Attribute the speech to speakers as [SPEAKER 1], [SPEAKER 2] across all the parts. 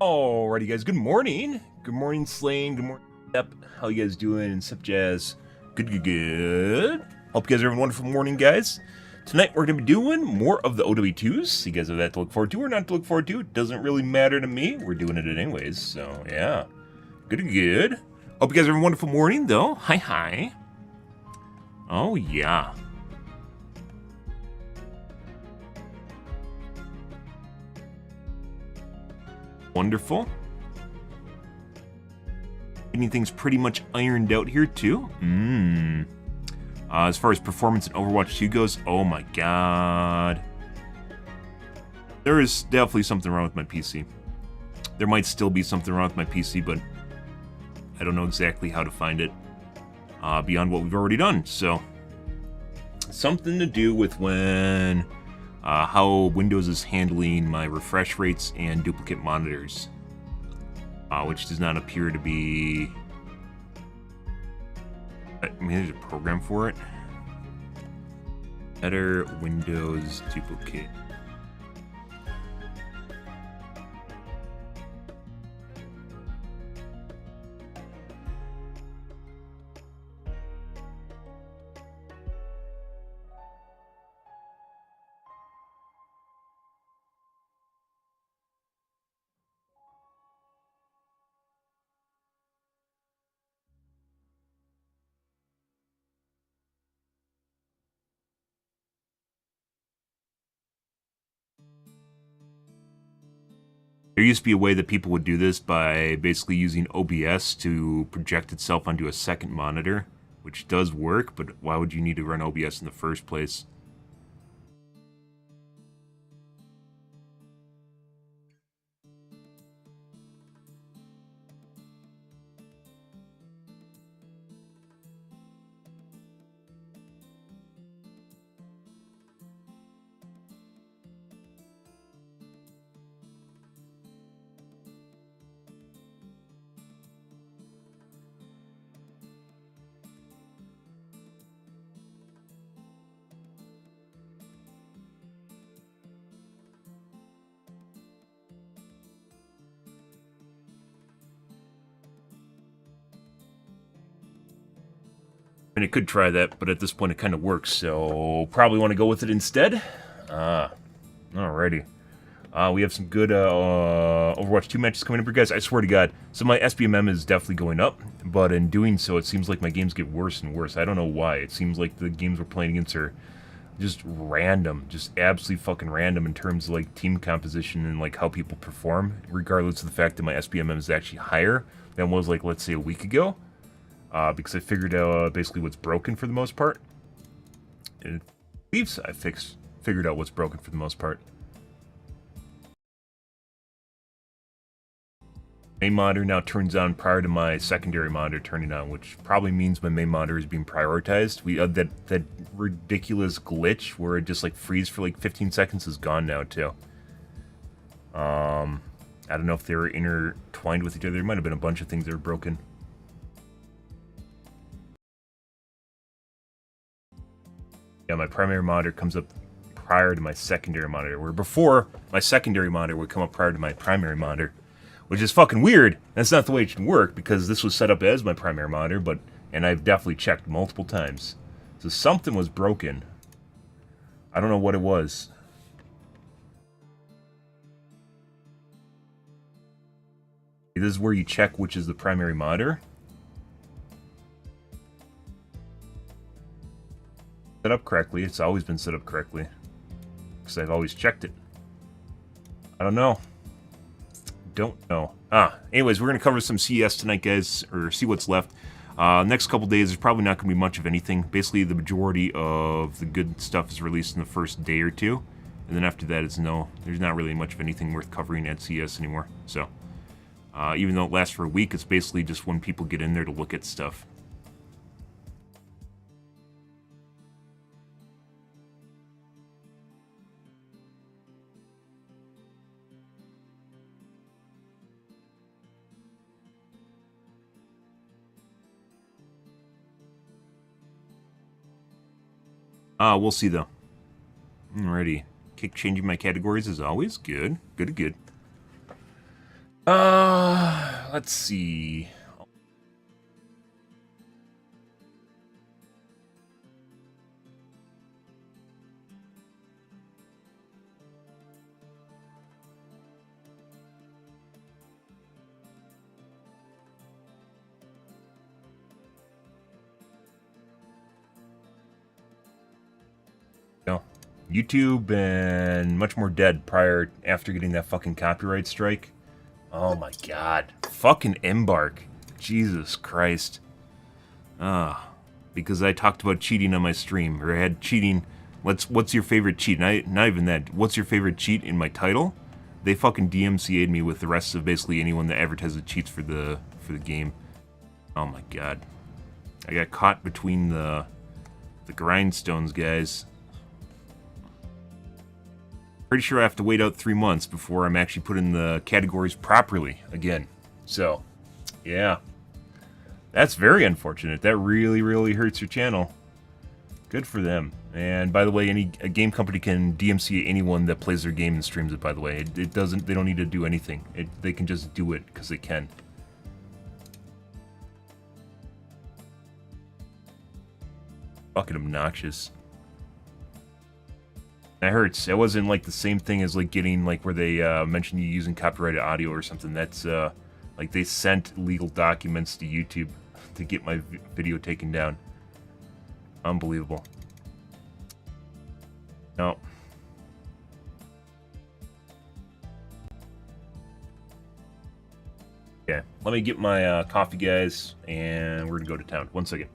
[SPEAKER 1] Alrighty, guys. Good morning. Good morning, Slane. Good morning, Step. How you guys doing? And Sip Jazz. Good. Hope you guys are having a wonderful morning, guys. Tonight we're going to be doing more of the OW2s. You guys have that to look forward to or not to look forward to. It doesn't really matter to me. We're doing it anyways, so yeah. Good. Hope you guys are having a wonderful morning, though. Hi. Oh, yeah. Wonderful. Anything's pretty much ironed out here, too. As far as performance in Overwatch 2 goes, oh my god. There is definitely something wrong with my PC. There might still be something wrong with my PC, but I don't know exactly how to find it beyond what we've already done. So, something to do with when how Windows is handling my refresh rates and duplicate monitors, which does not appear to be. I mean, there's a program for it. Better Windows duplicate. There used to be a way that people would do this by basically using OBS to project itself onto a second monitor, which does work, but why would you need to run OBS in the first place? And it could try that, but at this point it kind of works, so probably want to go with it instead. Alrighty. We have some good Overwatch 2 matches coming up here, guys. I swear to God. So my SBMM is definitely going up, but in doing so, it seems like my games get worse and worse. I don't know why. It seems like the games we're playing against are just random, just absolutely fucking random in terms of like team composition and like how people perform, regardless of the fact that my SBMM is actually higher than was like, let's say, a week ago. Because I figured out basically what's broken for the most part. And I figured out what's broken for the most part. Main monitor now turns on prior to my secondary monitor turning on, which probably means my main monitor is being prioritized. We that ridiculous glitch where it just like freezes for like 15 seconds is gone now too. I don't know if they were intertwined with each other. There might have been a bunch of things that were broken. Yeah, my primary monitor comes up prior to my secondary monitor, where before, my secondary monitor would come up prior to my primary monitor, which is fucking weird. That's not the way it should work, because this was set up as my primary monitor, and I've definitely checked multiple times. So something was broken. I don't know what it was. This is where you check which is the primary monitor. Set up correctly. It's always been set up correctly, because I've always checked it. I don't know. Anyways, we're going to cover some CES tonight, guys, or see what's left. Next couple days, there's probably not going to be much of anything. Basically, the majority of the good stuff is released in the first day or two, and then after that, there's not really much of anything worth covering at CES anymore. So, even though it lasts for a week, it's basically just when people get in there to look at stuff. We'll see, though. Alrighty. Changing my categories as always. Good. Let's see. No. YouTube and much more dead after getting that fucking copyright strike. Oh my god. Fucking Embark. Jesus Christ. Because I talked about cheating on my stream, or I had cheating. What's your favorite cheat? Not even that. What's your favorite cheat in my title? They fucking DMCA'd me with the rest of basically anyone that advertises cheats for the game. Oh my god. I got caught between the grindstones, guys. Pretty sure I have to wait out 3 months before I'm actually put in the categories properly again. So, yeah. That's very unfortunate. That really, really hurts your channel. Good for them. And by the way, a game company can DMCA anyone that plays their game and streams it, by the way. They don't need to do anything. They can just do it because they can. Fucking obnoxious. That hurts. It wasn't like the same thing as like getting like where they mentioned you using copyrighted audio or something. That's like they sent legal documents to YouTube to get my video taken down. Unbelievable. No. Yeah. Let me get my coffee, guys, and we're gonna go to town. 1 second.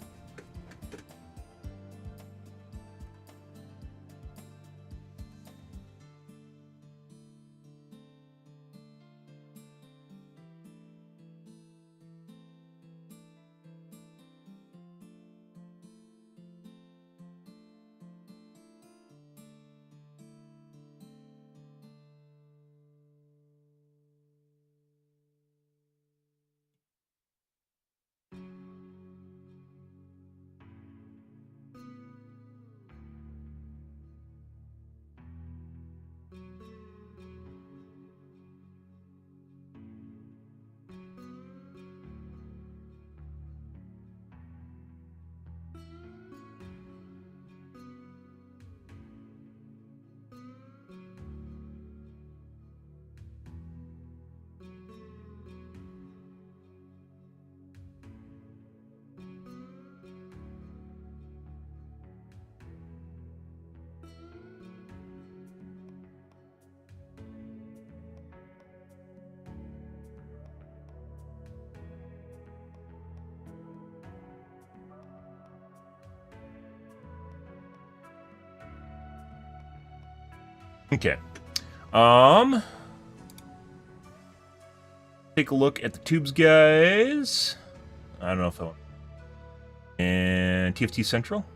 [SPEAKER 1] Okay. Take a look at the tubes, guys. I don't know if I want. And TFT Central.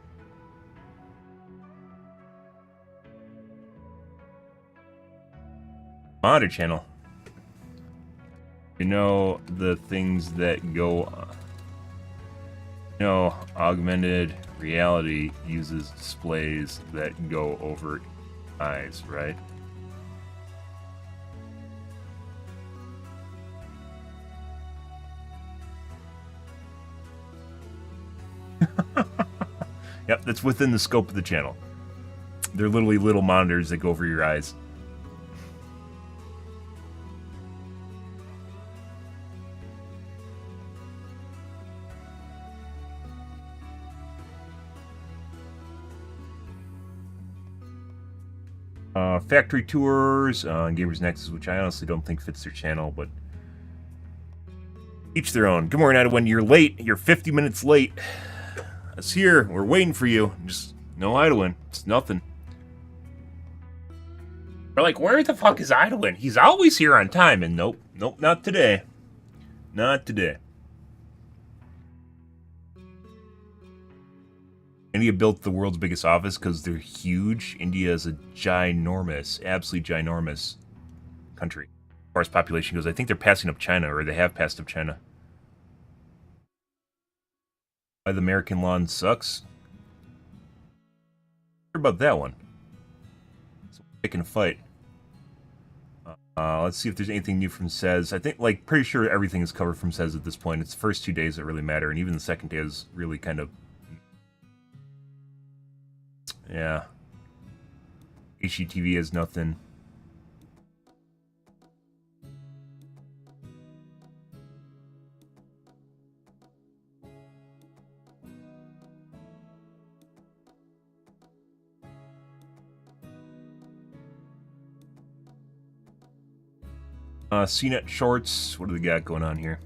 [SPEAKER 1] Monitor channel. You know the things that go. Augmented reality uses displays that go over eyes, right? Yep, that's within the scope of the channel. They're literally little monitors that go over your eyes. Factory tours, Gamers Nexus, which I honestly don't think fits their channel, but each their own. Good morning, Ida. You're late. You're 50 minutes late. Us here. We're waiting for you. Just no Idwin. It's nothing. We're like, where the fuck is Idwin? He's always here on time. And nope, not today. Not today. India built the world's biggest office because they're huge. India is a ginormous, absolutely ginormous country. As far as population goes, I think they're passing up China, or they have passed up China. Why the American lawn sucks? What about that one? So picking a fight. Let's see if there's anything new from Says. I think, like, pretty sure everything is covered from Says at this point. It's the first 2 days that really matter, and even the second day is really kind of... Yeah. HGTV has nothing. CNET Shorts, what do we got going on here?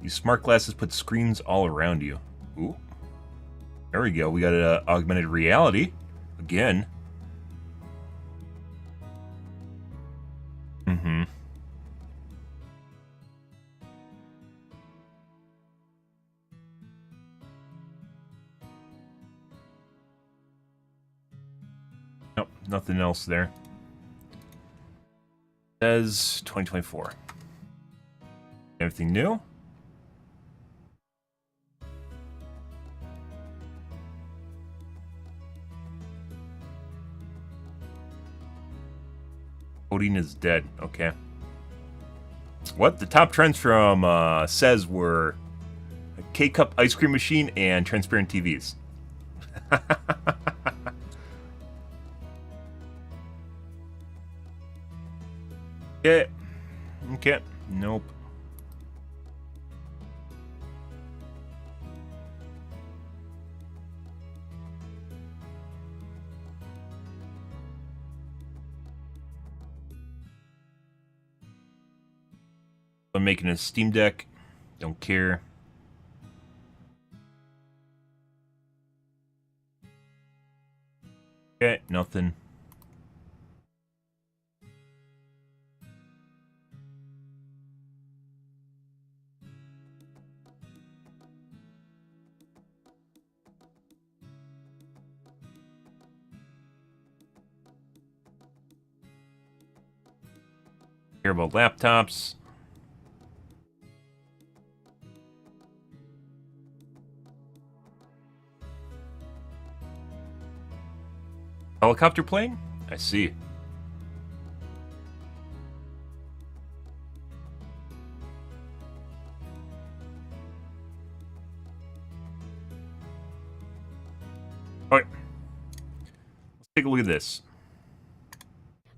[SPEAKER 1] These smart glasses put screens all around you. Ooh. There we go, we got augmented reality. Again. Mm-hmm. Nope, nothing else there. Says 2024. Everything new? Coding is dead. Okay. What? The top trends from Says were a K-Cup ice cream machine and transparent TVs. Yeah. Okay. Nope. I'm making a Steam Deck. Don't care. Okay, nothing. Care about laptops. Helicopter plane? I see. Alright. Let's take a look at this.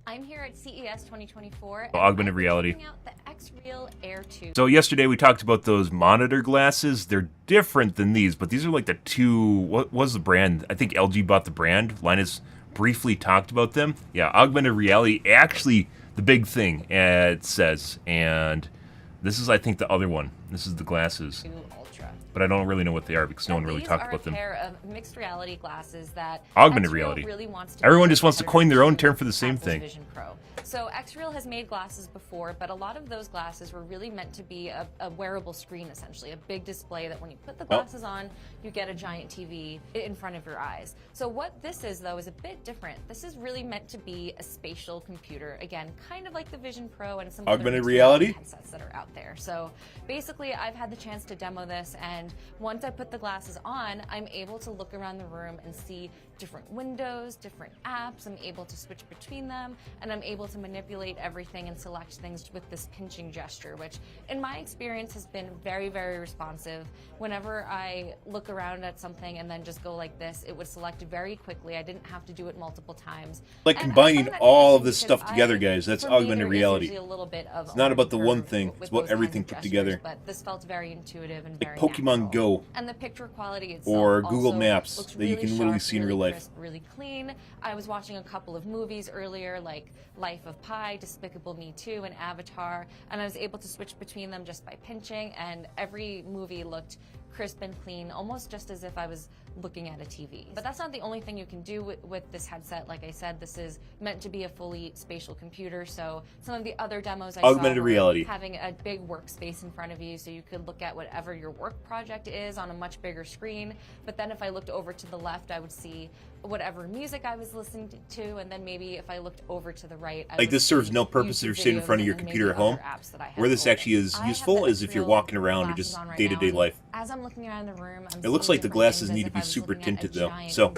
[SPEAKER 2] I'm here at CES 2024.
[SPEAKER 1] Augmented reality.
[SPEAKER 2] Out the X-Real Air 2.
[SPEAKER 1] So yesterday we talked about those monitor glasses. They're different than these, but these are like the two... What was the brand? I think LG bought the brand. Linus briefly talked about them. Yeah, augmented reality, actually the big thing, it says. And this is, I think, the other one. This is the glasses.
[SPEAKER 2] Ultra.
[SPEAKER 1] But I don't really know what they are because no one really talked about them.
[SPEAKER 2] These are a pair of mixed reality glasses that
[SPEAKER 1] augmented reality.
[SPEAKER 2] Really wants to
[SPEAKER 1] Everyone just wants to coin their own term for the same thing.
[SPEAKER 2] Vision Pro. So X-Real has made glasses before, but a lot of those glasses were really meant to be a wearable screen, essentially, a big display that when you put the glasses on, you get a giant TV in front of your eyes. So what this is, though, is a bit different. This is really meant to be a spatial computer, again, kind of like the Vision Pro and some
[SPEAKER 3] augmented
[SPEAKER 2] other
[SPEAKER 3] reality
[SPEAKER 2] headsets that are out there. So basically, I've had the chance to demo this, and once I put the glasses on, I'm able to look around the room and see different windows, different apps. I'm able to switch between them, and I'm able to manipulate everything and select things with this pinching gesture, which in my experience has been very, very responsive. Whenever I look around at something and then just go like this, it would select very quickly. I didn't have to do it multiple times.
[SPEAKER 3] Like combining all of this stuff together, guys. That's augmented reality. It's not about the one thing. It's about everything put together.
[SPEAKER 2] But this felt very intuitive and
[SPEAKER 3] like
[SPEAKER 2] very
[SPEAKER 3] Pokemon Go.
[SPEAKER 2] And the picture quality itself
[SPEAKER 3] or Google Maps that
[SPEAKER 2] really
[SPEAKER 3] you can literally
[SPEAKER 2] sharp,
[SPEAKER 3] see in
[SPEAKER 2] really
[SPEAKER 3] real life.
[SPEAKER 2] Crisp, really clean. I was watching a couple of movies earlier, like Life of Pi, Despicable Me 2, and Avatar, and I was able to switch between them just by pinching, and every movie looked crisp and clean, almost just as if I was looking at a TV. But that's not the only thing you can do with this headset. Like I said, this is meant to be a fully spatial computer, so some of the other demos I
[SPEAKER 3] augmented
[SPEAKER 2] saw were
[SPEAKER 3] reality.
[SPEAKER 2] Having a big workspace in front of you, so you could look at whatever your work project is on a much bigger screen. But then if I looked over to the left, I would see whatever music I was listening to, and then maybe if I looked over to the right, I
[SPEAKER 3] like this serves no purpose if you're sitting in front of your computer at home. Where this actually is useful is if you're walking around or just day-to-day life.
[SPEAKER 2] As I'm looking around the room,
[SPEAKER 3] it looks like the glasses need to be super tinted though. So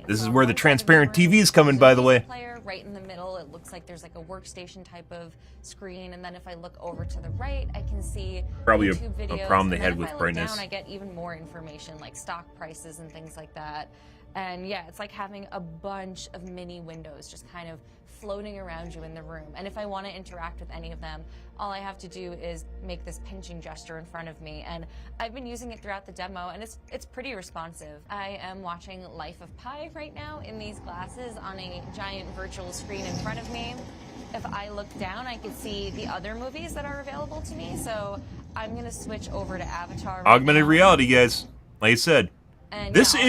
[SPEAKER 1] this is where the transparent TV is coming, by the way.
[SPEAKER 2] right in the middle, it looks like there's like a workstation type of screen, and then if I look over to the right, I can see
[SPEAKER 1] Probably
[SPEAKER 2] YouTube
[SPEAKER 1] a
[SPEAKER 2] videos.
[SPEAKER 1] problem they
[SPEAKER 2] and
[SPEAKER 1] had
[SPEAKER 2] then
[SPEAKER 1] with
[SPEAKER 2] if I look
[SPEAKER 1] brightness.
[SPEAKER 2] down, I get even more information like stock prices and things like that. And yeah, it's like having a bunch of mini windows just kind of floating around you in the room. And if I want to interact with any of them, all I have to do is make this pinching gesture in front of me. And I've been using it throughout the demo, and it's pretty responsive. I am watching Life of Pi right now in these glasses on a giant virtual screen in front of me. If I look down, I can see the other movies that are available to me. So I'm going to switch over to Avatar right
[SPEAKER 1] Augmented
[SPEAKER 2] now.
[SPEAKER 1] reality, guys. Like I said,
[SPEAKER 2] And
[SPEAKER 1] this
[SPEAKER 2] yeah,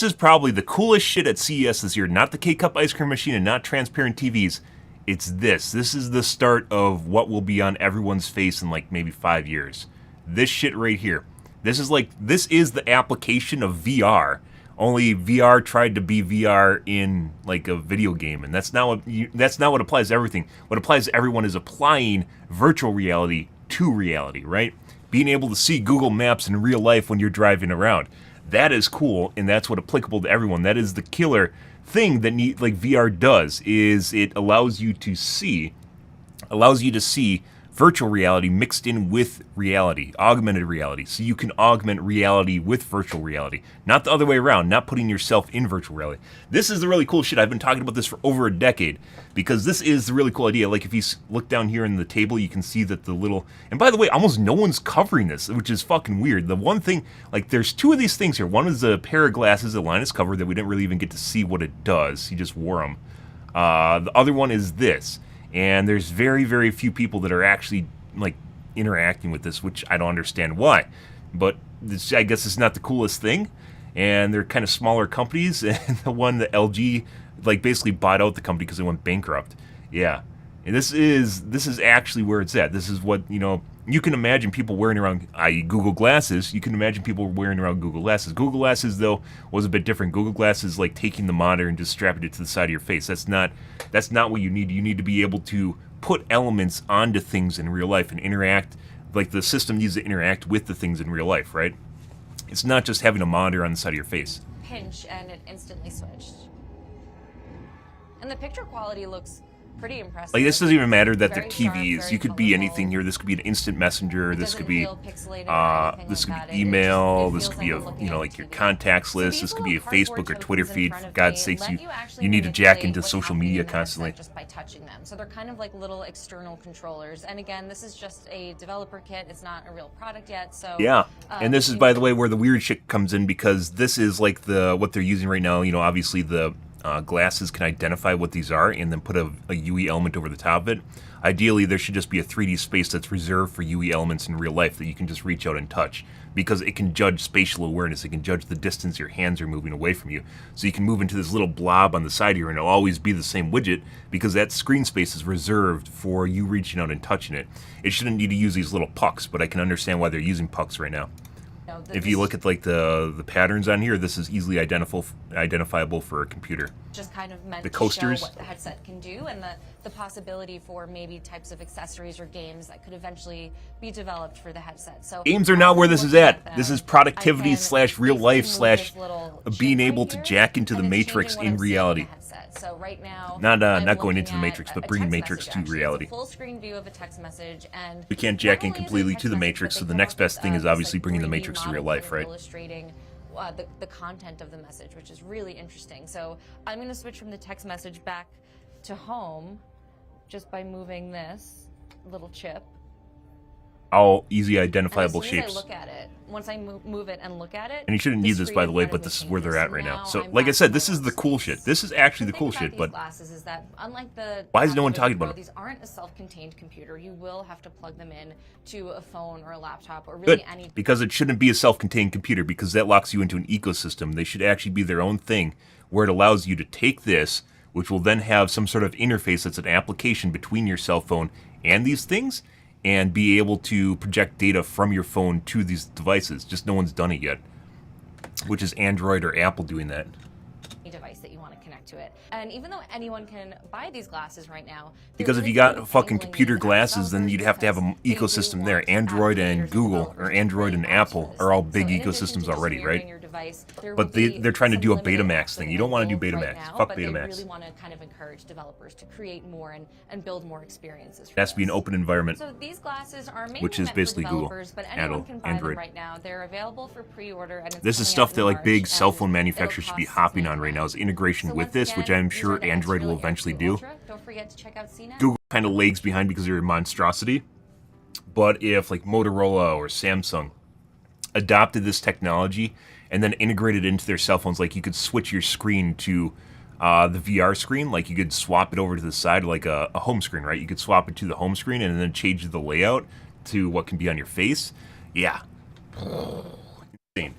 [SPEAKER 1] is probably the coolest shit at CES this year. Not the K-Cup ice cream machine and not transparent TVs. It's this. This is the start of what will be on everyone's face in like maybe 5 years. This shit right here. This is the application of VR. Only VR tried to be VR in like a video game, and that's not what applies to everything. What applies to everyone is applying virtual reality to reality, right? Being able to see Google Maps in real life when you're driving around. That is cool, and that's what applicable to everyone. That is the killer thing that VR does, is it allows you to see virtual reality mixed in with reality, augmented reality. So you can augment reality with virtual reality. Not the other way around, not putting yourself in virtual reality. This is the really cool shit. I've been talking about this for over a decade because this is the really cool idea. Like if you look down here in the table, you can see that the little, and by the way, almost no one's covering this, which is fucking weird. The one thing, like there's two of these things here. One is a pair of glasses that Linus covered that we didn't really even get to see what it does. He just wore them. The other one is this. And there's very, very few people that are actually like interacting with this, which I don't understand why. But this, I guess it's not the coolest thing. And they're kind of smaller companies. And the one that LG like basically bought out the company because they went bankrupt. Yeah. And this is actually where it's at. This is what, you can imagine people wearing around, i.e. Google Glasses. You can imagine people wearing around Google Glasses. Google Glasses, though, was a bit different. Google Glasses, like taking the monitor and just strapping it to the side of your face. That's not what you need. You need to be able to put elements onto things in real life and interact, like the system needs to interact with the things in real life, right? It's not just having a monitor on the side of your face.
[SPEAKER 2] Pinch, and it instantly switched. And the picture quality looks pretty impressive.
[SPEAKER 1] Like, this doesn't even matter that they're
[SPEAKER 2] Very sharp,
[SPEAKER 1] TVs.
[SPEAKER 2] very
[SPEAKER 1] You could be
[SPEAKER 2] colorful.
[SPEAKER 1] anything here. This could be an instant messenger.
[SPEAKER 2] It
[SPEAKER 1] This could
[SPEAKER 2] doesn't
[SPEAKER 1] be
[SPEAKER 2] feel pixelated or anything
[SPEAKER 1] this could
[SPEAKER 2] like that.
[SPEAKER 1] be email.
[SPEAKER 2] It
[SPEAKER 1] This
[SPEAKER 2] feels
[SPEAKER 1] could be
[SPEAKER 2] like I'm looking at
[SPEAKER 1] like your
[SPEAKER 2] TV.
[SPEAKER 1] contacts
[SPEAKER 2] So
[SPEAKER 1] list.
[SPEAKER 2] these
[SPEAKER 1] This could be a
[SPEAKER 2] little
[SPEAKER 1] Facebook
[SPEAKER 2] cardboard
[SPEAKER 1] or Twitter
[SPEAKER 2] tokens in
[SPEAKER 1] feed.
[SPEAKER 2] front
[SPEAKER 1] For
[SPEAKER 2] of
[SPEAKER 1] God's
[SPEAKER 2] me
[SPEAKER 1] sakes,
[SPEAKER 2] let you actually
[SPEAKER 1] you need to jack
[SPEAKER 2] manipulate
[SPEAKER 1] into
[SPEAKER 2] what's
[SPEAKER 1] social
[SPEAKER 2] happening
[SPEAKER 1] media
[SPEAKER 2] in the headset
[SPEAKER 1] constantly.
[SPEAKER 2] just by touching them. So they're kind of like little external controllers. And again, this is just a developer kit. It's not a real product yet. So
[SPEAKER 1] Yeah, and this is,
[SPEAKER 2] you
[SPEAKER 1] by
[SPEAKER 2] know,
[SPEAKER 1] the way, where the weird shit comes in, because this is like what they're using right now. Obviously the glasses can identify what these are and then put a UE element over the top of it. Ideally, there should just be a 3D space that's reserved for UE elements in real life that you can just reach out and touch, because it can judge spatial awareness. It can judge the distance your hands are moving away from you. So you can move into this little blob on the side here, and it'll always be the same widget because that screen space is reserved for you reaching out and touching it. It shouldn't need to use these little pucks, but I can understand why they're using pucks right now. If you look at like the patterns on here, this is easily identifiable for a computer.
[SPEAKER 2] Just kind of meant
[SPEAKER 1] The
[SPEAKER 2] to
[SPEAKER 1] coasters.
[SPEAKER 2] show what the headset can do, and the possibility for maybe types of accessories or games that could eventually be developed for the headset. So
[SPEAKER 1] Games are not where this is at.
[SPEAKER 2] them,
[SPEAKER 1] This is productivity
[SPEAKER 2] I can
[SPEAKER 1] / real life
[SPEAKER 2] basically move this
[SPEAKER 1] /
[SPEAKER 2] little
[SPEAKER 1] being
[SPEAKER 2] chip
[SPEAKER 1] able
[SPEAKER 2] right
[SPEAKER 1] to
[SPEAKER 2] here,
[SPEAKER 1] jack into the
[SPEAKER 2] and it's
[SPEAKER 1] Matrix
[SPEAKER 2] changing what
[SPEAKER 1] in
[SPEAKER 2] I'm seeing
[SPEAKER 1] reality.
[SPEAKER 2] the headset. So right now,
[SPEAKER 1] Not
[SPEAKER 2] I'm
[SPEAKER 1] going
[SPEAKER 2] looking
[SPEAKER 1] into the
[SPEAKER 2] at
[SPEAKER 1] Matrix, but
[SPEAKER 2] a
[SPEAKER 1] bringing
[SPEAKER 2] text
[SPEAKER 1] Matrix
[SPEAKER 2] message,
[SPEAKER 1] to
[SPEAKER 2] actually.
[SPEAKER 1] reality.
[SPEAKER 2] It's a full screen view of a text message, and
[SPEAKER 1] We can't jack in
[SPEAKER 2] not only is it a
[SPEAKER 1] completely
[SPEAKER 2] text
[SPEAKER 1] to the
[SPEAKER 2] message,
[SPEAKER 1] Matrix,
[SPEAKER 2] but
[SPEAKER 1] so
[SPEAKER 2] they
[SPEAKER 1] the
[SPEAKER 2] come
[SPEAKER 1] next
[SPEAKER 2] up
[SPEAKER 1] best
[SPEAKER 2] with,
[SPEAKER 1] thing is
[SPEAKER 2] this,
[SPEAKER 1] obviously
[SPEAKER 2] like,
[SPEAKER 1] bringing the
[SPEAKER 2] 3D
[SPEAKER 1] Matrix to real
[SPEAKER 2] model
[SPEAKER 1] life,
[SPEAKER 2] kind of
[SPEAKER 1] right?
[SPEAKER 2] Illustrating the content of the message, which is really interesting. So I'm going to switch from the text message back to home just by moving this little chip.
[SPEAKER 1] All easy identifiable
[SPEAKER 2] And as soon as
[SPEAKER 1] shapes.
[SPEAKER 2] I look at it, once I move it and look at it,
[SPEAKER 1] And you shouldn't
[SPEAKER 2] the
[SPEAKER 1] need this, by
[SPEAKER 2] screen
[SPEAKER 1] the
[SPEAKER 2] in
[SPEAKER 1] way,
[SPEAKER 2] front
[SPEAKER 1] but
[SPEAKER 2] of
[SPEAKER 1] this
[SPEAKER 2] me
[SPEAKER 1] is where they're
[SPEAKER 2] changes.
[SPEAKER 1] at right now.
[SPEAKER 2] Now
[SPEAKER 1] So,
[SPEAKER 2] I'm
[SPEAKER 1] like I
[SPEAKER 2] back
[SPEAKER 1] said,
[SPEAKER 2] to
[SPEAKER 1] this
[SPEAKER 2] my
[SPEAKER 1] is the cool shit.
[SPEAKER 2] workspace.
[SPEAKER 1] This is actually the
[SPEAKER 2] thing
[SPEAKER 1] cool
[SPEAKER 2] about
[SPEAKER 1] shit,
[SPEAKER 2] these
[SPEAKER 1] but
[SPEAKER 2] glasses is that unlike the
[SPEAKER 1] Why is no one
[SPEAKER 2] Apple
[SPEAKER 1] talking
[SPEAKER 2] Vision
[SPEAKER 1] about
[SPEAKER 2] Pro,
[SPEAKER 1] it?
[SPEAKER 2] these aren't a self-contained computer. You will have to plug them in to a phone or a laptop or
[SPEAKER 1] good,
[SPEAKER 2] really any.
[SPEAKER 1] because it shouldn't be a self-contained computer, because that locks you into an ecosystem. They should actually be their own thing, where it allows you to take this, which will then have some sort of interface that's an application between your cell phone and these things, and be able to project data from your phone to these devices. Just no one's done it yet, which is Android or Apple doing that.
[SPEAKER 2] Device that you want to connect to it. And even though anyone can buy these glasses right now,
[SPEAKER 1] because if you got fucking computer glasses, then you'd have to have an ecosystem there. Android and Google, or Android and Apple, are all big ecosystems already, right? But they're trying to do a Betamax thing. You don't want to do Betamax. Fuck Betamax.
[SPEAKER 2] They really want to kind of encourage developers to create more and build more experiences.
[SPEAKER 1] It has to be an open environment.
[SPEAKER 2] So these glasses are mainly
[SPEAKER 1] which is basically Google,
[SPEAKER 2] but anyone can buy
[SPEAKER 1] Android.
[SPEAKER 2] them right now. They're available for pre-order. And
[SPEAKER 1] this is stuff that like big cell phone manufacturers should be hopping on right now, is integration with this, which I'm sure Android will eventually do.
[SPEAKER 2] Don't forget to check out CNET.
[SPEAKER 1] Google kind of lags behind because they're a monstrosity. But if like Motorola or Samsung adopted this technology and then integrated it into their cell phones, like you could switch your screen to the VR screen, like you could swap it over to the side like a home screen, right? You could swap it to the home screen and then change the layout to what can be on your face. Yeah. Insane.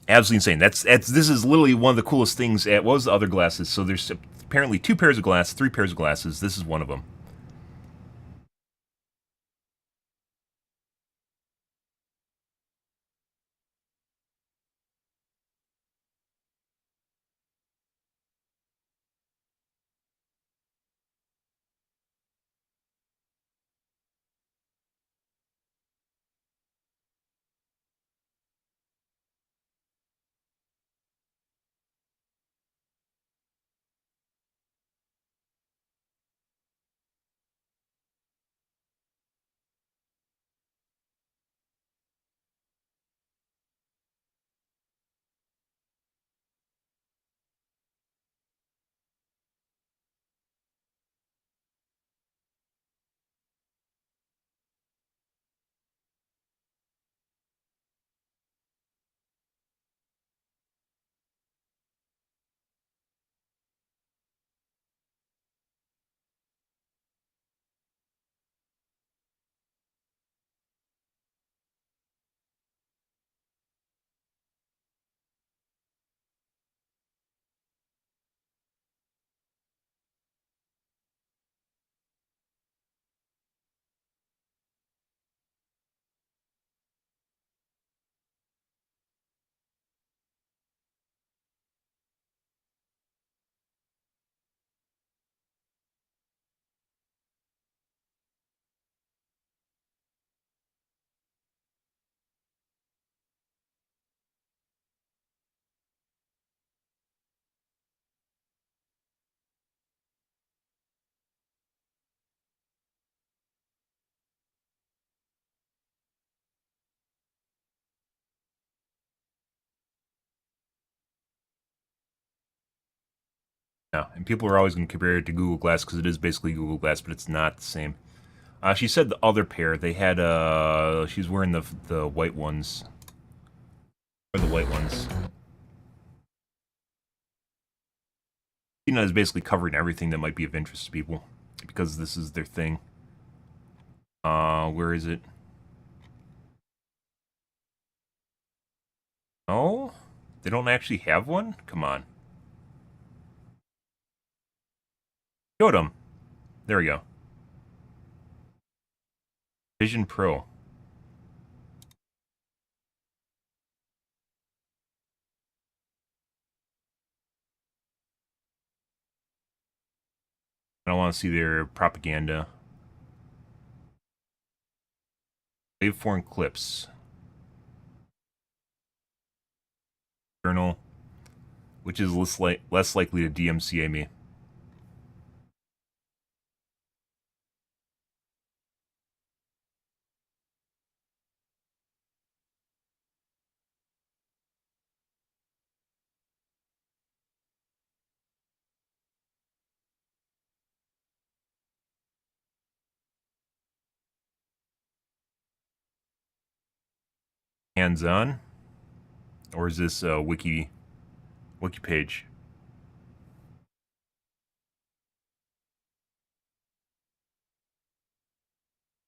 [SPEAKER 1] Absolutely insane. This is literally one of the coolest things. What was the other glasses? So there's apparently 2 pairs of glasses, 3 pairs of glasses. This is one of them. No, and people are always going to compare it to Google Glass because it is basically Google Glass, but it's not the same. She said the other pair, they had, she's wearing the white ones. Or the white ones. Tina is basically covering everything that might be of interest to people, because this is their thing. Where is it? Oh? They don't actually have one? Come on. Showed them. There we go. Vision Pro. I don't want to see their propaganda. Waveform clips. Journal. Which is less likely to DMCA me. Hands-on? Or is this a wiki page?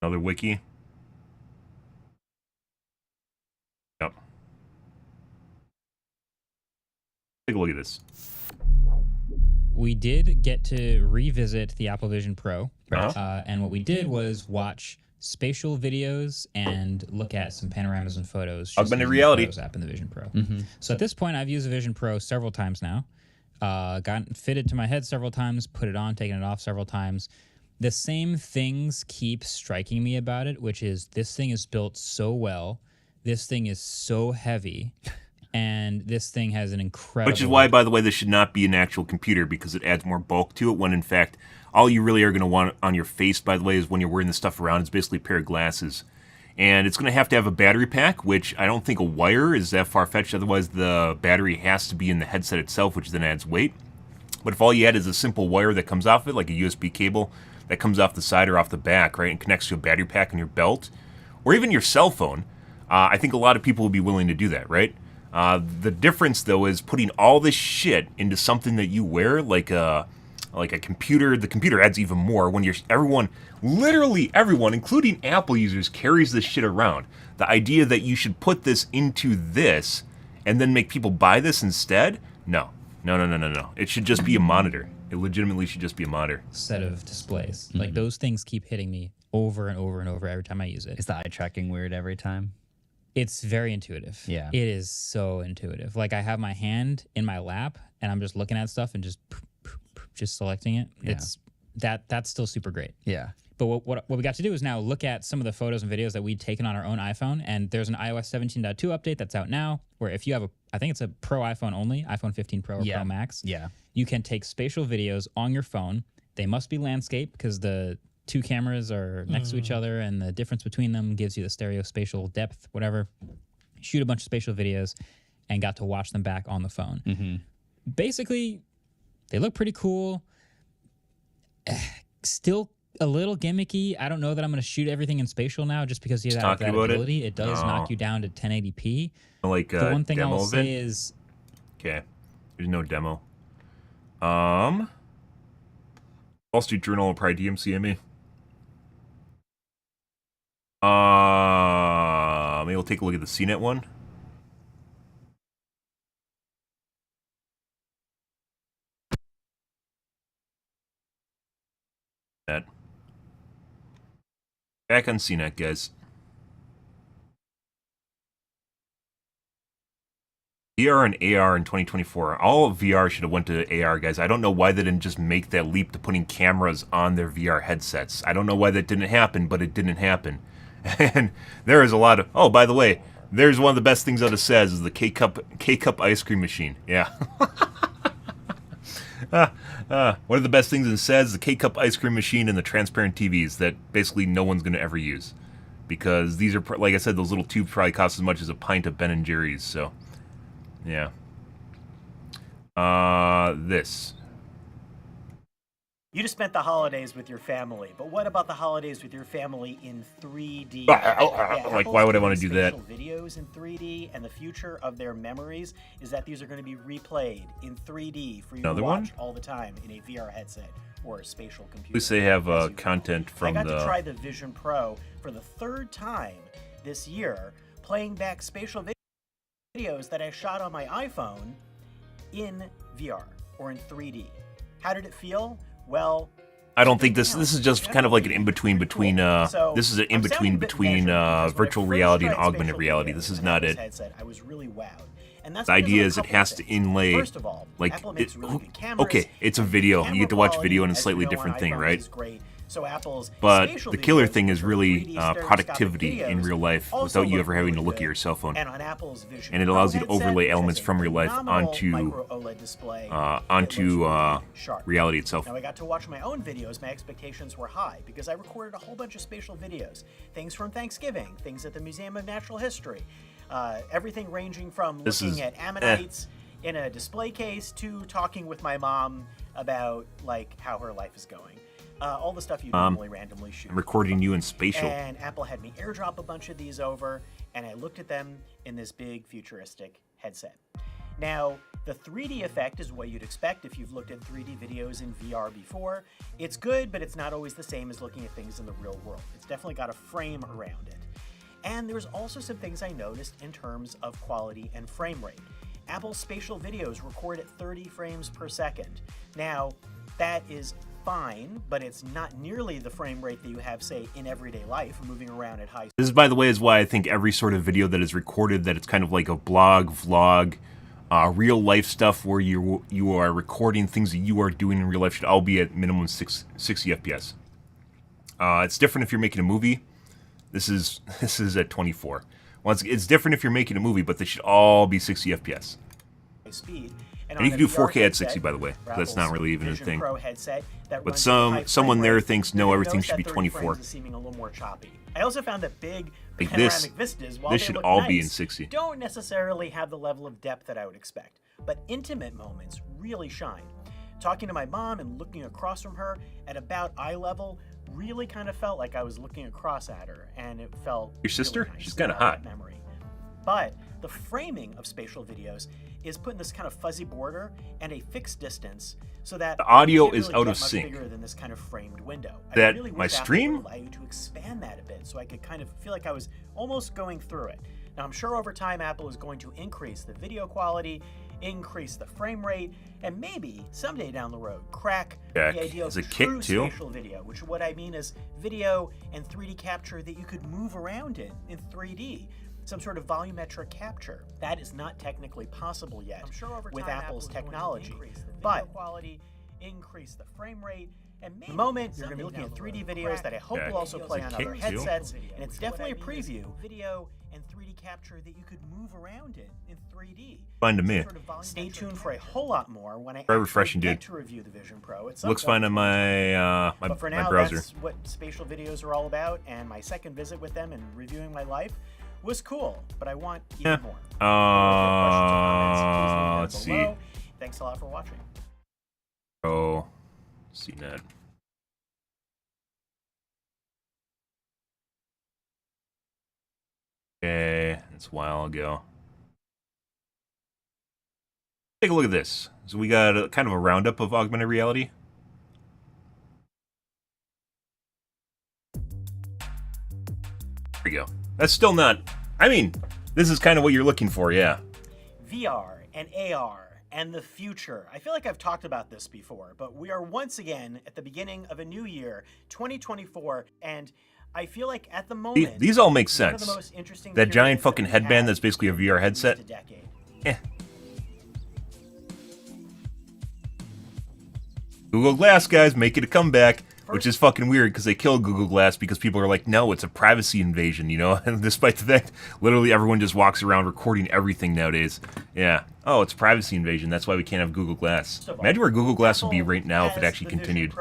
[SPEAKER 1] Another wiki? Yep. Take a look at this.
[SPEAKER 4] We did get to revisit the Apple Vision Pro, and what we did was watch spatial videos and look at some panoramas and photos.
[SPEAKER 1] Augmented reality
[SPEAKER 4] app in the Vision Pro. So at this point, I've used the Vision Pro several times now. Got fitted to my head several times, put it on, taken it off several times. The same things keep striking me about it, which is this thing is built so well. This thing is so heavy. And this thing has an incredible...
[SPEAKER 1] Which is why, by the way, this should not be an actual computer, because it adds more bulk to it, when in fact, all you really are going to want on your face, by the way, is when you're wearing this stuff around, it's basically a pair of glasses. And it's going to have a battery pack, which I don't think a wire is that far-fetched, otherwise the battery has to be in the headset itself, which then adds weight. But if all you had is a simple wire that comes off it, like a USB cable that comes off the side or off the back, right, and connects to a battery pack on your belt, or even your cell phone, I think a lot of people would be willing to do that, right? The difference, though, is putting all this shit into something that you wear, like a computer. The computer adds even more when literally everyone, including Apple users, carries this shit around. The idea that you should put this into this and then make people buy this instead? No. It should just be a monitor. It legitimately should just be a monitor.
[SPEAKER 4] Set of displays. Like, those things keep hitting me over and over and over every time I use it.
[SPEAKER 5] Is the eye tracking weird every time?
[SPEAKER 4] It's very intuitive. Yeah. It is so intuitive. Like, I have my hand in my lap and I'm just looking at stuff and just selecting it. Yeah. It's that's still super great. Yeah. But what we got to do is now look at some of the photos and videos that we'd taken on our own iPhone, and there's an iOS 17.2 update that's out now, where if you have I think it's a Pro iPhone only, iPhone 15 Pro or Pro Max, you can take spatial videos on your phone. They must be landscape because the two cameras are next to each other, and the difference between them gives you the stereo spatial depth, whatever. Shoot a bunch of spatial videos and got to watch them back on the phone. Basically, they look pretty cool. Still a little gimmicky. I don't know that I'm going to shoot everything in spatial now just because you have that ability. It does knock you down to 1080p.
[SPEAKER 1] Like
[SPEAKER 4] the one thing I will say is...
[SPEAKER 1] Okay. There's no demo. Wall Street Journal will probably DMCA me. Maybe we'll take a look at the CNET one. Back on CNET, guys. VR and AR in 2024. All of VR should have went to AR, guys. I don't know why they didn't just make that leap to putting cameras on their VR headsets. I don't know why that didn't happen, but it didn't happen. And there is a lot of... Oh, by the way, there's one of the best things that it says is the K-Cup ice cream machine. Yeah. One of the best things it says, the K-Cup ice cream machine and the transparent TVs that basically no one's going to ever use. Because these are, like I said, those little tubes probably cost as much as a pint of Ben & Jerry's, so... Yeah. This.
[SPEAKER 6] You just spent the holidays with your family, but what about the holidays with your family in 3D?
[SPEAKER 1] Like, why would I want to do that?
[SPEAKER 6] Videos in 3D, and the future of their memories is that these are going to be replayed in 3D for you to watch all the time in a VR headset or a spatial computer.
[SPEAKER 1] At least they have content from the...
[SPEAKER 6] I got to try the Vision Pro for the third time this year, playing back spatial videos that I shot on my iPhone in VR or in 3D. How did it feel? Well,
[SPEAKER 1] I don't think this is just kind of like an in-between between this is an in-between between virtual reality and augmented reality. This is not it.
[SPEAKER 6] I was really wowed. And
[SPEAKER 1] the idea is it has to inlay, like, okay, it's a video. You get to watch video and a slightly different thing, right? But the killer thing is really productivity in real life without you ever having to look at your cell phone. And it allows you to overlay elements from real life onto reality itself.
[SPEAKER 6] Now I got to watch my own videos. My expectations were high because I recorded a whole bunch of spatial videos. Things from Thanksgiving, things at the Museum of Natural History, everything ranging from looking at ammonites in a display case to talking with my mom about like how her life is going. All the stuff you normally randomly shoot.
[SPEAKER 1] I'm recording you in spatial.
[SPEAKER 6] And Apple had me airdrop a bunch of these over, and I looked at them in this big futuristic headset. Now, the 3D effect is what you'd expect if you've looked at 3D videos in VR before. It's good, but it's not always the same as looking at things in the real world. It's definitely got a frame around it. And there's also some things I noticed in terms of quality and frame rate. Apple's spatial videos record at 30 frames per second. Now, that is fine, but it's not nearly the frame rate that you have, say, in everyday life, moving around at high speed.
[SPEAKER 1] This is, by the way, is why I think every sort of video that is recorded, that it's kind of like a blog, vlog, real life stuff where you are recording things that you are doing in real life should all be at minimum 60 FPS. It's different if you're making a movie. This is at 24. Once it's different if you're making a movie, but they should all be 60 FPS.
[SPEAKER 6] Speed.
[SPEAKER 1] And you can do 4K at 60, by the way. That's not really even a thing. But someone there thinks no, everything should be 24.
[SPEAKER 6] Seeming a little more choppy. I also found that big
[SPEAKER 1] like
[SPEAKER 6] panoramic vistas, while
[SPEAKER 1] this
[SPEAKER 6] they
[SPEAKER 1] should
[SPEAKER 6] look
[SPEAKER 1] all
[SPEAKER 6] nice,
[SPEAKER 1] be in 60.
[SPEAKER 6] don't necessarily have the level of depth that I would expect. But intimate moments really shine. Talking to my mom and looking across from her at about eye level really kind of felt like I was looking across at her, and it felt
[SPEAKER 1] your sister?
[SPEAKER 6] Really nice.
[SPEAKER 1] She's kind of hot.
[SPEAKER 6] Memory. But the framing of spatial videos is put in this kind of fuzzy border and a fixed distance, so that
[SPEAKER 1] the audio
[SPEAKER 6] is
[SPEAKER 1] out of sync.
[SPEAKER 6] Bigger than this kind of framed window.
[SPEAKER 1] That
[SPEAKER 6] I really
[SPEAKER 1] my
[SPEAKER 6] wish
[SPEAKER 1] stream
[SPEAKER 6] Apple would allow you to expand that a bit, so I could kind of feel like I was almost going through it. Now I'm sure over time Apple is going to increase the video quality, increase the frame rate, and maybe someday down the road crack the idea of true spatial video, which what I mean is video and 3D capture that you could move around in 3D. Some sort of volumetric capture. That is not technically possible yet with Apple's technology. But quality, increase the frame rate, and maybe the moment you're going to be looking at 3D videos that I hope will also play on other headsets, and it's definitely a preview. Video and 3D capture that you could move around in 3D.
[SPEAKER 1] Fine to me.
[SPEAKER 6] Stay tuned for a whole lot more when I
[SPEAKER 1] very refreshing,
[SPEAKER 6] get to review the Vision Pro.
[SPEAKER 1] Looks fine on my
[SPEAKER 6] but for now,
[SPEAKER 1] browser.
[SPEAKER 6] That's what spatial videos are all about, and my second visit with them and reviewing my life was cool, but I want even more.
[SPEAKER 1] Let's see.
[SPEAKER 6] Thanks a lot for watching.
[SPEAKER 1] Oh, see that. Okay, that's a while ago. Take a look at this. So we got a kind of a roundup of augmented reality. There we go. That's still not... I mean, this is kind of what you're looking for, yeah.
[SPEAKER 6] VR and AR and the future. I feel like I've talked about this before, but we are once again at the beginning of a new year, 2024, and I feel like at the moment...
[SPEAKER 1] These all make sense. That giant fucking headband that's basically a VR headset. Google Glass, guys, making a comeback. Which is fucking weird because they killed Google Glass because people are like, no, it's a privacy invasion, you know? And despite the fact, literally everyone just walks around recording everything nowadays. Yeah. Oh, it's a privacy invasion. That's why we can't have Google Glass. Imagine where Google Glass would be right now if it actually continued.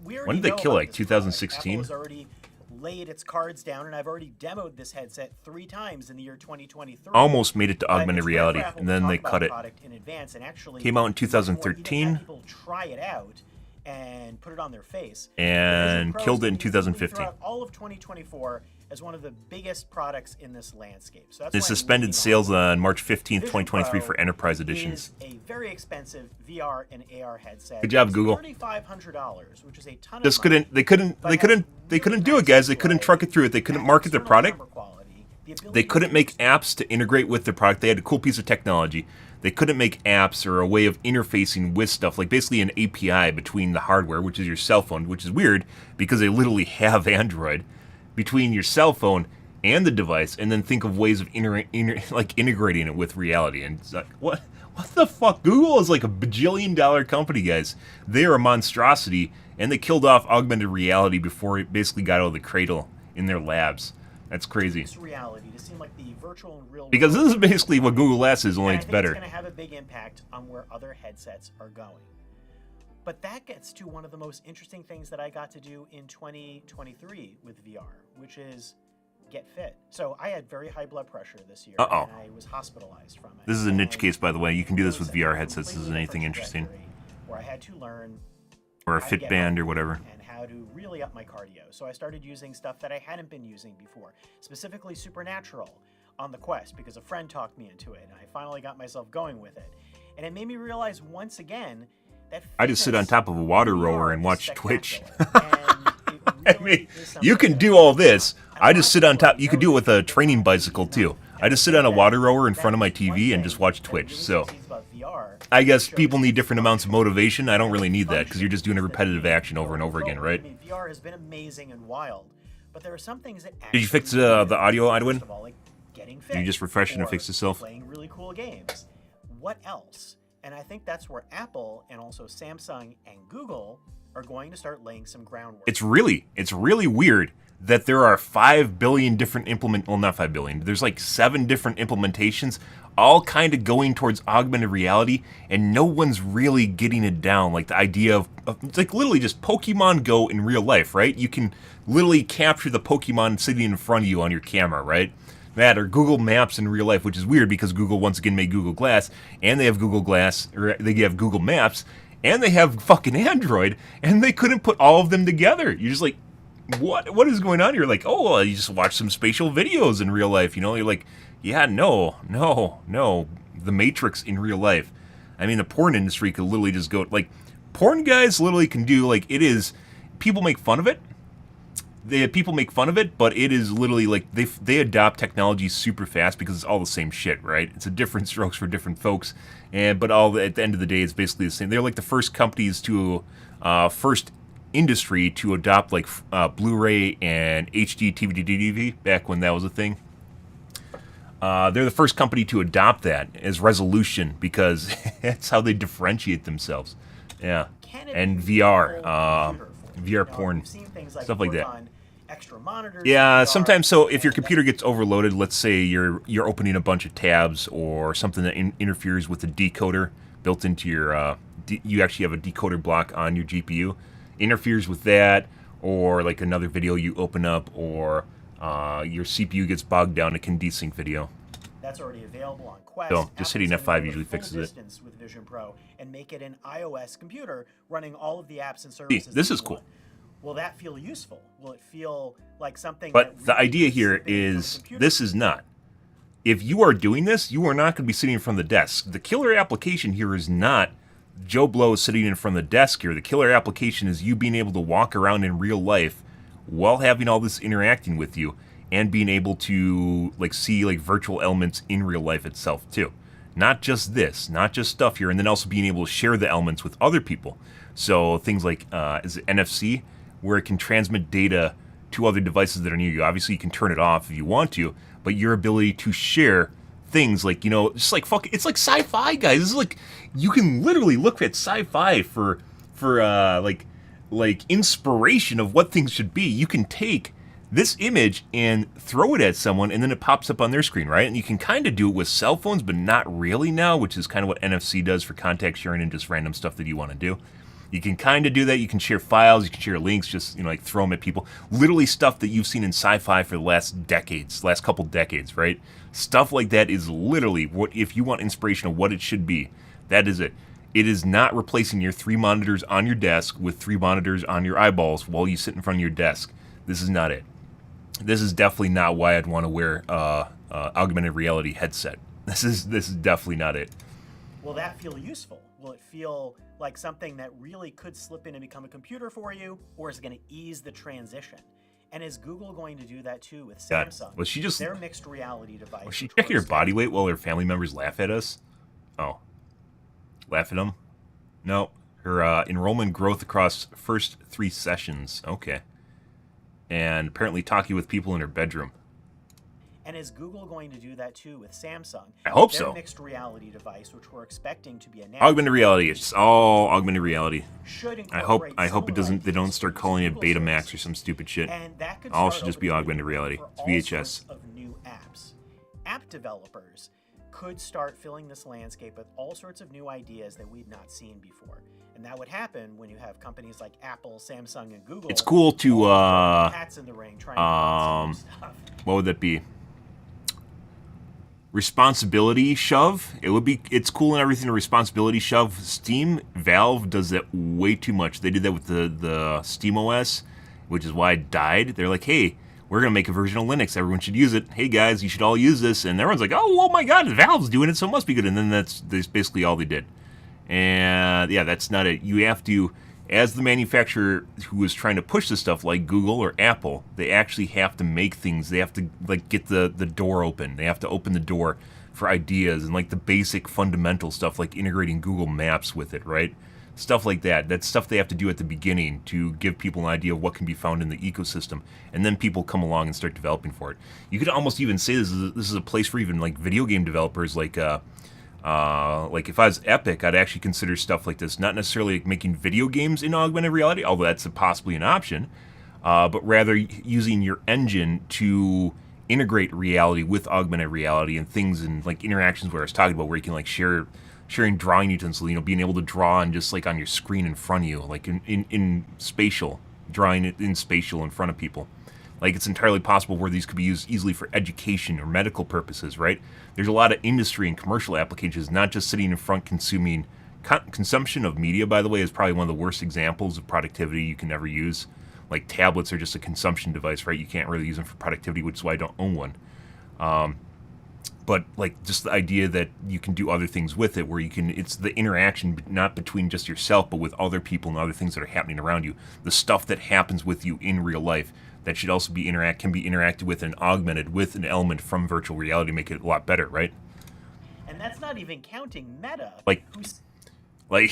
[SPEAKER 1] When did they kill, like, 2016?
[SPEAKER 6] Apple's already laid its cards down, and I've already demoed this headset 3 times in the year 2023.
[SPEAKER 1] Almost made it to augmented reality, and then they cut it. Came out in 2013.
[SPEAKER 6] People try it out and put it on their face.
[SPEAKER 1] And killed it in 2015.
[SPEAKER 6] All of 2024 as one of the biggest products in this landscape. So that's
[SPEAKER 1] they suspended sales on March 15th, 2023 for enterprise editions.
[SPEAKER 6] Is a very expensive VR and AR headset.
[SPEAKER 1] Good job, Google.
[SPEAKER 6] $3,500, which is a ton
[SPEAKER 1] Just
[SPEAKER 6] of money.
[SPEAKER 1] They couldn't do it, guys. They couldn't truck it through it. They couldn't market their product. They couldn't make apps to integrate with their product. They had a cool piece of technology. They couldn't make apps or a way of interfacing with stuff, like basically an API between the hardware, which is your cell phone, which is weird because they literally have Android, between your cell phone and the device, and then think of ways of integrating it with reality. And it's like, what the fuck? Google is like a bajillion-dollar company, guys. They are a monstrosity, and they killed off augmented reality before it basically got out of the cradle in their labs. That's crazy.
[SPEAKER 6] It's reality to seem like the virtual and real
[SPEAKER 1] because this is basically what Google Glass is, only it's better.
[SPEAKER 6] It's going to have a big impact on where other headsets are going. But that gets to one of the most interesting things that I got to do in 2023 with VR, which is get fit. So I had very high blood pressure this year, and I was hospitalized from it.
[SPEAKER 1] This is a niche case, by the way. You can do this with VR headsets. This isn't anything interesting.
[SPEAKER 6] Where I had to learn...
[SPEAKER 1] Or a fit band or whatever.
[SPEAKER 6] And how to really up my cardio. So I started using stuff that I hadn't been using before, specifically Supernatural on the Quest, because a friend talked me into it, and I finally got myself going with it. And it made me realize once again that
[SPEAKER 1] I just sit on top of a water rower and watch Twitch. I mean, you can do all this. I just sit on top. You could do it with a training bicycle too. I just sit on a water rower in front of my TV and just watch Twitch. So I guess people need different amounts of motivation. I don't really need that because you're just doing a repetitive action over and over again, right?
[SPEAKER 6] I mean, VR has been amazing and wild, but there are some things that
[SPEAKER 1] did you fix the audio, Edwin?
[SPEAKER 6] Like getting fit,
[SPEAKER 1] did you just refresh it and fix itself?
[SPEAKER 6] Playing really cool games. what else? And I think that's where Apple and also Samsung and Google are going to start laying some groundwork.
[SPEAKER 1] It's really weird that there are 5 billion different well, not 5 billion. There's like 7 different implementations, all kind of going towards augmented reality, and no one's really getting it down. Like the idea of like literally just Pokemon Go in real life, right? You can literally capture the Pokemon sitting in front of you on your camera, right? That or Google Maps in real life, which is weird because Google once again made Google Glass, and they have Google Glass, or they have Google Maps, and they have fucking Android, and they couldn't put all of them together. You're just like, what is going on here? Like, oh, well, you just watch some spatial videos in real life, you know? You're like, yeah, no, the Matrix in real life. I mean, the porn industry could literally just go, like, porn guys literally can do, like, it is, people make fun of it. People make fun of it, but it is literally, like, they adopt technology super fast because it's all the same shit, right? It's a different strokes for different folks, but at the end of the day, it's basically the same. They're like the first companies to, first industry to adopt like Blu-ray and HD DVD back when that was a thing. They're the first company to adopt that as resolution because that's how they differentiate themselves. Yeah, and VR, VR porn, stuff like that.
[SPEAKER 6] Extra monitors.
[SPEAKER 1] Yeah, sometimes. So if your computer gets overloaded, let's say you're opening a bunch of tabs or something that interferes with the decoder built into your, you actually have a decoder block on your GPU. Interferes with that, or like another video you open up, or your CPU gets bogged down, it can desync video.
[SPEAKER 6] That's already available on Quest.
[SPEAKER 1] So just hitting F5 usually fixes it.
[SPEAKER 6] With Vision Pro and make it an iOS computer running all of the apps and services.
[SPEAKER 1] This is cool.
[SPEAKER 6] Will that feel useful? Will it feel like something?
[SPEAKER 1] But the idea here is this is not. If you are doing this, you are not going to be sitting in front of the desk. The killer application here is not Joe Blow sitting in front of the desk here. The killer application is you being able to walk around in real life while having all this interacting with you and being able to like see like virtual elements in real life itself too. Not just this, not just stuff here, and then also being able to share the elements with other people. So things like is it NFC, where it can transmit data to other devices that are near you. Obviously you can turn it off if you want to, but your ability to share things like, you know, just like fuck, it's like sci-fi, guys. This is like, you can literally look at sci-fi for like inspiration of what things should be. You can take this image and throw it at someone, and then it pops up on their screen, right? And you can kind of do it with cell phones, but not really now, which is kind of what NFC does for contact sharing and just random stuff that you want to do. You can kind of do that. You can share files, you can share links, just, you know, like throw them at people. Literally stuff that you've seen in sci-fi for the last couple decades, right? Stuff like that is literally what, if you want inspiration of what it should be, that is it. It is not replacing your 3 monitors on your desk with 3 monitors on your eyeballs while you sit in front of your desk. This is not it. This is definitely not why I'd want to wear augmented reality headset. This is definitely not it.
[SPEAKER 6] Will that feel useful? Will it feel like something that really could slip in and become a computer for you, or is it going to ease the transition? And is Google going to do that too with Samsung?
[SPEAKER 1] Was she just
[SPEAKER 6] their mixed reality device?
[SPEAKER 1] Was she checking her body weight while her family members laugh at us? Oh, laugh at them? No, her enrollment growth across first 3 sessions. Okay, and apparently talking with people in her bedroom.
[SPEAKER 6] And is Google going to do that too with Samsung?
[SPEAKER 1] I hope
[SPEAKER 6] their
[SPEAKER 1] so.
[SPEAKER 6] Mixed reality device, which we're expecting to be announced.
[SPEAKER 1] Augmented reality. It's all augmented reality.
[SPEAKER 6] Should
[SPEAKER 1] I hope it doesn't. They don't start calling it Betamax or some stupid shit.
[SPEAKER 6] And that could
[SPEAKER 1] all should just be augmented reality. It's VHS.
[SPEAKER 6] Of new apps. App developers could start filling this landscape with all sorts of new ideas that we've not seen before. And that would happen when you have companies like Apple, Samsung, and Google.
[SPEAKER 1] It's cool to
[SPEAKER 6] hats in the ring trying to stuff.
[SPEAKER 1] What would that be? Responsibility shove. It's cool and everything to responsibility shove. Steam, Valve does that way too much. They did that with the Steam OS, which is why it died. They're like, hey, we're going to make a version of Linux. Everyone should use it. Hey guys, you should all use this. And everyone's like, oh my god, Valve's doing it, so it must be good. And then that's basically all they did. And yeah, that's not it. You have to, as the manufacturer who is trying to push this stuff like Google or Apple, they actually have to make things. They have to like get the door open. They have to open the door for ideas and like the basic fundamental stuff like integrating Google Maps with it, right? Stuff like that. That's stuff they have to do at the beginning to give people an idea of what can be found in the ecosystem. And then people come along and start developing for it. You could almost even say this is a place for even like video game developers like Like if I was Epic, I'd actually consider stuff like this, not necessarily like making video games in augmented reality, although that's possibly an option, but rather using your engine to integrate reality with augmented reality and things and like interactions where I was talking about, where you can like sharing drawing utensils, you know, being able to draw and just like on your screen in front of you, like in spatial, drawing it in spatial in front of people. Like, it's entirely possible where these could be used easily for education or medical purposes, right? There's a lot of industry and commercial applications, not just sitting in front consuming. Consumption of media, by the way, is probably one of the worst examples of productivity you can ever use. Like, tablets are just a consumption device, right? You can't really use them for productivity, which is why I don't own one. But, like, just the idea that you can do other things with it, where you can, it's the interaction not between just yourself, but with other people and other things that are happening around you. The stuff that happens with you in real life that should also be can be interacted with and augmented with an element from virtual reality to make it a lot better, right?
[SPEAKER 6] And that's not even counting Meta.
[SPEAKER 1] Like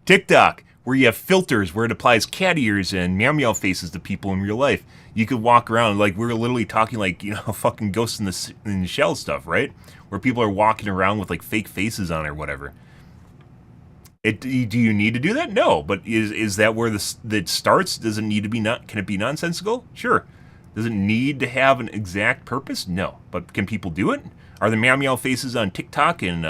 [SPEAKER 1] TikTok, where you have filters where it applies cat ears and meow meow faces to people in real life. You could walk around, like we were literally talking like, you know, fucking Ghost in the Shell stuff, right? Where people are walking around with like fake faces on or whatever. Do you need to do that? No, but is that where that starts? Does it need to be can it be nonsensical? Sure. Does it need to have an exact purpose? No. But can people do it? Are the meow meow faces on TikTok and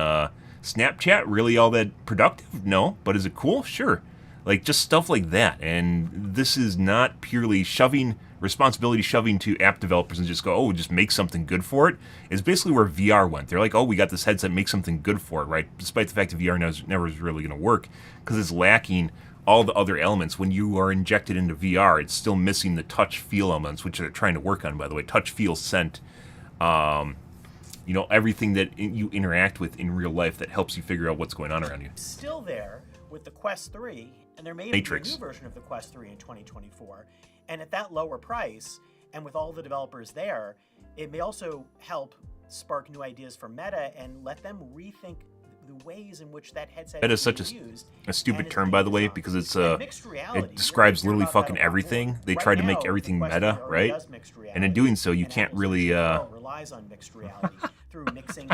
[SPEAKER 1] Snapchat really all that productive? No. But is it cool? Sure. Like, just stuff like that. And this is not purely shoving to app developers and just go, oh, just make something good for it. It's basically where VR went. They're like, oh, we got this headset, make something good for it, right? Despite the fact that VR never is really going to work because it's lacking all the other elements. When you are injected into VR, it's still missing the touch feel elements, which they're trying to work on, by the way. Touch, feel, scent, you know, everything that you interact with in real life that helps you figure out what's going on around you.
[SPEAKER 6] Still there with the Quest 3, and there may be a new version of the Quest 3 in 2024. And at that lower price, and with all the developers there, it may also help spark new ideas for Meta and let them rethink the ways in which that headset
[SPEAKER 1] is such a stupid term, by the way, because it's it describes literally fucking everything. They tried to make everything meta, right? And in doing so, you can't really
[SPEAKER 6] relies on mixed reality through mixing.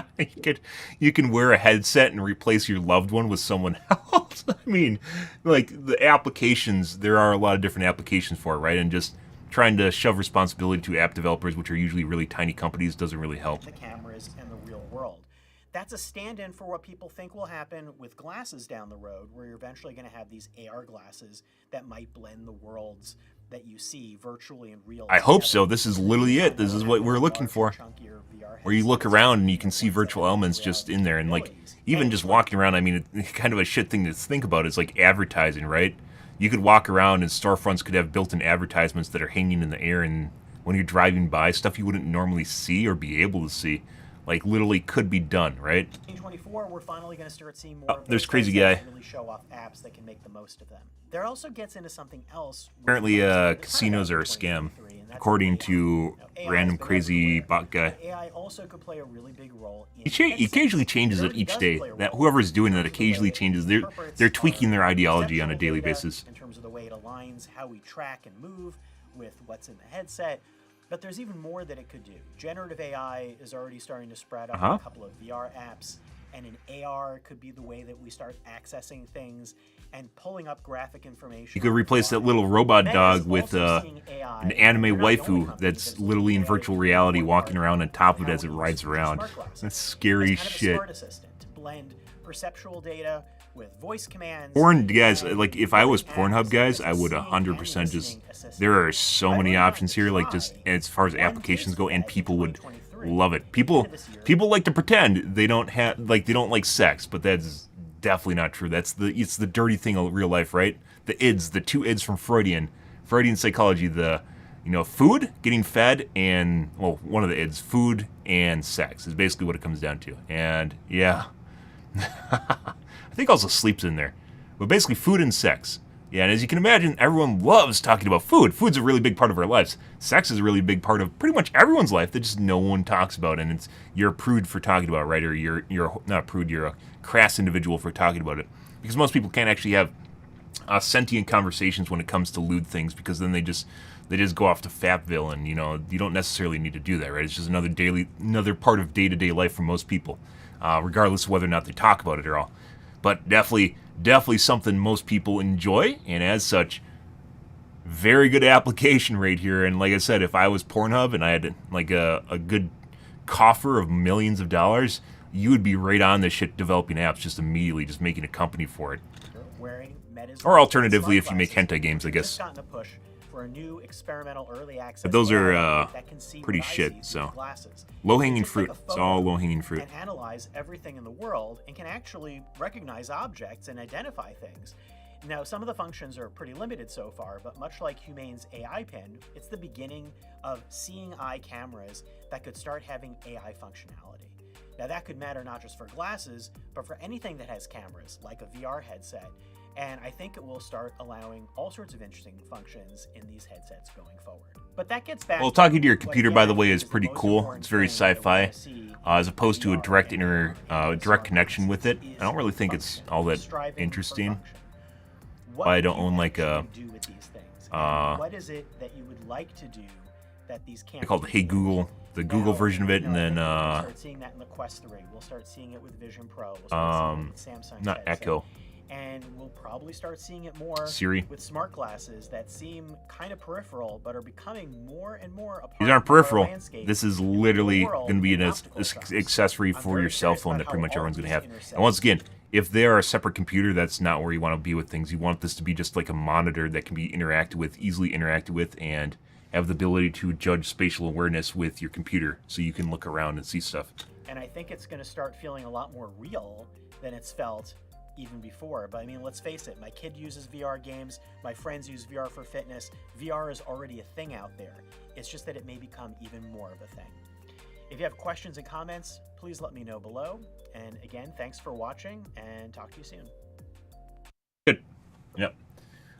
[SPEAKER 1] You can wear a headset and replace your loved one with someone else. I mean, like, the applications, there are a lot of different applications for it, right? And just trying to shove responsibility to app developers, which are usually really tiny companies, doesn't really help.
[SPEAKER 6] The cameras and the real world. That's a stand-in for what people think will happen with glasses down the road, where you're eventually going to have these AR glasses that might blend the worlds that you see virtually and real.
[SPEAKER 1] I hope so. This is literally it. This is what we're looking for. Where you look around and you can see virtual elements just in there. And like, even just walking around, I mean, it's kind of a shit thing to think about. It's like advertising, right? You could walk around and storefronts could have built-in advertisements that are hanging in the air, and when you're driving by, stuff you wouldn't normally see or be able to see, like, literally could be done, right?
[SPEAKER 6] In 2024, we're finally going to start seeing more of
[SPEAKER 1] there's crazy guy.
[SPEAKER 6] Really show off apps that can make the most of them. There also gets into something else.
[SPEAKER 1] Apparently, casinos are a scam, according to random crazy bot guy.
[SPEAKER 6] AI also could play a really big role in
[SPEAKER 1] he occasionally changes it each day. That whoever's doing that occasionally changes. They're tweaking their ideology on a daily basis.
[SPEAKER 6] In terms of the way it aligns how we track and move with what's in the headset. But there's even more that it could do. Generative AI is already starting to spread out in a couple of VR apps, and in AR could be the way that we start accessing things and pulling up graphic information.
[SPEAKER 1] You could replace that little robot dog with an anime waifu that's literally in virtual reality walking around on top of it as it rides around. That's scary shit.
[SPEAKER 6] Smart assistant to blend perceptual data with voice commands.
[SPEAKER 1] Porn, guys, like, if I was Pornhub, guys, I would 100% just, there are so many options here, like, just as far as applications go, and people would love it. People like to pretend they don't like sex, but that's definitely not true. It's the dirty thing of real life, right? The ids, the two ids from Freudian psychology, food, getting fed, and, well, one of the ids, food and sex is basically what it comes down to. And yeah. I think also sleep's in there. But basically food and sex. Yeah, and as you can imagine, everyone loves talking about food. Food's a really big part of our lives. Sex is a really big part of pretty much everyone's life that just no one talks about, and you're a prude for talking about it, right? Or you're not a prude, you're a crass individual for talking about it. Because most people can't actually have sentient conversations when it comes to lewd things, because then they just go off to Fatville, and you don't necessarily need to do that, right? It's just another part of day-to-day life for most people. regardless of whether or not they talk about it at all. But definitely something most people enjoy, and as such, very good application rate here. And like I said, if I was Pornhub and I had like a good coffer of millions of dollars, you would be right on this shit developing apps just immediately, just making a company for it. Or alternatively, if you make hentai games, I guess.
[SPEAKER 6] For a new experimental early access,
[SPEAKER 1] but those are pretty shit, so low-hanging fruit. It's all low-hanging fruit.
[SPEAKER 6] And analyze everything in the world and can actually recognize objects and identify things. Now, some of the functions are pretty limited so far, but much like Humane's AI Pen, it's the beginning of seeing eye cameras that could start having AI functionality. Now, that could matter not just for glasses, but for anything that has cameras, like a VR headset. And I think it will start allowing all sorts of interesting functions in these headsets going forward. But that gets back.
[SPEAKER 1] Well, talking to your computer, by the way, is pretty cool. It's very sci-fi, as opposed to a direct connection with it. I don't really think it's all that interesting. Why I don't own like a.
[SPEAKER 6] What is it that you would like to do that these can't?
[SPEAKER 1] They call it Hey Google, the Google version of it, and then.
[SPEAKER 6] We'll start seeing that in the Quest 3. We'll start seeing it with Vision Pro. We'll start seeing it with Samsung's
[SPEAKER 1] not
[SPEAKER 6] headset.
[SPEAKER 1] Echo.
[SPEAKER 6] And we'll probably start seeing it more
[SPEAKER 1] Siri.
[SPEAKER 6] with smart glasses that seem kind of peripheral, but are becoming more and more a part
[SPEAKER 1] These aren't
[SPEAKER 6] of our
[SPEAKER 1] peripheral.
[SPEAKER 6] landscape.
[SPEAKER 1] This is literally going to be an accessory for your cell phone that pretty much everyone's going to have. And once again, if they are a separate computer, that's not where you want to be with things. You want this to be just like a monitor that can be interacted with, easily interacted with, and have the ability to judge spatial awareness with your computer so you can look around and see stuff.
[SPEAKER 6] And I think it's going to start feeling a lot more real than it's felt even before. But I mean, let's face it, my kid uses VR games, my friends use VR for fitness. VR is already a thing out there. It's just that it may become even more of a thing. If you have questions and comments, please let me know below. And again, thanks for watching, and talk to you soon.
[SPEAKER 1] Good. Yep.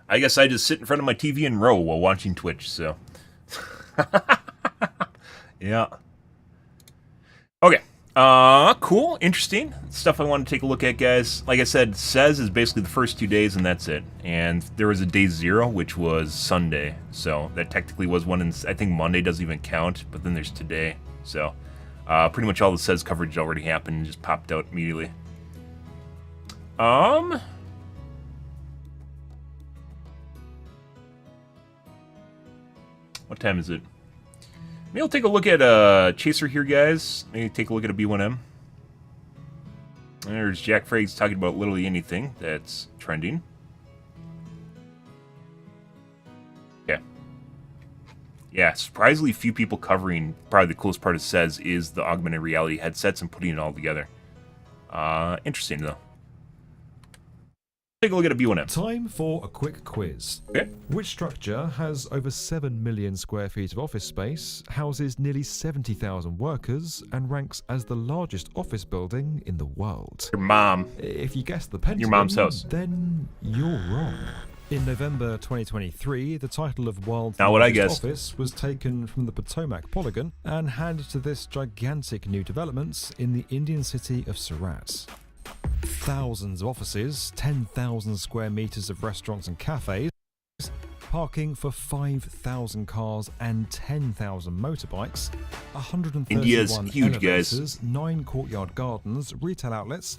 [SPEAKER 1] I guess I just sit in front of my TV and row while watching Twitch, so. Yeah. Okay. Cool, interesting stuff I want to take a look at, guys. Like I said, says is basically the first 2 days, and that's it. And there was a day 0, which was Sunday, so that technically was one. And I think Monday doesn't even count, but then there's today. So, pretty much all the says coverage already happened and just popped out immediately. What time is it? Maybe I'll take a look at Chaser here, guys. Maybe take a look at a B1M. There's Jack Frags talking about literally anything that's trending. Yeah. Yeah, surprisingly few people covering, probably the coolest part it says, is the augmented reality headsets and putting it all together. Interesting, though. Take a look at a B1M.
[SPEAKER 7] Time for a quick quiz.
[SPEAKER 1] Okay.
[SPEAKER 7] Which structure has over 7 million square feet of office space, houses nearly 70,000 workers, and ranks as the largest office building in the world?
[SPEAKER 1] Your mom.
[SPEAKER 7] If you guessed the Pentagon,
[SPEAKER 1] Your mom's house.
[SPEAKER 7] then you're wrong. In November 2023, the title of World's
[SPEAKER 1] Not what I
[SPEAKER 7] Largest
[SPEAKER 1] guessed.
[SPEAKER 7] Office was taken from the Potomac Polygon and handed to this gigantic new development in the Indian city of Surat. Thousands of offices, 10,000 square meters of restaurants and cafes, parking for 5,000 cars and 10,000 motorbikes, 131
[SPEAKER 1] India's huge, guys.
[SPEAKER 7] elevators, 9 courtyard gardens, retail outlets,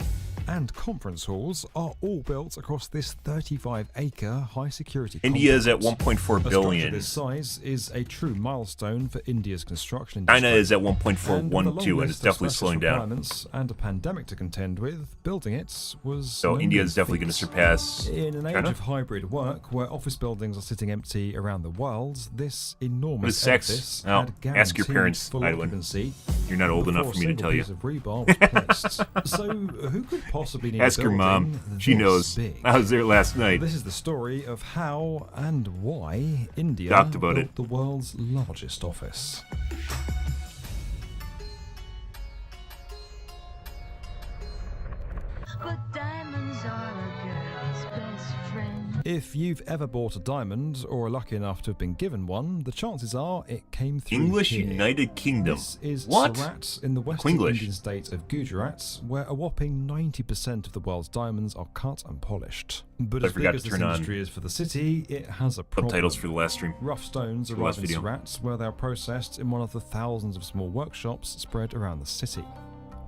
[SPEAKER 7] and conference halls are all built across this 35-acre high-security
[SPEAKER 1] India is at
[SPEAKER 7] compound.
[SPEAKER 1] 1.4
[SPEAKER 7] A structure
[SPEAKER 1] billion.
[SPEAKER 7] this size is a true milestone for India's construction
[SPEAKER 1] China
[SPEAKER 7] industry.
[SPEAKER 1] is at
[SPEAKER 7] And with a long
[SPEAKER 1] 1.412, and it's
[SPEAKER 7] list of
[SPEAKER 1] definitely
[SPEAKER 7] special
[SPEAKER 1] slowing down.
[SPEAKER 7] requirements and a pandemic to contend with, building it was
[SPEAKER 1] So
[SPEAKER 7] no
[SPEAKER 1] India
[SPEAKER 7] mean
[SPEAKER 1] is definitely going to
[SPEAKER 7] feat.
[SPEAKER 1] surpass
[SPEAKER 7] In an age
[SPEAKER 1] China.
[SPEAKER 7] of hybrid work, where office buildings are sitting empty around the world, this enormous
[SPEAKER 1] What is sex?
[SPEAKER 7] edifice
[SPEAKER 1] Oh,
[SPEAKER 7] had
[SPEAKER 1] ask your
[SPEAKER 7] guaranteed
[SPEAKER 1] parents,
[SPEAKER 7] full
[SPEAKER 1] Edwin.
[SPEAKER 7] occupancy
[SPEAKER 1] You're not old enough
[SPEAKER 7] before
[SPEAKER 1] for me to
[SPEAKER 7] a single
[SPEAKER 1] tell you.
[SPEAKER 7] piece of rebar was placed. So, who could possibly need
[SPEAKER 1] Ask
[SPEAKER 7] a
[SPEAKER 1] your mom.
[SPEAKER 7] building
[SPEAKER 1] She
[SPEAKER 7] this
[SPEAKER 1] knows.
[SPEAKER 7] big?
[SPEAKER 1] I was there last night.
[SPEAKER 7] This is the story of how and why India
[SPEAKER 1] Talked about
[SPEAKER 7] built
[SPEAKER 1] it.
[SPEAKER 7] the world's largest office.
[SPEAKER 8] But diamonds are a girl's best friend.
[SPEAKER 7] If you've ever bought a diamond or are lucky enough to have been given one, the chances are it came through
[SPEAKER 1] English
[SPEAKER 7] here.
[SPEAKER 1] United Kingdom.
[SPEAKER 7] This is
[SPEAKER 1] What?
[SPEAKER 7] Surat in the western
[SPEAKER 1] Quenglish.
[SPEAKER 7] Indian state of Gujarat, where a whopping 90% of the world's diamonds are cut and polished. But
[SPEAKER 1] I
[SPEAKER 7] as big
[SPEAKER 1] forgot
[SPEAKER 7] as
[SPEAKER 1] to
[SPEAKER 7] this
[SPEAKER 1] turn on
[SPEAKER 7] industry is for the city, it has a problem.
[SPEAKER 1] Subtitles for the last stream.
[SPEAKER 7] Rough stones
[SPEAKER 1] the
[SPEAKER 7] arrive
[SPEAKER 1] last
[SPEAKER 7] in
[SPEAKER 1] video.
[SPEAKER 7] Surat, where they are processed in one of the thousands of small workshops spread around the city.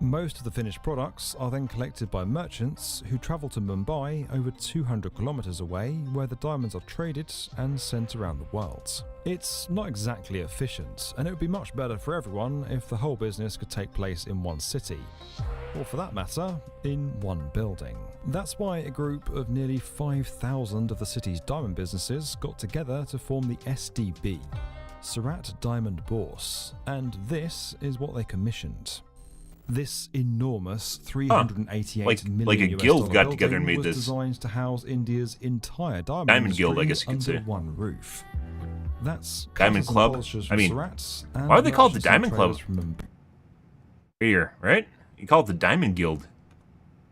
[SPEAKER 7] Most of the finished products are then collected by merchants who travel to Mumbai, over 200 kilometers away, where the diamonds are traded and sent around the world. It's not exactly efficient, and it would be much better for everyone if the whole business could take place in one city, or for that matter, in one building. That's why a group of nearly 5,000 of the city's diamond businesses got together to form the SDB, Surat Diamond Bourse, and this is what they commissioned. This enormous $388 million
[SPEAKER 1] like a guild got together and made
[SPEAKER 7] was
[SPEAKER 1] this.
[SPEAKER 7] Designed to house India's entire
[SPEAKER 1] Diamond Guild, I guess you could
[SPEAKER 7] under
[SPEAKER 1] say.
[SPEAKER 7] one roof. That's
[SPEAKER 1] Diamond Club. I mean, why would they call it the Diamond Club? Here, right? You call it the Diamond Guild.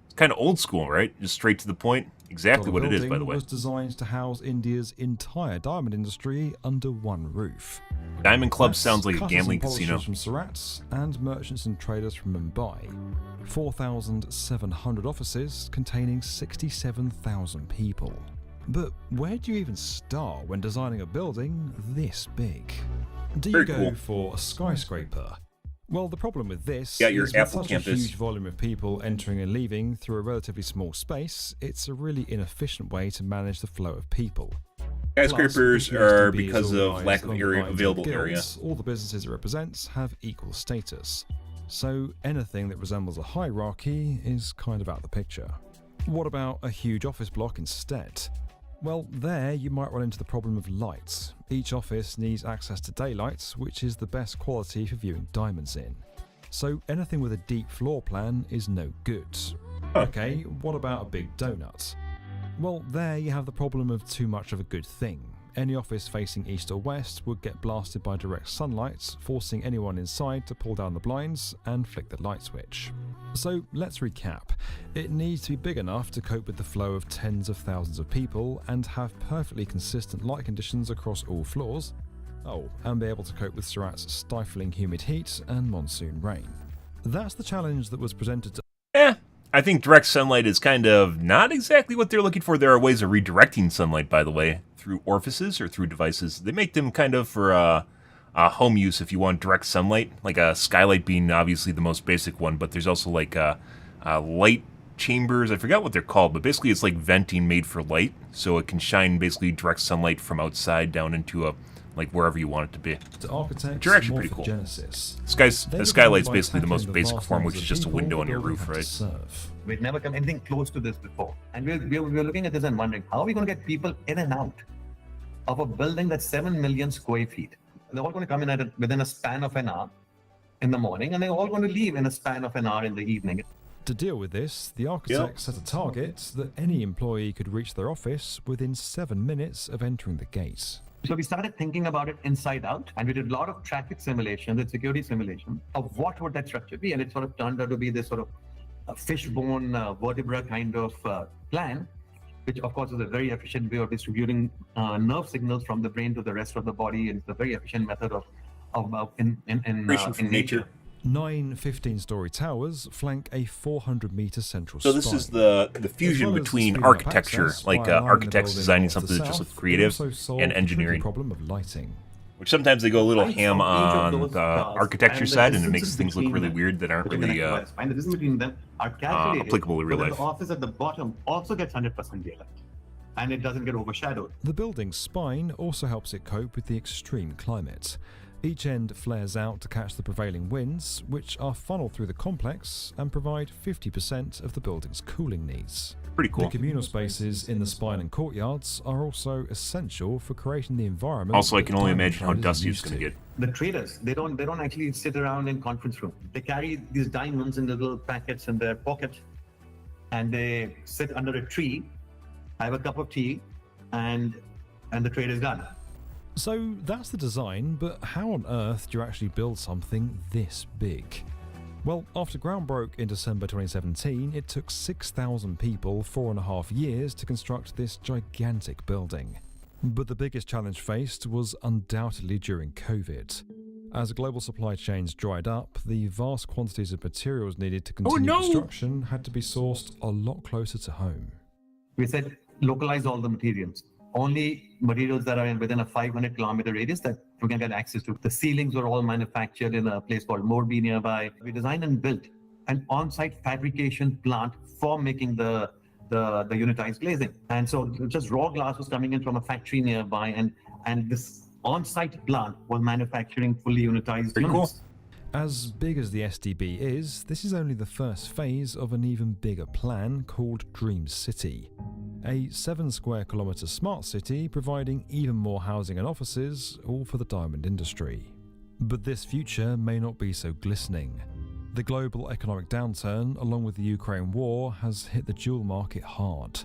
[SPEAKER 1] It's kind of old school, right? Just straight to the point. Exactly what it is, by the way.
[SPEAKER 7] Was designed to house India's entire diamond industry under one roof.
[SPEAKER 1] Diamond Club sounds like a gambling casino.
[SPEAKER 7] From Surat and merchants and traders from Mumbai. 4,700 offices containing 67,000 people. But where do you even start when designing a building this big? Do you go for a skyscraper? Well, the problem with this is with such a huge volume of people entering and leaving through a relatively small space, it's a really inefficient way to manage the flow of people.
[SPEAKER 3] Skyscrapers are because of lack of available area.
[SPEAKER 7] All the businesses it represents have equal status, so anything that resembles a hierarchy is kind of out of the picture. What about a huge office block instead? Well, there you might run into the problem of light. Each office needs access to daylight, which is the best quality for viewing diamonds in. So anything with a deep floor plan is no good. Okay, what about a big donut? Well, there you have the problem of too much of a good thing. Any office facing east or west would get blasted by direct sunlight, forcing anyone inside to pull down the blinds and flick the light switch. So let's recap. It needs to be big enough to cope with the flow of tens of thousands of people and have perfectly consistent light conditions across all floors. Oh, and be able to cope with Surat's stifling humid heat and monsoon rain. That's the challenge that was presented to...
[SPEAKER 1] I think direct sunlight is kind of not exactly what they're looking for. There are ways of redirecting sunlight, by the way, through orifices or through devices. They make them kind of for home use if you want direct sunlight, like a skylight being obviously the most basic one, but there's also like light chambers. I forgot what they're called, but basically it's like venting made for light, so it can shine basically direct sunlight from outside down into a like wherever you want it to be. Which are actually pretty cool. A skylight's basically the most basic form, which is just a window on your roof, right?
[SPEAKER 9] We'd never come anything close to this before. And we're looking at this and wondering, how are we going to get people in and out of a building that's 7 million square feet? And they're all going to come in within a span of an hour in the morning, and they're all going to leave in a span of an hour in the evening.
[SPEAKER 7] To deal with this, the architect set a target that any employee could reach their office within 7 minutes of entering the gate.
[SPEAKER 9] So we started thinking about it inside out, and we did a lot of traffic simulation and security simulation of what would that structure be, and it sort of turned out to be this sort of a fishbone vertebra kind of plan, which of course is a very efficient way of distributing nerve signals from the brain to the rest of the body, and it's a very efficient method in nature.
[SPEAKER 7] 9 15-story towers flank a 400-meter central
[SPEAKER 1] So this is the fusion between architecture, like architects designing something that just looks creative, and engineering.
[SPEAKER 7] Problem of lighting.
[SPEAKER 1] Which sometimes they go a little ham on the architecture side, and it makes things look really weird that aren't really
[SPEAKER 9] and the distance between them are calculated
[SPEAKER 1] applicable in real life.
[SPEAKER 9] The office at the bottom also gets 100% daylight, and it doesn't get overshadowed.
[SPEAKER 7] The building's spine also helps it cope with the extreme climate. Each end flares out to catch the prevailing winds, which are funneled through the complex and provide 50% of the building's cooling needs.
[SPEAKER 1] Pretty cool.
[SPEAKER 7] The communal spaces in the spine and courtyards are also essential for creating the environment.
[SPEAKER 1] Also, I can only imagine how dusty it's going to get.
[SPEAKER 9] The traders, they don't actually sit around in conference room. They carry these diamonds in little packets in their pocket, and they sit under a tree, have a cup of tea, and the trade is done.
[SPEAKER 7] So that's the design, but how on earth do you actually build something this big? Well, after ground broke in December 2017, it took 6,000 people 4.5 years to construct this gigantic building. But the biggest challenge faced was undoubtedly during COVID. As global supply chains dried up, the vast quantities of materials needed to continue construction had to be sourced a lot closer to home.
[SPEAKER 9] We said localize all the materials. Only materials that are within a 500-kilometer radius that we can get access to. The ceilings were all manufactured in a place called Morby nearby. We designed and built an on-site fabrication plant for making the unitized glazing. And so just raw glass was coming in from a factory nearby, and this on-site plant was manufacturing fully unitized
[SPEAKER 1] Pretty
[SPEAKER 9] units.
[SPEAKER 1] cool.
[SPEAKER 7] As big as the SDB is, this is only the first phase of an even bigger plan called Dream City. A 7 square kilometre smart city providing even more housing and offices, all for the diamond industry. But this future may not be so glistening. The global economic downturn, along with the Ukraine war, has hit the jewel market hard.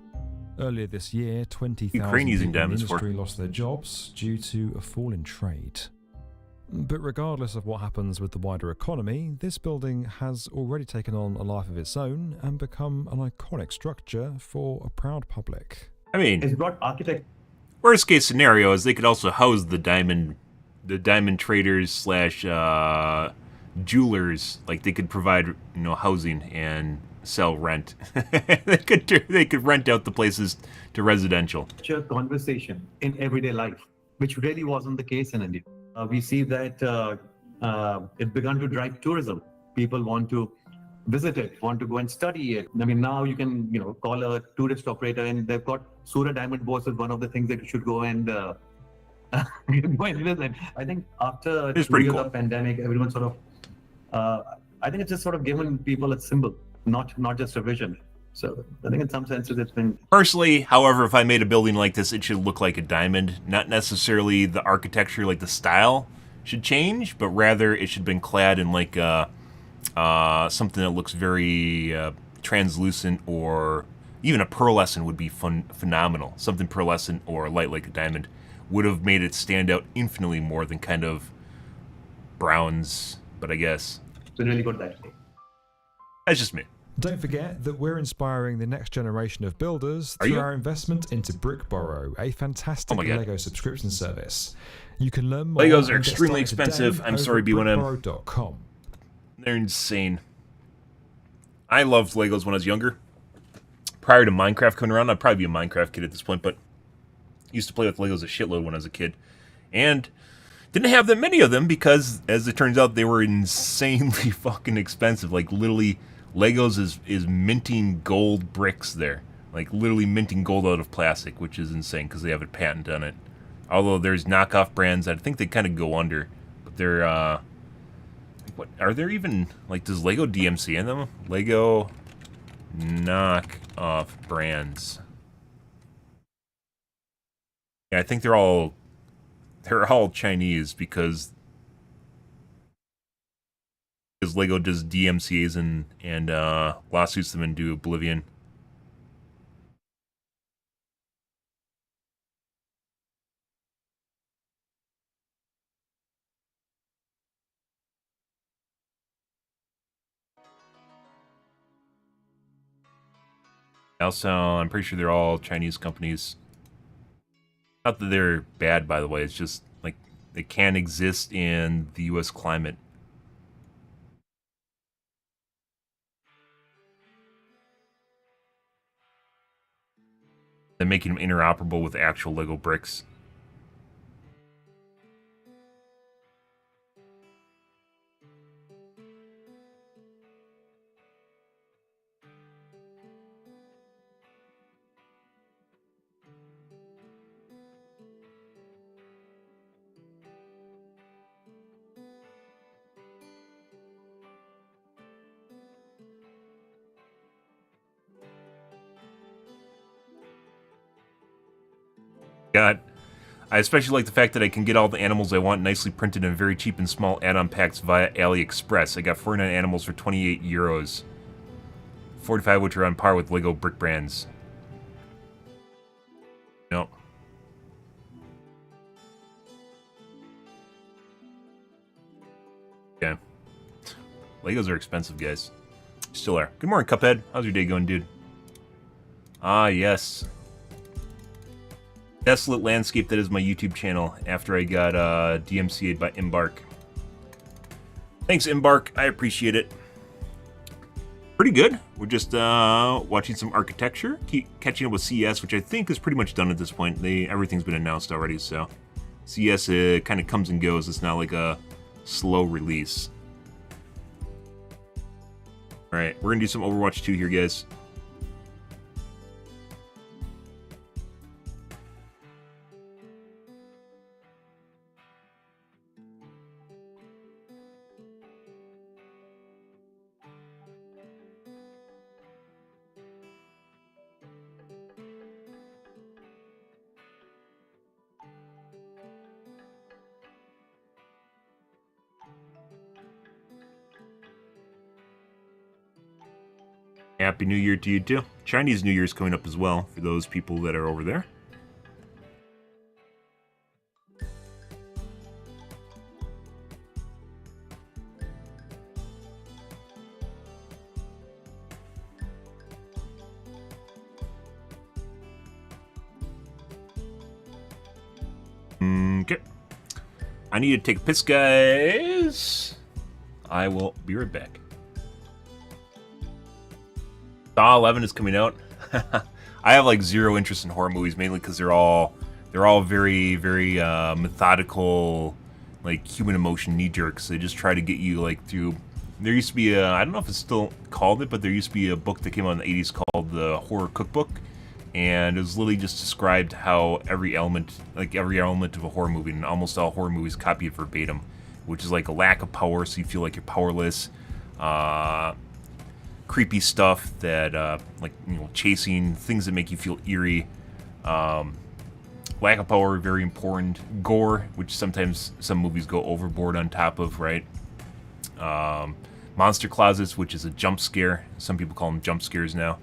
[SPEAKER 7] Earlier this year, 20,000
[SPEAKER 1] Ukraine using
[SPEAKER 7] people in the
[SPEAKER 1] diamonds for.
[SPEAKER 7] industry lost their jobs due to a fall in trade. But regardless of what happens with the wider economy, this building has already taken on a life of its own and become an iconic structure for a proud public.
[SPEAKER 1] I mean,
[SPEAKER 9] It's brought architect.
[SPEAKER 1] worst case scenario is they could also house the diamond traders slash jewelers. Like they could provide housing and sell rent. they could rent out the places to residential.
[SPEAKER 9] Conversation in everyday life, which really wasn't the case in India. We see that it began to drive tourism. People want to visit it, want to go and study it. I mean, now you can, call a tourist operator, and they've got Sura Diamond Bourse is one of the things that you should go and go and visit. I think after
[SPEAKER 1] It's
[SPEAKER 9] 2
[SPEAKER 1] pretty
[SPEAKER 9] years
[SPEAKER 1] cool.
[SPEAKER 9] of pandemic, everyone sort of, I think it's just sort of given people a symbol, not just a vision. So I think in some senses it's been.
[SPEAKER 1] Personally, however, if I made a building like this, it should look like a diamond. Not necessarily the architecture, like the style should change, but rather it should have been clad in like something that looks very translucent, or even a pearlescent would be phenomenal. Something pearlescent or light like a diamond would have made it stand out infinitely more than kind of browns, but I guess
[SPEAKER 9] It's really good that way.
[SPEAKER 1] that's just me.
[SPEAKER 7] Don't forget that we're inspiring the next generation of builders
[SPEAKER 1] Are
[SPEAKER 7] through
[SPEAKER 1] you?
[SPEAKER 7] our investment into Brickborrow, a fantastic
[SPEAKER 1] Oh my God.
[SPEAKER 7] Lego subscription service. You can learn more.
[SPEAKER 1] Legos are
[SPEAKER 7] and get
[SPEAKER 1] extremely
[SPEAKER 7] started
[SPEAKER 1] expensive.
[SPEAKER 7] today
[SPEAKER 1] I'm
[SPEAKER 7] over
[SPEAKER 1] sorry,
[SPEAKER 7] at
[SPEAKER 1] B1M.
[SPEAKER 7] brickborrow.com.
[SPEAKER 1] They're insane. I loved Legos when I was younger. Prior to Minecraft coming around, I'd probably be a Minecraft kid at this point, but used to play with Legos a shitload when I was a kid. And didn't have that many of them because, as it turns out, they were insanely fucking expensive. Like, literally, Legos is minting gold bricks there. Like, literally minting gold out of plastic, which is insane because they have a patent on it. Although there's knockoff brands, I think they kind of go under. But they're, what, are there even, like, does Lego DMC in them? Lego knockoff brands. Yeah, I think they're all Chinese because Lego does DMCAs and lawsuits them into oblivion. Also, I'm pretty sure they're all Chinese companies. Not that they're bad, by the way. It's just, like, they can't exist in the U.S. climate. They're making them interoperable with actual Lego bricks. God, I especially like the fact that I can get all the animals I want nicely printed in very cheap and small add-on packs via AliExpress. I got 49 animals for 28 euros. 45 which are on par with Lego brick brands. Nope. Okay. Legos are expensive, guys. Still are. Good morning, Cuphead. How's your day going, dude? Ah, yes. Desolate landscape that is my YouTube channel after I got DMCA'd by Embark. Thanks, Embark. I appreciate it. Pretty good. We're just watching some architecture, keep catching up with CES, which I think is pretty much done at this point. Everything's been announced already, so CES kind of comes and goes. It's not like a slow release. All right, we're gonna do some Overwatch 2 here, guys. Happy New Year to you too. Chinese New Year's coming up as well for those people that are over there. Okay. I need to take a piss, guys. I will be right back. Saw 11 is coming out. I have like zero interest in horror movies, mainly because they're all very, very methodical, like human emotion knee jerks. They just try to get you like through. There used to be a, I don't know if it's still called it, but there used to be a book that came out in the 80s called the Horror Cookbook, and it was literally just described how every element of a horror movie, and almost all horror movies copy it verbatim, which is like a lack of power, so you feel like you're powerless. Creepy stuff that, like, you know, chasing, things that make you feel eerie. Lack of power, very important. Gore, which sometimes some movies go overboard on top of, right? Monster closets, which is a jump scare. Some people call them jump scares now.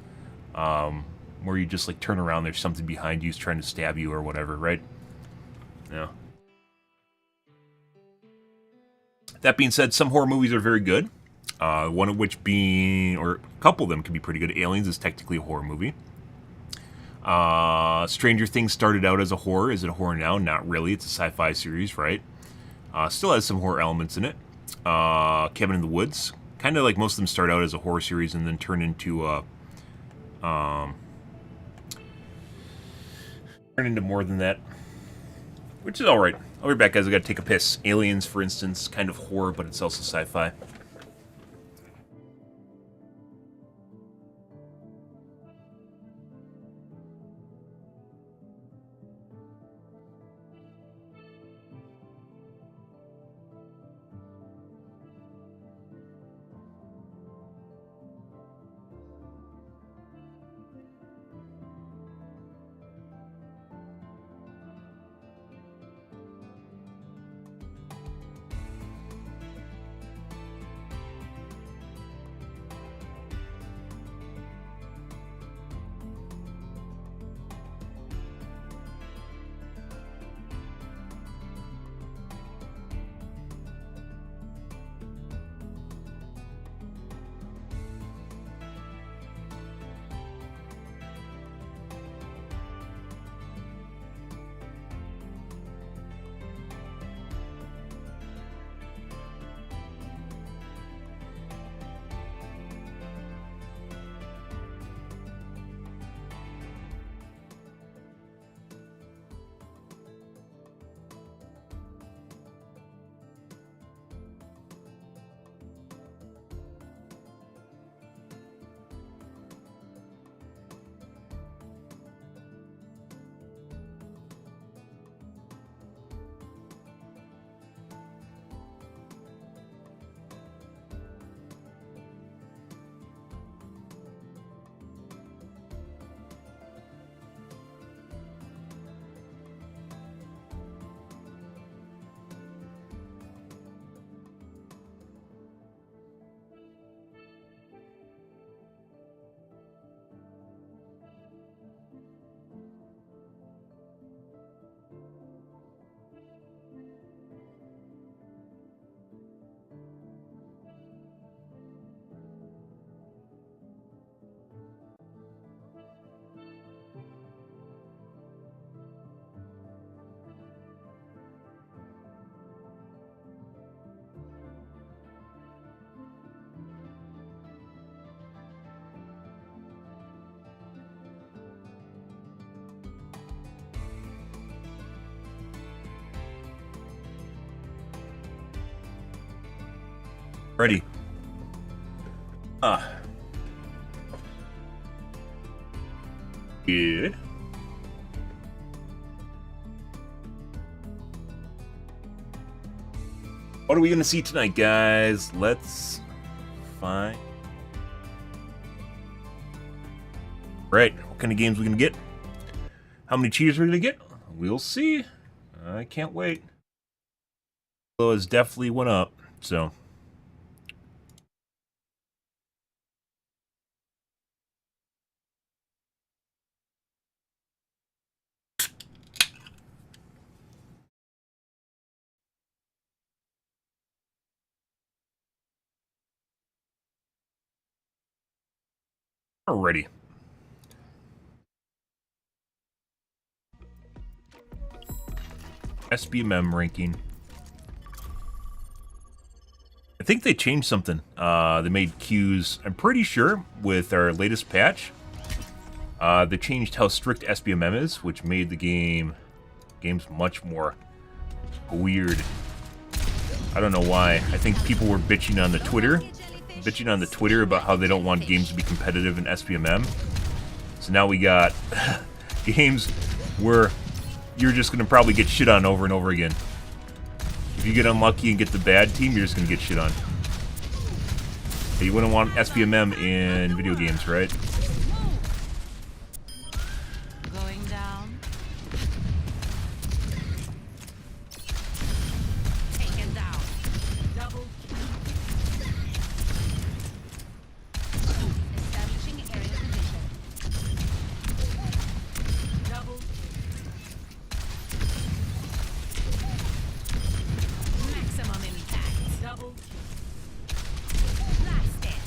[SPEAKER 1] Where you just, like, turn around, there's something behind you who's trying to stab you or whatever, right? Yeah. That being said, some horror movies are very good. One of which being, or a couple of them can be pretty good. Aliens is technically a horror movie. Stranger Things started out as a horror. Is it a horror now? Not really. It's a sci-fi series, right? Still has some horror elements in it. Cabin in the Woods. Kind of like most of them start out as a horror series and then turn into more than that. Which is alright. I'll be back, guys. I gotta take a piss. Aliens, for instance, kind of horror, but it's also sci-fi. Ready. Good. What are we gonna see tonight, guys? Let's find. Right, what kind of games we gonna get? How many cheaters we're gonna get? We'll see. I can't wait. So it's definitely went up, so. Alrighty. SBMM ranking. I think they changed something. They made queues, I'm pretty sure, with our latest patch. They changed how strict SBMM is, which made the games much more weird. I don't know why. I think people were bitching on the Twitter about how they don't want games to be competitive in SBMM. So now we got games where you're just going to probably get shit on over and over again. If you get unlucky and get the bad team, you're just going to get shit on. But you wouldn't want SBMM in video games, right?
[SPEAKER 8] Going down. Taken down. Double. Establishing area position. Double. Maximum impact. Double. Blasted.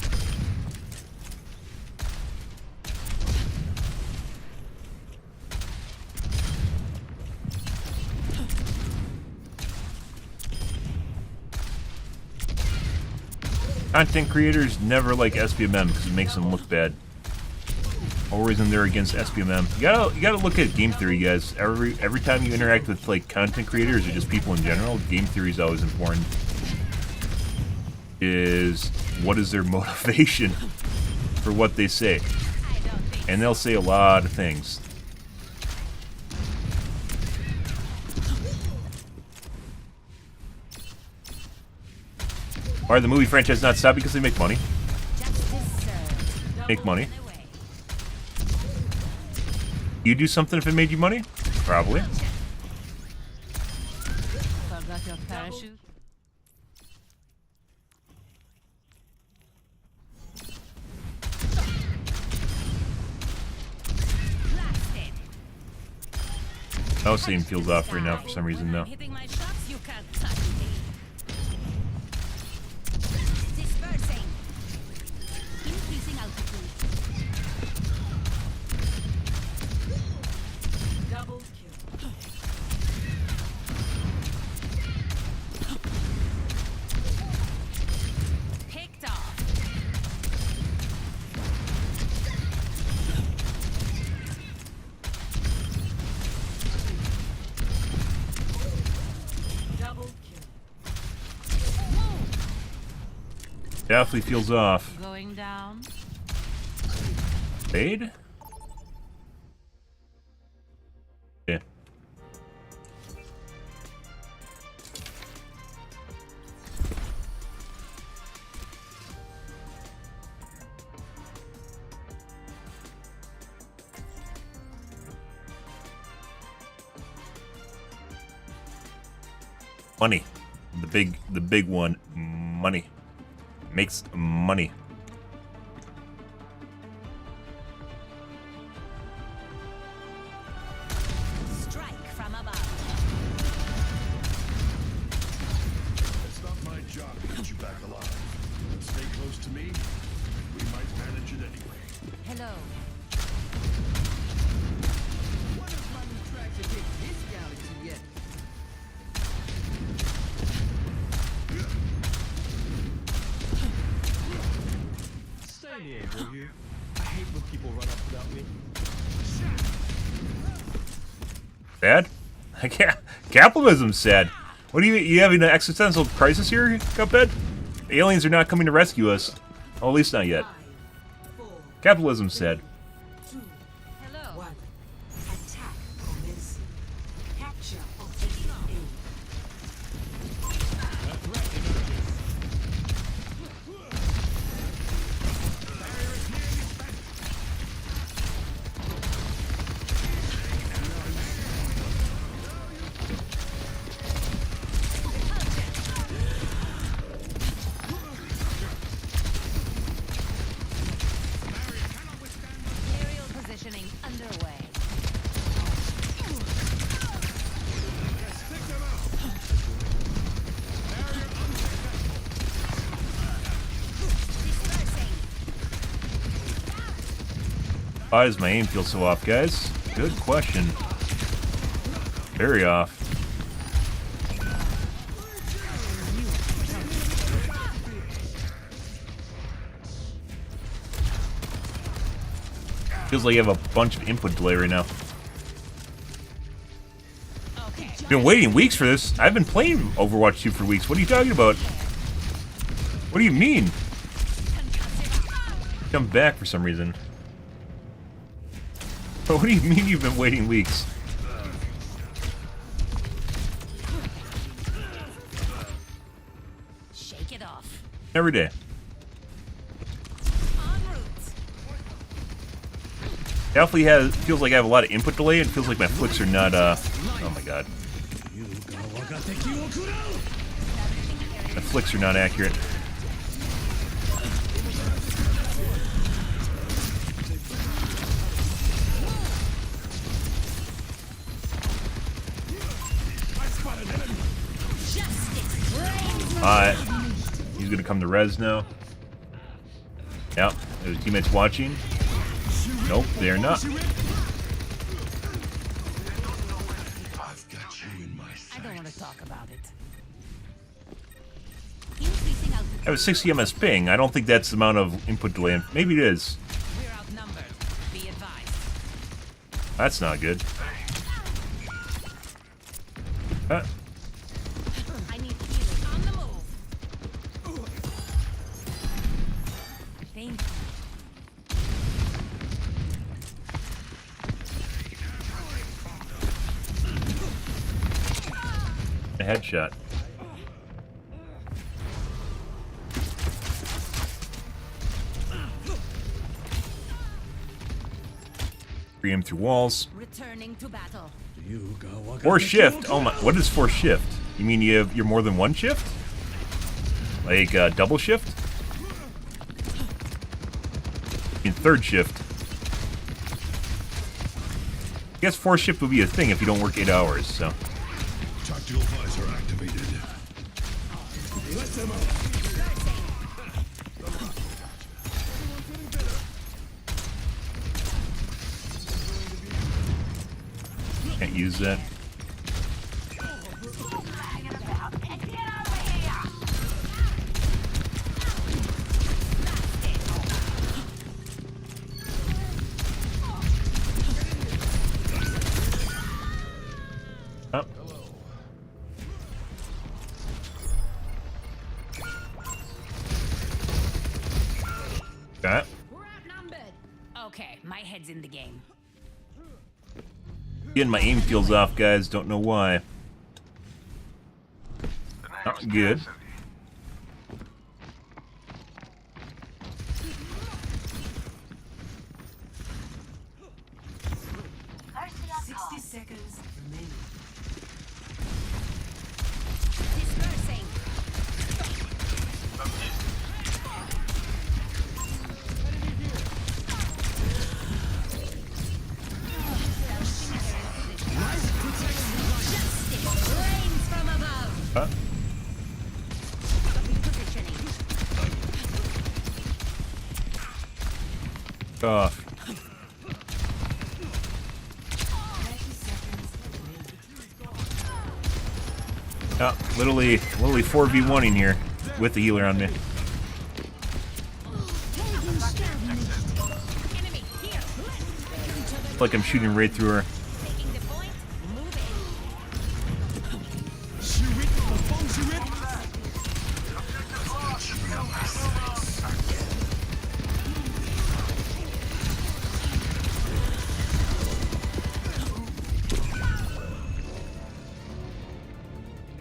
[SPEAKER 1] Content creators never like SBMM because it makes them look bad. Whole reason they're against SBMM. You gotta look at game theory, guys. Every time you interact with like content creators or just people in general, game theory is always important. Is what is their motivation for what they say? And they'll say a lot of things. Why are the movie franchise not stop? Because they make money. Make money. You do something if it made you money? Probably.
[SPEAKER 8] Forgot your parachute. Blasted.
[SPEAKER 1] That scene feels off right now for some reason, though.
[SPEAKER 8] Hitting my shots, you can't touch me. Dispersing. Increasing altitude. Double kill. Picked off. Double kill.
[SPEAKER 1] Definitely feels off.
[SPEAKER 8] Going down.
[SPEAKER 1] Fade? Yeah. Money. The big one. Money. Makes money.
[SPEAKER 8] Strike from above.
[SPEAKER 10] It's not my job to get you back alive. Stay close to me. We might manage it anyway.
[SPEAKER 8] Hello.
[SPEAKER 11] What if my new tracks have hit this galaxy yet? Stay near, will you? I hate when people run up without me.
[SPEAKER 1] Sad? I can't. Capitalism's sad. What do you having an existential crisis here, Cuphead? The aliens are not coming to rescue us. Well, at least not yet. Capitalism's sad.
[SPEAKER 8] 1. Attack commence. Capture objective A.
[SPEAKER 1] Why does my aim feel so off, guys? Good question. Very off. Feels like you have a bunch of input delay right now. Been waiting weeks for this. I've been playing Overwatch 2 for weeks. What are you talking about? What do you mean? Come back for some reason. What do you mean you've been waiting weeks?
[SPEAKER 8] Shake it off.
[SPEAKER 1] Every day. Definitely feels like I have a lot of input delay. It feels like my flicks are not, oh my god. The flicks are not accurate. Alright. He's gonna come to res now. Yep. There's teammates watching. Nope, they're not.
[SPEAKER 8] I don't want to talk about it.
[SPEAKER 1] I have a 60 ms ping. I don't think that's the amount of input delay. Maybe it is.
[SPEAKER 8] We're outnumbered. Be advised.
[SPEAKER 1] That's not good.
[SPEAKER 8] I need healing on the move. Thank you.
[SPEAKER 1] A headshot. Free through walls.
[SPEAKER 8] Returning to battle.
[SPEAKER 1] Force shift. Oh my! What is force shift? You mean you're more than one shift? Like double shift? In third shift. I guess force shift would be a thing if you don't work 8 hours. So.
[SPEAKER 10] Tactical visor activated. Let them out.
[SPEAKER 1] Can't use that. Oh. Okay.
[SPEAKER 8] We're outnumbered. Okay, my head's in the game.
[SPEAKER 1] Again, my aim feels off, guys. Don't know why. Not good.
[SPEAKER 8] Seconds remaining. Dispersing.
[SPEAKER 1] Huh? Off. Oh, literally 4v1 in here with the healer on me. It's like I'm shooting right through her.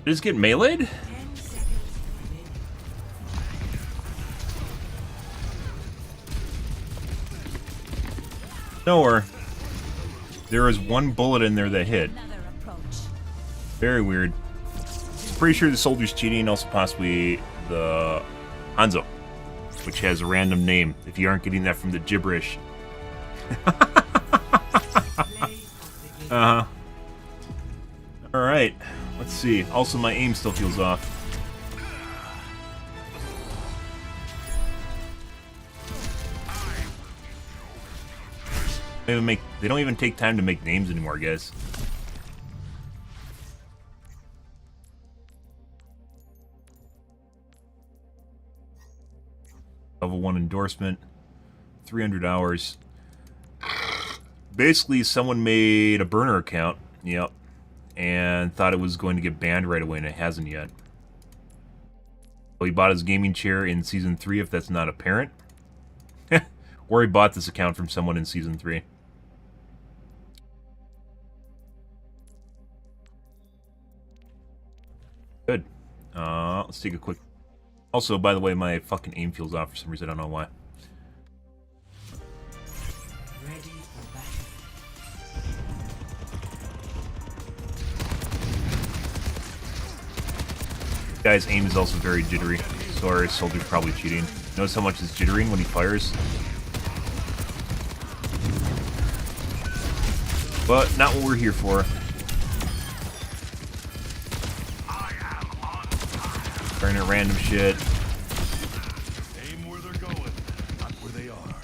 [SPEAKER 1] Just get meleeed? Nowhere. There was one bullet in there that hit. Very weird. Pretty sure the soldier's cheating, also possibly the Hanzo, which has a random name, if you aren't getting that from the gibberish. Uh-huh. Alright, let's see. Also, my aim still feels off. They don't even take time to make names anymore, guys. Level 1 endorsement. 300 hours. Basically, someone made a burner account. Yep. And thought it was going to get banned right away, and it hasn't yet. So he bought his gaming chair in Season 3, if that's not apparent. Or he bought this account from someone in Season 3. Good. Let's take a quick... Also, by the way, my fucking aim feels off for some reason. I don't know why. Guy's aim is also very jittery, so our soldier's probably cheating. Notice how much is jittering when he fires? But not what we're here for. Firing at random shit.
[SPEAKER 10] Aim where they're going, not where they are.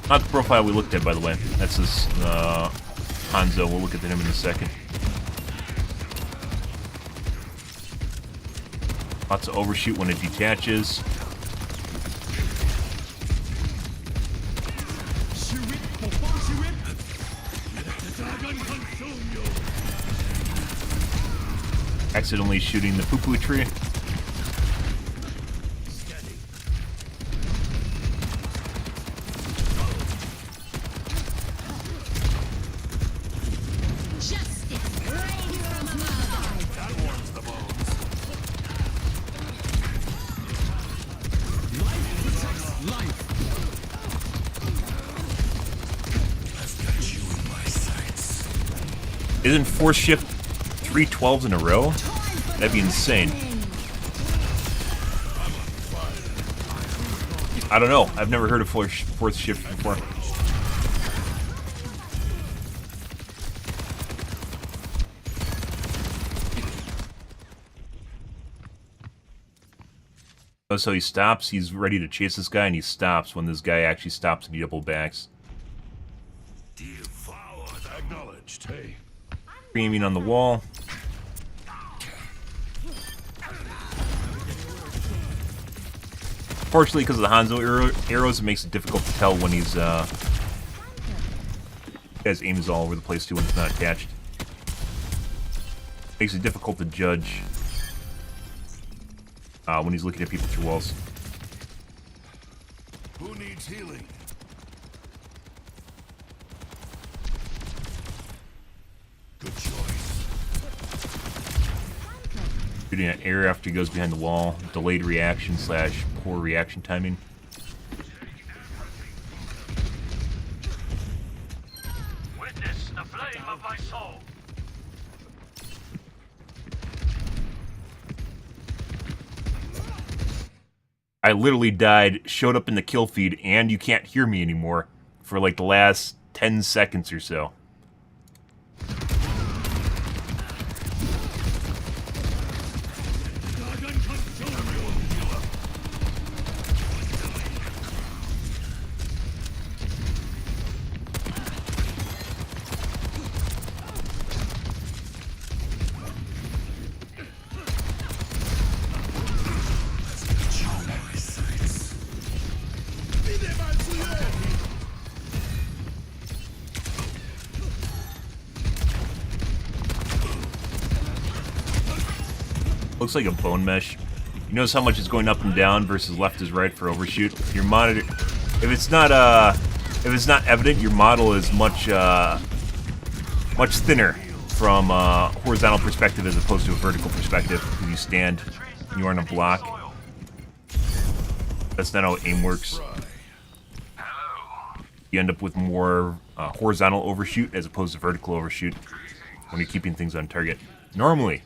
[SPEAKER 1] Not the profile we looked at, by the way. That's this Hanzo. We'll look at him in a second. Lots of overshoot when it detaches. Accidentally shooting the poo-poo tree. Isn't force shift 3 12s in a row? That'd be insane. I don't know. I've never heard of force shift before. Oh, so he stops. He's ready to chase this guy, and he stops when this guy actually stops and he double backs.
[SPEAKER 10] Acknowledged. Hey.
[SPEAKER 1] Screaming on the wall. Fortunately, because of the Hanzo arrows, it makes it difficult to tell when he's, his aim is all over the place too when it's not attached. Makes it difficult to judge when he's looking at people through walls.
[SPEAKER 10] Who needs healing? Good choice.
[SPEAKER 1] Shooting at air after he goes behind the wall. Delayed reaction / poor reaction timing.
[SPEAKER 10] Witness the flame of my soul.
[SPEAKER 1] I literally died, showed up in the kill feed, and you can't hear me anymore for like the last 10 seconds or so. Looks like a bone mesh. You notice how much is going up and down versus left is right for overshoot. Your monitor, if it's not evident, your model is much thinner from a horizontal perspective as opposed to a vertical perspective. Because you stand, and you are on a block. That's not how aim works. You end up with more horizontal overshoot as opposed to vertical overshoot when you're keeping things on target. Normally,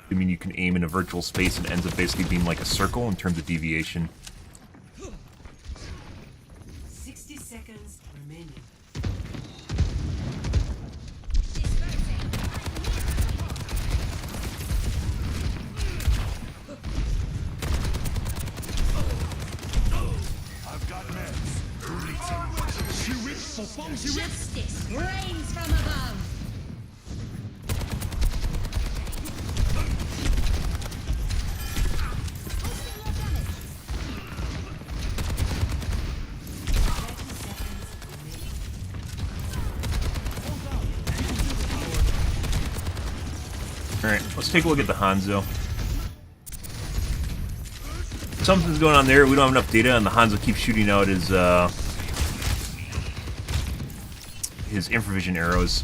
[SPEAKER 1] I mean, you can aim in a virtual space and it ends up basically being like a circle in terms of deviation.
[SPEAKER 8] 60 seconds remaining.
[SPEAKER 10] I've got meds. Who needs them?
[SPEAKER 8] Justice reigns from above.
[SPEAKER 1] Alright, let's take a look at the Hanzo. Something's going on there. We don't have enough data, and the Hanzo keeps shooting out his infravision arrows.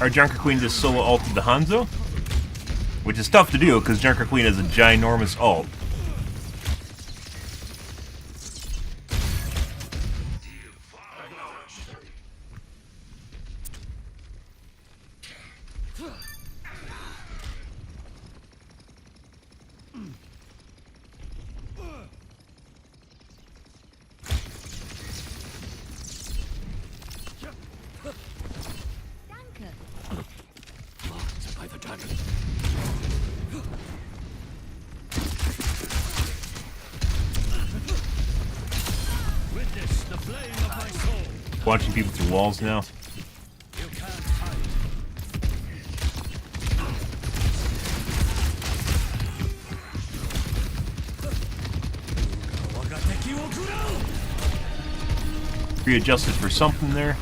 [SPEAKER 1] Our Junker Queen just solo ulted the Hanzo, which is tough to do because Junker Queen has a ginormous ult. Watching people through walls now. Readjusted for something there.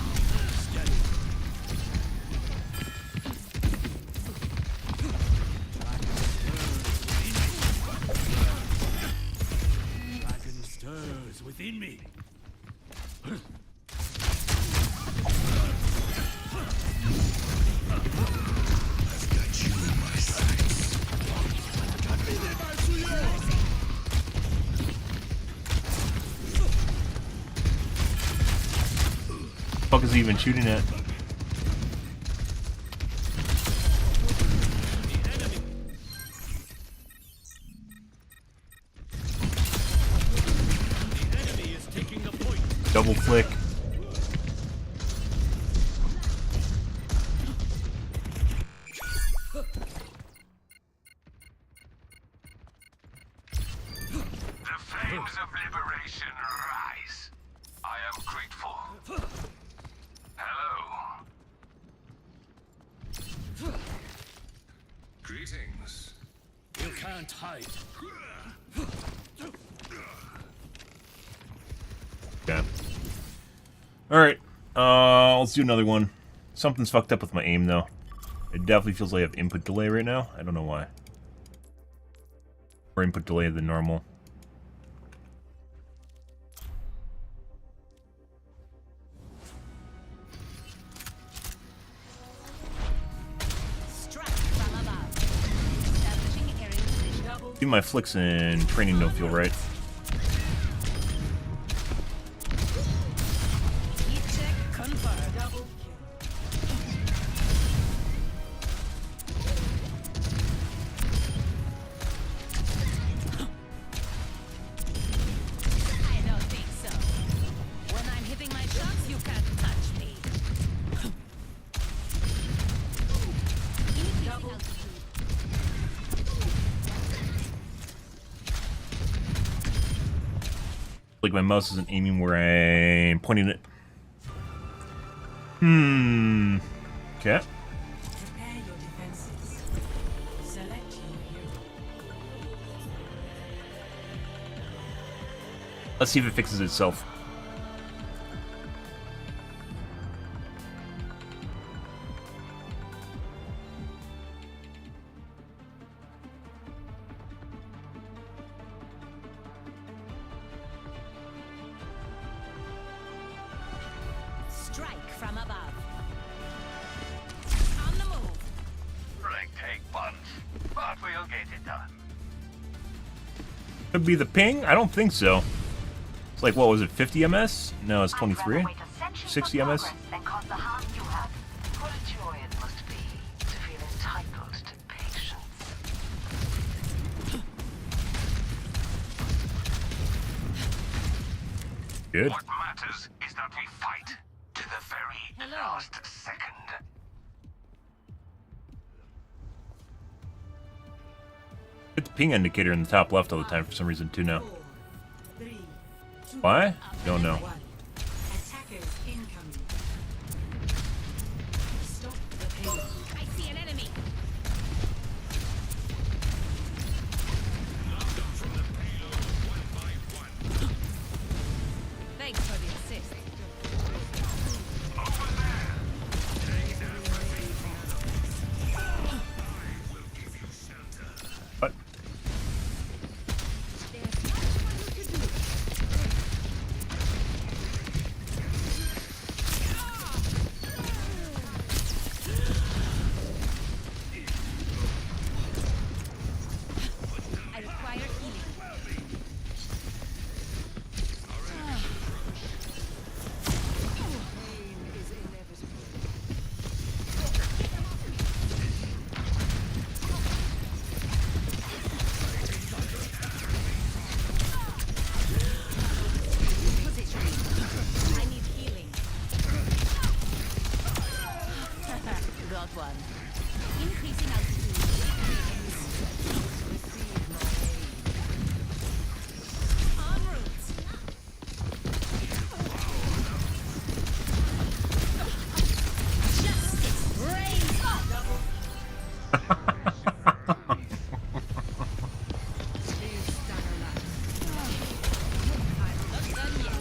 [SPEAKER 10] Dragon stirs within me.
[SPEAKER 1] What the fuck is he even shooting at? Double flick.
[SPEAKER 10] The flames of liberation rise. I am grateful. Hello. Greetings. You can't hide.
[SPEAKER 1] Okay. Alright. Let's do another one. Something's fucked up with my aim, though. It definitely feels like I have input delay right now. I don't know why. More input delay than normal. See, my flicks and training don't feel right. Like my mouse isn't aiming where I'm pointing it. Okay. Let's see if it fixes itself.
[SPEAKER 12] Strike from above. On the move.
[SPEAKER 13] Break take punch, but we'll get it done.
[SPEAKER 1] Could be the ping? I don't think so. It's like, what was it, 50 ms? No, it's 23. 60 ms?
[SPEAKER 8] Then cause the harm you have. What a joy it must be to feel entitled to patience.
[SPEAKER 1] Good.
[SPEAKER 13] What matters is that we fight to the very last second.
[SPEAKER 1] Hit the ping indicator in the top left all the time for some reason too now. Why? Don't know.
[SPEAKER 12] Attackers incoming. Stop the pain. I see an enemy. Thanks for the assist.
[SPEAKER 1] What?
[SPEAKER 12] I require healing. I need healing. Got one. Increasing altitude. En route. Justice reigns up. Not done yet.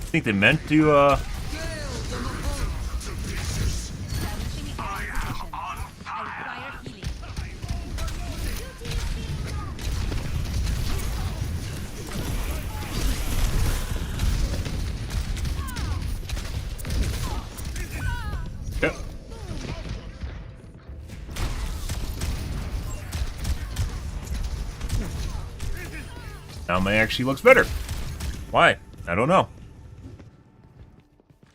[SPEAKER 1] I think they meant to, Yep. Now my actually looks better. Why? I don't know.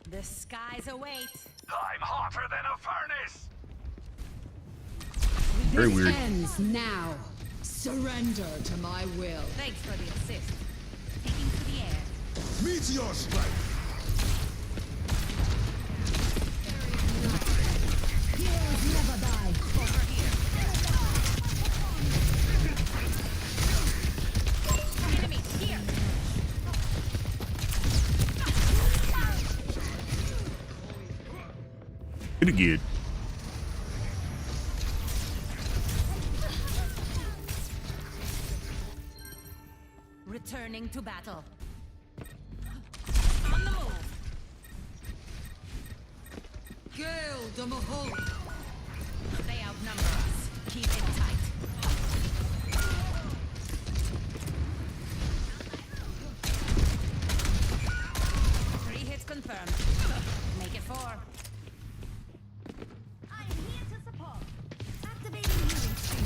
[SPEAKER 12] The skies await.
[SPEAKER 13] I'm hotter than a furnace.
[SPEAKER 1] Very weird.
[SPEAKER 14] Ends now. Surrender to my will.
[SPEAKER 12] Thanks for the assist. Taking to the air.
[SPEAKER 10] Meteor strike.
[SPEAKER 14] Heroes never die.
[SPEAKER 12] Over here. Enemy here.
[SPEAKER 1] Pretty good.
[SPEAKER 12] Returning to battle. On the move.
[SPEAKER 14] Gale the Mahal.
[SPEAKER 12] They outnumber us. Keep it tight. 3 hits confirmed. Make it 4.
[SPEAKER 8] I'm here to support. Activating healing stream.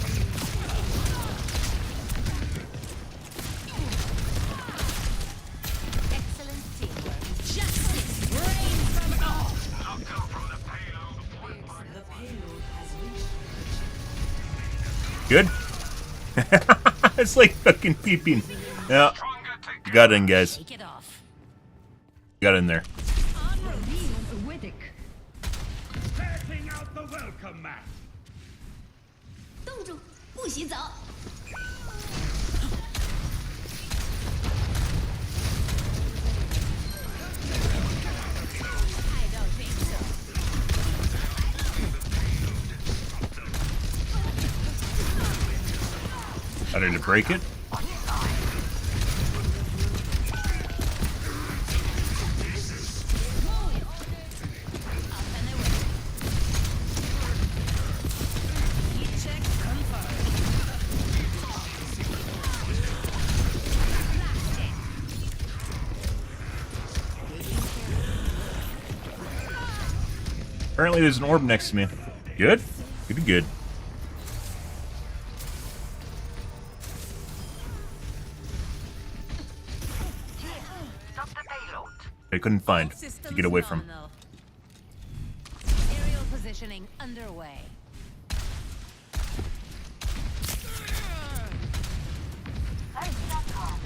[SPEAKER 12] Excellent teamwork. Justice reigns from all.
[SPEAKER 13] Look out from the payload.
[SPEAKER 8] The payload has reached.
[SPEAKER 1] Good? It's like fucking peeping. Yeah. Got in, guys.
[SPEAKER 12] Take it off.
[SPEAKER 1] Got in there.
[SPEAKER 10] Taking out the welcome mat.
[SPEAKER 8] 冻住，不许走。
[SPEAKER 12] I don't think so.
[SPEAKER 1] I need to break it.
[SPEAKER 12] Check confirmed.
[SPEAKER 1] Apparently there's an orb next to me. Good? Good, good.
[SPEAKER 8] Stop the payload.
[SPEAKER 1] I couldn't find to get away from.
[SPEAKER 12] Nominal. Aerial positioning underway.
[SPEAKER 8] Let's stop off.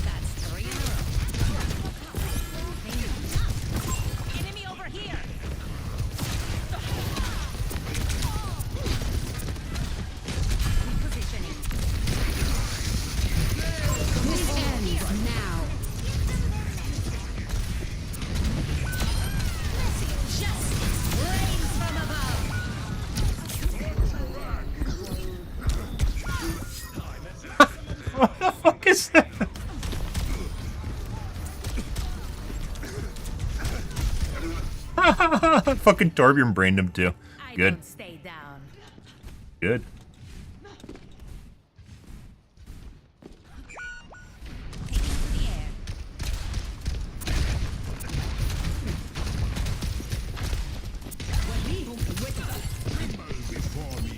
[SPEAKER 12] That's 3 in a row. Enemy over here. Repositioning.
[SPEAKER 14] This ends now.
[SPEAKER 12] Justice reigns from above.
[SPEAKER 1] What the fuck is that? Fucking Torbjorn brained him too.
[SPEAKER 12] I
[SPEAKER 1] Good.
[SPEAKER 12] don't stay down.
[SPEAKER 1] Good.
[SPEAKER 12] Taking to the air.
[SPEAKER 10] Before me.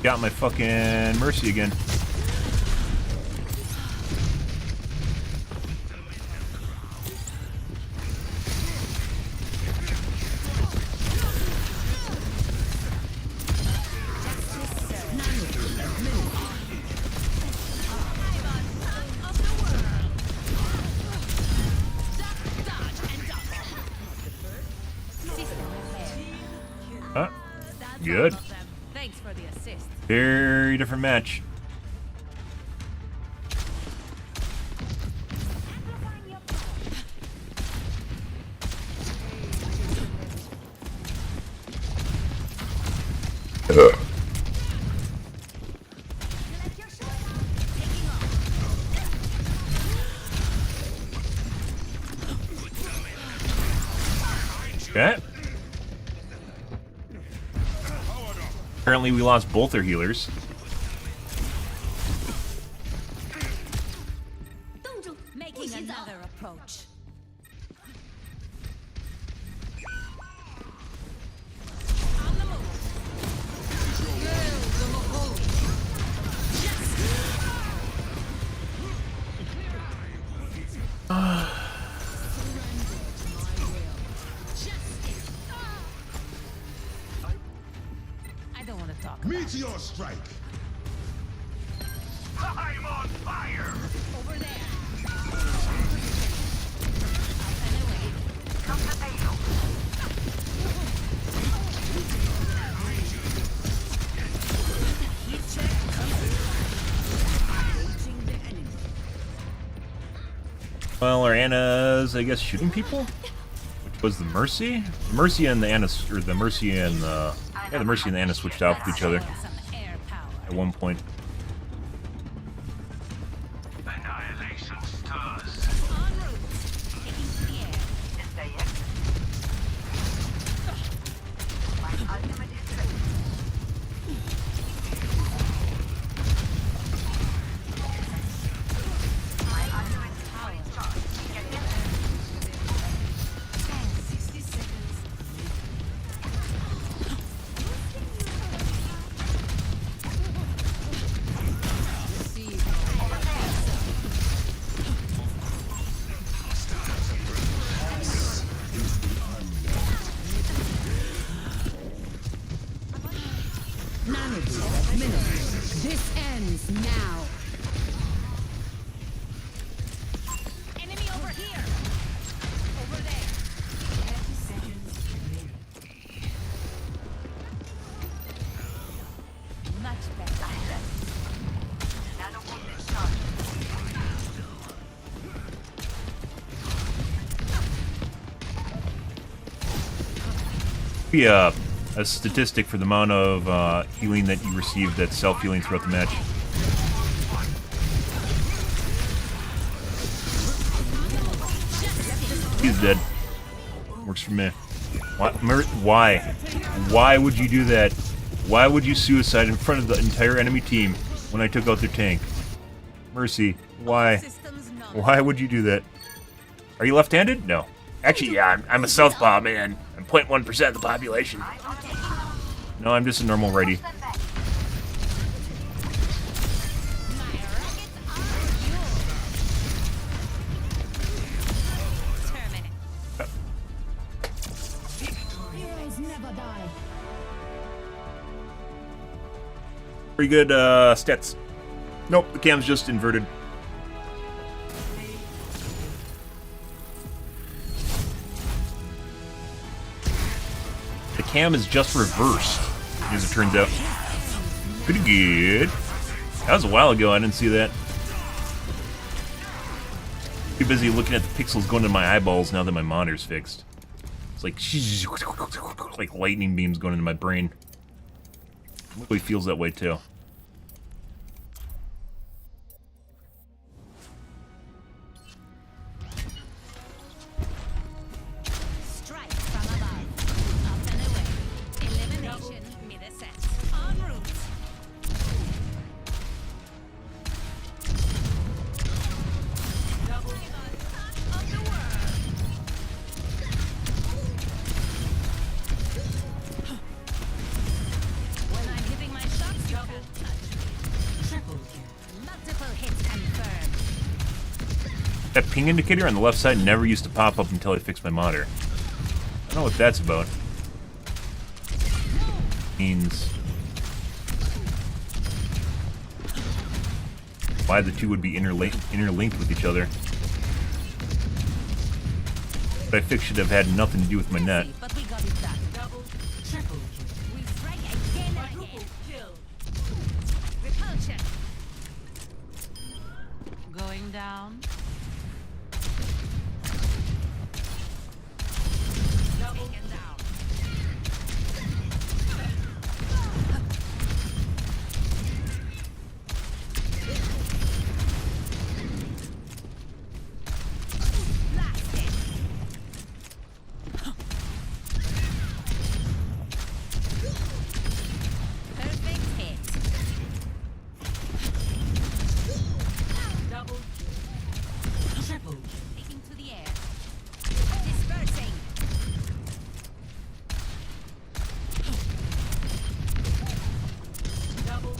[SPEAKER 1] Got my fucking mercy again. Huh? Good.
[SPEAKER 12] Thanks for the assist.
[SPEAKER 1] Very different match. Okay. Apparently we lost both our healers.
[SPEAKER 12] Making another approach. On the I don't want to talk.
[SPEAKER 10] Meteor strike.
[SPEAKER 13] I'm on fire.
[SPEAKER 12] Over there.
[SPEAKER 1] Well, our Anna's, I guess, shooting people? Which was the Mercy? The Mercy and the Anna, or the Mercy and the Mercy and the Anna switched off with each other at one point.
[SPEAKER 13] Annihilation stirs.
[SPEAKER 14] This ends now.
[SPEAKER 12] Enemy over here. Over there. 30 seconds remaining. Much better.
[SPEAKER 1] Be a statistic for the amount of healing that you received that's self-healing throughout the match. He's dead. Works for me. Why? Why would you do that? Why would you suicide in front of the entire enemy team when I took out their tank? Mercy. Why? Why would you do that? Are you left-handed? No. Actually, yeah, I'm a southpaw, man. I'm 0.1% of the population. No, I'm just a normal righty.
[SPEAKER 14] Heroes never die.
[SPEAKER 1] Pretty good stats. Nope, the cam's just inverted. The cam is just reversed, as it turns out. Pretty good. That was a while ago, I didn't see that. Too busy looking at the pixels going into my eyeballs now that my monitor's fixed. It's like lightning beams going into my brain. It really feels that way too.
[SPEAKER 12] Strike from above. Up and away. Elimination mid-ascent. En route. Double of the world. When I'm hitting my shots, you can't touch me. Triple kill. Multiple hits confirmed.
[SPEAKER 1] That ping indicator on the left side never used to pop up until I fixed my monitor. I don't know what that's about. Means why the two would be interlinked with each other. What I fixed should have had nothing to do with my net.
[SPEAKER 12] But we got it done. Double, triple kill. We strike again and again. Kill. Repulsion. Going down. Double and down. Blasted. Perfect hit. Double. Triple. Taking to the air. Dispersing. Double.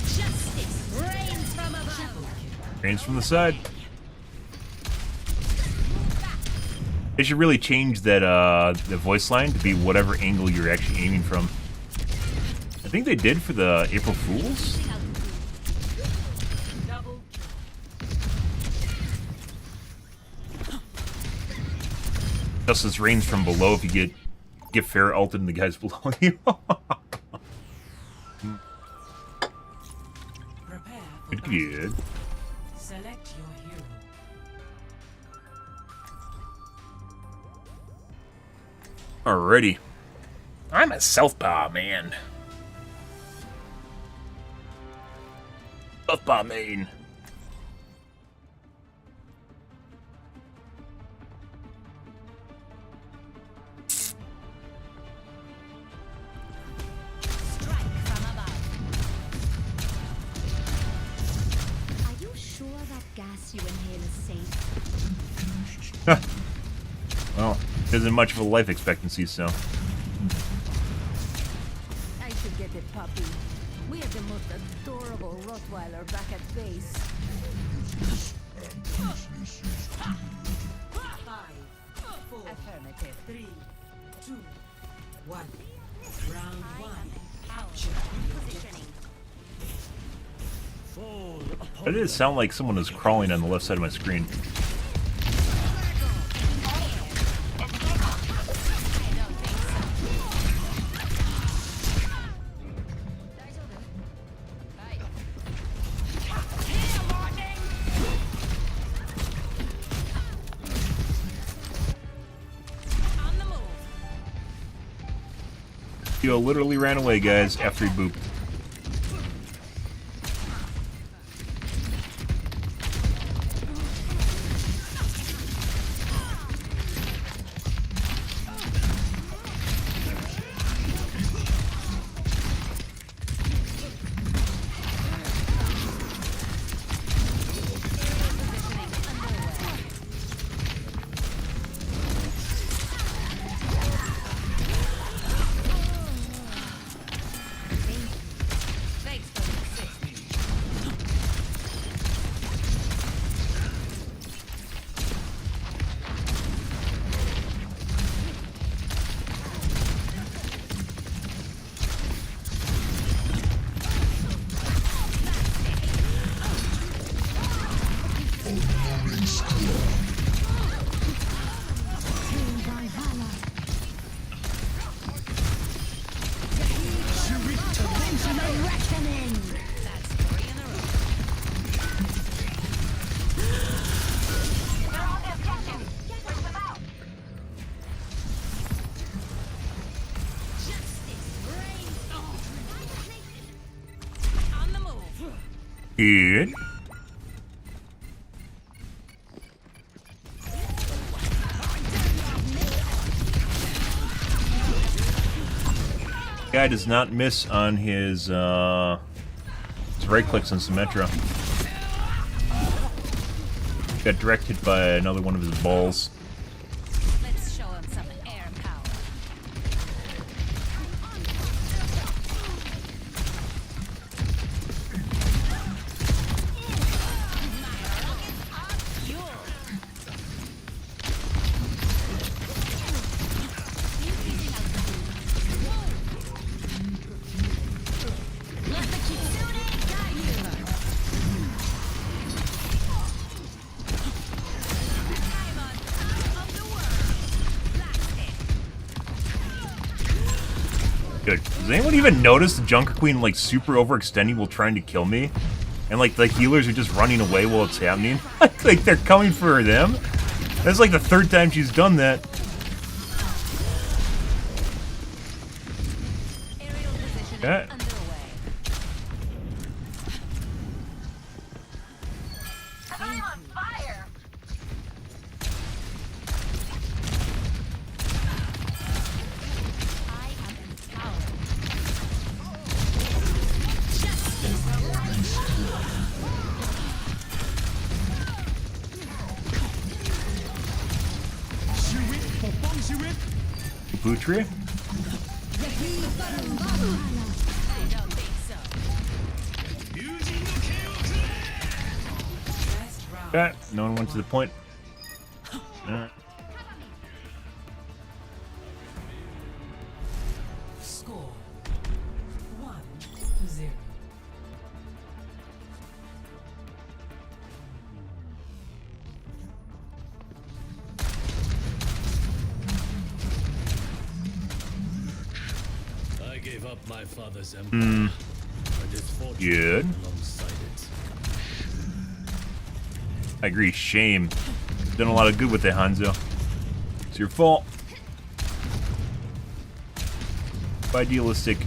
[SPEAKER 12] Justice reigns from above.
[SPEAKER 1] Rains from the side. They should really change that the voice line to be whatever angle you're actually aiming from. I think they did for the April Fools.
[SPEAKER 12] Double.
[SPEAKER 1] Justice rains from below if you get fair ulted and the guys below you. Good.
[SPEAKER 12] Select your hero.
[SPEAKER 1] Alrighty. I'm a Southpaw man. Southpaw main.
[SPEAKER 15] You inhale is safe.
[SPEAKER 1] Well, isn't much of a life expectancy, so.
[SPEAKER 15] I should get a puppy. We have the most adorable Rottweiler back at base.
[SPEAKER 12] 5, 4, affirmative. 3, 2, 1. Round 1. Capture. Positioning.
[SPEAKER 1] That did sound like someone was crawling on the left side of my screen. You literally ran away, guys, after he booped. Good. Guy does not miss on his right clicks on Symmetra. Got directed by another one of his balls.
[SPEAKER 15] Let's show him some air power.
[SPEAKER 1] Good. Does anyone even notice the Junker Queen like super overextending while trying to kill me? And like the healers are just running away while it's happening? Like they're coming for them? That's like the third time she's done that. Okay.
[SPEAKER 8] I'm on fire!
[SPEAKER 1] Boutry? Okay, no one went to the point. Alright.
[SPEAKER 12] Score 1-0.
[SPEAKER 11] up my father's empire. But his fortune
[SPEAKER 1] Good.
[SPEAKER 11] alongside it.
[SPEAKER 1] I agree. Shame. Done a lot of good with it, Hanzo. It's your fault. Idealistic.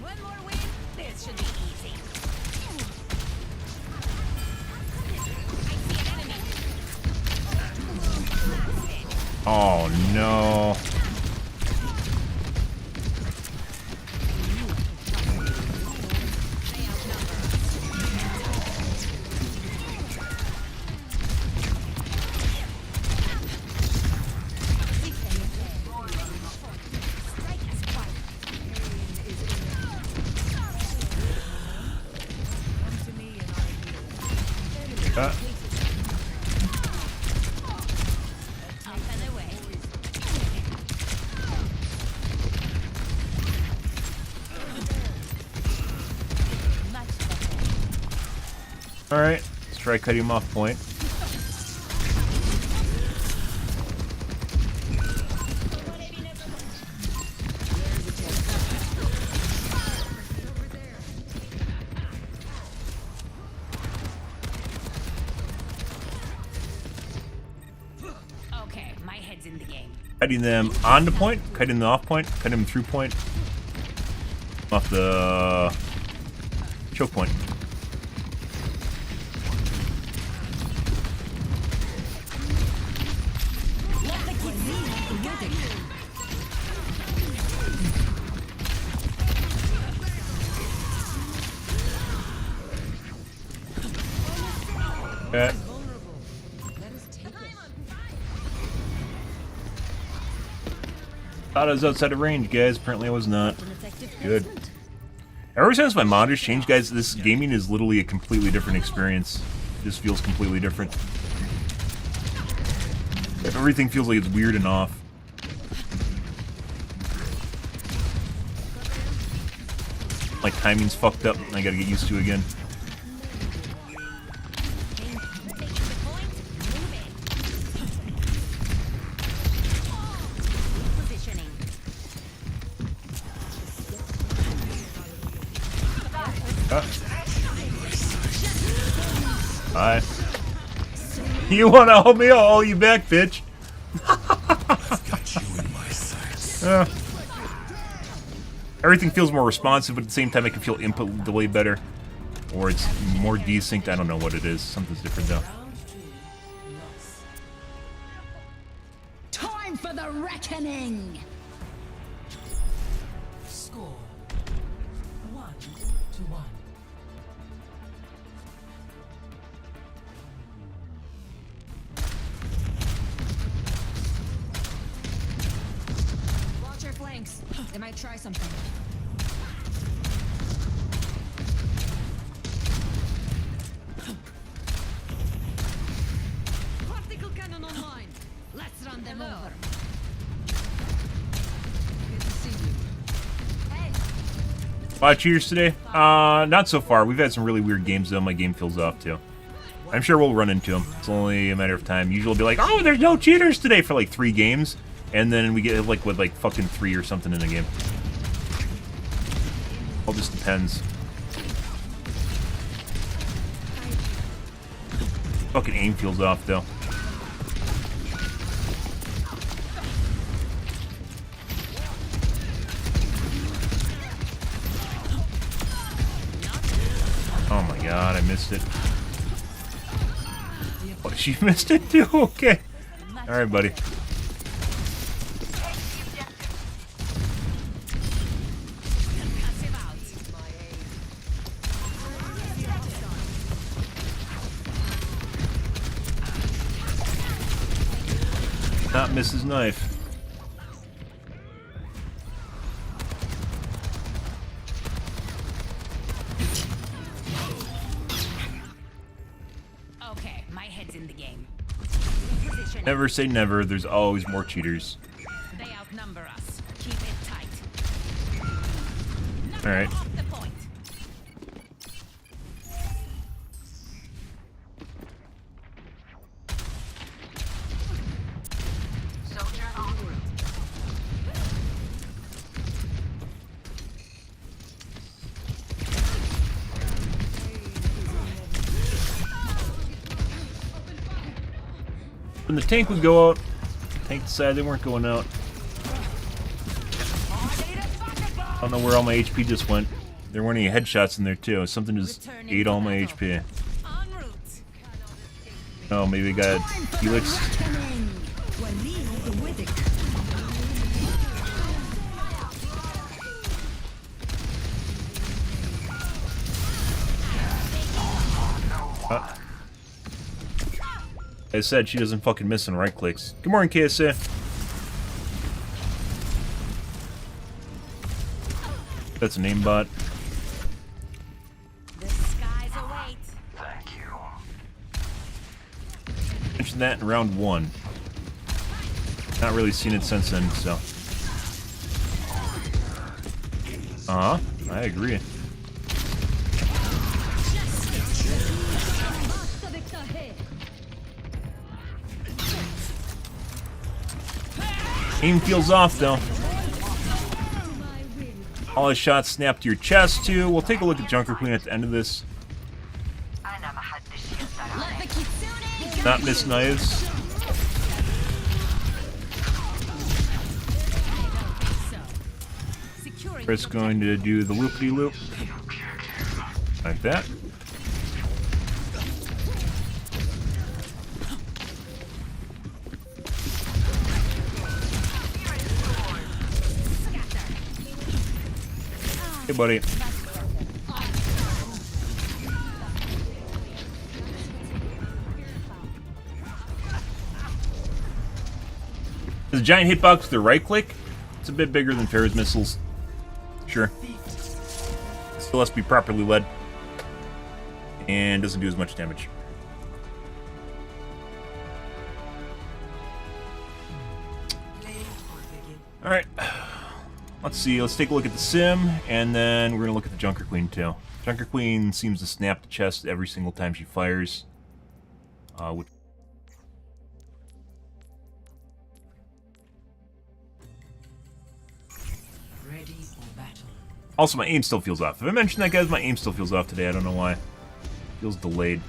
[SPEAKER 12] One more win. This should be easy.
[SPEAKER 1] Oh no. Alright, let's try cutting him off point.
[SPEAKER 12] Okay, my head's in the game.
[SPEAKER 1] Cutting them on the point, cutting them off point, cutting them through point. Off the choke point. Okay. Thought I was outside of range, guys. Apparently I was not. Good. Ever since my monitors changed, guys, this gaming is literally a completely different experience. It just feels completely different. Everything feels like it's weird and off. My timing's fucked up and I gotta get used to it again. Hi. You wanna hold me? I'll hold you back, bitch.
[SPEAKER 10] I've got you in my sights.
[SPEAKER 1] Everything feels more responsive, but at the same time I can feel input delay better. Or it's more desynced. I don't know what it is. Something's different though.
[SPEAKER 14] Time for the reckoning!
[SPEAKER 12] Score 1-1.
[SPEAKER 14] Watch your flanks. They might try something. Particle cannon online. Let's run them over. Good to see you. Hey.
[SPEAKER 1] Cheaters today? Not so far. We've had some really weird games though. My game feels off too. I'm sure we'll run into them. It's only a matter of time. Usually we'll be like, oh, there's no cheaters today for like 3 games. And then we get like with like fucking 3 or something in the game. All just depends. Fucking aim feels off though. Oh my god, I missed it. Oh, she missed it too? Okay. Alright, buddy. Not miss his knife.
[SPEAKER 12] Okay, my head's in the game.
[SPEAKER 1] Never say never, there's always more cheaters.
[SPEAKER 12] They outnumber us. Keep it tight.
[SPEAKER 1] Alright.
[SPEAKER 12] Off the point.
[SPEAKER 1] When the tank would go out, tank decided they weren't going out. I don't know where all my HP just went. There weren't any headshots in there too. Something just ate all my HP. Oh, maybe I got Helix. I said she doesn't fucking miss on right clicks. Good morning, KSA. That's a name bot.
[SPEAKER 12] The skies await.
[SPEAKER 13] Thank you.
[SPEAKER 1] Mentioned that in round 1. Not really seen it since then, so. I agree. Aim feels off though. All his shots snap to your chest too. We'll take a look at Junker Queen at the end of this. Not miss knives. Chris going to do the loop-de-loop. Like that. Hey, buddy. There's a giant hitbox with the right click. It's a bit bigger than Farah's missiles. Sure. Still has to be properly led. And doesn't do as much damage. Alright. Let's see, let's take a look at the sim, and then we're going to look at the Junker Queen too. Junker Queen seems to snap the chest every single time she fires.
[SPEAKER 12] Ready for battle.
[SPEAKER 1] Also, my aim still feels off. If I mentioned that, guys, my aim still feels off today. I don't know why. Feels delayed.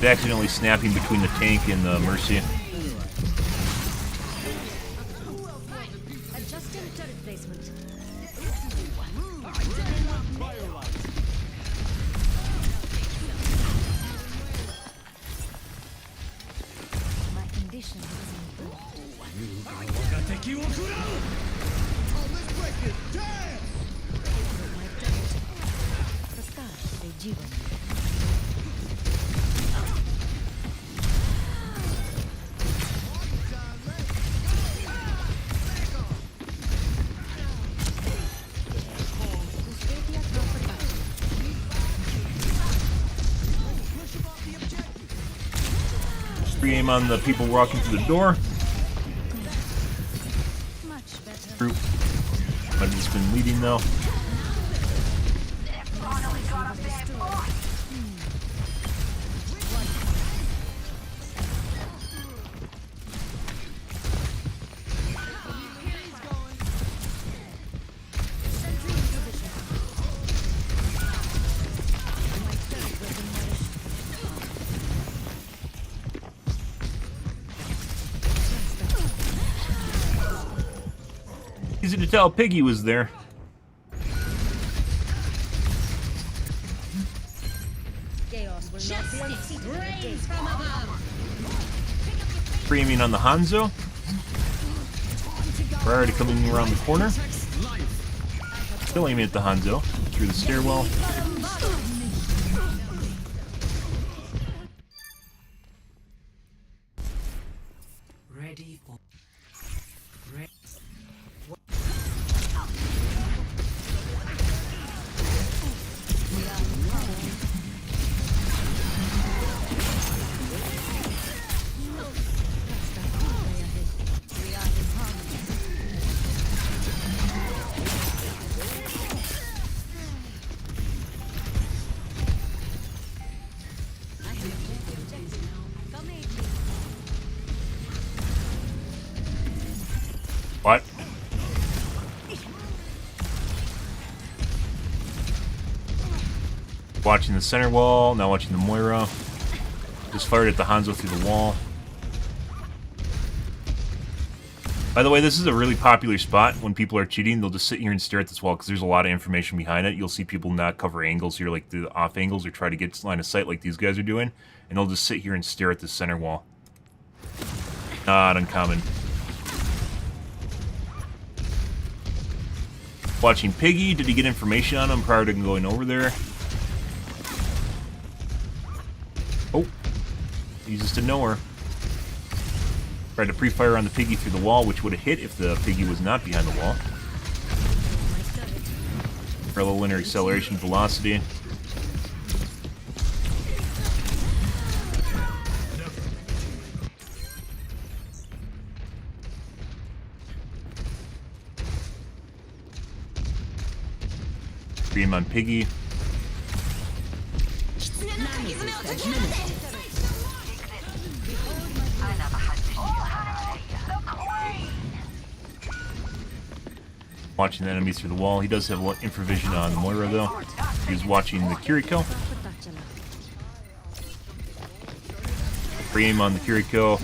[SPEAKER 1] Accidentally snapping between the tank and the Mercy.
[SPEAKER 15] Adjusting turret placement. My condition is
[SPEAKER 1] Aim on the people walking through the door. Group. Might have just been leading though. Easy to tell Piggy was there. Free aiming on the Hanzo. Prior to coming around the corner. Still aiming at the Hanzo through the stairwell.
[SPEAKER 12] Ready for
[SPEAKER 1] Watching the center wall, now watching the Moira. Just fired at the Hanzo through the wall. By the way, this is a really popular spot when people are cheating. They'll just sit here and stare at this wall because there's a lot of information behind it. You'll see people not cover angles here, like the off angles, or try to get line of sight like these guys are doing. And they'll just sit here and stare at the center wall. Not uncommon. Watching Piggy. Did he get information on him prior to going over there? Oh. He's just a knower. Tried to pre-fire on the Piggy through the wall, which would have hit if the Piggy was not behind the wall. Parallel linear acceleration velocity. Beam on Piggy. Watching the enemies through the wall. He does have infravision on Moira, though. He's watching the Kiriko. Free aim on the Kiriko.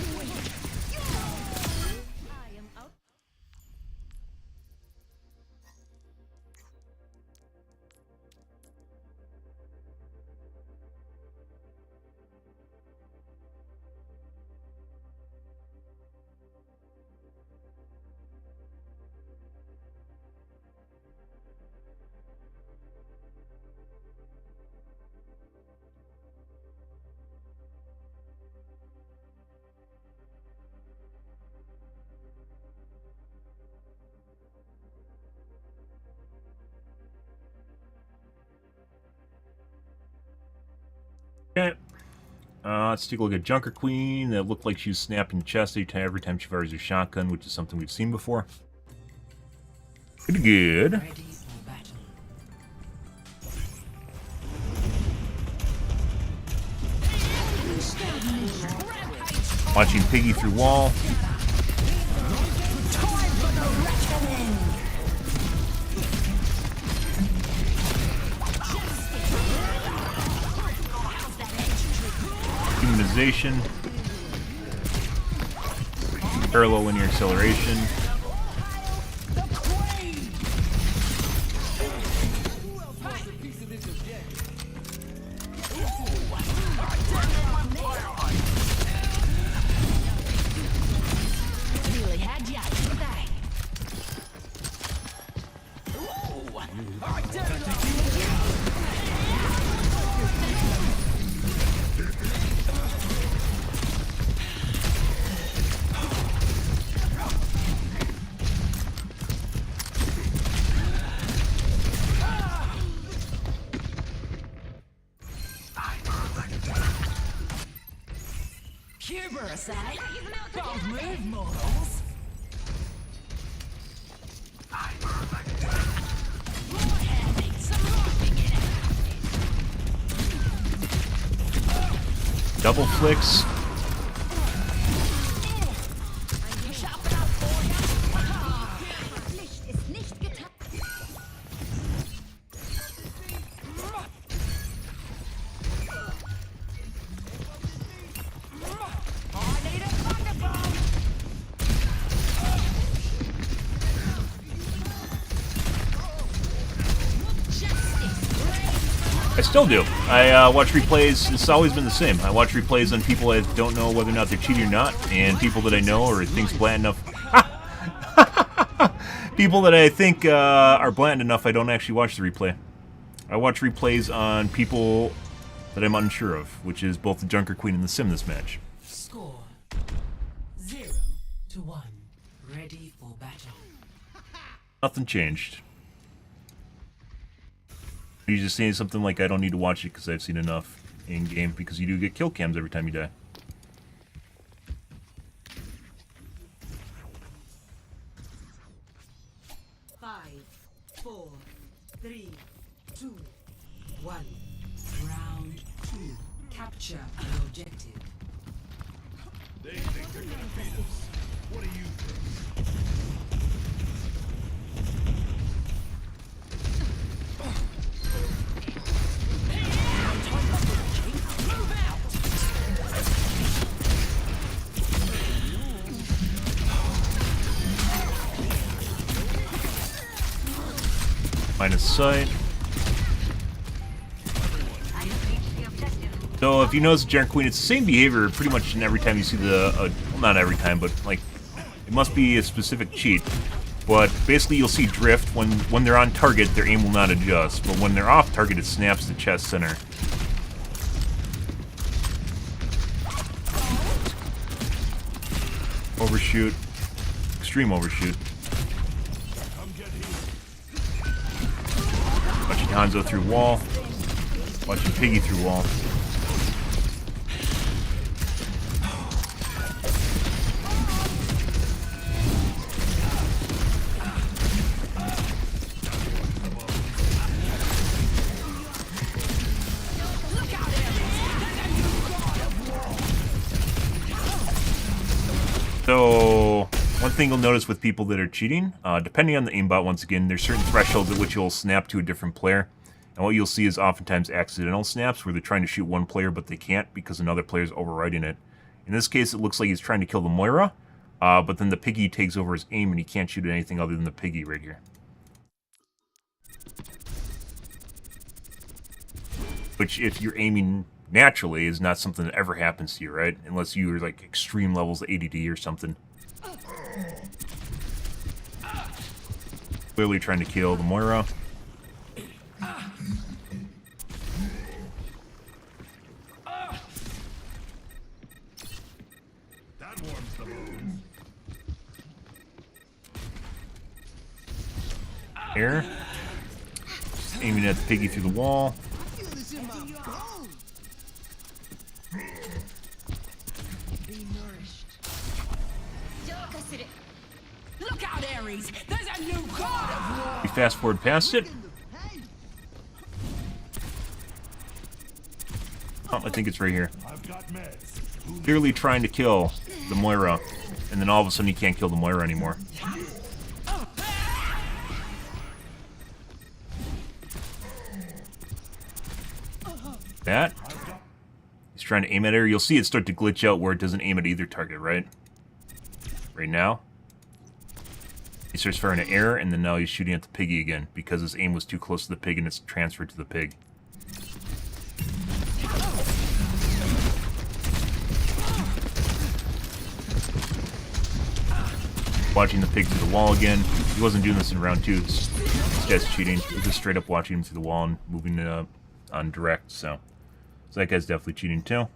[SPEAKER 1] Okay. Let's take a look at Junker Queen. That looked like she was snapping the chest every time she fires her shotgun, which is something we've seen before. Pretty good. Watching Piggy through wall. Humanization. Parallel linear acceleration.
[SPEAKER 12] Don't move, mortals.
[SPEAKER 1] Double flicks. I still do. I watch replays. It's always been the same. I watch replays on people I don't know whether or not they're cheating or not, and people that I know or think's bland enough. People that I think are bland enough, I don't actually watch the replay. I watch replays on people that I'm unsure of, which is both the Junker Queen and the Sim this match.
[SPEAKER 12] Score 0-1. Ready for battle.
[SPEAKER 1] Nothing changed. You just saying something like, I don't need to watch it because I've seen enough in-game, because you do get kill cams every time you die.
[SPEAKER 12] Five, 4, 3, 2, 1. Round 2. Capture the objective.
[SPEAKER 10] They think they're gonna beat us. What do you think?
[SPEAKER 1] line of sight. So if you notice Giant Queen, it's the same behavior pretty much in every time you see the, well, not every time, but like, it must be a specific cheat. But basically you'll see drift. When they're on target, their aim will not adjust. But when they're off target, it snaps the chest center. Overshoot. Extreme overshoot. Watching Hanzo through wall. Watching Piggy through wall. So, one thing you'll notice with people that are cheating, depending on the aimbot, once again, there's certain thresholds at which you'll snap to a different player. And what you'll see is oftentimes accidental snaps where they're trying to shoot one player but they can't because another player is overriding it. In this case, it looks like he's trying to kill the Moira, but then the Piggy takes over his aim and he can't shoot at anything other than the Piggy right here. Which, if you're aiming naturally, is not something that ever happens to you, right? Unless you are like extreme levels of ADD or something. Clearly trying to kill the Moira.
[SPEAKER 10] That warms the bones.
[SPEAKER 1] Air. Just aiming at the Piggy through the wall.
[SPEAKER 12] Look out, Ares! There's a new god of war!
[SPEAKER 1] We fast forward past it. Oh, I think it's right here. Clearly trying to kill the Moira, and then all of a sudden he can't kill the Moira anymore. That. He's trying to aim at her. You'll see it start to glitch out where it doesn't aim at either target, right? Right now. He starts firing at air, and then now he's shooting at the Piggy again, because his aim was too close to the pig and it's transferred to the pig. Watching the pig through the wall again. He wasn't doing this in round 2. This guy's cheating. He was just straight up watching him through the wall and moving on direct, so that guy's definitely cheating too.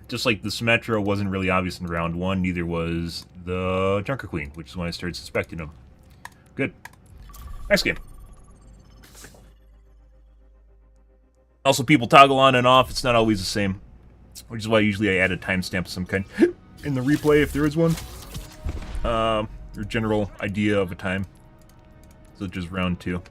[SPEAKER 1] Just like the Symmetra wasn't really obvious in round 1, neither was the Junker Queen, which is when I started suspecting him. Good. Next game. Also, people toggle on and off. It's not always the same, which is why usually I add a timestamp of some kind in the replay if there is one. Or general idea of a time. So just round 2.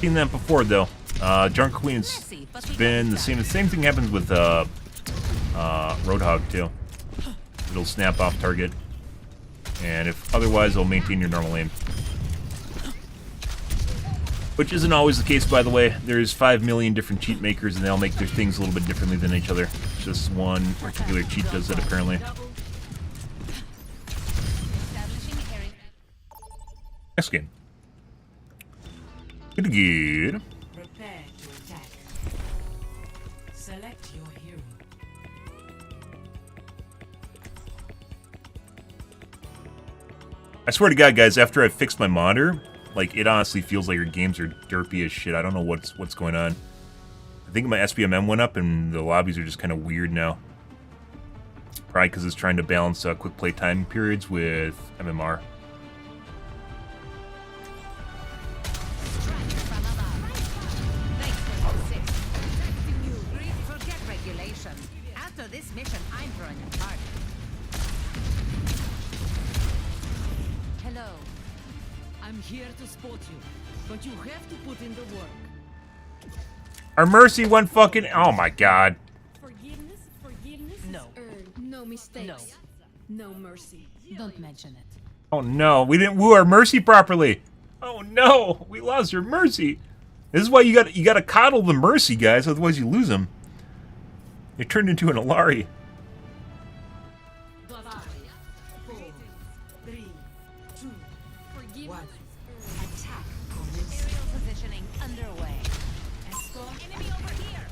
[SPEAKER 1] Seen that before though. Junker Queen's been the same. The same thing happens with Roadhog too. It'll snap off target, and if otherwise, it'll maintain your normal aim. Which isn't always the case, by the way. There's 5 million different cheat makers, and they all make their things a little bit differently than each other. Just one particular cheat does that apparently. Next game. Good.
[SPEAKER 12] Select your hero.
[SPEAKER 1] I swear to God, guys, after I fixed my monitor, like, it honestly feels like your games are derpy as shit. I don't know what's going on. I think my SBMM went up and the lobbies are just kind of weird now. Probably because it's trying to balance quick play time periods with MMR.
[SPEAKER 16] Forget regulation. After this mission, I'm throwing a party.
[SPEAKER 12] Hello. I'm here to support you, but you have to put in the work.
[SPEAKER 1] Our Mercy went fucking... Oh my God.
[SPEAKER 15] Forgiveness
[SPEAKER 16] No.
[SPEAKER 15] no mistakes. No mercy.
[SPEAKER 16] Don't mention it.
[SPEAKER 1] Oh no, we didn't woo our Mercy properly. Oh no, we lost our Mercy. This is why you gotta coddle the Mercy, guys, otherwise you lose them. It turned into an Alari.
[SPEAKER 12] 5, 4, 3, 2, 1.
[SPEAKER 16] Attack. Aerial positioning underway. Escort. Enemy over here.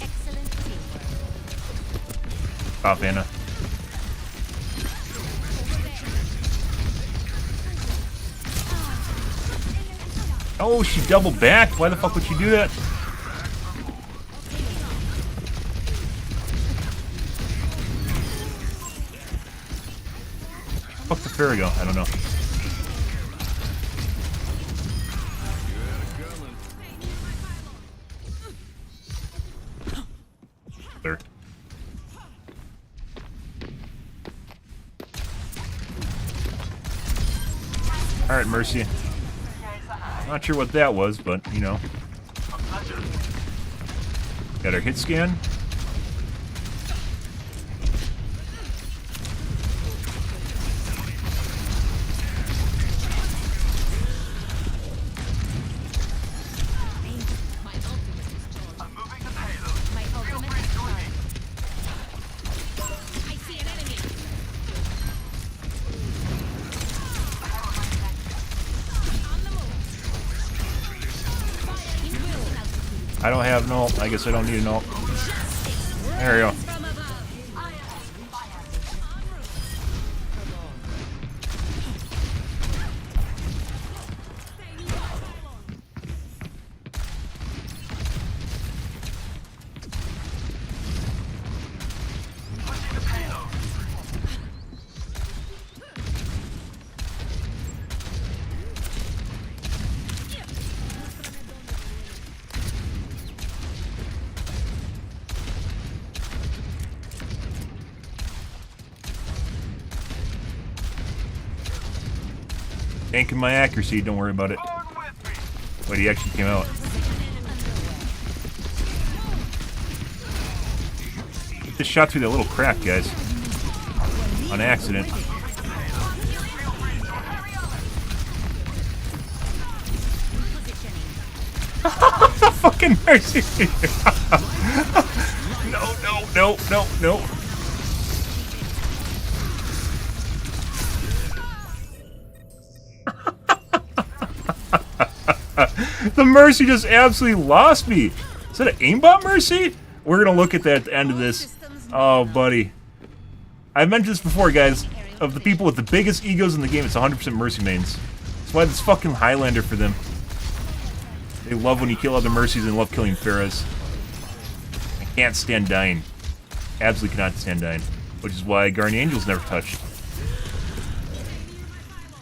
[SPEAKER 16] Excellent teamwork.
[SPEAKER 1] Top Anna. Oh, she doubled back? Why the fuck would she do that? Fuck the fairy go? I don't know. There. Alright, Mercy. Not sure what that was, but, you know. Got our hit scan. I don't have no. I guess I don't need a no. There we go. Tanking my accuracy, don't worry about it. Wait, he actually came out. Just shot through that little crack, guys. On accident. The fucking Mercy! No. The Mercy just absolutely lost me. Is that an aimbot Mercy? We're gonna look at that at the end of this. Oh, buddy. I've mentioned this before, guys. Of the people with the biggest egos in the game, it's 100% Mercy mains. That's why this fucking Highlander for them. They love when you kill other Mercies and love killing Pharahs. I can't stand dying. Absolutely cannot stand dying. Which is why Guardian Angel's never touched.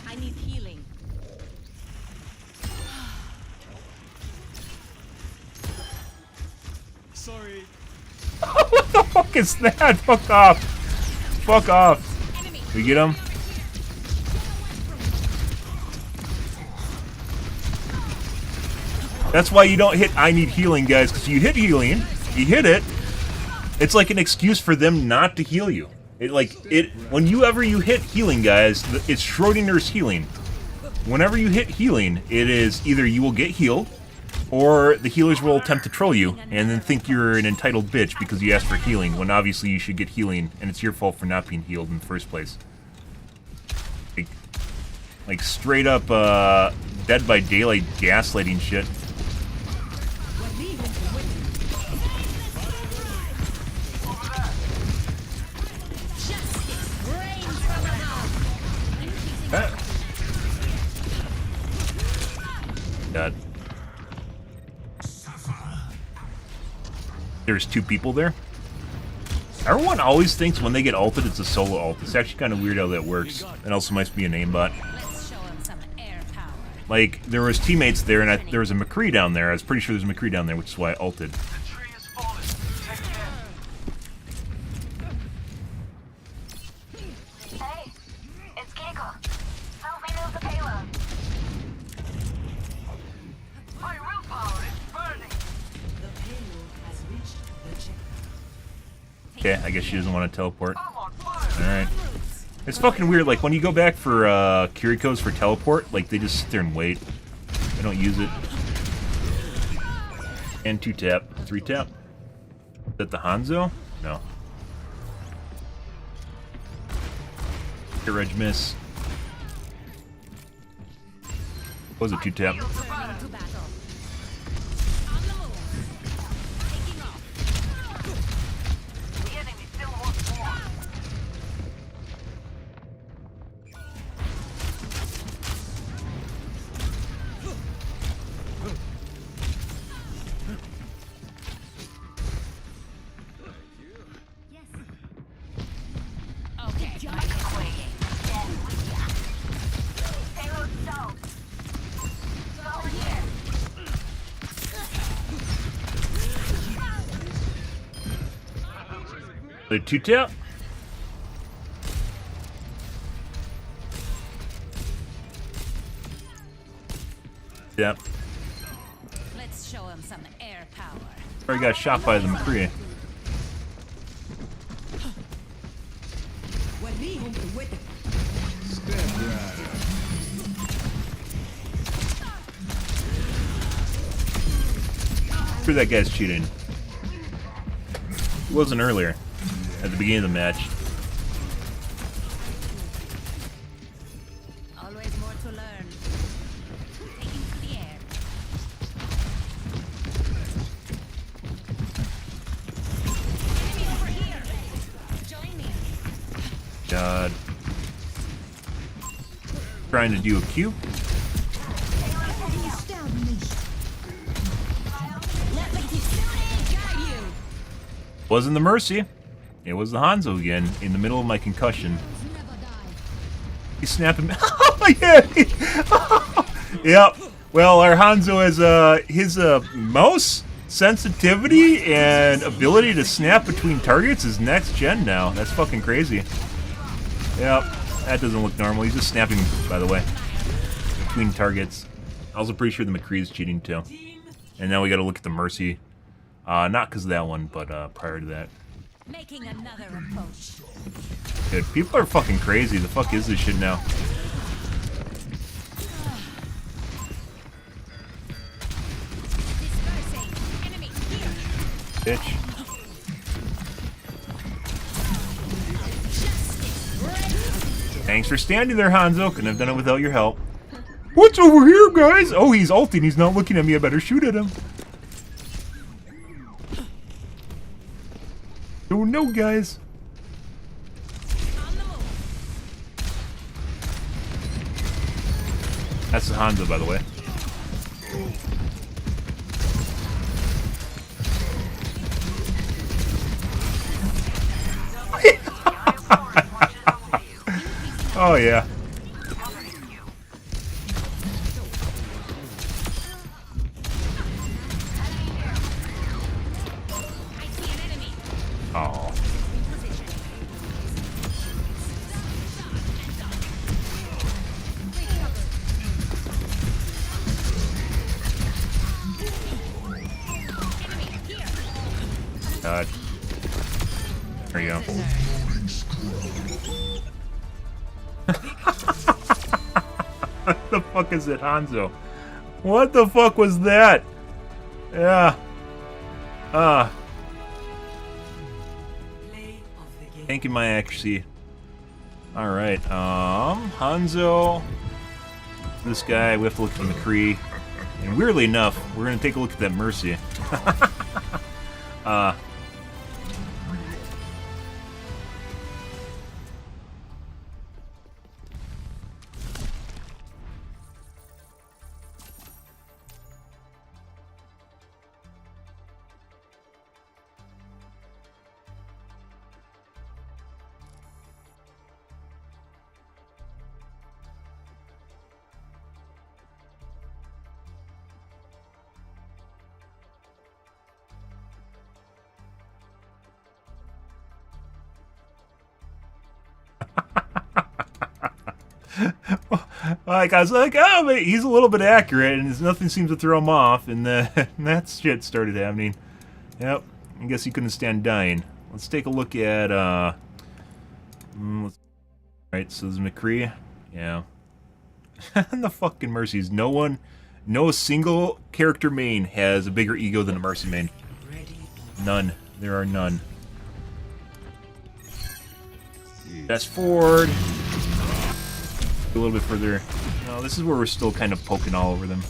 [SPEAKER 16] I need healing.
[SPEAKER 11] Sorry.
[SPEAKER 1] What the fuck is that? Fuck off. Fuck off. We get him? That's why you don't hit I need healing, guys, because you hit healing, you hit it, it's like an excuse for them not to heal you. Whenever you hit healing, guys, it's Schrodinger's healing. Whenever you hit healing, it is either you will get healed, Or the healers will attempt to troll you and then think you're an entitled bitch because you asked for healing, when obviously you should get healing, and it's your fault for not being healed in the first place. Like straight up Dead by Daylight gaslighting shit. God. There's 2 people there. Everyone always thinks when they get ulted, it's a solo ult. It's actually kind of weird how that works. It also might be a aimbot. Like, there was teammates there, and there was a McCree down there. I was pretty sure there's a McCree down there, which is why I ulted.
[SPEAKER 8] Hey, it's Kiko. Help me move the payload. My willpower is burning.
[SPEAKER 12] The payload has reached the checkpoint.
[SPEAKER 1] Okay, I guess she doesn't want to teleport. Alright. It's fucking weird, like, when you go back for Kiriko's for teleport, like, they just sit there and wait. They don't use it. And 2-tap. 3-tap. Is that the Hanzo? No. Reg miss. What was it, 2-tap? The 2-tap? Yep.
[SPEAKER 16] Let's show him some air power.
[SPEAKER 1] Already got shot by the McCree. Sure, that guy's cheating. He wasn't earlier. At the beginning of the match.
[SPEAKER 16] Always more to learn. Taking to the air. Enemy over here. Join me.
[SPEAKER 1] God. Trying to do a Q. Wasn't the Mercy. It was the Hanzo again, in the middle of my concussion. He's snapping. Oh, yeah! Yep. Well, our Hanzo has his mouse sensitivity and ability to snap between targets is next gen now. That's fucking crazy. Yep. That doesn't look normal. He's just snapping, by the way, between targets. I was pretty sure the McCree is cheating too. And now we got to look at the Mercy. Not because of that one, but prior to that.
[SPEAKER 16] Making another approach.
[SPEAKER 1] Dude, people are fucking crazy. The fuck is this shit now? Bitch. Thanks for standing there, Hanzo. Couldn't have done it without your help. What's over here, guys? Oh, he's ulting. He's not looking at me. I better shoot at him. Oh no, guys. That's the Hanzo, by the way. Oh yeah. Oh. God. There you go. What the fuck is it, Hanzo? What the fuck was that? Yeah. Tanking my accuracy. Alright, Hanzo. This guy, we have to look at the McCree. And weirdly enough, we're gonna take a look at that Mercy. Like, I was like, oh, but he's a little bit accurate, and nothing seems to throw him off, and that shit started happening. Yep, I guess he couldn't stand dying. Let's take a look at, Alright, so there's McCree. Yeah. And the fucking Mercies. No single character main has a bigger ego than a Mercy main. None. There are none. Fast forward. A little bit further. No, this is where we're still kind of poking all over them.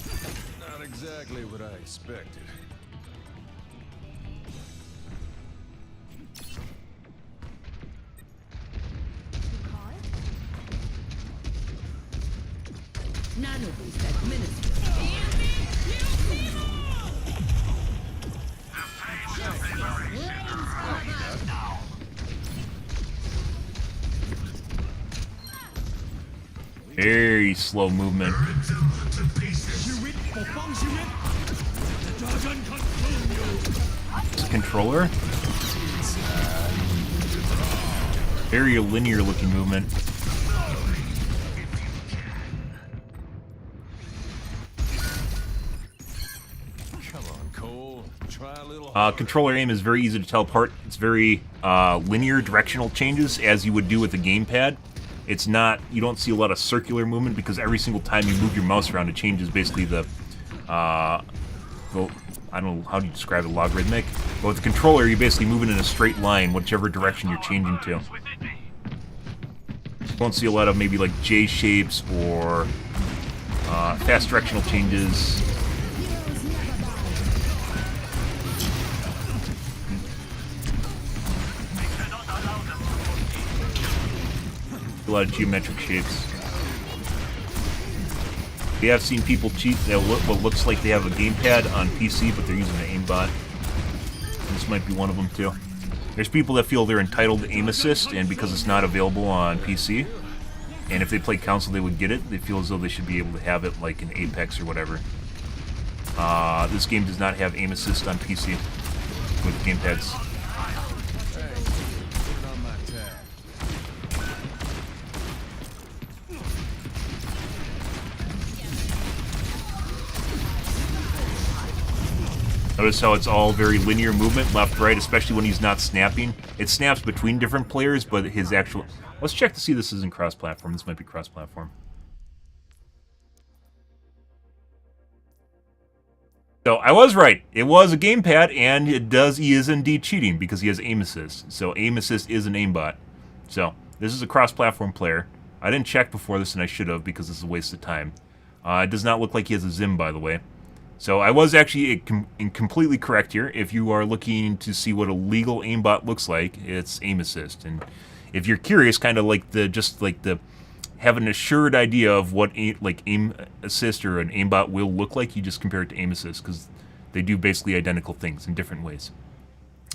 [SPEAKER 10] Not exactly what I expected.
[SPEAKER 12] Nanoboost administered.
[SPEAKER 1] Very slow movement. It's a controller. Very linear looking movement. Controller aim is very easy to tell apart. It's very linear directional changes as you would do with a gamepad. It's not, you don't see a lot of circular movement because every single time you move your mouse around, it changes basically the I don't know, how do you describe it, logarithmic? But with the controller, you're basically moving in a straight line, whichever direction you're changing to. You won't see a lot of maybe like J shapes or fast directional changes. A lot of geometric shapes. We have seen people cheat that what looks like they have a gamepad on PC, but they're using an aimbot. This might be one of them too. There's people that feel they're entitled to aim assist, and because it's not available on PC, and if they play console they would get it, they feel as though they should be able to have it like in Apex or whatever. This game does not have aim assist on PC with gamepads. Notice how it's all very linear movement, left, right, especially when he's not snapping. It snaps between different players, but his actual... Let's check to see if this isn't cross-platform. This might be cross-platform. So, I was right. It was a gamepad, and he is indeed cheating, because he has aim assist. So, aim assist is an aimbot. So, this is a cross-platform player. I didn't check before this, and I should have, because this is a waste of time. It does not look like he has a Zim, by the way. So I was actually completely correct here. If you are looking to see what a legal aimbot looks like, it's aim assist. And if you're curious, kind of like have an assured idea of what aim assist or an aimbot will look like, you just compare it to aim assist because they do basically identical things in different ways.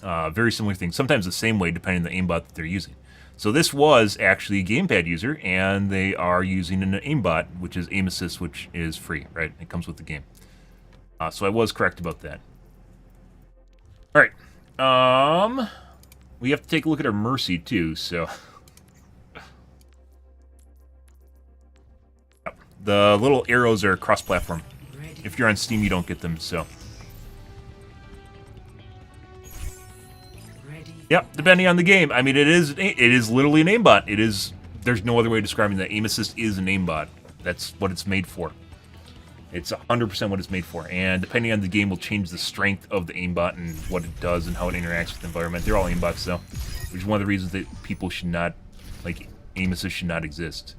[SPEAKER 1] Very similar things, sometimes the same way depending on the aimbot that they're using. So this was actually a gamepad user, and they are using an aimbot, which is aim assist, which is free, right? It comes with the game. So I was correct about that. Alright. We have to take a look at our Mercy, too, so... The little arrows are cross-platform. If you're on Steam, you don't get them, so... Yep, depending on the game. I mean, it is literally an aimbot. It is... There's no other way of describing that. Aim Assist is an aimbot. That's what it's made for. It's 100% what it's made for, and depending on the game will change the strength of the aimbot and what it does and how it interacts with the environment. They're all aimbots though, which is one of the reasons that people should not, like, aim assist should not exist.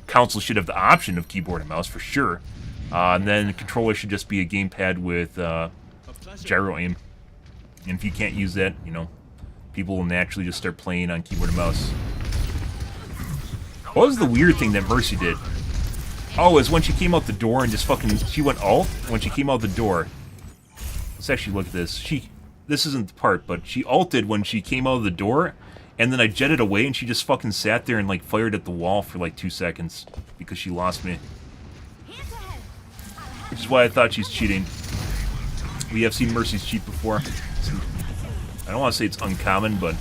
[SPEAKER 1] Console should have the option of keyboard and mouse for sure, and then the controller should just be a gamepad with gyro aim. And if you can't use that, you know, people will naturally just start playing on keyboard and mouse. What was the weird thing that Mercy did? Oh, is when she came out the door and just fucking, she went alt when she came out the door. Let's actually look at this. This isn't the part, but she ulted when she came out of the door, and then I jetted away and she just fucking sat there and like fired at the wall for like 2 seconds because she lost me. Which is why I thought she's cheating. We have seen Mercy's cheat before. I don't want to say it's uncommon, but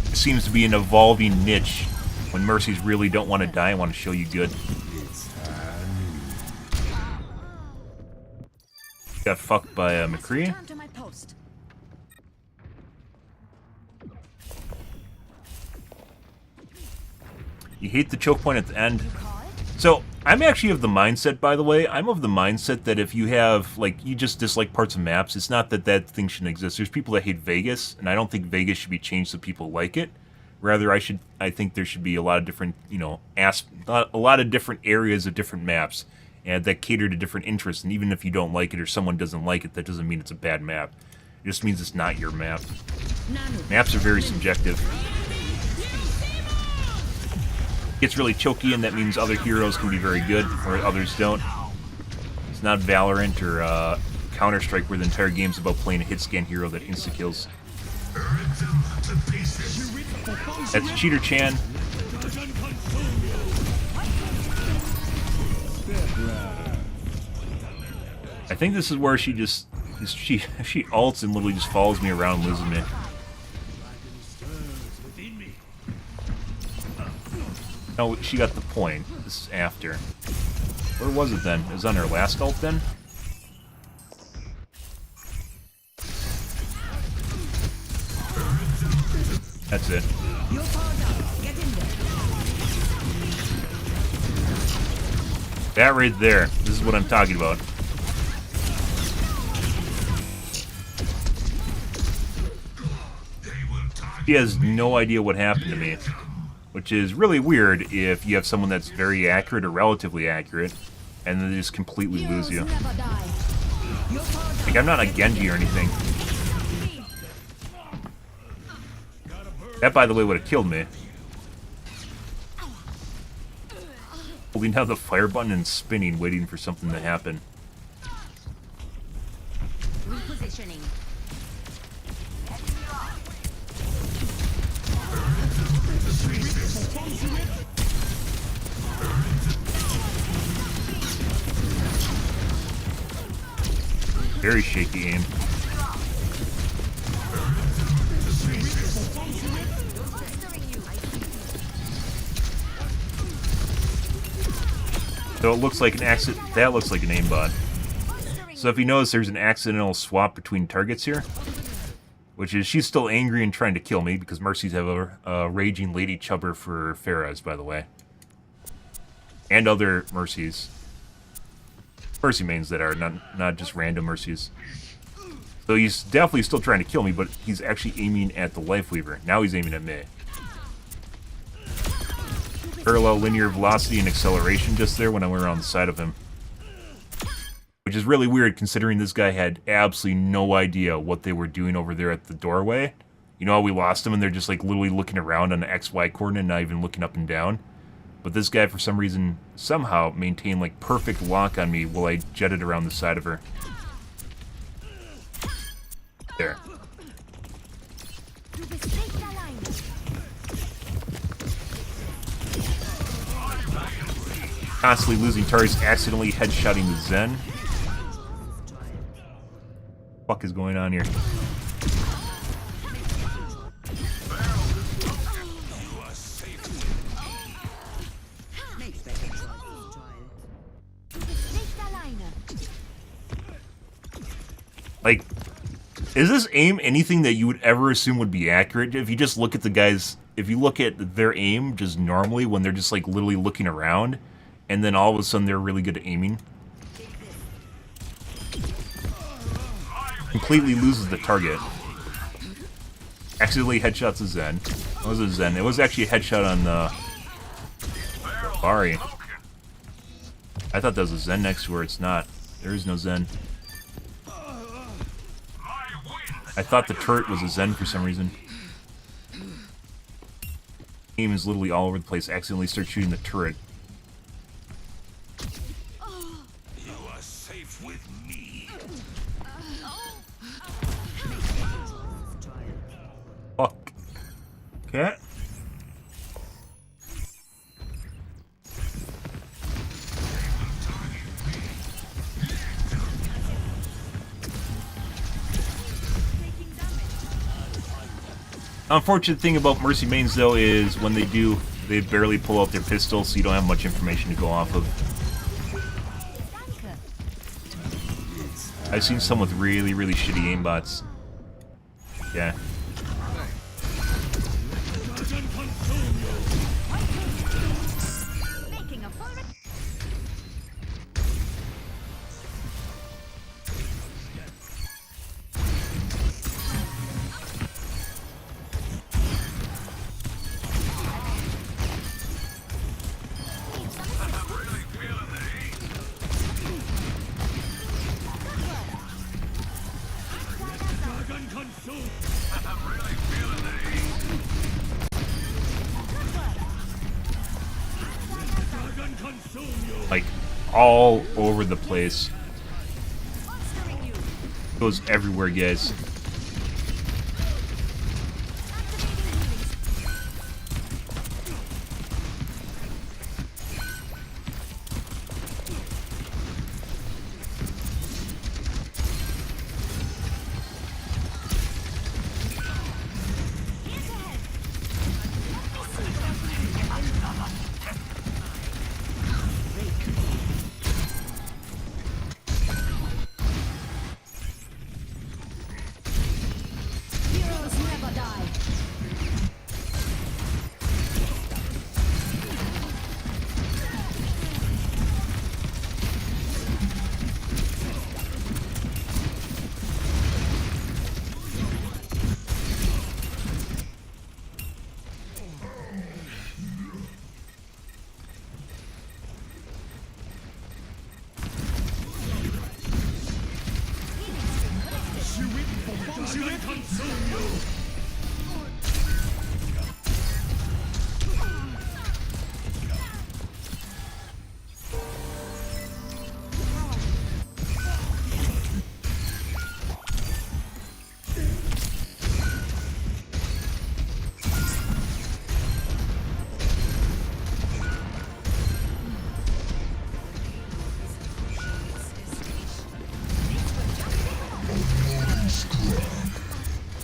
[SPEAKER 1] it seems to be an evolving niche. When Mercies really don't want to die, I want to show you good. Got fucked by McCree. You hate the choke point at the end. So, I'm actually of the mindset, by the way, I'm of the mindset that if you have, like, you just dislike parts of maps, it's not that that thing shouldn't exist. There's people that hate Vegas, and I don't think Vegas should be changed so people like it. Rather, I think there should be a lot of different, you know, a lot of different areas of different maps, and that cater to different interests. And even if you don't like it or someone doesn't like it, that doesn't mean it's a bad map. It just means it's not your map. Maps are very subjective. Gets really choky, and that means other heroes can be very good, or others don't. It's not Valorant or Counter-Strike, where the entire game's about playing a hit-scan hero that insta-kills. That's Cheater Chan. I think this is where she just she ults and literally just follows me around and loses me. No, she got the point. This is after. Where was it then? It was on her last ult then? That's it. That right there. This is what I'm talking about. She has no idea what happened to me. Which is really weird if you have someone that's very accurate or relatively accurate, and then they just completely lose you. Like, I'm not a Genji or anything. That, by the way, would have killed me. Holding down the fire button and spinning, waiting for something to happen.
[SPEAKER 16] Repositioning.
[SPEAKER 1] Very shaky aim. So it looks like an accident. That looks like an aimbot. So if you notice, there's an accidental swap between targets here, which is she's still angry and trying to kill me because Mercies have a raging lady chubber for Pharahs, by the way, and other Mercies. Mercy mains that are not just random Mercies. So he's definitely still trying to kill me, but he's actually aiming at the Lifeweaver. Now he's aiming at me. Parallel linear velocity and acceleration just there when I went around the side of him. Which is really weird considering this guy had absolutely no idea what they were doing over there at the doorway. You know how we lost them and they're just like literally looking around on the XY coordinate and not even looking up and down? But this guy, for some reason, somehow maintained like perfect lock on me while I jetted around the side of her. There. Constantly losing targets, accidentally headshotting the Zen. What the fuck is going on here? Like, Is this aim anything that you would ever assume would be accurate? If you just look at the guys, if you look at their aim just normally when they're just like literally looking around, and then all of a sudden they're really good at aiming. Completely loses the target. Accidentally headshots a Zen. It was a Zen. It was actually a headshot on Bari. I thought that was a Zen next to her. It's not. There is no Zen. I thought the turret was a Zen for some reason. Aim is literally all over the place. Accidentally start shooting the turret.
[SPEAKER 13] You are safe with me.
[SPEAKER 1] Fuck. Okay. Unfortunate thing about Mercy mains, though, is when they do, they barely pull out their pistol, so you don't have much information to go off of. I've seen some with really, really shitty aimbots. Yeah. Like, all over the place. Goes everywhere, guys.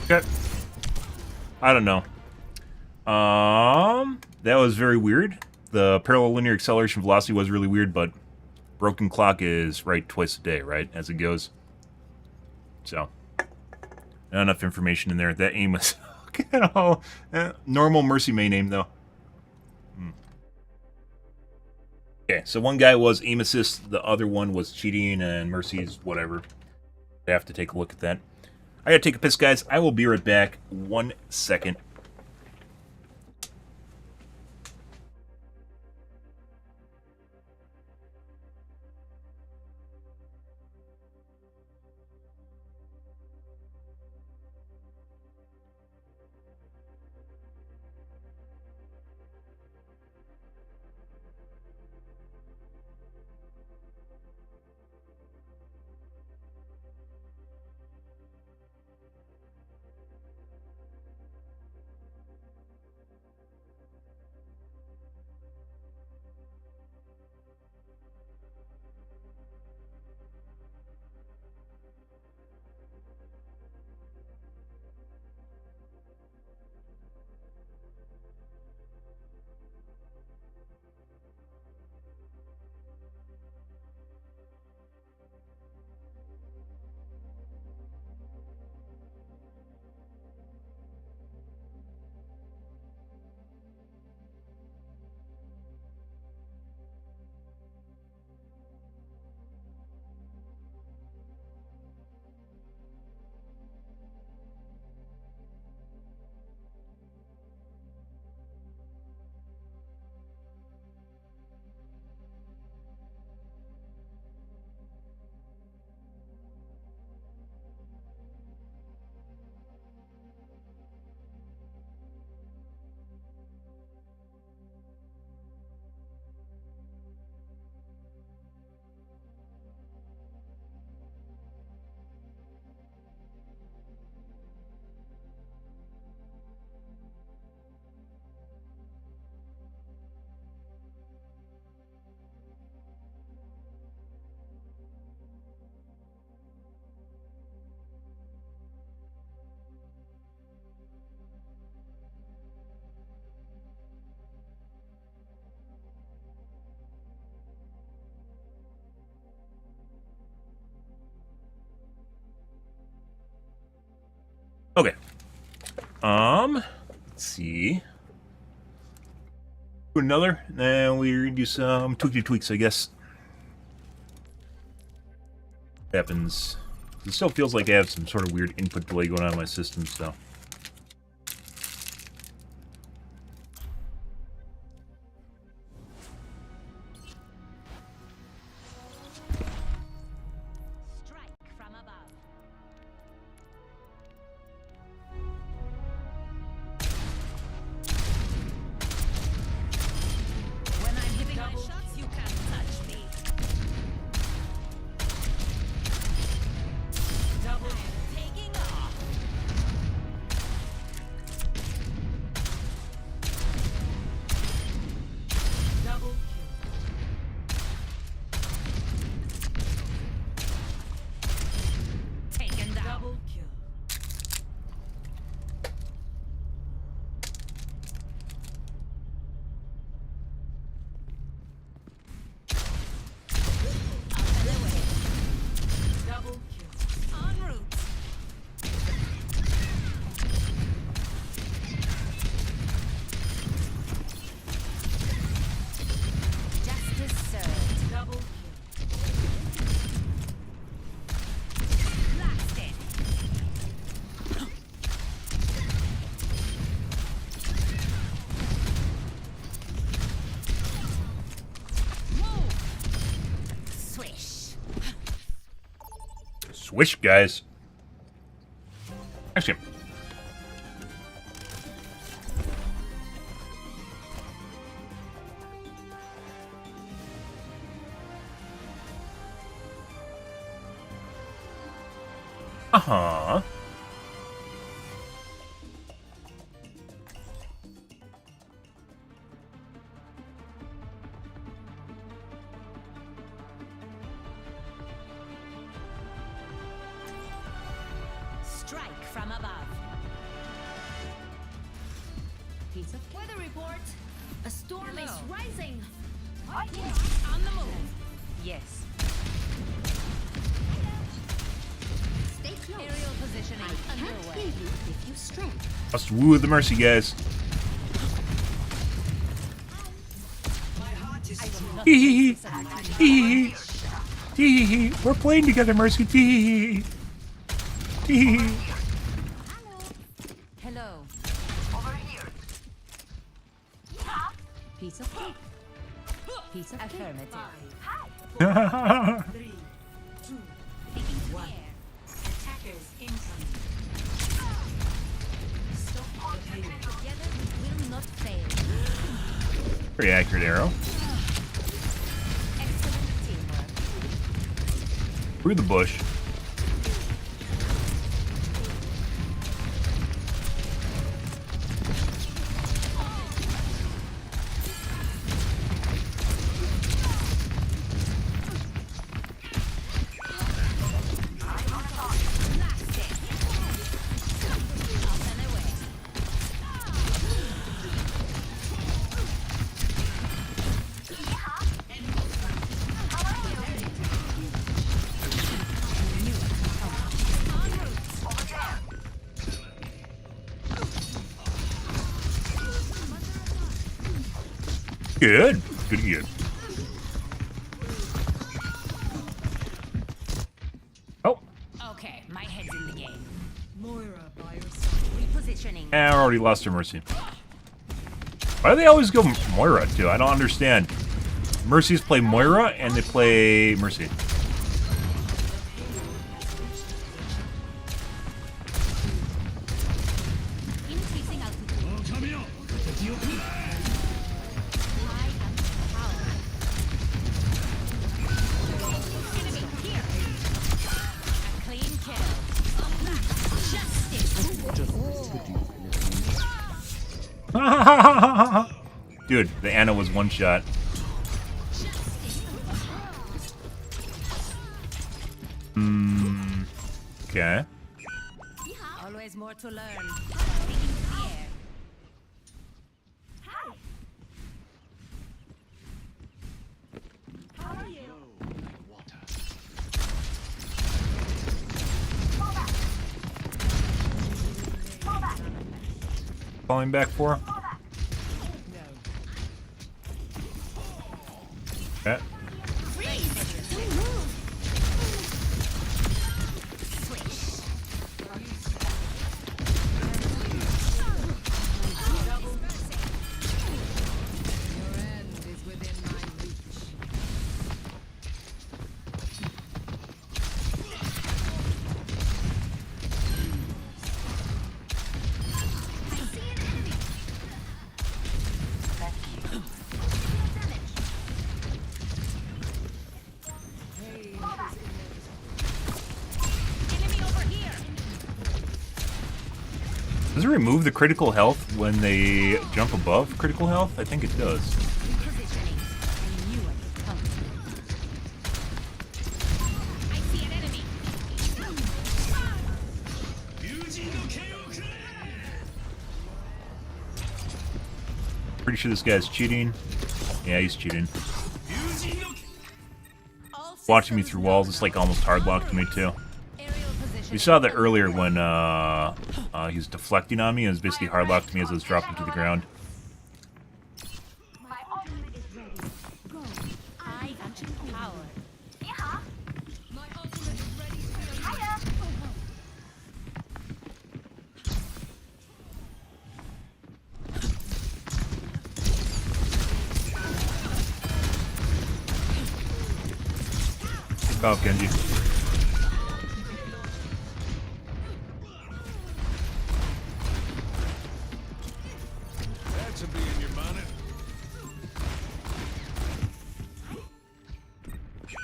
[SPEAKER 1] Okay. I don't know. That was very weird. The parallel linear acceleration velocity was really weird, but broken clock is right twice a day, right? As it goes. So, not enough information in there. That aim was normal Mercy main aim, though. Okay, so one guy was aim assist, the other one was cheating, and Mercy's whatever. I have to take a look at that. I gotta take a piss, guys. I will be right back. 1 second. Okay. Let's see. Do another, and we're gonna do some tweaks, I guess. Happens. It still feels like I have some sort of weird input delay going on in my system, so. Swish, guys. Actually. Uh-huh.
[SPEAKER 15] Strike from above. Piece of weather report. A storm is rising. On the move. Yes. Stay close. Aerial positioning underway. Give you strength.
[SPEAKER 1] Must woo the mercy, guys. Hee hee hee. Hee hee. We're playing together, Mercy. Hee hee.
[SPEAKER 15] Hello.
[SPEAKER 8] Over here.
[SPEAKER 15] Piece of cake. Piece of affirmative.
[SPEAKER 12] 3, 2, 1. Attackers incoming. Stop the payload.
[SPEAKER 15] Together we will not fail.
[SPEAKER 1] Pretty accurate arrow.
[SPEAKER 15] Excellent teamwork.
[SPEAKER 1] Through the bush. Good. Good. Oh.
[SPEAKER 15] Okay, my head's in the game. Moira by your side. Repositioning.
[SPEAKER 1] I already lost her Mercy. Why do they always go Moira, too? I don't understand. Mercies play Moira, and they play Mercy.
[SPEAKER 15] Increasing altitude. Clean kill. Justice.
[SPEAKER 1] Dude, the Ana was one shot. Okay.
[SPEAKER 15] Always more to learn. Taking to the air. Hi. How are you?
[SPEAKER 1] Falling back for. Okay. Does it remove the critical health when they jump above critical health? I think it does. Pretty sure this guy's cheating. Yeah, he's cheating. Watching me through walls, it's like almost hard locked me too. We saw that earlier when he was deflecting on me, and it was basically hard locked me as I was dropping to the ground. Oh, Genji.
[SPEAKER 10] That should be in your bonnet.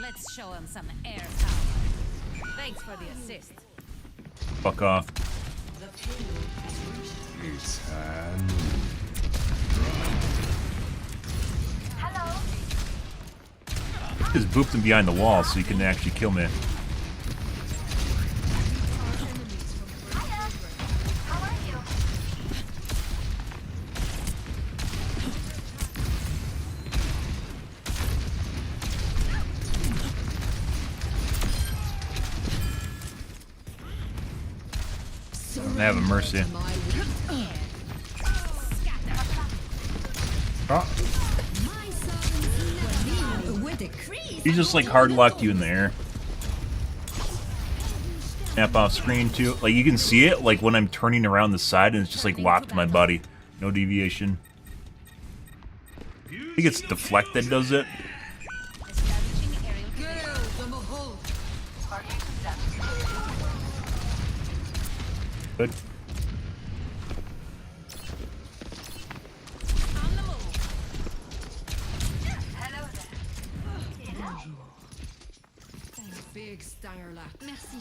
[SPEAKER 15] Let's show him some air power. Thanks for the assist.
[SPEAKER 1] Fuck off. Just booped him behind the wall so he couldn't actually kill me. I have a mercy. Oh. He just like hard locked you in the air. Snap off screen too. Like you can see it like when I'm turning around the side and it's just like locked to my body. No deviation. I think it's deflect that does it. Good.
[SPEAKER 14] Big Stangerlack. Merci.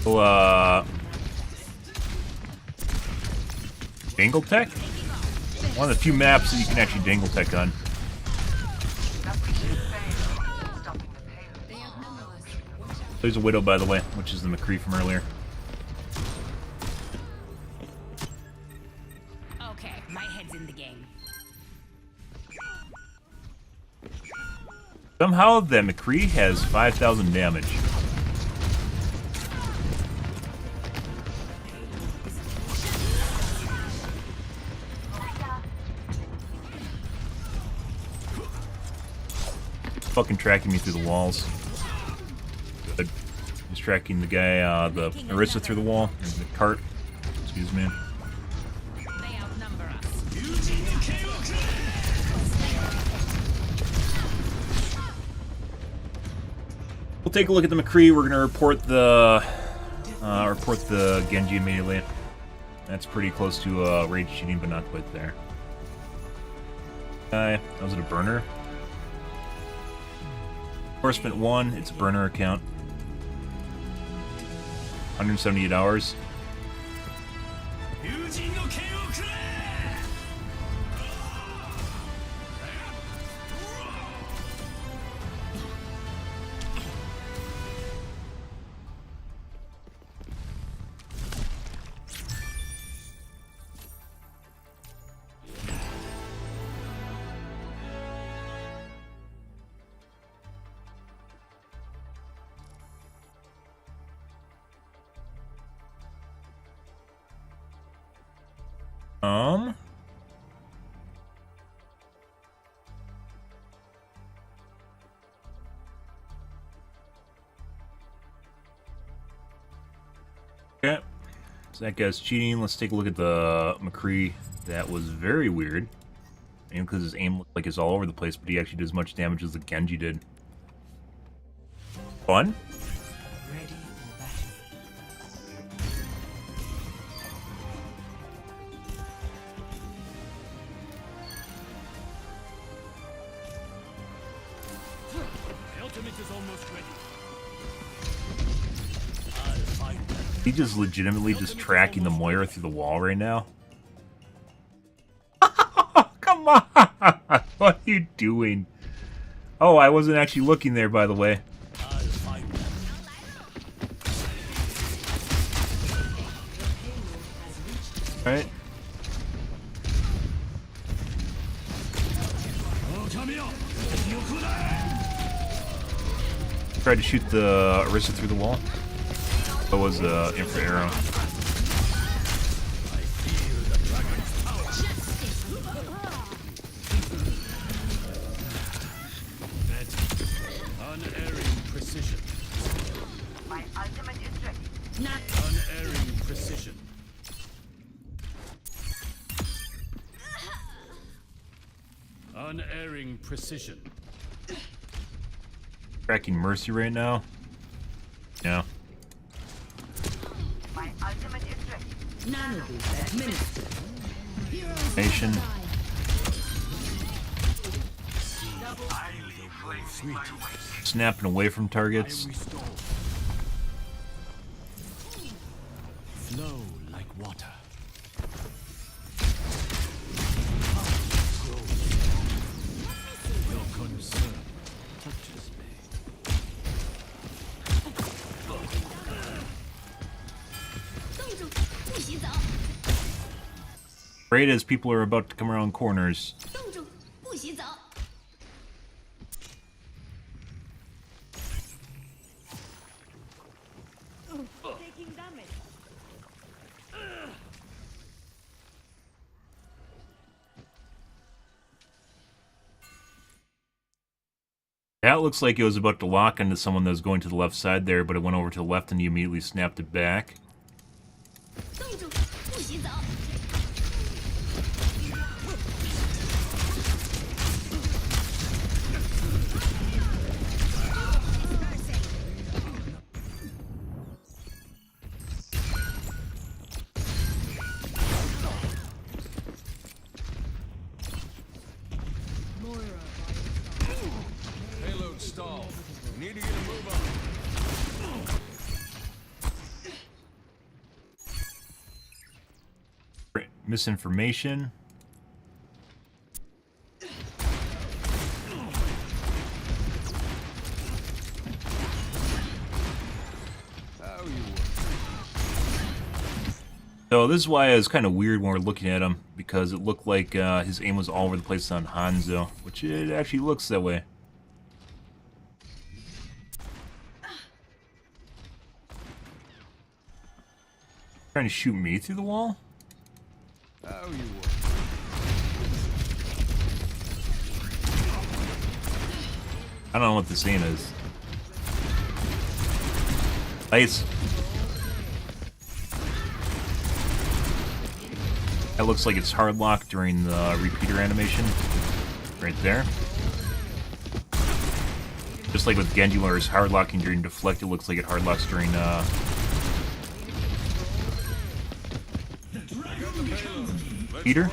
[SPEAKER 1] So, Dangle Tech? One of the few maps that you can actually Dangle Tech on. There's a Widow, by the way, which is the McCree from earlier.
[SPEAKER 15] Okay, my head's in the game.
[SPEAKER 1] Somehow the McCree has 5,000 damage. Fucking tracking me through the walls. Good. He's tracking the guy, the Orisa through the wall. The cart. Excuse me. We'll take a look at the McCree. We're gonna report the Genji immediately. That's pretty close to rage cheating, but not quite there. Was it a burner? Enforcement 1, it's a burner account. 178 hours. Okay. So that guy's cheating. Let's take a look at the McCree. That was very weird. And because his aim looked like it's all over the place, but he actually did as much damage as the Genji did. Fun.
[SPEAKER 12] Ready for battle.
[SPEAKER 11] My ultimate is almost ready.
[SPEAKER 1] He just legitimately just tracking the Moira through the wall right now. Come on! What are you doing? Oh, I wasn't actually looking there, by the way. Alright. Tried to shoot the Orisa through the wall. That was infra arrow.
[SPEAKER 11] Unerring precision.
[SPEAKER 8] My ultimate is ready.
[SPEAKER 11] Not unerring precision. Unerring precision.
[SPEAKER 1] Tracking Mercy right now. Yeah.
[SPEAKER 8] My ultimate is ready.
[SPEAKER 12] Nanoboost administered.
[SPEAKER 1] Nation. Snapping away from targets.
[SPEAKER 11] Flow like water. Your concern touches me.
[SPEAKER 1] Right as people are about to come around corners.
[SPEAKER 12] Taking damage.
[SPEAKER 1] That looks like it was about to lock into someone that was going to the left side there, but it went over to the left and he immediately snapped it back.
[SPEAKER 11] Payload stall. Need to get a move on.
[SPEAKER 1] Misinformation. So this is why it was kind of weird when we're looking at him, because it looked like his aim was all over the place on Hanzo, which it actually looks that way. Trying to shoot me through the wall?
[SPEAKER 11] How you
[SPEAKER 1] I don't know what this aim is. Nice. That looks like it's hard locked during the repeater animation. Right there. Just like with Genji, where it's hard locking during deflect, it looks like it hard locks during repeater.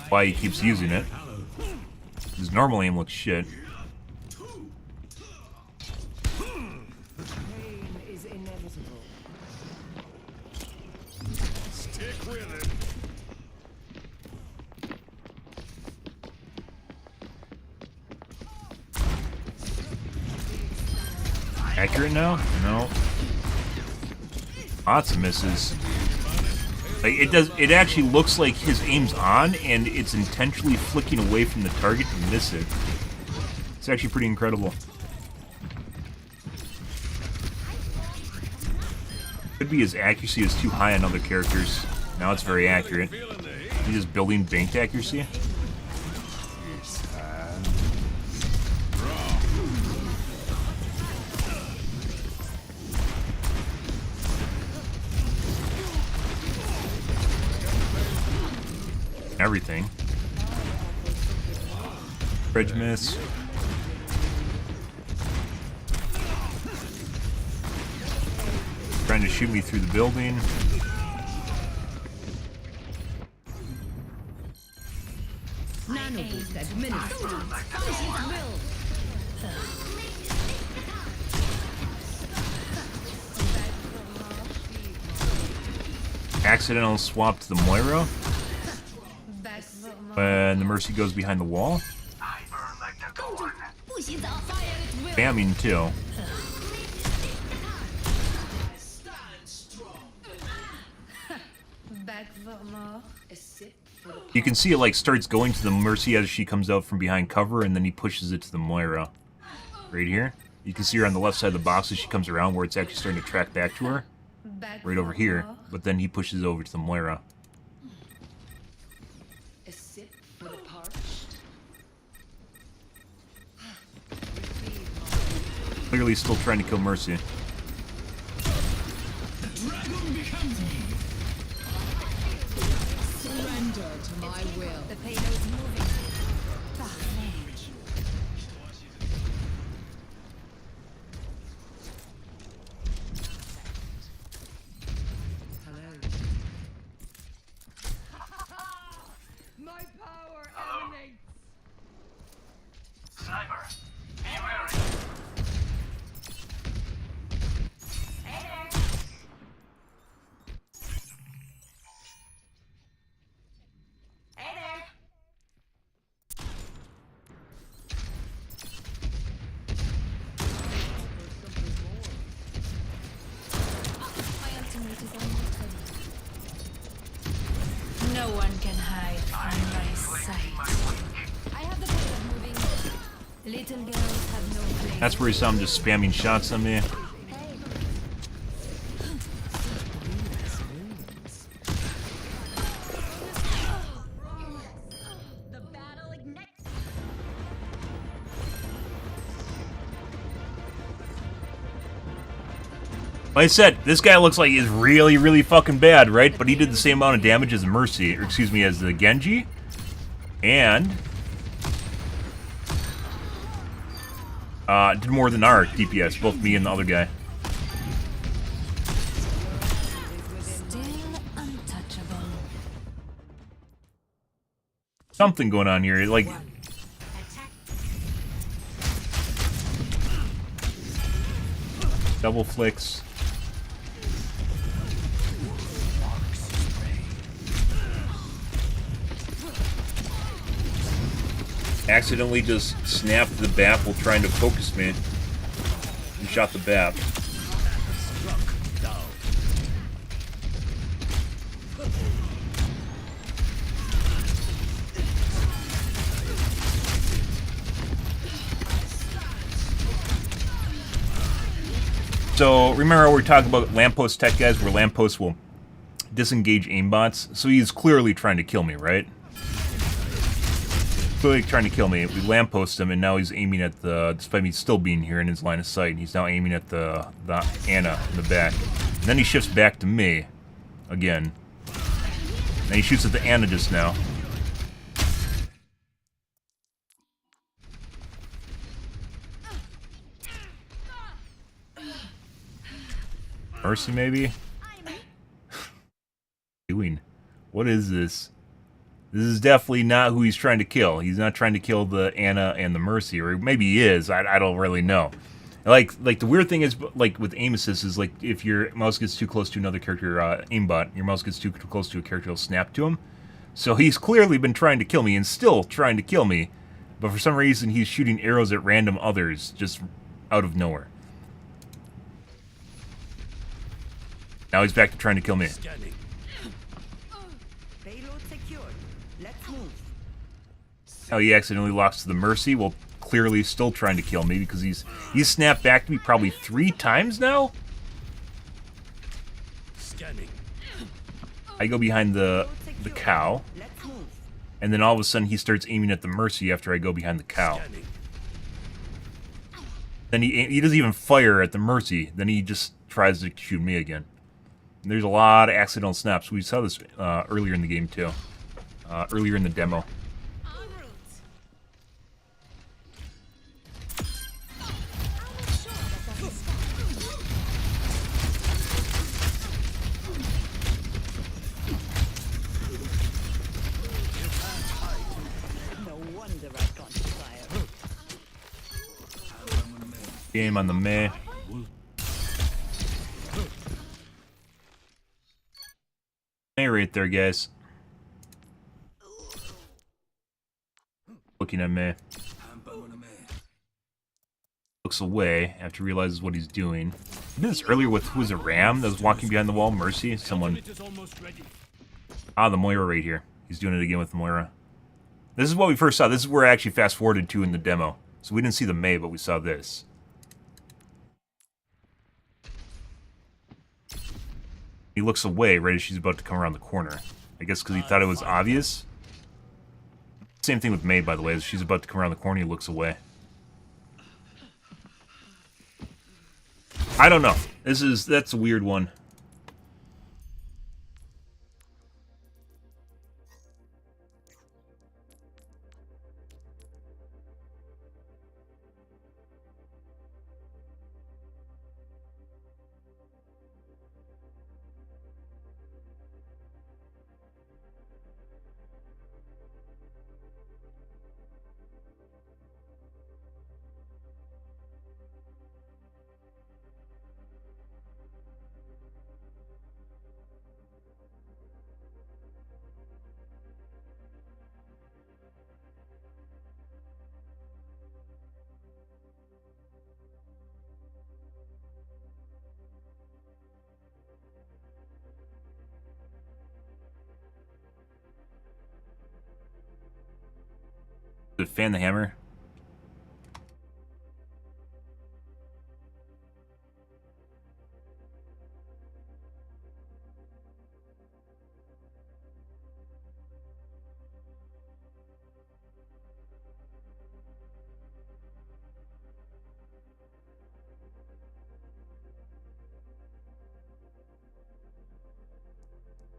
[SPEAKER 1] Why he keeps using it. His normal aim looks shit.
[SPEAKER 12] Pain is inevitable.
[SPEAKER 11] Stick with it.
[SPEAKER 1] Accurate now? No. Lots of misses. Like, it actually looks like his aim's on, and it's intentionally flicking away from the target to miss it. It's actually pretty incredible. Could be his accuracy is too high on other characters. Now it's very accurate. He's just building banked accuracy. Everything. Bridge miss. Trying to shoot me through the building.
[SPEAKER 12] Nano boost administered.
[SPEAKER 1] Accidental swap to the Moira. When the Mercy goes behind the wall. Spamming too. You can see it like starts going to the Mercy as she comes out from behind cover, and then he pushes it to the Moira. Right here. You can see her on the left side of the box as she comes around where it's actually starting to track back to her. Right over here. But then he pushes it over to the Moira. Clearly still trying to kill Mercy.
[SPEAKER 14] Surrender to my will.
[SPEAKER 15] The payload's moving.
[SPEAKER 12] My power emanates.
[SPEAKER 13] Sniper, be wary.
[SPEAKER 15] No one can hide from my sight. I have the payload moving. Little girls have no place.
[SPEAKER 1] That's where you saw him just spamming shots on me. Like I said, this guy looks like he's really, really fucking bad, right? But he did the same amount of damage as Mercy, or excuse me, as the Genji. And did more than our DPS, both me and the other guy.
[SPEAKER 15] Still untouchable.
[SPEAKER 1] Something going on here, like... Double flicks. Accidentally just snapped the BAP while trying to focus me. And shot the BAP. So, remember we were talking about lamppost tech, guys, where lampposts will disengage aimbots? So he's clearly trying to kill me, right? Clearly trying to kill me. We lamppost him, and now he's aiming at the... Despite me still being here in his line of sight, he's now aiming at the Ana in the back. And then he shifts back to me. Again. And he shoots at the Ana just now. Mercy, maybe? Doing? What is this? This is definitely not who he's trying to kill. He's not trying to kill the Ana and the Mercy, or maybe he is. I don't really know. Like the weird thing is, like with aim assist, is like if your mouse gets too close to another character, aimbot, your mouse gets too close to a character, it'll snap to him. So he's clearly been trying to kill me and still trying to kill me, but for some reason he's shooting arrows at random others just out of nowhere. Now he's back to trying to kill me.
[SPEAKER 16] Let's move.
[SPEAKER 1] Oh, he accidentally locks to the Mercy. Well, clearly still trying to kill me because he's snapped back to me probably 3 times now.
[SPEAKER 10] Scanning.
[SPEAKER 1] I go behind the cow, and then all of a sudden he starts aiming at the Mercy after I go behind the cow. Then he doesn't even fire at the Mercy. Then he just tries to shoot me again. And there's a lot of accidental snaps. We saw this earlier in the game too. Earlier in the demo. Game on the May. May right there, guys. Looking at May. Looks away after he realizes what he's doing. I did this earlier with, who was it, Ram that was walking behind the wall? Mercy? Someone. Ah, the Moira right here. He's doing it again with the Moira. This is what we first saw. This is where I actually fast-forwarded to in the demo. So we didn't see the May, but we saw this. He looks away right as she's about to come around the corner. I guess because he thought it was obvious. Same thing with May, by the way. As she's about to come around the corner, he looks away. I don't know. That's a weird one. Fan the hammer.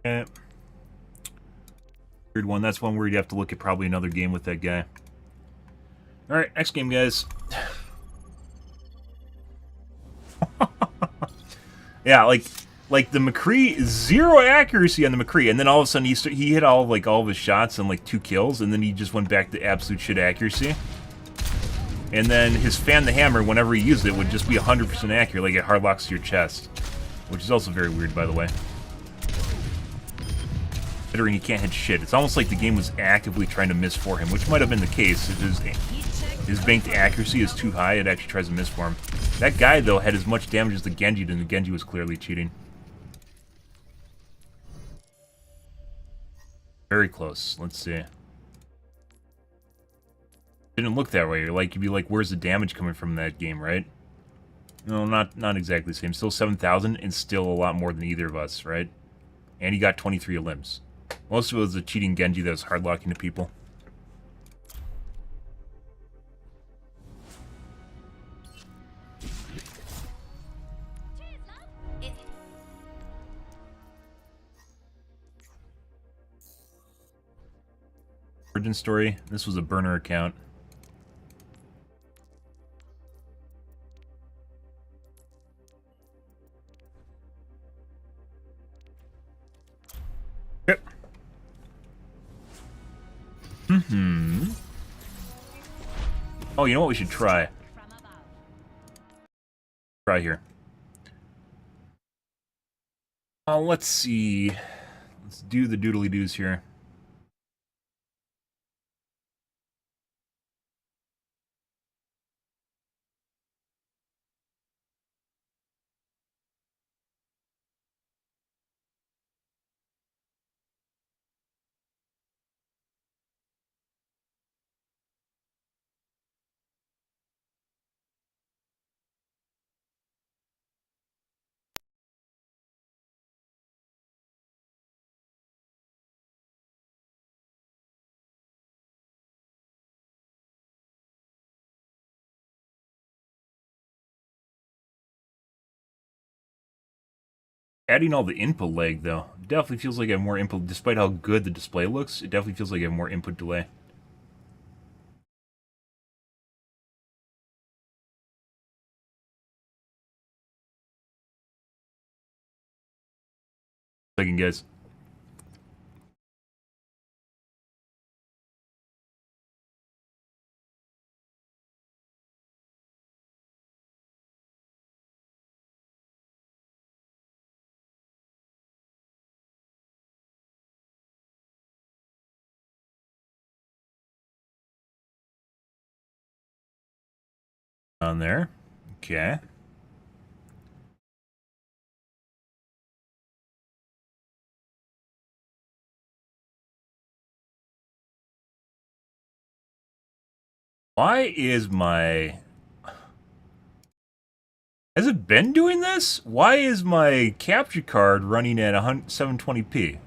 [SPEAKER 1] Eh. Weird one. That's one where you'd have to look at probably another game with that guy. Alright, next game, guys. Yeah, like the McCree, 0 accuracy on the McCree, and then all of a sudden he hit all of his shots and like 2 kills, and then he just went back to absolute shit accuracy. And then his fan the hammer, whenever he used it, would just be 100% accurate, like it hard locks to your chest, which is also very weird, by the way. Considering he can't hit shit, it's almost like the game was actively trying to miss for him, which might have been the case. If his banked accuracy is too high, it actually tries to miss for him. That guy, though, had as much damage as the Genji did, and the Genji was clearly cheating. Very close. Let's see. Didn't look that way. You'd be like, where's the damage coming from that game, right? No, not exactly the same. Still 7,000, and still a lot more than either of us, right? And he got 23 limbs. Most of it was a cheating Genji that was hard-locking to people. Origin story. This was a burner account. Yep. Oh, you know what we should try? Try here. Let's see. Let's do the doodly-doos here. Adding all the input lag, though, definitely feels like I have more input. Despite how good the display looks, it definitely feels like I have more input delay. Second, guys. On there. Okay. Why is my... Has it been doing this? Why is my capture card running at 720p?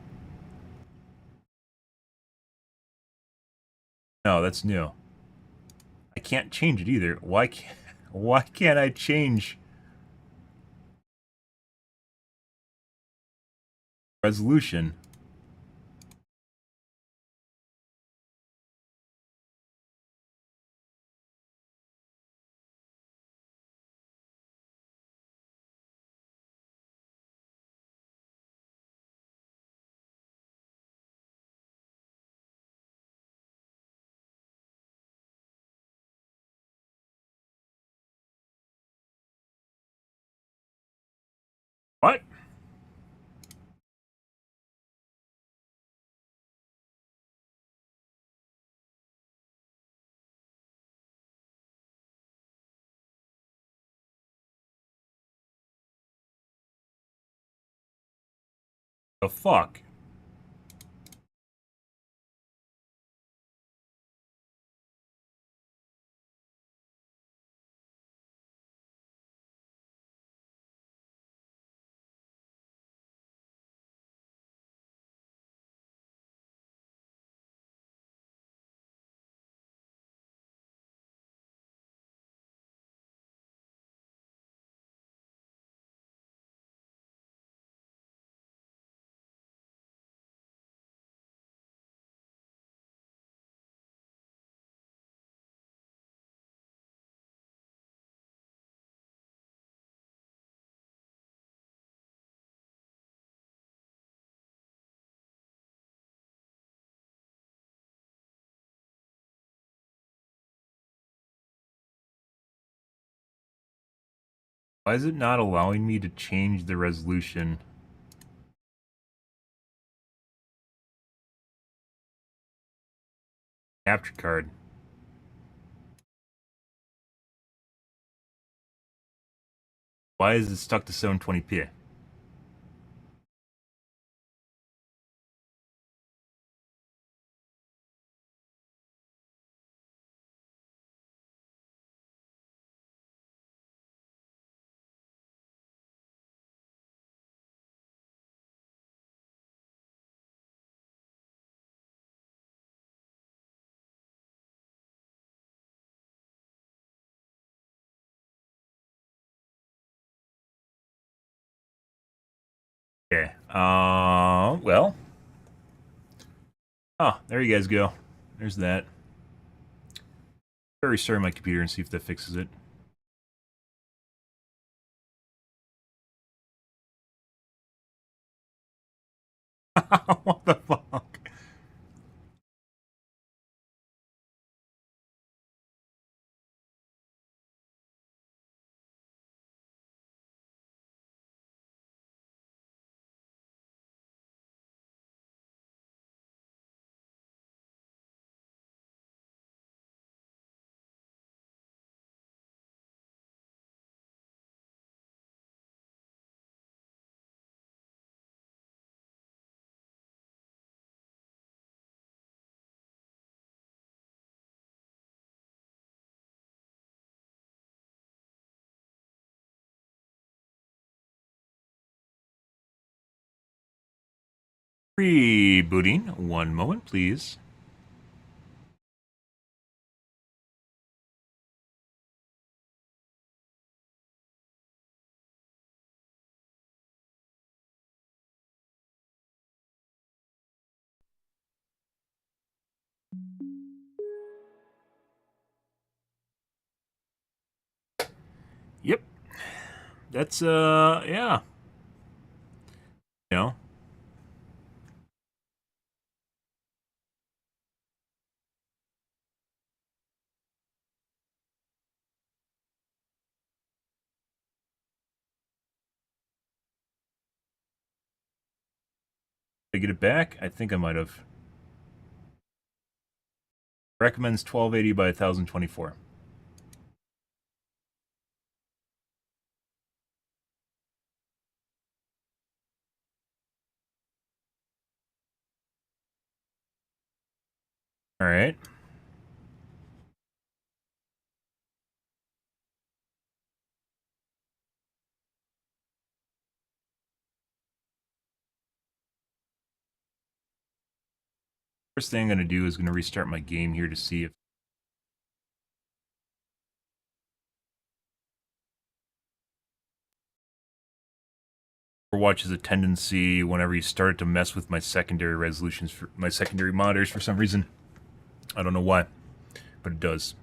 [SPEAKER 1] No, that's new. I can't change it either. Why can't I change resolution? What? The fuck? Why is it not allowing me to change the resolution? Capture card. Why is it stuck to 720p? Okay. Well. Oh, there you guys go. There's that. Very sorry my computer and see if that fixes it. What the fuck? Rebooting. One moment, please. That's yeah. You know. Did I get it back? I think I might have. Recommends 1280 by 1024. All right. First thing I'm going to do is going to restart my game here to see if Overwatch has a tendency whenever you start to mess with my secondary resolutions for my secondary monitors for some reason. I don't know why, but it does.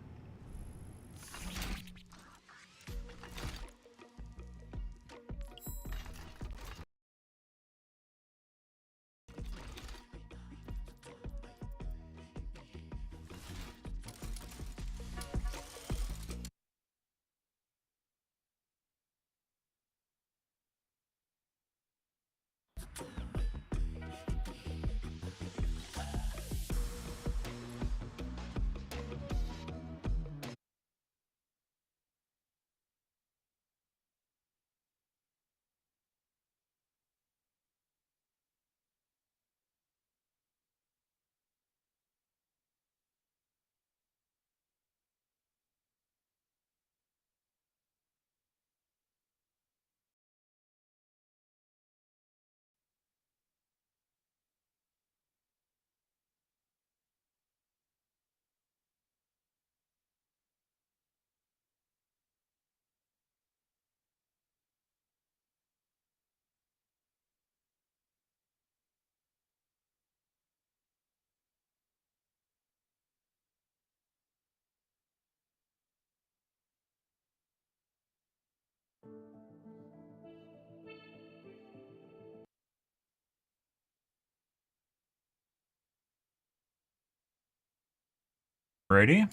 [SPEAKER 1] Ready?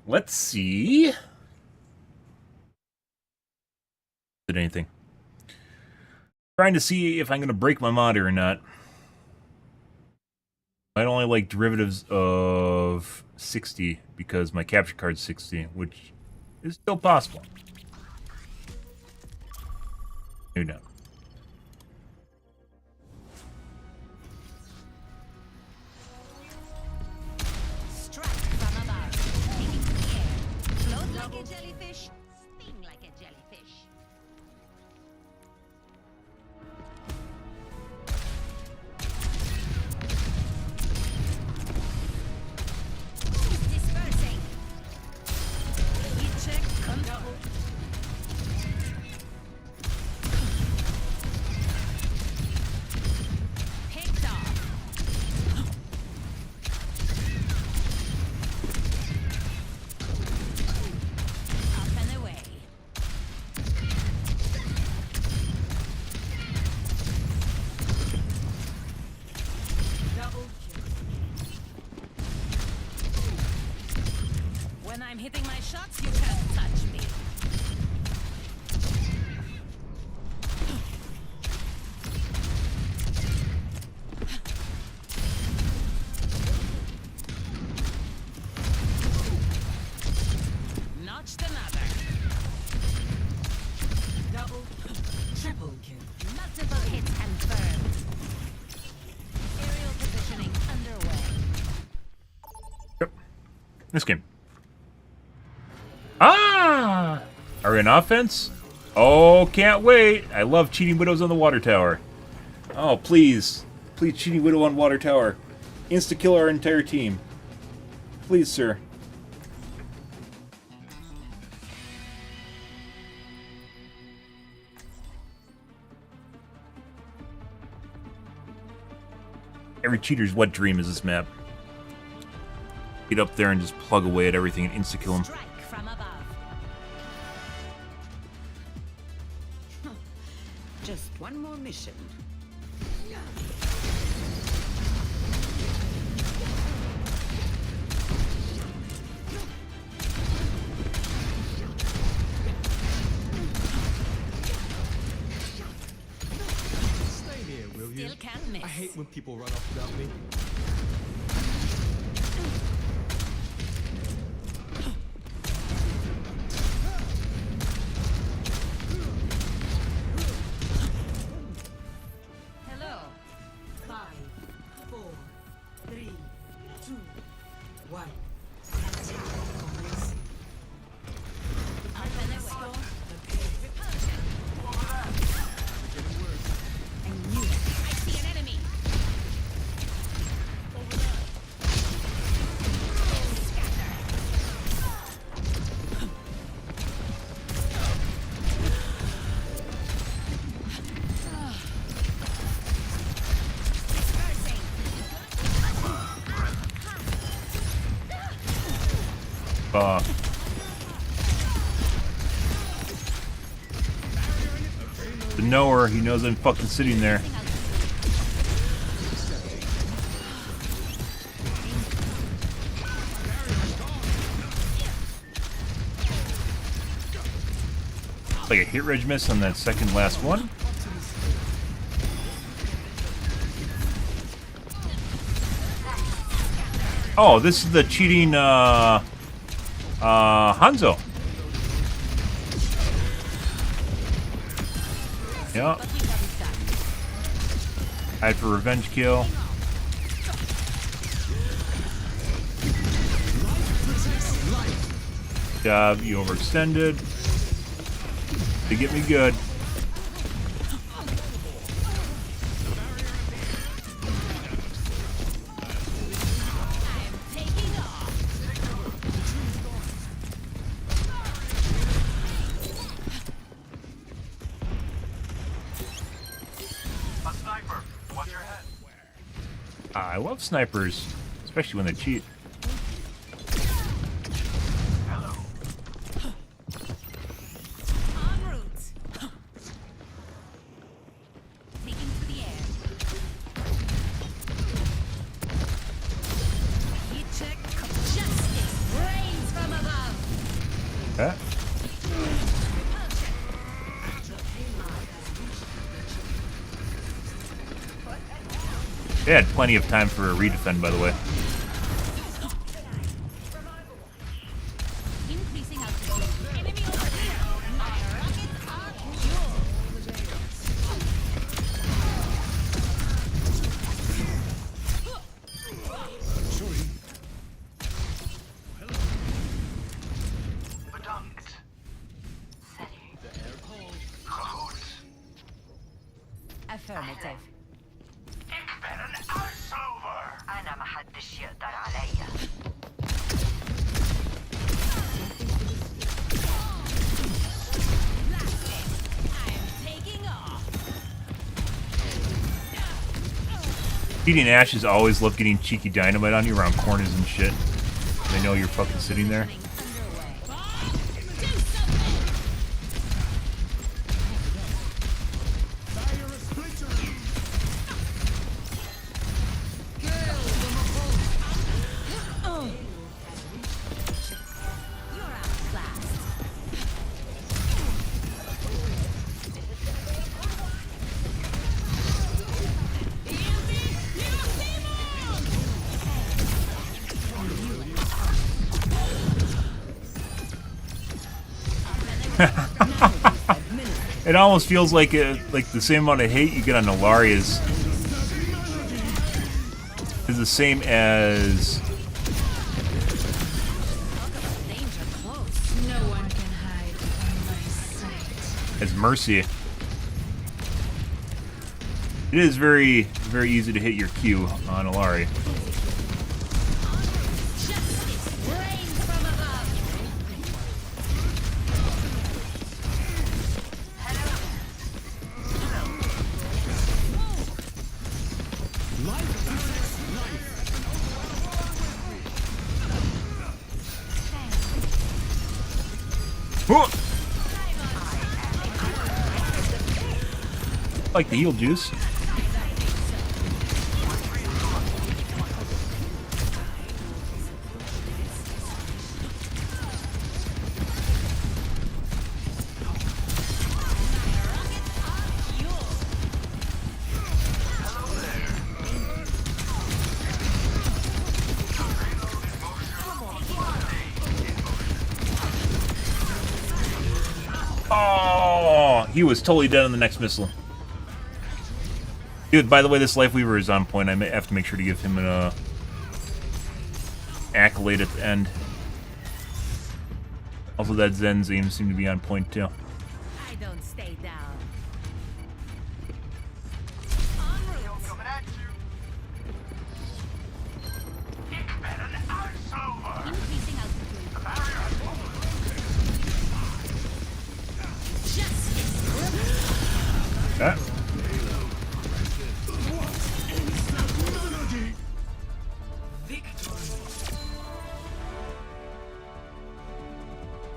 [SPEAKER 1] Let's see. Did anything? Trying to see if I'm going to break my monitor or not. I only like derivatives of 60 because my capture card's 60, which is still possible. Maybe not.
[SPEAKER 16] Strike from above. Take it to the air. Float like a jellyfish. Sting like a jellyfish. Who's dispersing? Heat check control. Picked off. Up and away.
[SPEAKER 12] Double kill.
[SPEAKER 16] When I'm hitting my shots, you can't touch me. Notched another.
[SPEAKER 12] Double kill. Triple kill.
[SPEAKER 16] Multiple hits confirmed. Aerial positioning underway.
[SPEAKER 1] Yep. This game. Ah! Are we in offense? Oh, can't wait. I love cheating widows on the water tower. Oh, please. Please, cheating widow on water tower. Insta-kill our entire team. Please, sir. Every cheater's wet dream is this map. Get up there and just plug away at everything and insta-kill him.
[SPEAKER 16] Strike from above. Just one more mission.
[SPEAKER 11] Stay near, will you?
[SPEAKER 16] Still can't miss.
[SPEAKER 11] I hate when people run off without me.
[SPEAKER 16] Hello.
[SPEAKER 12] 5, 4, 3, 2, 1.
[SPEAKER 16] Open the way. Repulsion. I knew it. I see an enemy.
[SPEAKER 1] The knower, he knows I'm fucking sitting there. Like a hit reg miss on that second last one. Oh, this is the cheating Hanzo. Yeah. Hide for revenge kill. Job, you overextended. They get me good. I love snipers, especially when they cheat.
[SPEAKER 16] En route. Taking to the air. You check. Justice reigns from above.
[SPEAKER 1] Okay. They had plenty of time for a redefend, by the way.
[SPEAKER 16] Increasing altitude. Enemy over here. My rockets are affirmative.
[SPEAKER 8] أنا ما حدش يقدر عليا.
[SPEAKER 1] Cheating Ashes always love getting cheeky dynamite on you around corners and shit. They know you're fucking sitting there. It almost feels like the same amount of hate you get on Nolari is the same as
[SPEAKER 15] No one can hide from my sight.
[SPEAKER 1] as Mercy. It is very, very easy to hit your Q on Nolari. Like the heal juice. Oh, he was totally dead on the next missile. Dude, by the way, this Lifeweaver is on point. I may have to make sure to give him an accolade at the end. Also, that Zen's aim seemed to be on point, too.
[SPEAKER 16] I don't stay down. Increasing altitude.
[SPEAKER 1] That.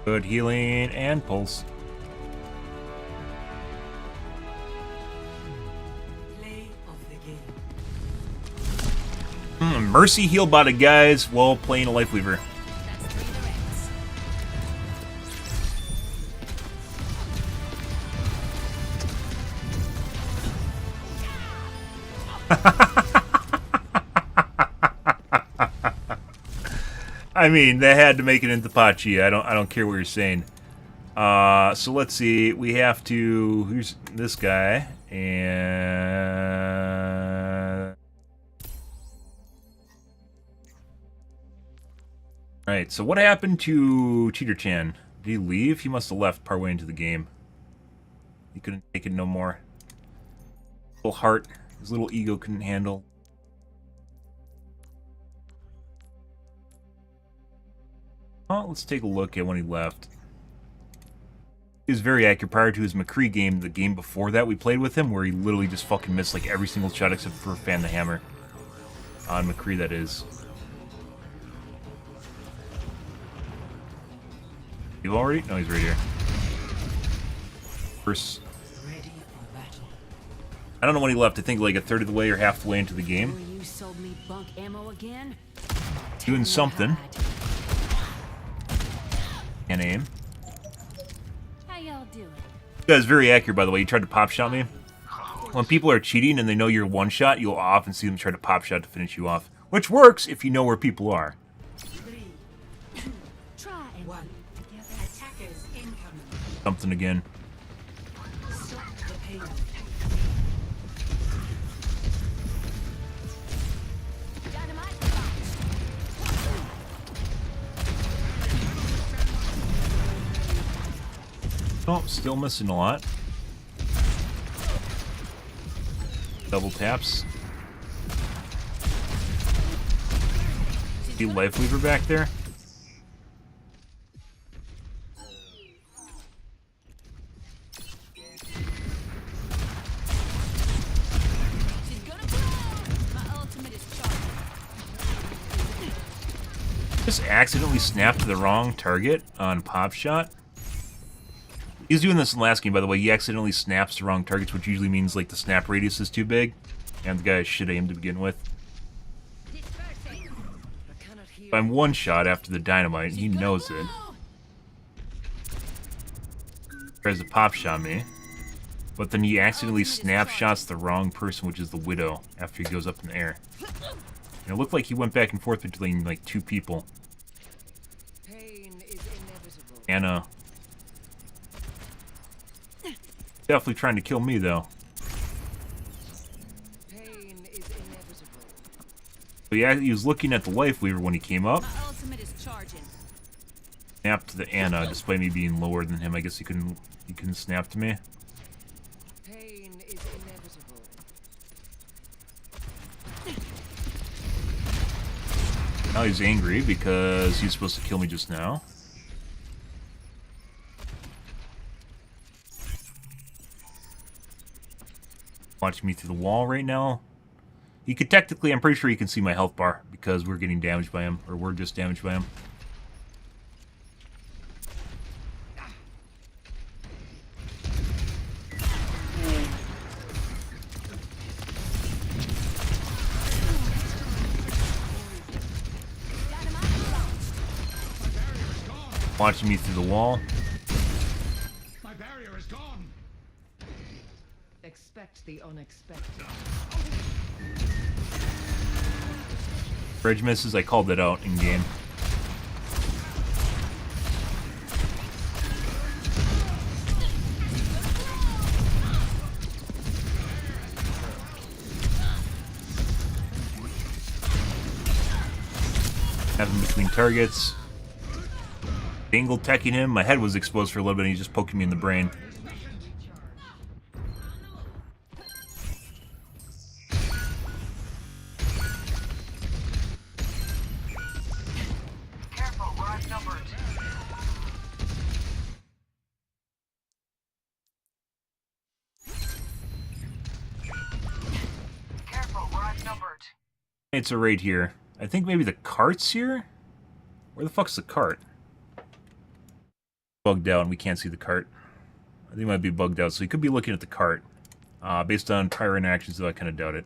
[SPEAKER 1] Good healing and pulse. Mercy heal botted guys while playing a Lifeweaver. I mean, they had to make it into Pachi. I don't care what you're saying. So let's see. We have to. Who's this guy? And right. So what happened to Cheater-chan? Did he leave? He must have left partway into the game. He couldn't take it no more. Little heart, his little ego couldn't handle. Oh, let's take a look at when he left. He was very accurate prior to his McCree game. The game before that we played with him, where he literally just fucking missed like every single shot except for Fan the Hammer. On McCree, that is. You already? No, he's right here. First. I don't know when he left. I think like a third of the way or half the way into the game.
[SPEAKER 16] You sold me bunk ammo again?
[SPEAKER 1] Doing something. And aim.
[SPEAKER 16] How y'all doing?
[SPEAKER 1] This guy's very accurate, by the way. He tried to pop shot me. When people are cheating and they know you're one shot, you'll often see them try to pop shot to finish you off. Which works if you know where people are.
[SPEAKER 16] Try and one. Attackers incoming.
[SPEAKER 1] Something again.
[SPEAKER 16] Stop the pain.
[SPEAKER 1] Oh, still missing a lot. Double taps. See Lifeweaver back there? Just accidentally snapped to the wrong target on Pop Shot. He was doing this in the last game, by the way. He accidentally snaps to wrong targets, which usually means like the snap radius is too big, and the guy is shit aimed to begin with. If I'm one shot after the dynamite, he knows it. Tries to pop shot me, but then he accidentally snapshots the wrong person, which is the Widow, after he goes up in the air. And it looked like he went back and forth between like two people. Anna. Definitely trying to kill me, though. But yeah, he was looking at the Lifeweaver when he came up. Snapped to the Anna, despite me being lower than him. I guess he couldn't snap to me. Now he's angry because he's supposed to kill me just now. Watching me through the wall right now. He could technically, I'm pretty sure he can see my health bar because we're getting damaged by him, or we're just damaged by him. Watching me through the wall.
[SPEAKER 10] My barrier is gone.
[SPEAKER 12] Expect the unexpected.
[SPEAKER 1] Bridge misses. I called it out in game. Have him between targets. Angle teching him. My head was exposed for a little bit and he's just poking me in the brain.
[SPEAKER 8] Careful, we're outnumbered. Careful, we're outnumbered.
[SPEAKER 1] It's a raid here. I think maybe the cart's here? Where the fuck's the cart? Bugged out and we can't see the cart. I think it might be bugged out, so he could be looking at the cart. Based on prior interactions, though, I kind of doubt it.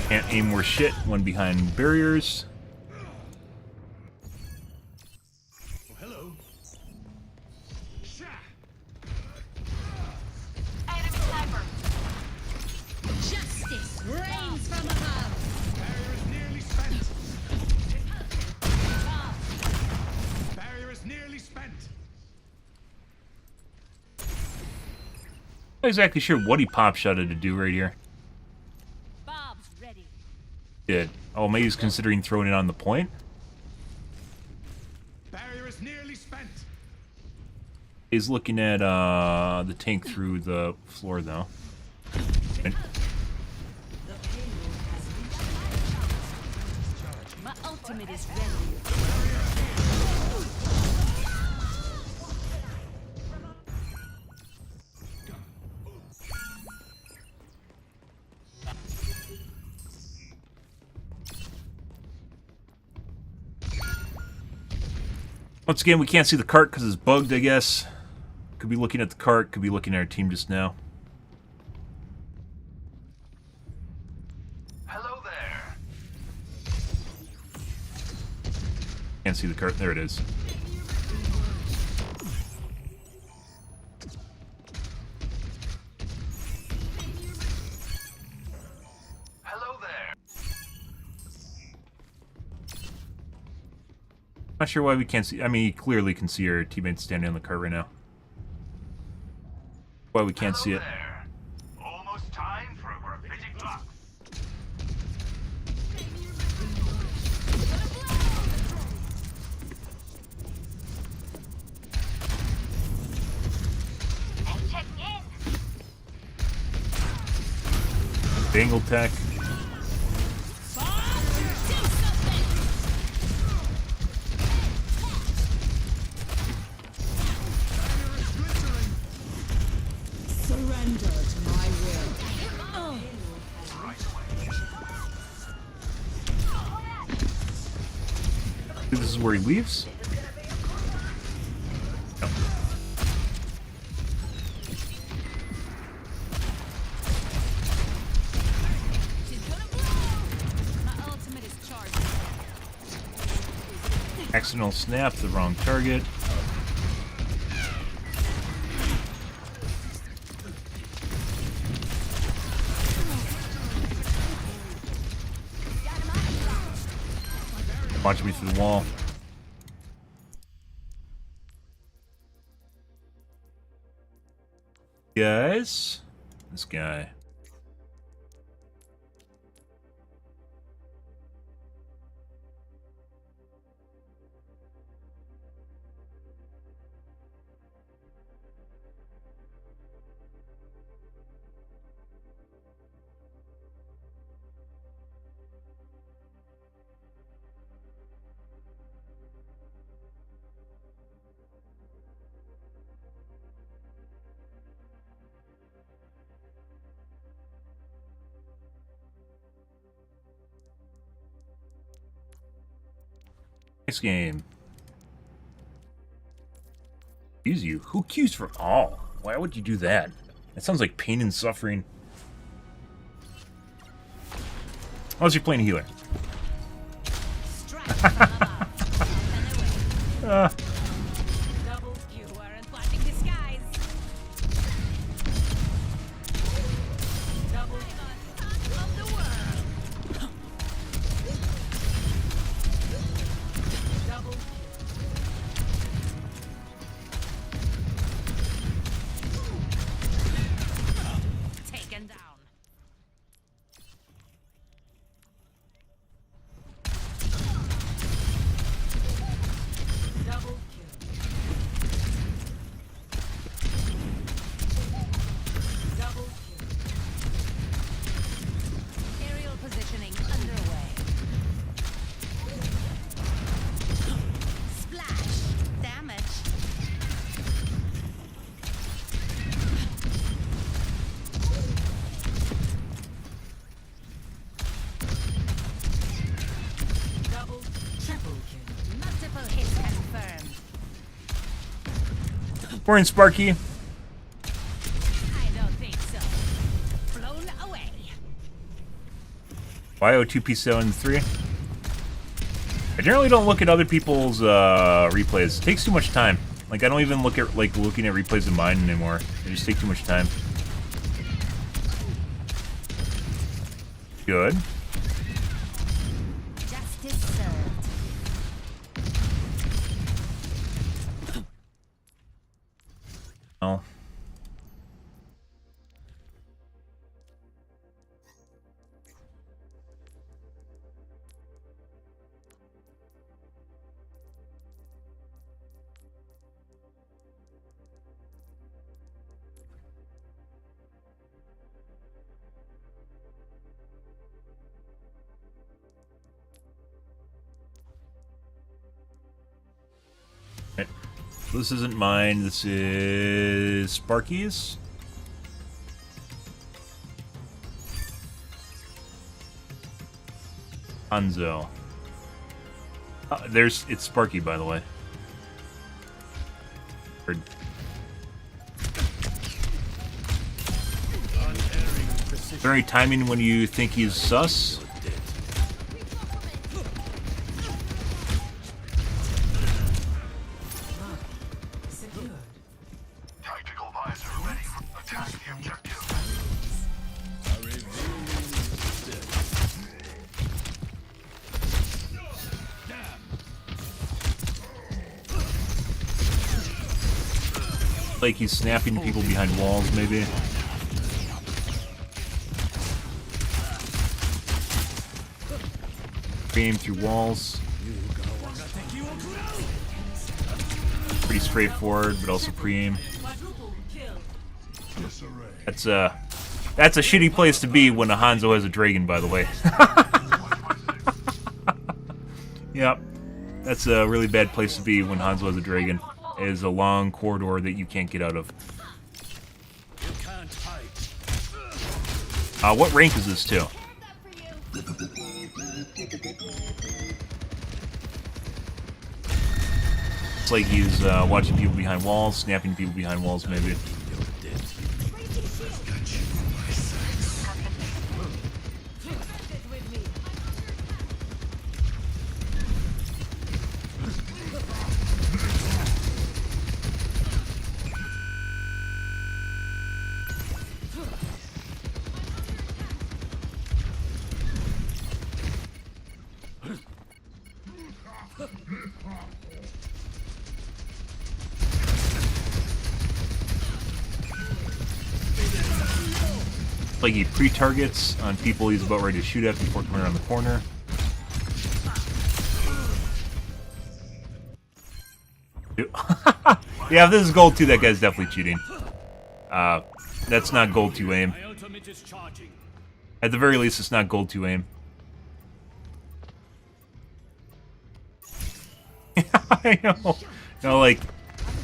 [SPEAKER 1] Can't aim worth shit. One behind barriers.
[SPEAKER 10] Hello.
[SPEAKER 8] Enemy sniper.
[SPEAKER 15] Justice reigns from above.
[SPEAKER 10] Barrier is nearly spent. Barrier is nearly spent.
[SPEAKER 1] Not exactly sure what he pop shotted to do right here.
[SPEAKER 16] Bob's ready.
[SPEAKER 1] Did. Oh, maybe he's considering throwing it on the point?
[SPEAKER 10] Barrier is nearly spent.
[SPEAKER 1] He's looking at the tank through the floor, though.
[SPEAKER 16] My ultimate is ready.
[SPEAKER 1] Once again, we can't see the cart because it's bugged, I guess. Could be looking at the cart, could be looking at our team just now.
[SPEAKER 13] Hello there.
[SPEAKER 1] Can't see the cart. There it is.
[SPEAKER 13] Hello there.
[SPEAKER 1] Not sure why we can't see. I mean, you clearly can see our teammates standing on the cart right now. Why we can't see it.
[SPEAKER 13] There. Almost time for a graphitic lock.
[SPEAKER 8] Checking in.
[SPEAKER 1] Angle tech.
[SPEAKER 14] Surrender to my will.
[SPEAKER 1] This is where he leaves? No.
[SPEAKER 16] My ultimate is charged.
[SPEAKER 1] Accidental snap, the wrong target. Watch me through the wall. Guys, this guy. Next game. Use you. Who queues for all? Why would you do that? That sounds like pain and suffering. Unless you're playing a healer.
[SPEAKER 16] You weren't watching the skies. Double of the world. Double. Taken down. Double kill. Double kill. Aerial positioning underway. Splash. Damage. Double, triple kill. Multiple hits confirmed.
[SPEAKER 1] Morning, Sparky.
[SPEAKER 16] I don't think so. Blown away.
[SPEAKER 1] Bio2P73. I generally don't look at other people's replays. It takes too much time. Like, I don't even look at looking at replays of mine anymore. They just take too much time. Good.
[SPEAKER 16] Justice served.
[SPEAKER 1] Oh. Right. So this isn't mine. This is Sparky's. Hanzo. It's Sparky, by the way. Heard. Is there any timing when you think he's sus?
[SPEAKER 13] Tactical visor ready. Attack the objective.
[SPEAKER 1] Like he's snapping people behind walls, maybe. Aim through walls. Pretty straightforward, but also pre-aim. That's a shitty place to be when a Hanzo has a dragon, by the way. Yep. That's a really bad place to be when Hanzo has a dragon. It is a long corridor that you can't get out of. What rank is this too? It's like he's watching people behind walls, snapping people behind walls, maybe. Like he pre-targets on people he's about ready to shoot at before coming around the corner. Yeah, if this is gold 2, that guy's definitely cheating. That's not gold 2 aim. At the very least, it's not gold 2 aim. I know. No, like,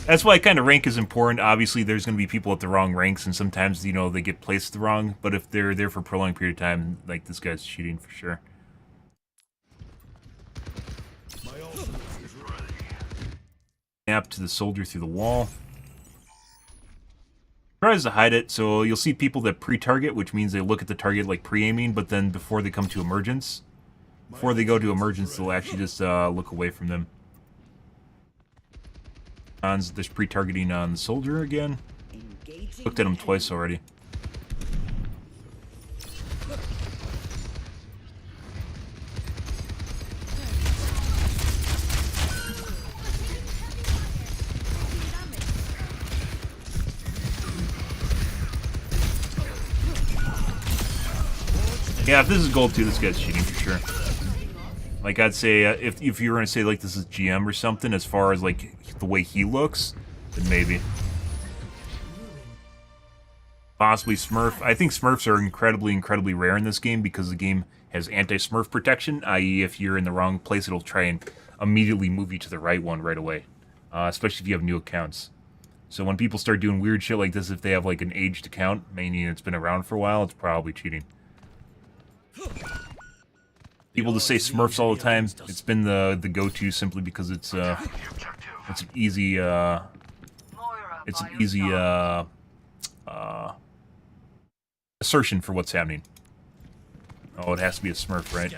[SPEAKER 1] that's why kind of rank is important. Obviously, there's going to be people at the wrong ranks, and sometimes, you know, they get placed wrong. But if they're there for a prolonged period of time, like, this guy's cheating for sure. Snap to the soldier through the wall. Tries to hide it, so you'll see people that pre-target, which means they look at the target like pre-aiming, but then before they come to emergence, before they go to emergence, they'll actually just look away from them. There's pre-targeting on the soldier again. Looked at him twice already. Yeah, if this is gold 2, this guy's cheating for sure. Like, I'd say, if you were going to say, like, this is GM or something, as far as, like, the way he looks, then maybe. Possibly Smurf. I think Smurfs are incredibly, incredibly rare in this game because the game has anti-Smurf protection, i.e. if you're in the wrong place, it'll try and immediately move you to the right one right away. Especially if you have new accounts. So when people start doing weird shit like this, if they have, like, an aged account, meaning it's been around for a while, it's probably cheating. People just say Smurfs all the time. It's been the go-to simply because it's an easy assertion for what's happening. Oh, it has to be a Smurf, right?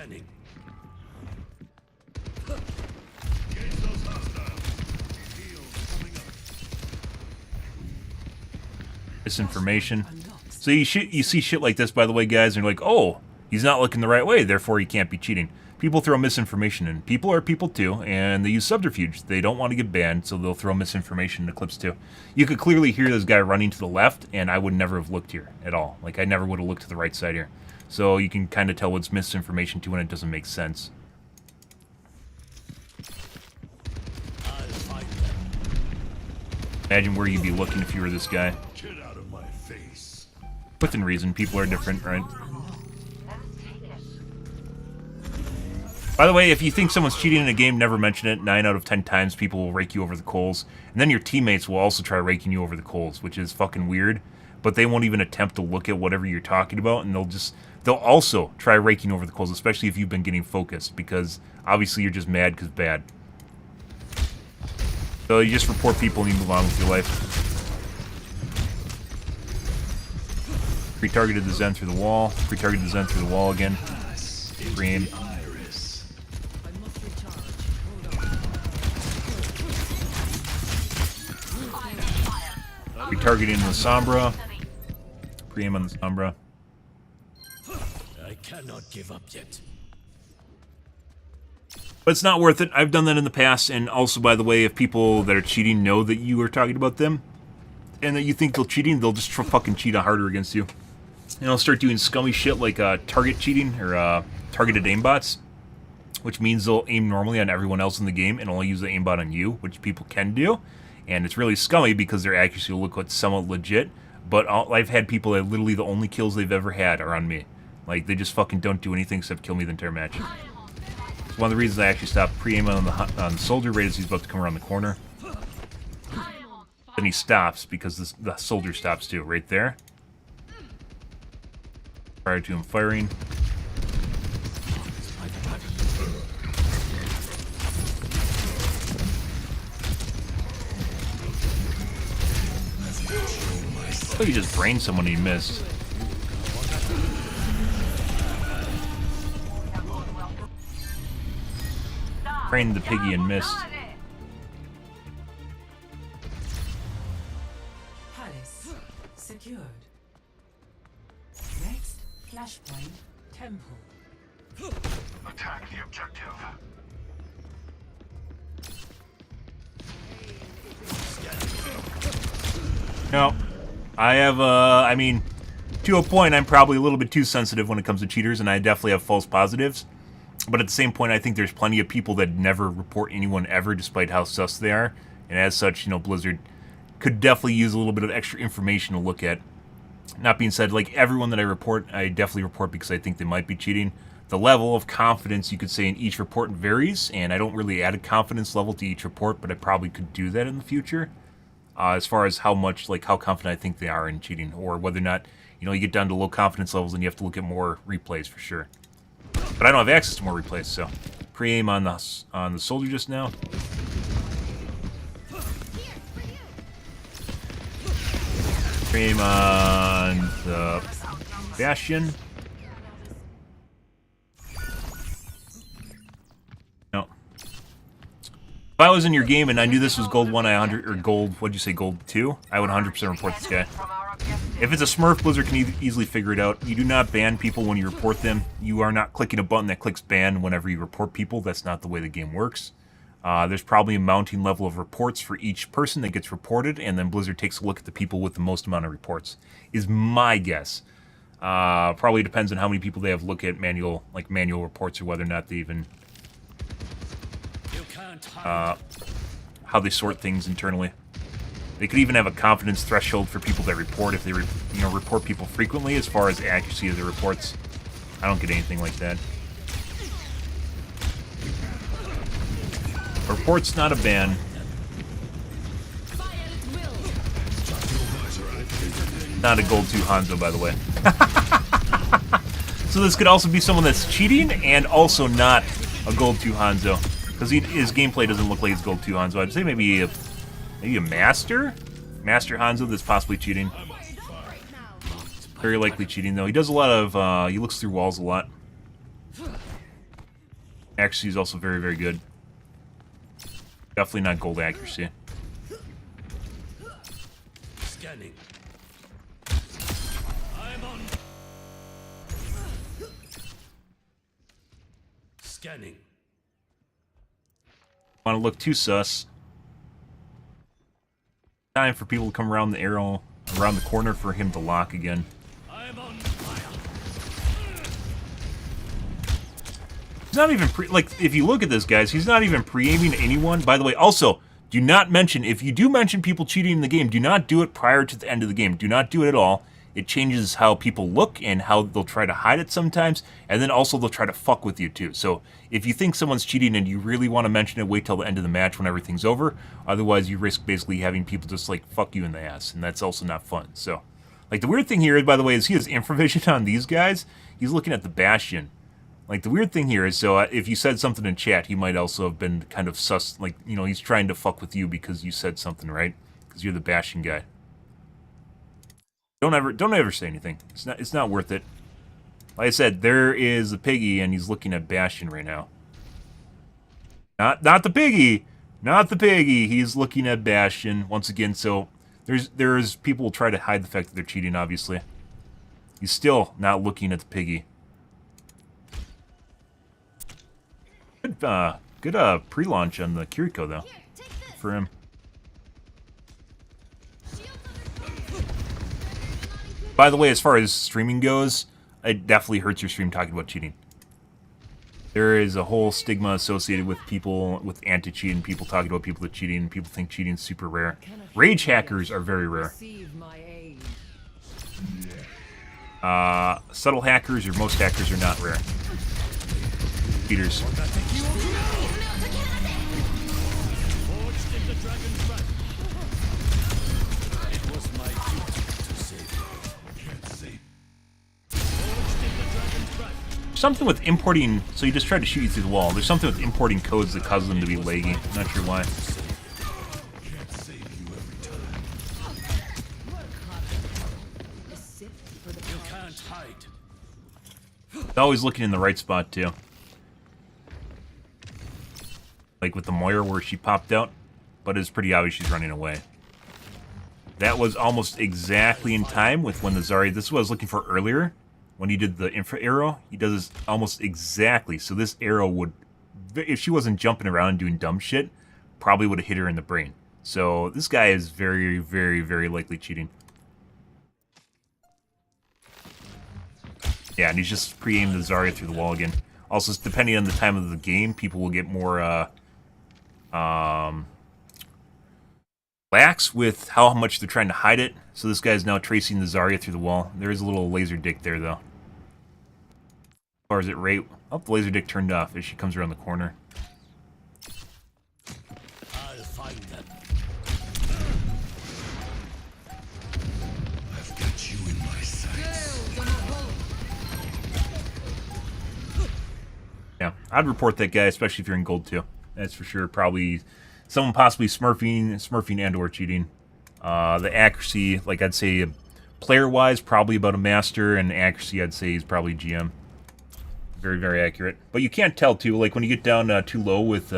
[SPEAKER 1] Misinformation. So you see shit like this, by the way, guys, and you're like, oh, he's not looking the right way, therefore he can't be cheating. People throw misinformation in. People are people too, and they use subterfuge. They don't want to get banned, so they'll throw misinformation into clips too. You could clearly hear this guy running to the left, and I would never have looked here at all. Like, I never would have looked to the right side here. So you can kind of tell what's misinformation too when it doesn't make sense. Imagine where you'd be looking if you were this guy.
[SPEAKER 10] Get out of my face.
[SPEAKER 1] Within reason, people are different, right? By the way, if you think someone's cheating in a game, never mention it. 9 out of 10 times people will rake you over the coals. And then your teammates will also try raking you over the coals, which is fucking weird. But they won't even attempt to look at whatever you're talking about, and they'll also try raking over the coals, especially if you've been getting focused, because obviously you're just mad because bad. So you just report people and you move on with your life. Pre-targeted the Zen through the wall. Pre-targeted the Zen through the wall again. Green. Retargeting the Sombra. Pre-aim on the Sombra.
[SPEAKER 11] I cannot give up yet.
[SPEAKER 1] But it's not worth it. I've done that in the past, and also, by the way, if people that are cheating know that you are talking about them, and that you think they're cheating, they'll just fucking cheat harder against you. And they'll start doing scummy shit like target cheating, or targeted aimbots, which means they'll aim normally on everyone else in the game and only use the aimbot on you, which people can do. And it's really scummy because their accuracy will look like somewhat legit, but I've had people that literally the only kills they've ever had are on me. Like, they just fucking don't do anything except kill me the entire match. It's one of the reasons I actually stopped pre-aiming on the soldier right as he's about to come around the corner. Then he stops because the soldier stops too, right there. Prior to him firing. Oh, you just brained someone and you missed. Brained the piggy and missed.
[SPEAKER 12] Palace secured. Next flashpoint temple.
[SPEAKER 13] Attack the objective.
[SPEAKER 1] No. I have, I mean, to a point, I'm probably a little bit too sensitive when it comes to cheaters, and I definitely have false positives. But at the same point, I think there's plenty of people that never report anyone ever, despite how sus they are. And as such, you know, Blizzard could definitely use a little bit of extra information to look at. Not being said, like, everyone that I report, I definitely report because I think they might be cheating. The level of confidence, you could say, in each report varies, and I don't really add a confidence level to each report, but I probably could do that in the future. As far as how much, like, how confident I think they are in cheating, or whether or not, you know, you get down to low confidence levels and you have to look at more replays for sure. But I don't have access to more replays, so pre-aim on the soldier just now. Stream on the Bastion. No. If I was in your game and I knew this was gold 1, or gold, what'd you say, gold 2, I would 100% report this guy. If it's a Smurf, Blizzard can easily figure it out. You do not ban people when you report them. You are not clicking a button that clicks ban whenever you report people. That's not the way the game works. There's probably a mounting level of reports for each person that gets reported, and then Blizzard takes a look at the people with the most amount of reports, is my guess. Probably depends on how many people they have look at manual reports, or whether or not they even how they sort things internally. They could even have a confidence threshold for people that report if they report people frequently, as far as accuracy of the reports. I don't get anything like that. A report's not a ban. Not a gold 2 Hanzo, by the way. So this could also be someone that's cheating and also not a gold 2 Hanzo, because his gameplay doesn't look like he's gold 2 Hanzo. I'd say maybe a master Hanzo that's possibly cheating. Very likely cheating, though. He does a lot of he looks through walls a lot. Accuracy is also very, very good. Definitely not gold accuracy.
[SPEAKER 11] Scanning. I'm on. Scanning.
[SPEAKER 1] Want to look too sus. Time for people to come around the arrow, around the corner for him to lock again.
[SPEAKER 11] I'm on fire.
[SPEAKER 1] He's not even if you look at this, guys, he's not even pre-aiming anyone. By the way, also, do not mention, if you do mention people cheating in the game, do not do it prior to the end of the game. Do not do it at all. It changes how people look and how they'll try to hide it sometimes, and then also they'll try to fuck with you too. So if you think someone's cheating and you really want to mention it, wait till the end of the match when everything's over. Otherwise, you risk basically having people just like fuck you in the ass, and that's also not fun. So, like, the weird thing here, by the way, is he has infravision on these guys. He's looking at the Bastion. Like, the weird thing here is, so if you said something in chat, he might also have been kind of sus, like, you know, he's trying to fuck with you because you said something, right? Because you're the Bastion guy. Don't ever say anything. It's not worth it. Like I said, there is a piggy, and he's looking at Bastion right now. Not the piggy, not the piggy. He's looking at Bastion once again. So there's people will try to hide the fact that they're cheating. Obviously, he's still not looking at the piggy. Good pre-launch on the Kiriko though, for him. By the way, as far as streaming goes, it definitely hurts your stream talking about cheating. There is a whole stigma associated with people with anti-cheat and people talking about people that cheating, and people think cheating is super rare. Rage hackers are very rare. Subtle hackers or most hackers are not rare. Cheaters. Something with importing, so he just tried to shoot you through the wall. There's something with importing codes that causes them to be laggy. I'm not sure why. He's always looking in the right spot too. Like with the Moira where she popped out, but it's pretty obvious she's running away. That was almost exactly in time with when the Zarya, this is what I was looking for earlier. When he did the infra arrow, he does this almost exactly. So this arrow would, if she wasn't jumping around and doing dumb shit, probably would have hit her in the brain. So this guy is very, very, very likely cheating. Yeah, and he's just pre-aimed the Zarya through the wall again. Also, depending on the time of the game, people will get more lax with how much they're trying to hide it. So this guy's now tracing the Zarya through the wall. There is a little laser dick there, though. Or is it right? Oh, the laser dick turned off as she comes around the corner.
[SPEAKER 11] I'll find them.
[SPEAKER 10] I've got you in my sights.
[SPEAKER 1] Yeah, I'd report that guy, especially if you're in gold too. That's for sure. Probably someone possibly smurfing and or cheating. The accuracy, like I'd say Player-wise, probably about a master, and accuracy, I'd say he's probably GM. Very, very accurate. But you can't tell, too. Like, when you get down too low with...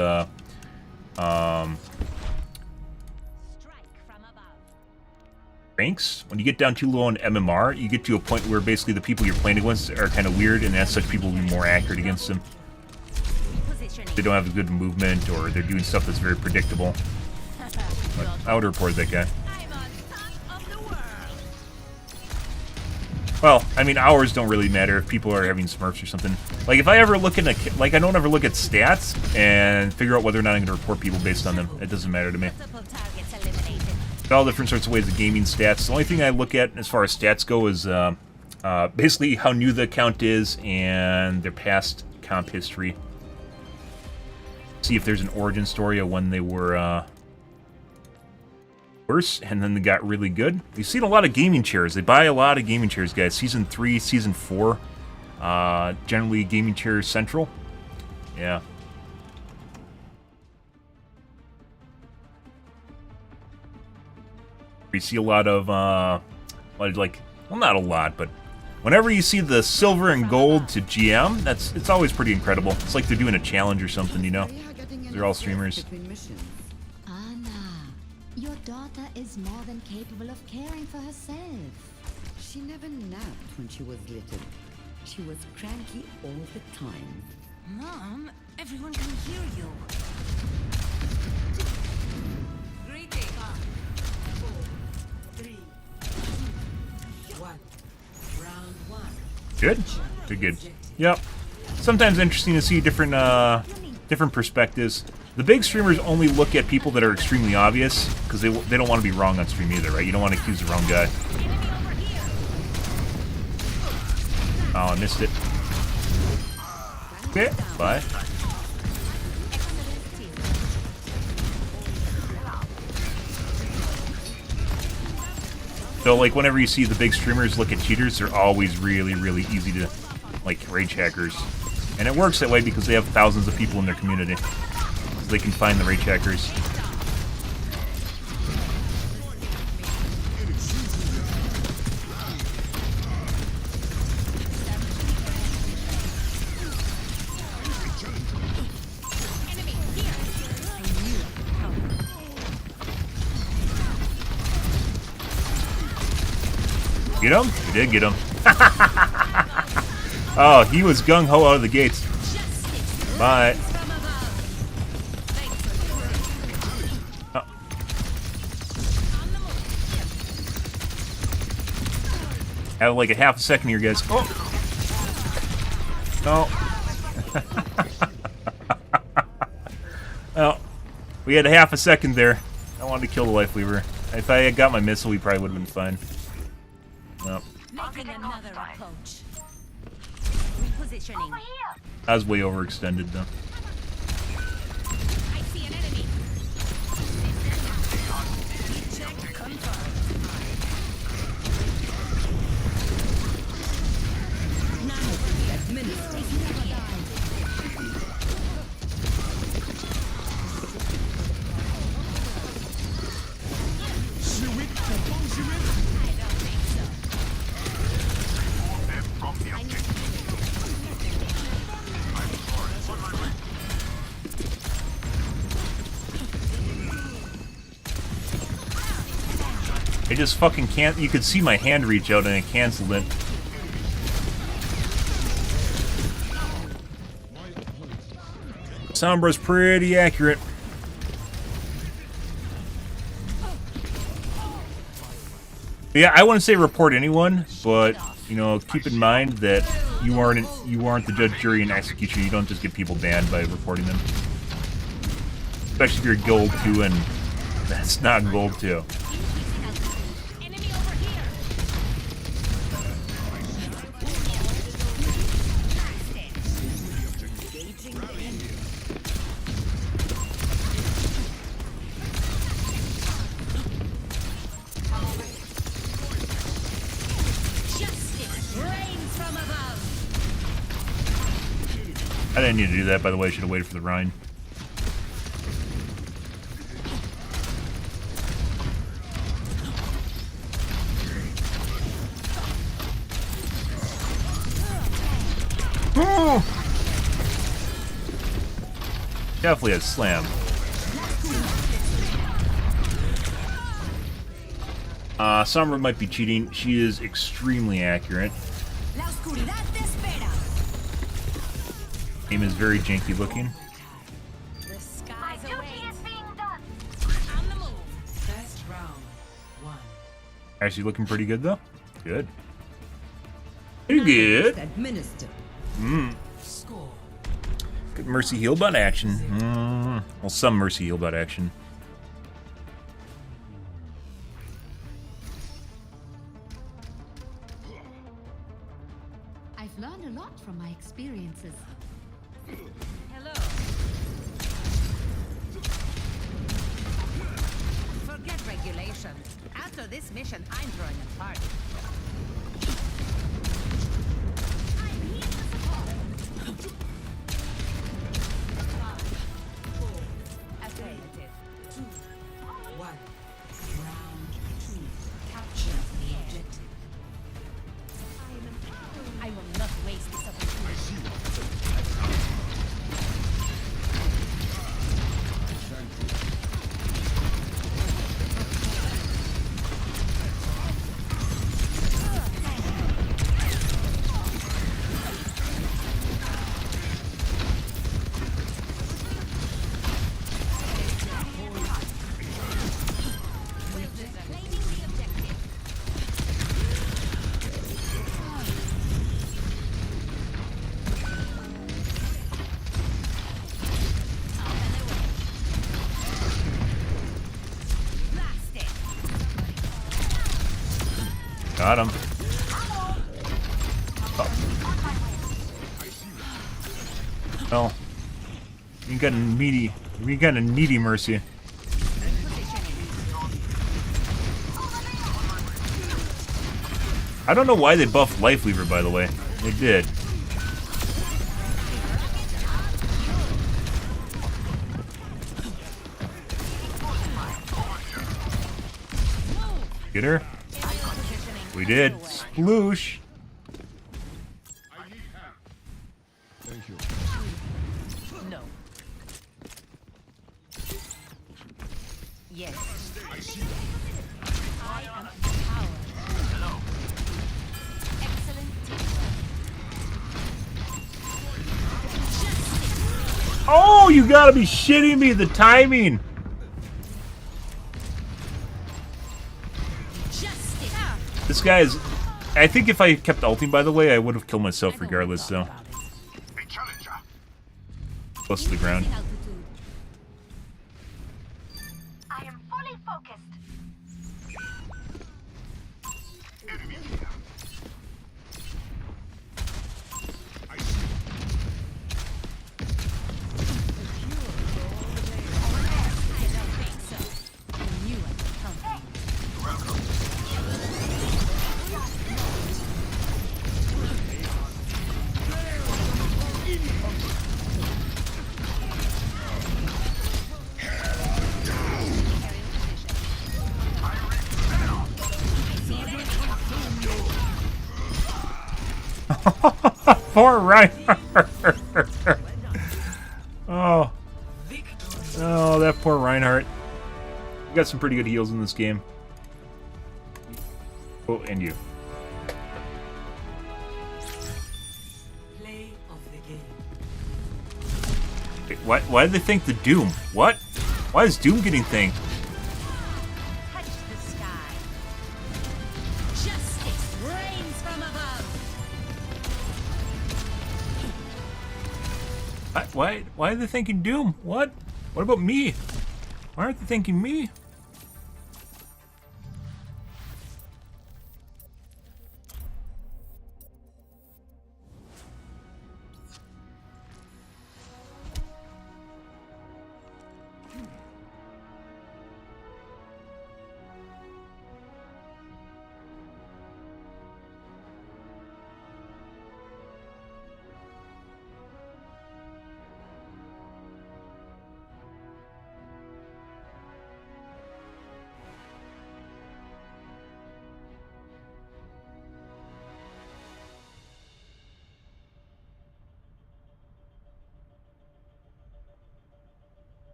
[SPEAKER 1] ranks, when you get down too low on MMR, you get to a point where basically the people you're playing against are kind of weird, and as such, people will be more accurate against them. They don't have a good movement, or they're doing stuff that's very predictable. But I would report that guy. Well, I mean, hours don't really matter if people are having smurfs or something. Like, if I ever look at like, I don't ever look at stats and figure out whether or not I'm going to report people based on them. It doesn't matter to me. All different sorts of ways of gaming stats. The only thing I look at as far as stats go is basically how new the account is and their past comp history. See if there's an origin story of when they were worse and then they got really good. We've seen a lot of gaming chairs. They buy a lot of gaming chairs, guys. Season 3, Season 4, generally gaming chair central. Yeah. You see a lot of, like, well, not a lot, but whenever you see the silver and gold to GM, it's always pretty incredible. It's like they're doing a challenge or something, you know? They're all streamers.
[SPEAKER 17] Anna, your daughter is more than capable of caring for herself. She never napped when she was little. She was cranky all the time.
[SPEAKER 16] Mom, everyone can hear you. Greetings. 4, 3, 2, 1. Round 1.
[SPEAKER 1] Good? Good. Yep. Sometimes interesting to see different different perspectives. The big streamers only look at people that are extremely obvious, because they don't want to be wrong on stream either, right? You don't want to accuse the wrong guy. Oh, I missed it. Okay, bye. So, like, whenever you see the big streamers look at cheaters, they're always really, really easy to, like, rage hackers. And it works that way because they have thousands of people in their community. So they can find the rage hackers. Get him? We did get him. Oh, he was gung-ho out of the gates. Bye. Oh. Have like a half a second here, guys. Oh. No. Well, we had a half a second there. I wanted to kill the life weaver. If I had got my missile, we probably would have been fine. Nope.
[SPEAKER 16] Making another approach. Repositioning.
[SPEAKER 1] I was way overextended, though.
[SPEAKER 16] I see an enemy. Check confirmed. Now, administration never died.
[SPEAKER 1] I just fucking can't. You could see my hand reach out and it canceled it. Sombra's pretty accurate. Yeah, I wouldn't say report anyone, but you know, keep in mind that you aren't the judge, jury, and executioner. You don't just get people banned by reporting them, especially if you're gold 2 and that's not gold 2. I didn't need to do that, by the way. I should have waited for the Rhine. Definitely a slam. Sombra might be cheating. She is extremely accurate. Aim is very janky looking.
[SPEAKER 16] The skies await.
[SPEAKER 12] On the move. First round. 1.
[SPEAKER 1] Actually looking pretty good though. Good. Pretty good.
[SPEAKER 14] Administer.
[SPEAKER 12] Score.
[SPEAKER 1] Good Mercy Heal Bot action. Well, some Mercy Heal Bot action.
[SPEAKER 17] I've learned a lot from my experiences.
[SPEAKER 16] Hello. Forget regulations. After this mission, I'm throwing a party. I'm here to support. Affirmative.
[SPEAKER 12] 2. 1. Round 2. Capture the objective.
[SPEAKER 16] I will not waste this opportunity.
[SPEAKER 1] Got him. Oh. Well, you got a needy Mercy. I don't know why they buffed Life Weaver, by the way. They did. Get her? We did. Sploosh.
[SPEAKER 10] Thank you.
[SPEAKER 16] No. Yes. I am empowered. Excellent teamwork.
[SPEAKER 1] Oh, you gotta be shitting me, the timing. This guy is... I think if I kept ulting, by the way, I would have killed myself regardless, so... Close to the ground.
[SPEAKER 8] I am fully focused.
[SPEAKER 1] Poor Reinhardt. Oh. Oh, that poor Reinhardt. You got some pretty good heals in this game. Oh, and you.
[SPEAKER 12] Play of the game.
[SPEAKER 1] Wait, why did they think the Doom? What? Why is Doom getting thanked?
[SPEAKER 16] Touch the sky. Justice reigns from above.
[SPEAKER 1] Why are they thinking Doom? What? What about me? Why aren't they thinking me?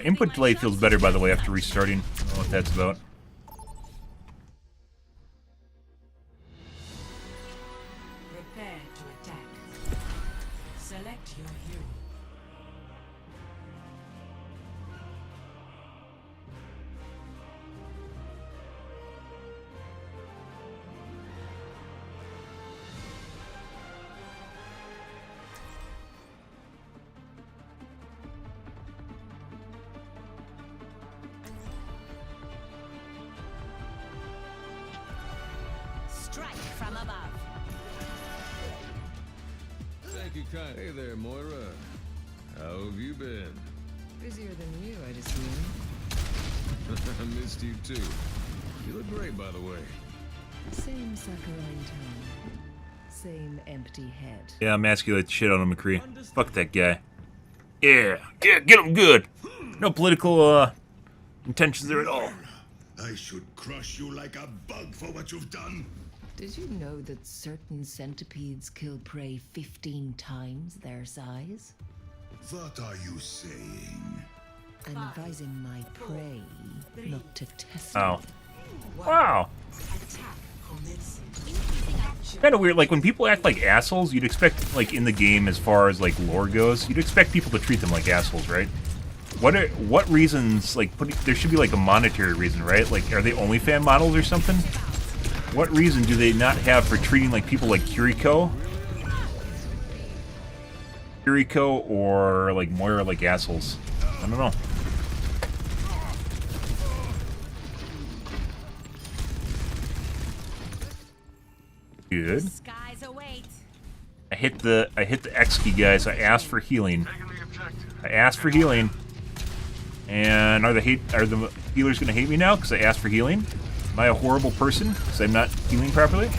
[SPEAKER 1] Input delay feels better, by the way, after restarting. I don't know what that's about.
[SPEAKER 12] Prepare to attack. Select your hero.
[SPEAKER 16] Strike from above.
[SPEAKER 11] Thank you, kind. Hey there, Moira. How have you been?
[SPEAKER 18] Busier than you, I'd assume.
[SPEAKER 11] I missed you too. You look great, by the way.
[SPEAKER 18] Same saccharine tone. Same empty head.
[SPEAKER 1] Yeah, emasculate the shit out of McCree. Fuck that guy. Yeah, get him good. No political intentions there at all.
[SPEAKER 10] I should crush you like a bug for what you've done.
[SPEAKER 18] Did you know that certain centipedes kill prey 15 times their size?
[SPEAKER 10] What are you saying?
[SPEAKER 18] I'm advising my prey not to test
[SPEAKER 1] Oh.
[SPEAKER 18] me.
[SPEAKER 1] Wow. Kind of weird. Like, when people act like assholes, you'd expect, like, in the game, as far as, like, lore goes, you'd expect people to treat them like assholes, right? What reasons, like, there should be, like, a monetary reason, right? Like, are they OnlyFans models or something? What reason do they not have for treating, like, people like Kiriko? Or, like, Moira like assholes? I don't know. Good. I hit the X key, guys. I asked for healing. And are the healers gonna hate me now because I asked for healing? Am I a horrible person because I'm not healing properly?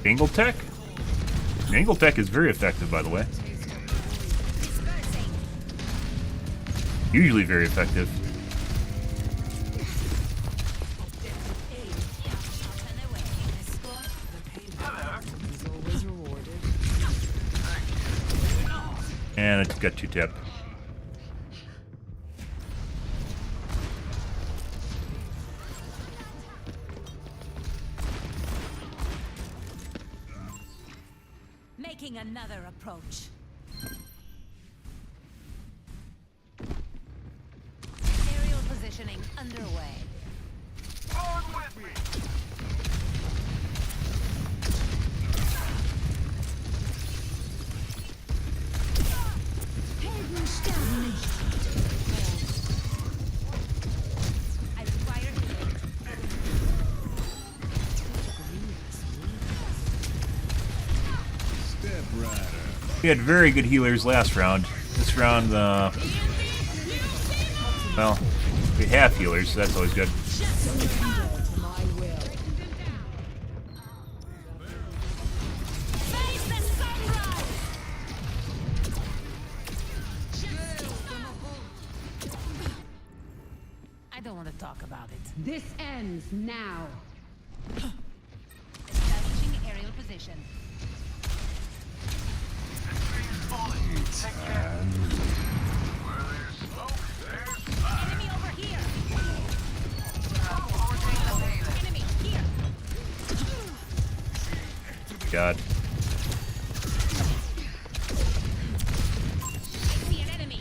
[SPEAKER 1] Angle tech? Angle tech is very effective, by the way. Usually very effective. And it's got 2 tap.
[SPEAKER 16] Making another approach. Aerial positioning underway. On with me.
[SPEAKER 1] We had very good healers last round. This round, well, we have healers, so that's always good.
[SPEAKER 16] I don't want to talk about it.
[SPEAKER 14] This ends now.
[SPEAKER 16] Establishing aerial position. Enemy over here. Enemy here.
[SPEAKER 1] God.
[SPEAKER 16] See an enemy.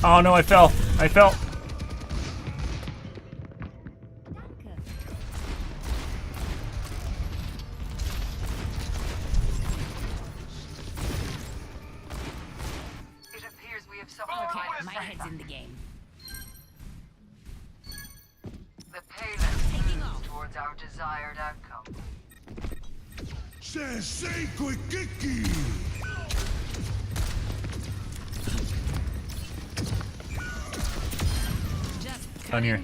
[SPEAKER 1] Oh no, I fell. I fell.
[SPEAKER 16] Okay, my head's in the game.
[SPEAKER 8] The payload towards our desired outcome.
[SPEAKER 1] Down here.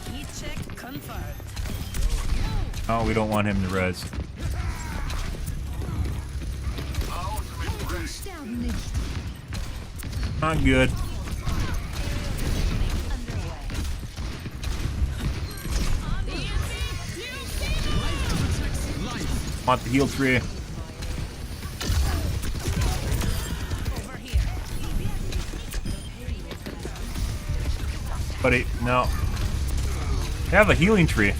[SPEAKER 16] Heat check confirmed.
[SPEAKER 1] Oh, we don't want him to res. Not good. Want the heal tree. Buddy, no. Have a healing tree.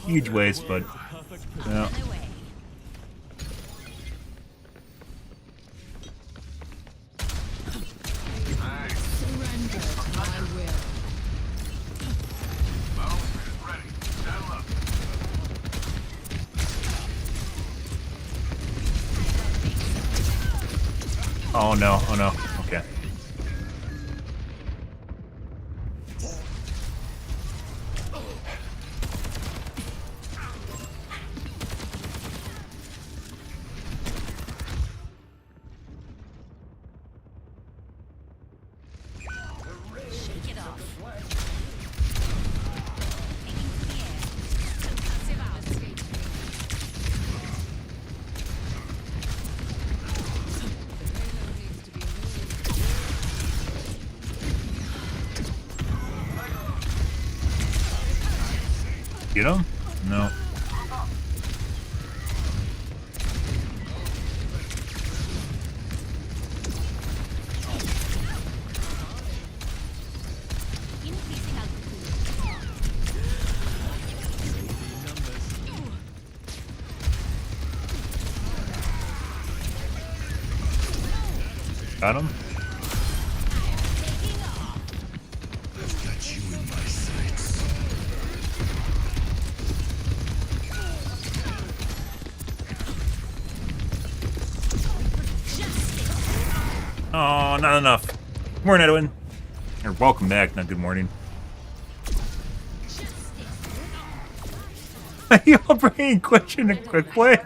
[SPEAKER 1] Huge waste, but no. Oh no, oh no. Okay. Get him? No. Got him? Oh, not enough. Good morning, Edwin. Or welcome back, not good morning. Y'all bringing question a quick play?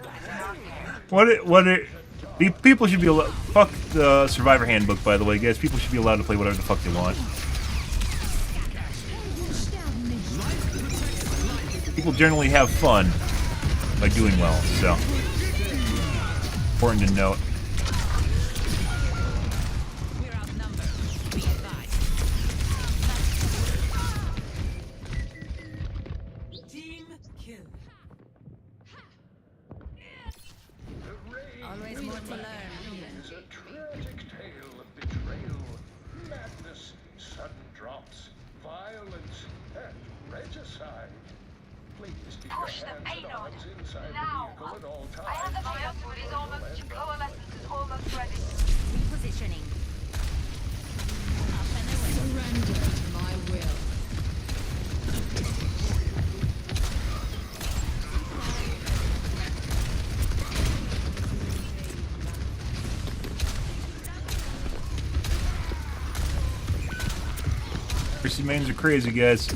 [SPEAKER 1] People should be allowed. Fuck the Survivor Handbook, by the way, guys. People should be allowed to play whatever the fuck they want. People generally have fun by doing well, so important to note.
[SPEAKER 16] Always more to learn.
[SPEAKER 10] Is a tragic tale of betrayal, madness, sudden drops, violence, and regicide. Please keep
[SPEAKER 8] Push
[SPEAKER 10] your
[SPEAKER 8] the
[SPEAKER 10] hands and
[SPEAKER 8] payload.
[SPEAKER 10] arms inside
[SPEAKER 8] Now.
[SPEAKER 10] the vehicle at all times.
[SPEAKER 8] I have the firewood is almost coalescence is almost ready.
[SPEAKER 16] Repositioning.
[SPEAKER 14] Surrender to my will.
[SPEAKER 1] Chrissy mains are crazy, guys.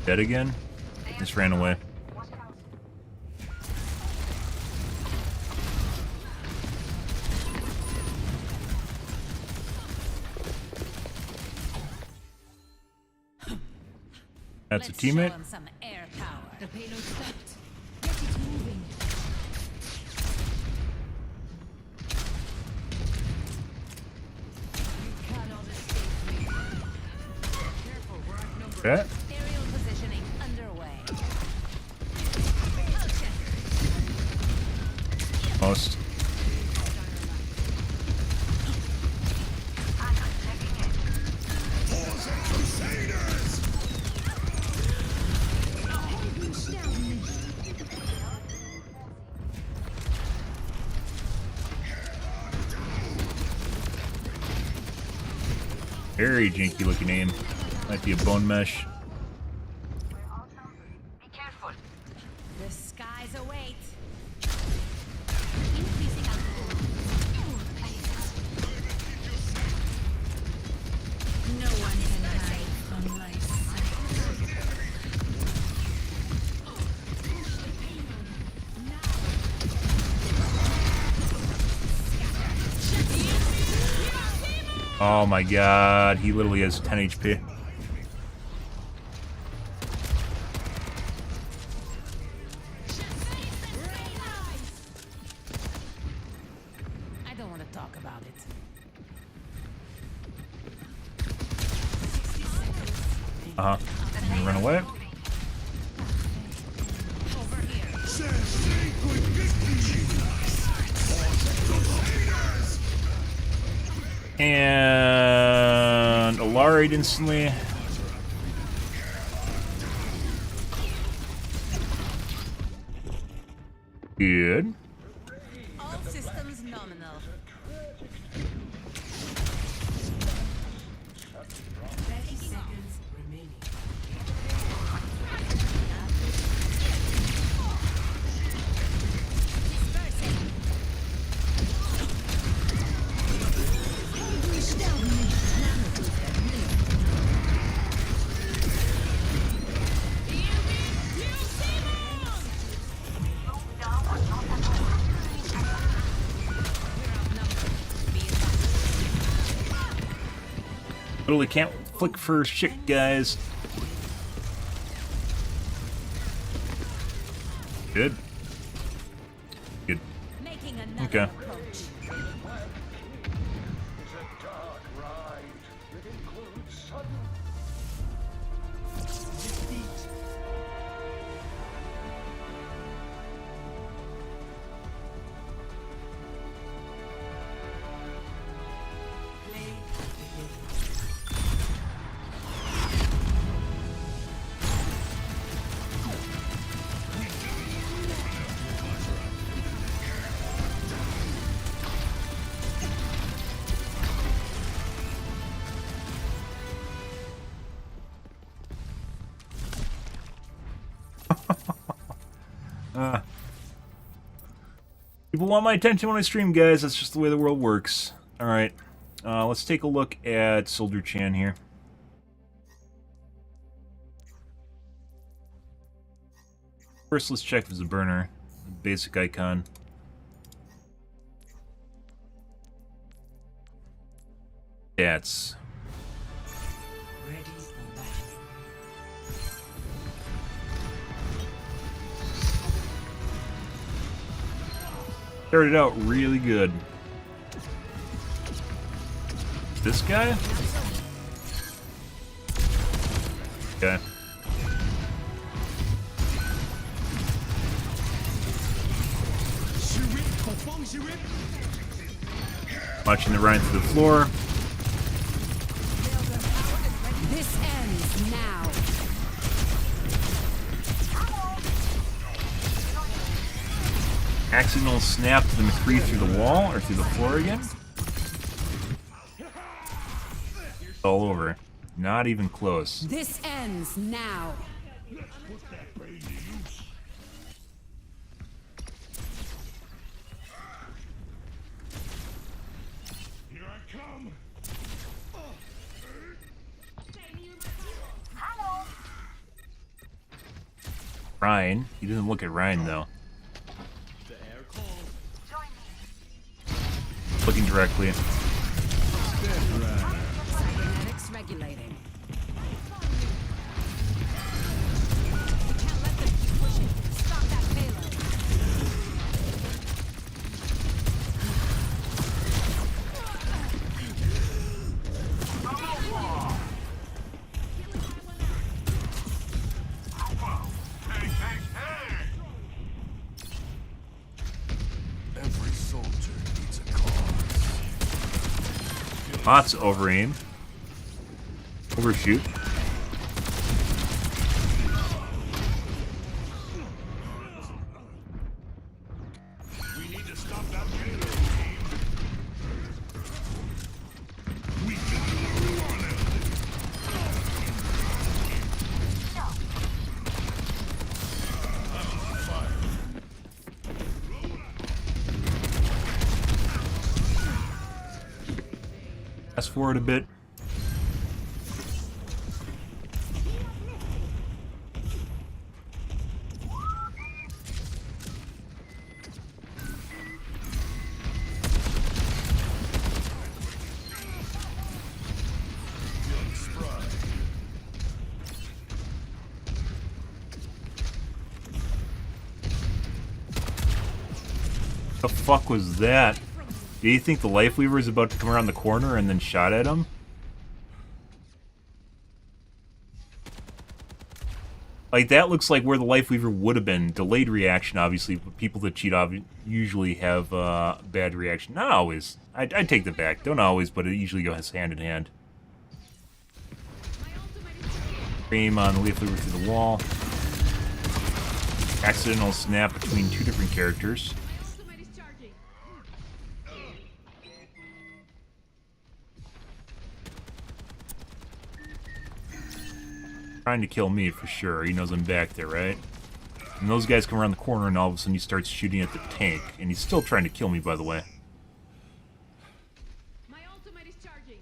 [SPEAKER 1] Dead again? Just ran away. That's a teammate.
[SPEAKER 16] Some air power.
[SPEAKER 14] The payload stopped. Get it moving.
[SPEAKER 16] You cannot escape me. Careful, we're outnumbered.
[SPEAKER 1] Yeah.
[SPEAKER 16] Aerial positioning underway.
[SPEAKER 1] Most. Very janky looking aim. Might be a bone mesh.
[SPEAKER 8] Be careful.
[SPEAKER 16] The skies await. No one can hide from my sight.
[SPEAKER 1] Oh my god, he literally has 10 HP.
[SPEAKER 16] I don't want to talk about it.
[SPEAKER 1] Uh-huh. Can you run away? And Alaried instantly. Good.
[SPEAKER 16] All systems nominal. 30 seconds remaining.
[SPEAKER 1] Literally can't flick for shit, guys. Good. Good. Okay. People want my attention when I stream, guys. That's just the way the world works. Alright. Let's take a look at Soldier Chan here. First, let's check if it's a burner. Basic icon. Stats. Started out really good. This guy? Okay. Watching the Ryan through the floor.
[SPEAKER 16] This ends now.
[SPEAKER 1] Accidental snap to the McCree through the wall or through the floor again. All over. Not even close.
[SPEAKER 16] This ends now.
[SPEAKER 10] Here I come.
[SPEAKER 1] Ryan. He doesn't look at Ryan though. Looking directly.
[SPEAKER 16] Cybernetics regulating. We can't let them keep pushing. Stop that payload.
[SPEAKER 10] Every soldier needs a cause.
[SPEAKER 1] Lots of over aim. Overshoot.
[SPEAKER 10] We need to stop that payload, team. We can run it. I'm on fire.
[SPEAKER 1] Fast forward a bit. The fuck was that? Do you think the Life Weaver is about to come around the corner and then shot at him? Like, that looks like where the Life Weaver would have been. Delayed reaction, obviously. But people that cheat usually have bad reaction. Not always. I take that back. Don't always, but it usually goes hand in hand. Aim on the Life Weaver through the wall. Accidental snap between two different characters. Trying to kill me for sure. He knows I'm back there, right? And those guys come around the corner and all of a sudden he starts shooting at the tank. And he's still trying to kill me, by the way.
[SPEAKER 12] My ultimate is charging.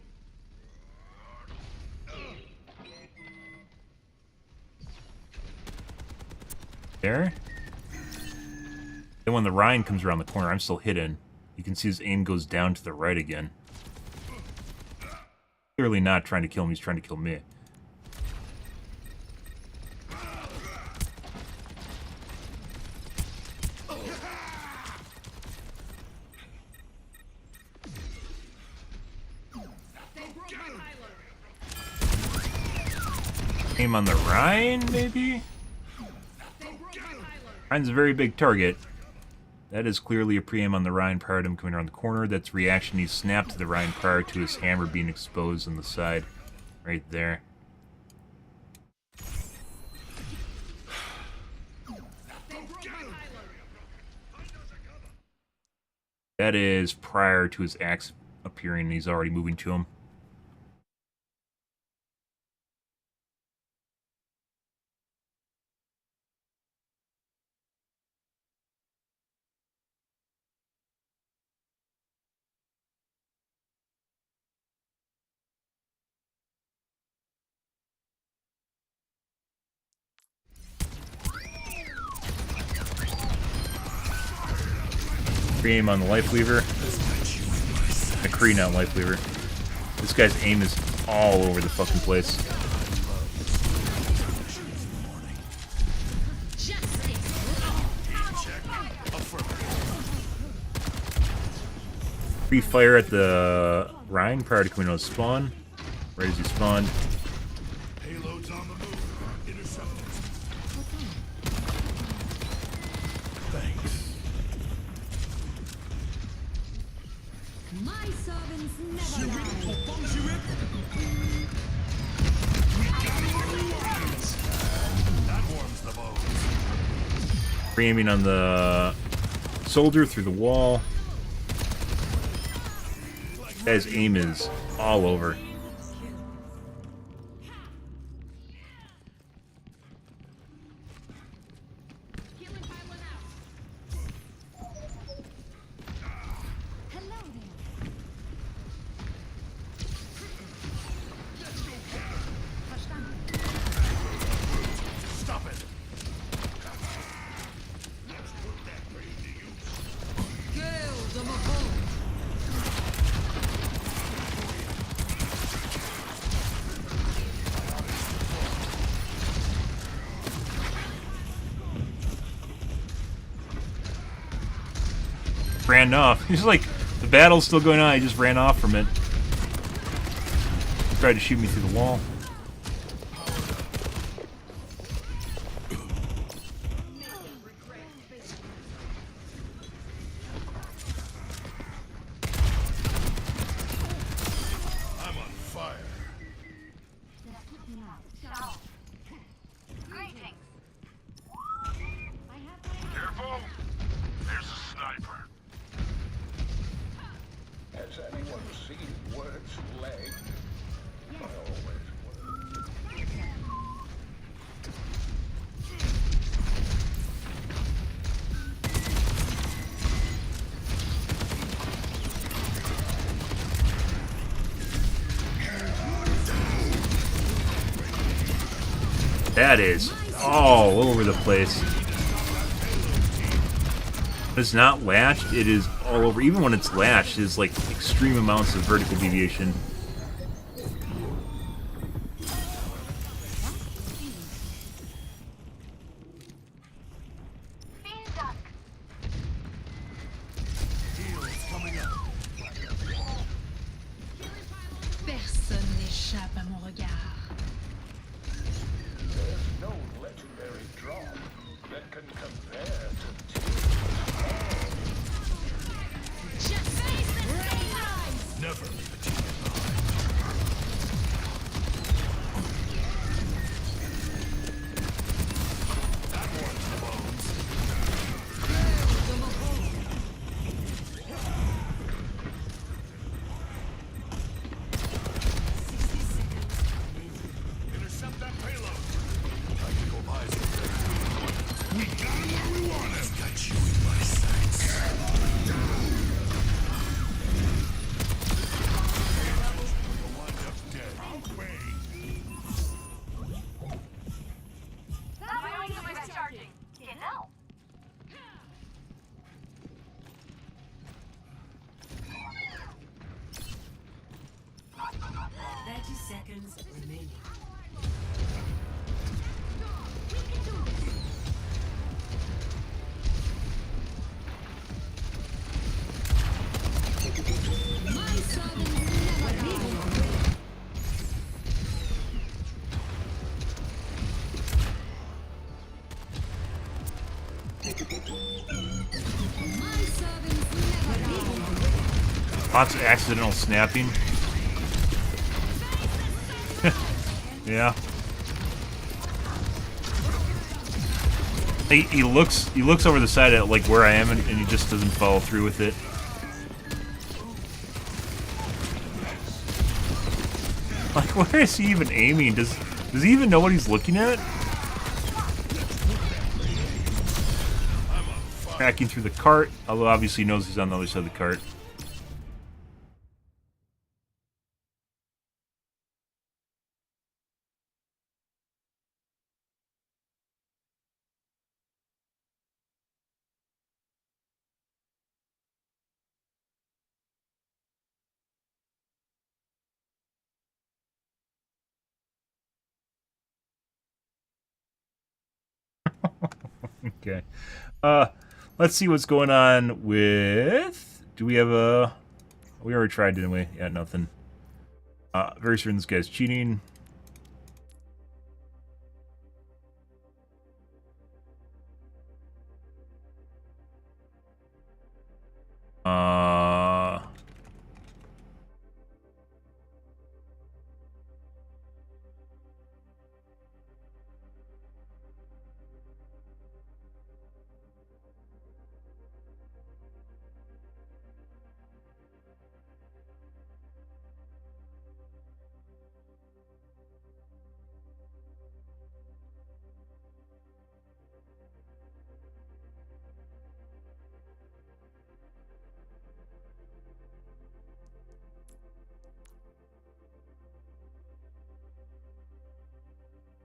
[SPEAKER 1] There. Then when the Ryan comes around the corner, I'm still hidden. You can see his aim goes down to the right again. Clearly not trying to kill me, he's trying to kill me. Aim on the Ryan, maybe? Ryan's a very big target. That is clearly a pre-aim on the Ryan prior to him coming around the corner. That's reaction. He snapped to the Ryan prior to his hammer being exposed on the side. Right there. That is prior to his axe appearing. He's already moving to him. Aim on the Life Weaver. McCree, not Life Weaver. This guy's aim is all over the fucking place. Free fire at the Ryan prior to coming out of spawn. Right as he spawned.
[SPEAKER 10] Payloads on the move. Intercept it. Thanks.
[SPEAKER 14] My servants never lie.
[SPEAKER 10] That warms the bones.
[SPEAKER 1] Pre-aiming on the soldier through the wall. Guy's aim is all over.
[SPEAKER 10] Stop it.
[SPEAKER 1] Ran off. He's like, the battle's still going on, he just ran off from it. He tried to shoot me through the wall.
[SPEAKER 10] I'm on fire. Careful. There's a sniper.
[SPEAKER 13] Has anyone seen Word's leg? I always wondered.
[SPEAKER 1] That is all over the place. It's not latched, it is all over. Even when it's latched, it's like extreme amounts of vertical deviation.
[SPEAKER 12] Seconds remaining.
[SPEAKER 14] My servants never die. My servants never die.
[SPEAKER 1] Lots of accidental snapping. Yeah. He looks over the side at like where I am and he just doesn't follow through with it. Like, where is he even aiming? Does he even know what he's looking at? Tracking through the cart, although obviously he knows he's on the other side of the cart. Okay. Let's see what's going on with... Do we have a... We already tried, didn't we? Yeah, nothing. Very certain this guy's cheating.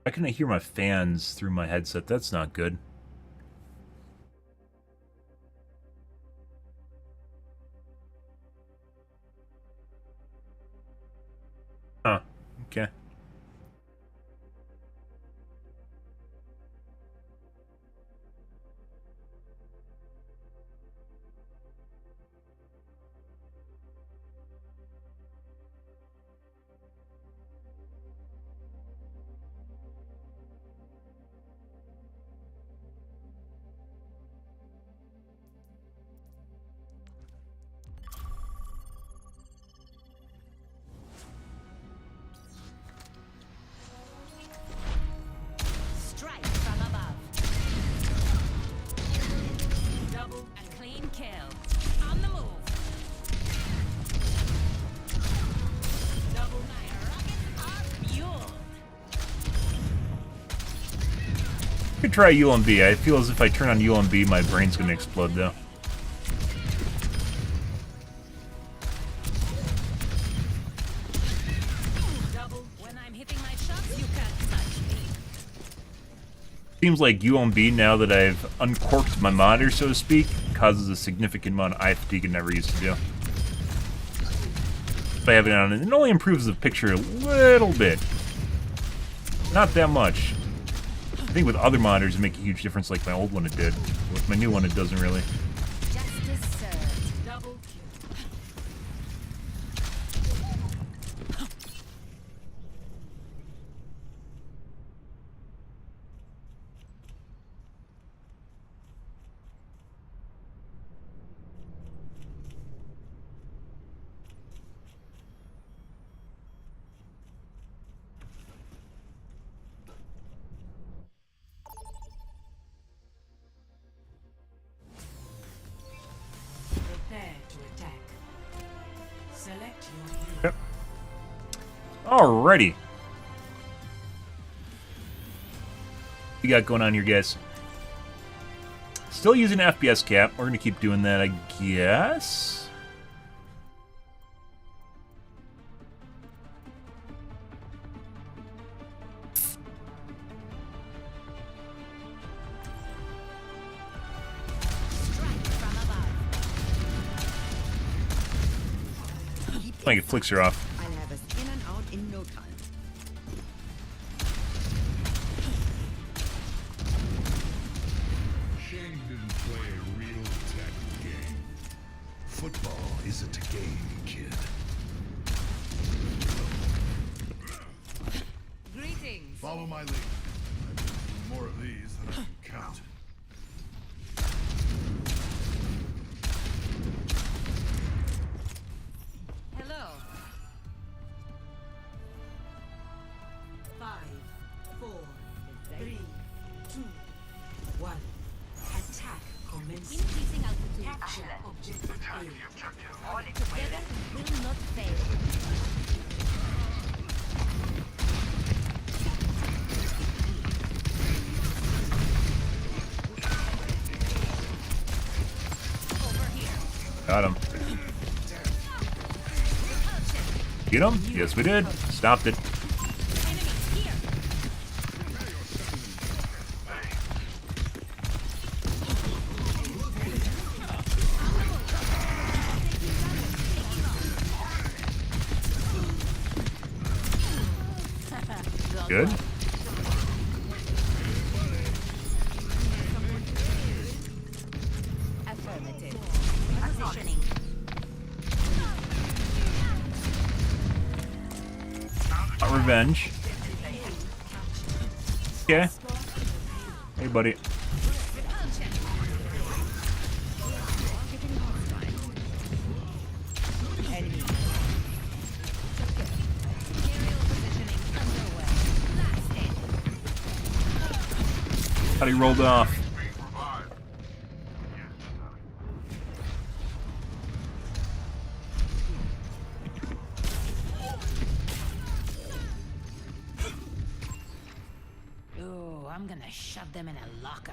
[SPEAKER 1] Why can I hear my fans through my headset? That's not good. Huh. Okay.
[SPEAKER 16] Strike from above. Double a clean kill. On the move. Double my rockets are fueled.
[SPEAKER 1] I could try UMB. I feel as if I turn on UMB, my brain's gonna explode though.
[SPEAKER 16] Double when I'm hitting my shots, you can't touch me.
[SPEAKER 1] Seems like UMB, now that I've uncorked my monitor, so to speak, causes a significant amount of eye fatigue it never used to do. If I have it on, it only improves the picture a little bit. Not that much. I think with other monitors it make a huge difference like my old one it did. With my new one it doesn't really.
[SPEAKER 16] Justice served. Double kill. Prepare to attack. Select your hero.
[SPEAKER 1] Yep. Alrighty. What you got going on here, guys? Still using FPS cap. We're going to keep doing that, I guess. I think it flicks her off.
[SPEAKER 17] I'll have us in and out in no time.
[SPEAKER 10] Shane didn't play a real tech game. Football isn't a game, kid.
[SPEAKER 12] Greetings.
[SPEAKER 10] Follow my lead. I've been through more of these than I can count.
[SPEAKER 12] Hello. 5, 4, 3, 2, 1. Attack commencing. Increasing altitude. Capture objective A. All together will not fail.
[SPEAKER 1] Got him. Get him? Yes, we did. Stopped it. Good.
[SPEAKER 16] Affirmative. Positioning.
[SPEAKER 1] Revenge. Okay. Hey, buddy. Thought he rolled off.
[SPEAKER 16] Ooh, I'm gonna shove them in a locker.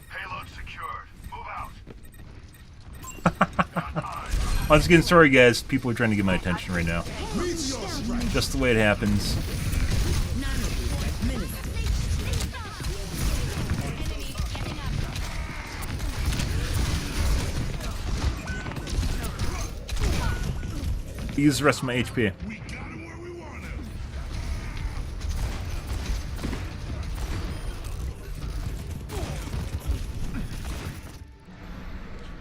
[SPEAKER 13] Payload secured. Move out.
[SPEAKER 1] Once again, sorry guys, people are trying to get my attention right now. Just the way it happens. Use the rest of my HP.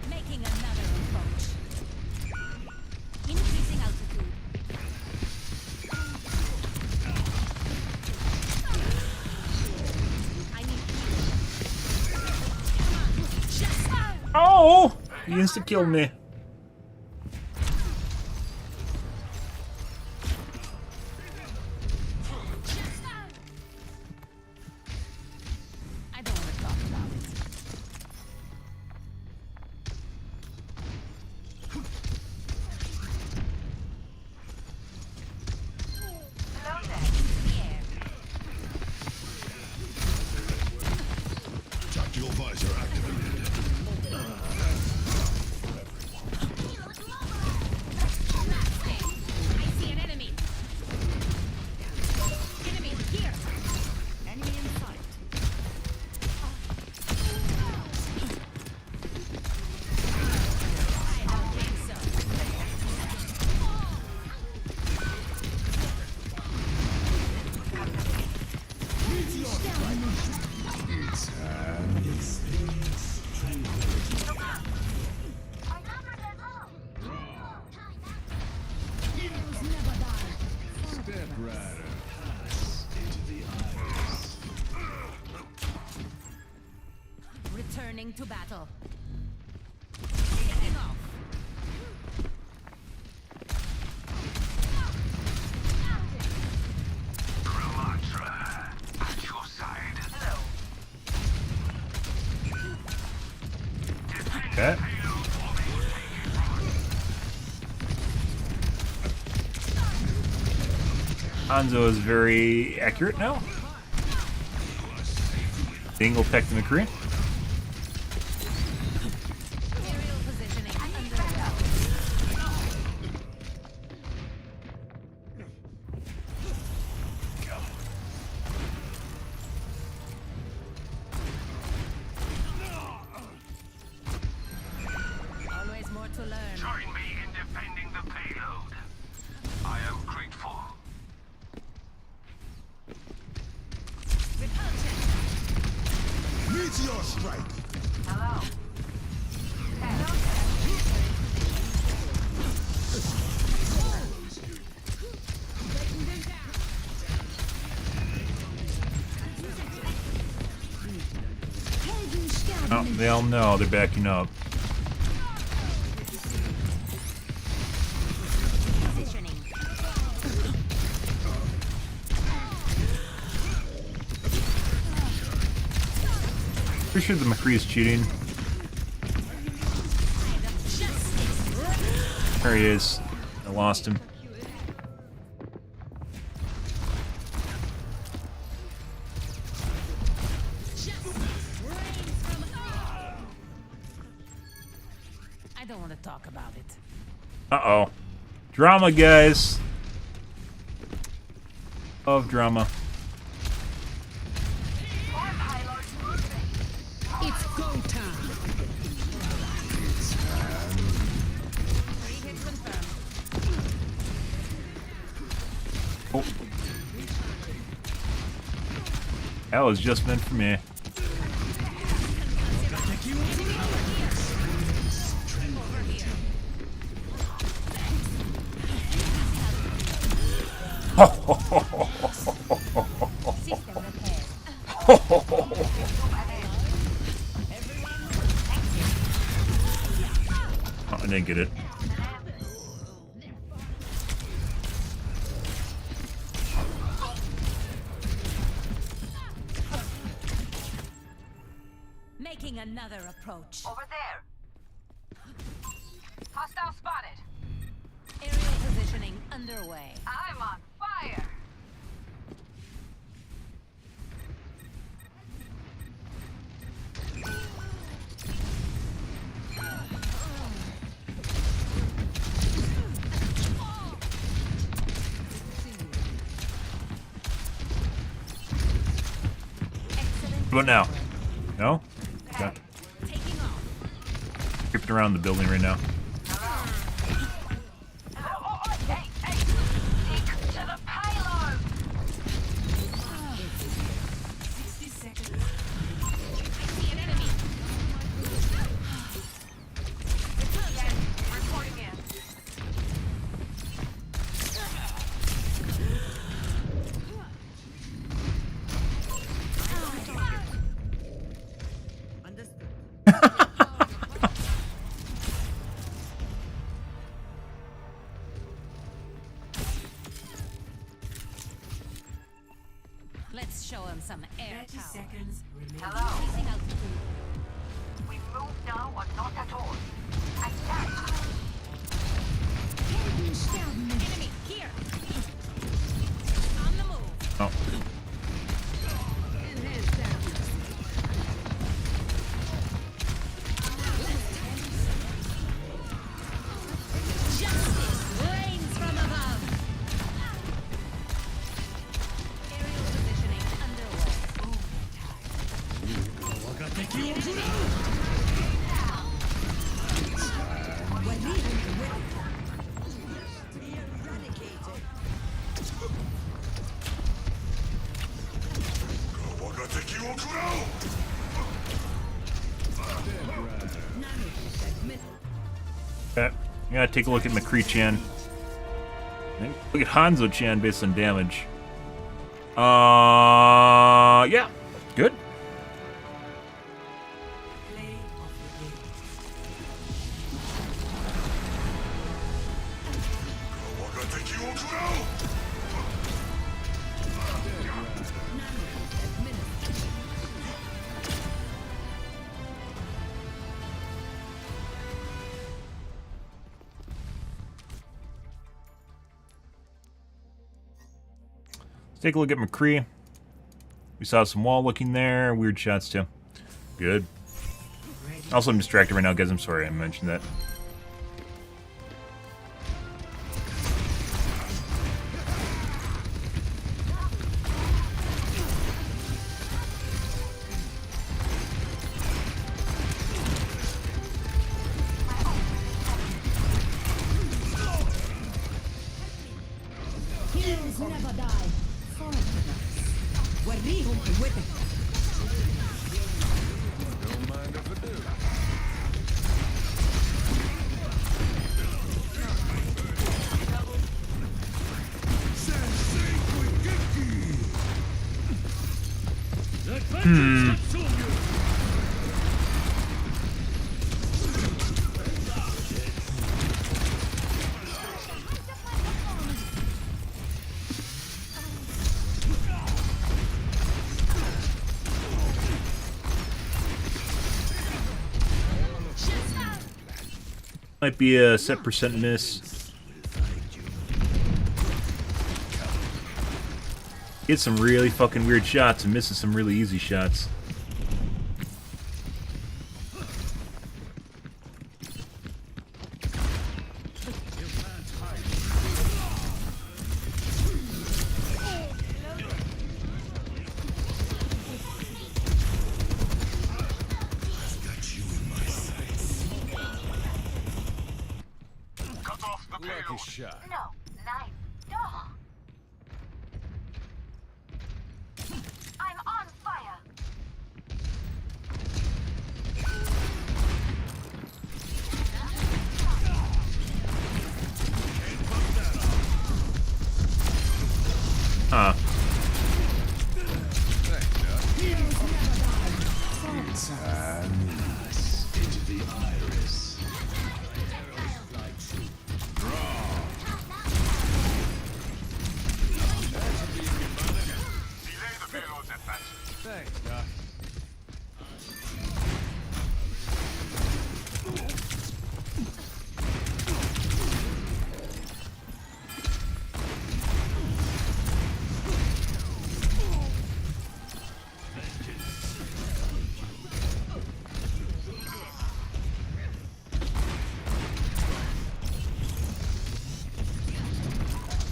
[SPEAKER 16] Making another approach. Increasing altitude. I need
[SPEAKER 1] Oh! He insta-killed me.
[SPEAKER 16] I don't want to talk about it. Hello there. Here.
[SPEAKER 10] Tactical visor activated.
[SPEAKER 16] I see an enemy. Enemy here. Enemy in sight. I don't think so.
[SPEAKER 10] Step rider. Pass into the iris.
[SPEAKER 16] Returning to battle. Getting off.
[SPEAKER 13] Ramatra. At your side. Hello.
[SPEAKER 1] Okay. Hanzo is very accurate now. Dingle pecked the McCree.
[SPEAKER 16] Aerial positioning under always more to learn.
[SPEAKER 13] Join me in defending the payload. I am grateful.
[SPEAKER 10] Meteor strike.
[SPEAKER 8] Hello.
[SPEAKER 1] Oh, they all know they're backing up. Pretty sure the McCree is cheating. There he is. I lost him.
[SPEAKER 16] I don't want to talk about it.
[SPEAKER 1] Uh-oh. Drama, guys. Love drama.
[SPEAKER 14] It's go time.
[SPEAKER 1] Oh. That was just meant for me. Oh, I didn't get it.
[SPEAKER 16] Making another approach.
[SPEAKER 8] Over there. Hostile spotted.
[SPEAKER 16] Aerial positioning underway.
[SPEAKER 8] I'm on fire.
[SPEAKER 1] What now? No? Okay. Creeping around the building right now.
[SPEAKER 16] Let's show him some air
[SPEAKER 8] 30
[SPEAKER 16] power.
[SPEAKER 8] seconds remaining. Hello. We move now or not at all. Attack.
[SPEAKER 16] Enemy here. On the move.
[SPEAKER 1] Oh.
[SPEAKER 16] Justice reigns from above. Aerial positioning underway.
[SPEAKER 1] Okay. I gotta take a look at McCree-chan. Look at Hanzo-chan based on damage. Yeah. Good. Let's take a look at McCree. We saw some wall looking there. Weird shots too. Good. Also, I'm distracted right now, guys. I'm sorry I mentioned that.
[SPEAKER 14] Heroes never die. وريهم قوتك.
[SPEAKER 10] Don't mind if I do.
[SPEAKER 1] Might be a set percent miss. Get some really fucking weird shots and misses some really easy shots.
[SPEAKER 10] Lucky shot.
[SPEAKER 8] No, knife. Oh. I'm on fire.
[SPEAKER 1] Huh.
[SPEAKER 10] Into the iris. Thanks, Doc.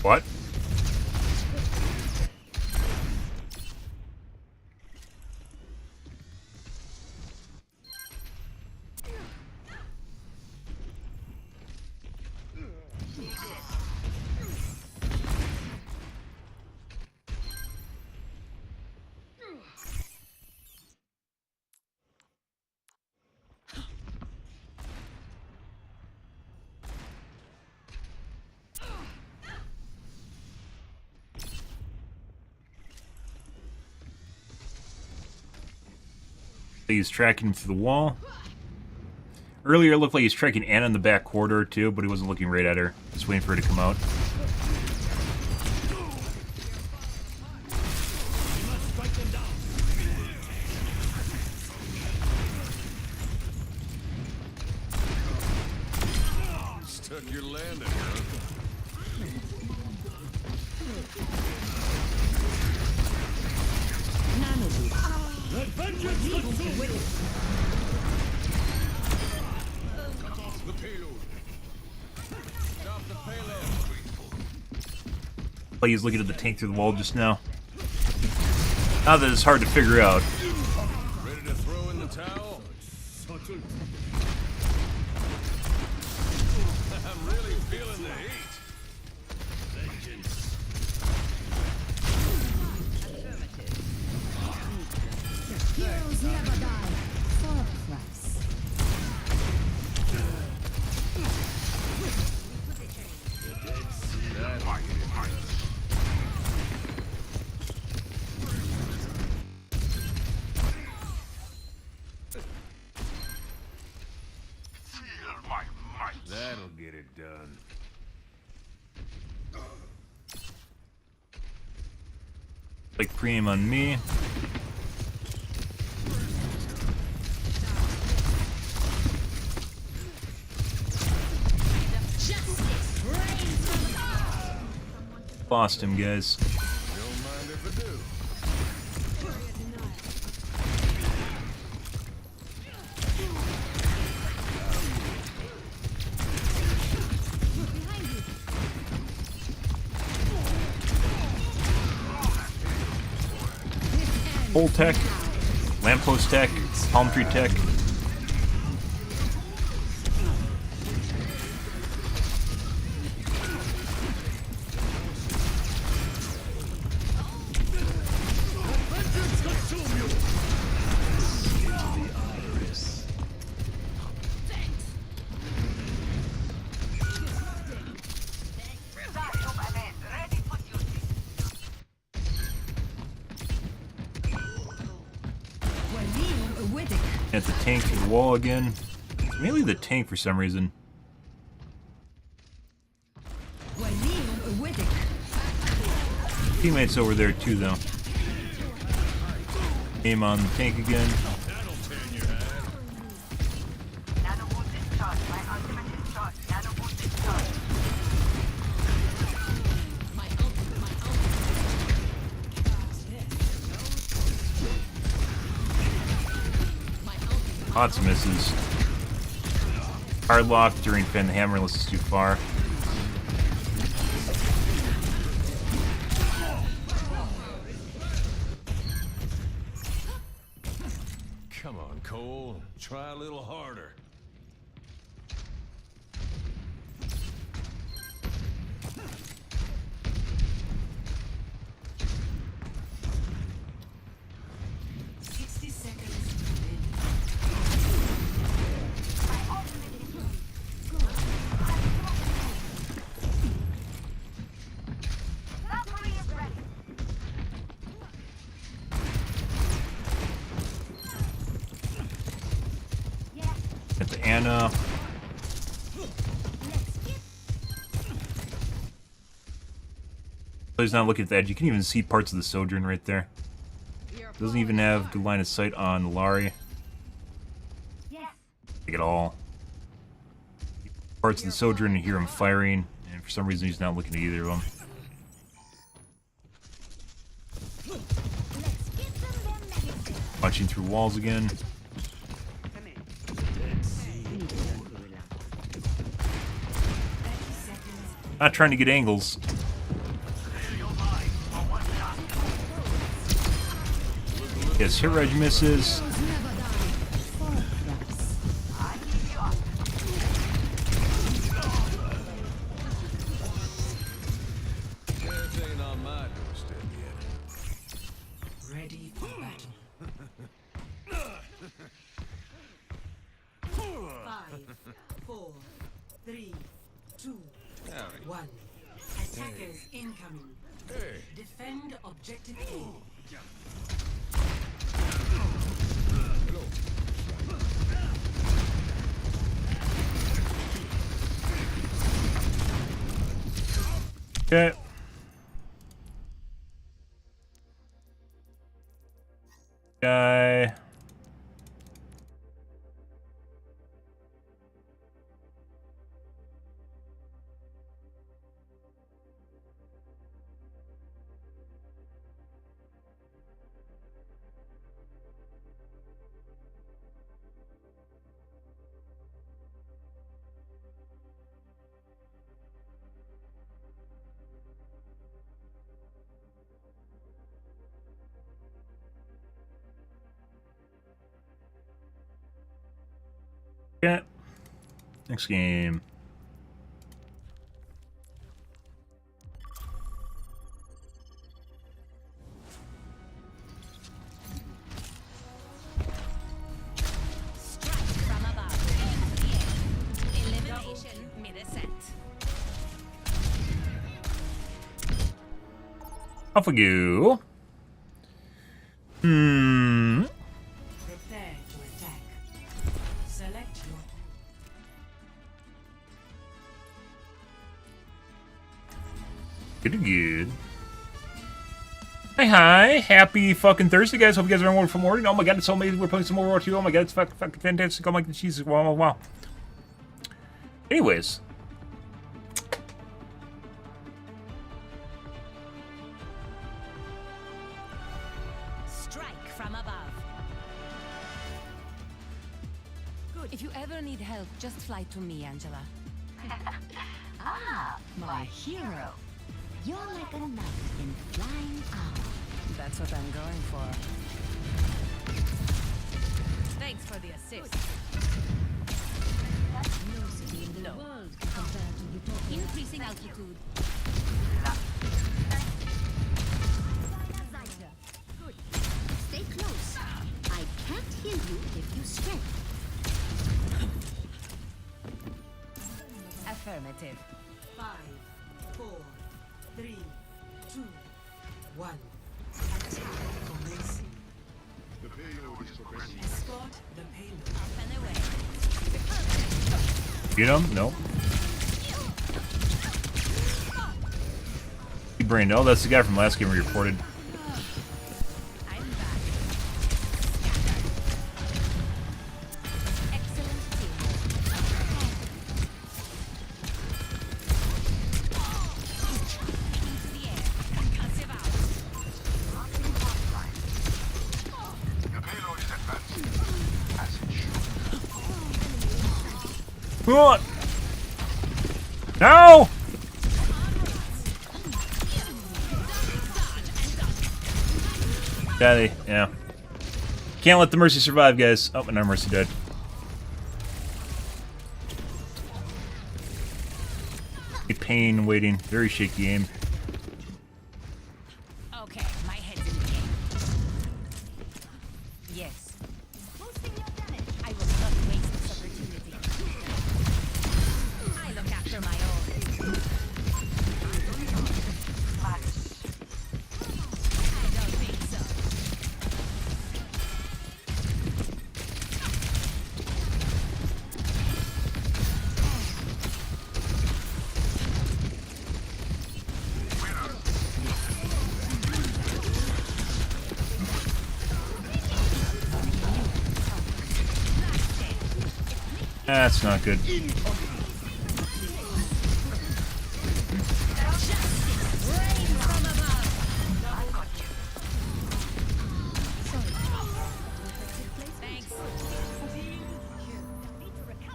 [SPEAKER 1] What? He's tracking through the wall. Earlier, it looked like he's tracking Anna in the back corridor, too, but he wasn't looking right at her. Just waiting for her to come out.
[SPEAKER 10] Stuck your landing, huh? The payload. Stop the payload.
[SPEAKER 1] Like he's looking at the tank through the wall just now. Now that it's hard to figure out.
[SPEAKER 10] Ready to throw in the towel? I'm really feeling the heat.
[SPEAKER 14] Heroes never die. For a price.
[SPEAKER 10] That'll get it done.
[SPEAKER 1] Like pre-aim on me. Lost him, guys.
[SPEAKER 10] Don't mind if I do.
[SPEAKER 1] Pole tech, lamppost tech, palm tree tech. At the tank to the wall again. It's mainly the tank for some reason. Teammates over there too, though. Aim on the tank again. Lots of misses. Hard lock during Fan the Hammer unless it's too far.
[SPEAKER 11] Come on, Cole. Try a little harder.
[SPEAKER 1] At the Anna. He's not looking at the edge. You can even see parts of the Sojourn right there. Doesn't even have good line of sight on Laurie. Take it all. Parts of the Sojourn, you hear him firing, and for some reason he's not looking at either of them. Watching through walls again. Not trying to get angles. Yes, hit reg misses.
[SPEAKER 12] Ready for battle. 5, 4, 3, 2, 1. Attackers incoming. Defend objective A.
[SPEAKER 1] Okay. Guy. Yeah. Next game.
[SPEAKER 16] Strike from above. Elimination mid-ascent.
[SPEAKER 1] Off we go.
[SPEAKER 12] Prepare to attack. Select your.
[SPEAKER 1] Good. Hi. Happy fucking Thursday, guys. Hope you guys are on wonderful morning. Oh my god, it's so amazing. We're playing some Overwatch 2. Oh my god, it's fucking fantastic. Oh my god, Jesus. Wow. Anyways.
[SPEAKER 16] Strike from above. Good. If you ever need help, just fly to me, Angela.
[SPEAKER 17] My hero. You're like a knight in flying armor.
[SPEAKER 16] That's what I'm going for. the assist.
[SPEAKER 15] No city in the world can compare to Utopia.
[SPEAKER 16] Increasing altitude.
[SPEAKER 17] Good. Stay close. I can't hear you if you stray.
[SPEAKER 16] Affirmative.
[SPEAKER 12] 5, 4, 3, 2, 1. Attack commencing.
[SPEAKER 10] The payload is progressing.
[SPEAKER 12] Escort the payload.
[SPEAKER 16] Up and away.
[SPEAKER 1] Get him? No. Brain. Oh, that's the guy from last game we reported.
[SPEAKER 16] I'm back. Excellent into the air. Concussive out.
[SPEAKER 13] The payload is advancing. As it should.
[SPEAKER 1] What? No! Daddy, yeah. Can't let the Mercy survive, guys. Oh, and our Mercy dead. A pain waiting. Very shaky aim.
[SPEAKER 16] Okay, my head's in the game. Yes. Boosting your damage. I will not waste this opportunity. I look after my own. I don't think so.
[SPEAKER 1] That's not good.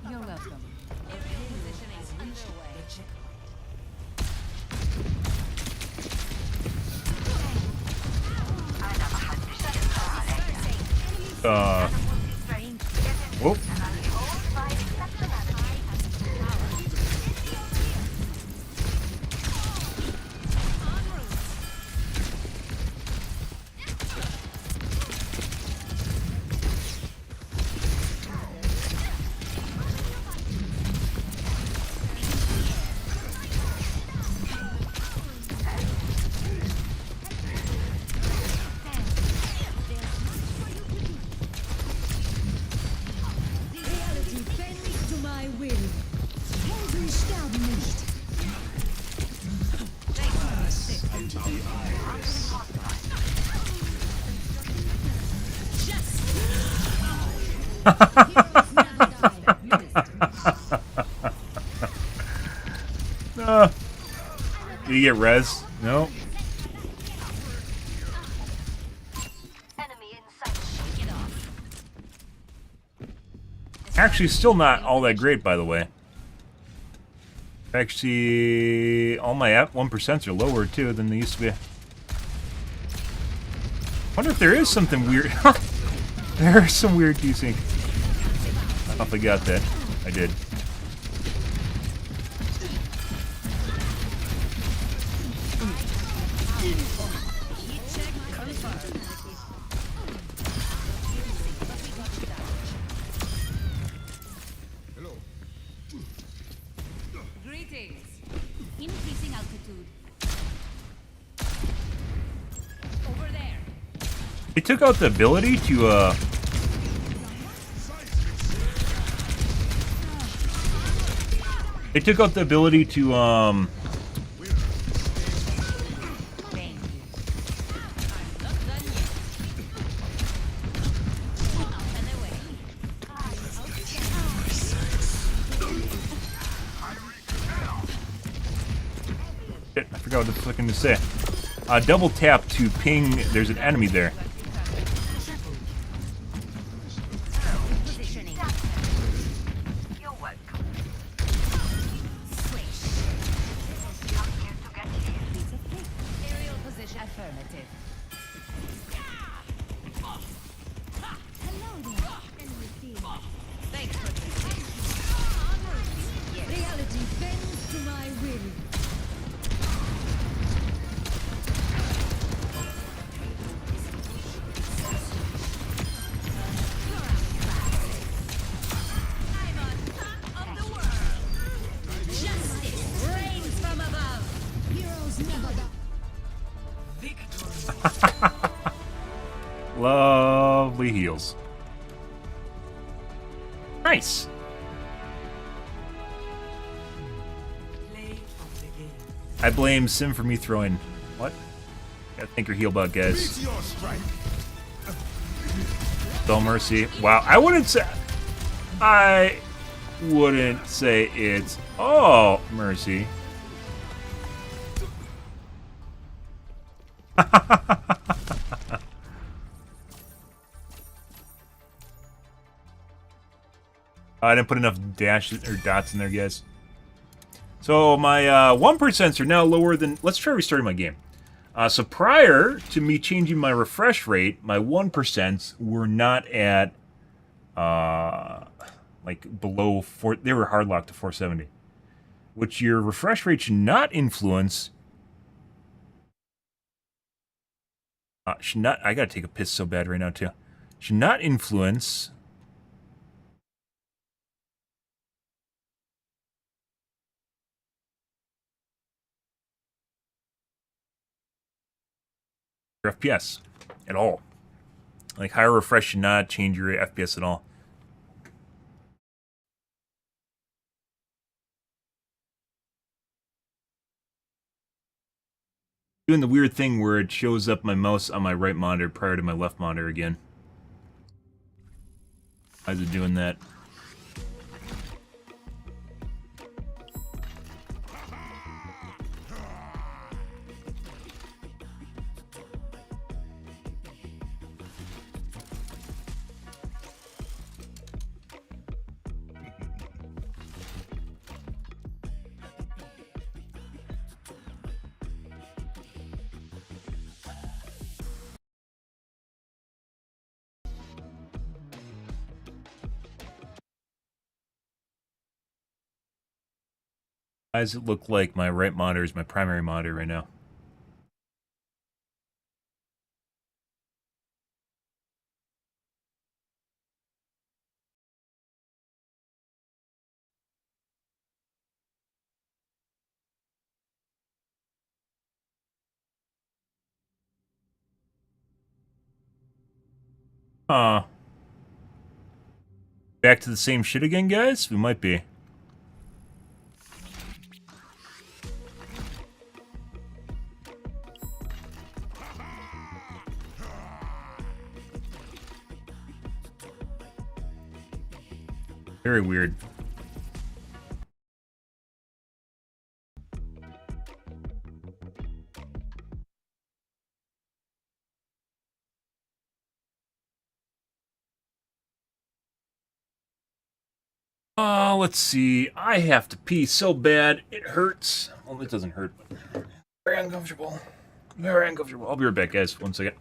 [SPEAKER 16] You're welcome. Positioning underway.
[SPEAKER 1] Whoop.
[SPEAKER 14] Reality bends to my will. Helden sterben nicht.
[SPEAKER 10] Into the iris.
[SPEAKER 1] Did you get res? No. Actually, still not all that great, by the way. Actually, all my 1% are lower, too, than they used to be. Wonder if there is something weird. There is some weird desync. I don't know if I got that. I did.
[SPEAKER 16] Greetings. Increasing altitude. Over there.
[SPEAKER 1] They took out the ability to, They took out the ability to, Shit, I forgot what I was looking to say. Double tap to ping, there's an enemy there.
[SPEAKER 14] will.
[SPEAKER 12] Justice reigns from above.
[SPEAKER 14] Heroes never die.
[SPEAKER 1] Lovely heals. Nice. I blame Sim for me throwing. What? Gotta think your heal bug, guys. No mercy. Wow, I wouldn't say it's all mercy. I didn't put enough dashes or dots in there, guys. So my 1% are now lower than... Let's try restarting my game. So prior to me changing my refresh rate, my 1% were not at... like below 4... They were hard locked to 470. Which your refresh rate should not influence... should not... I gotta take a piss so bad right now, too. Should not influence... your FPS at all. Like higher refresh should not change your FPS at all. Doing the weird thing where it shows up my mouse on my right monitor prior to my left monitor again. Why is it doing that? Why does it look like my right monitor is my primary monitor right now? Huh. Back to the same shit again, guys? We might be. Very weird. Let's see. I have to pee so bad. It hurts. Well, it doesn't hurt, but very uncomfortable. Very uncomfortable. I'll be right back, guys. 1 second.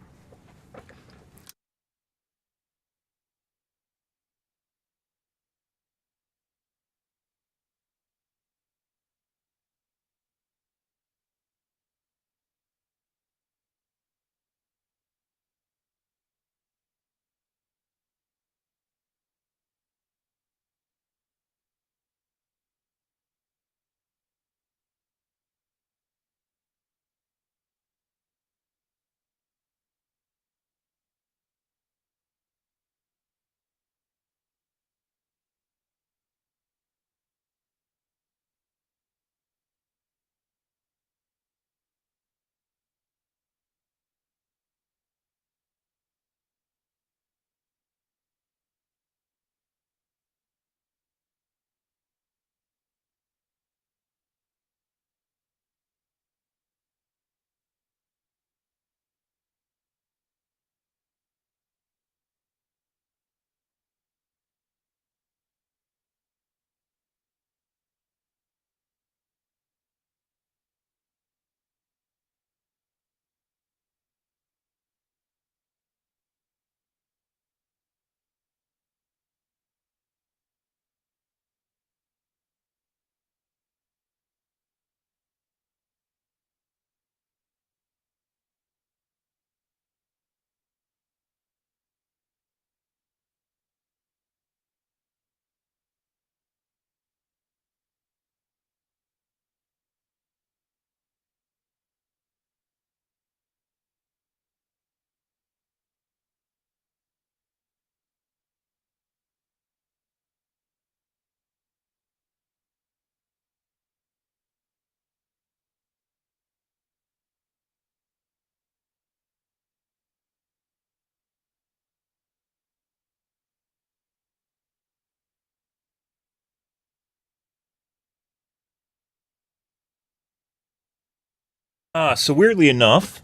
[SPEAKER 1] So weirdly enough,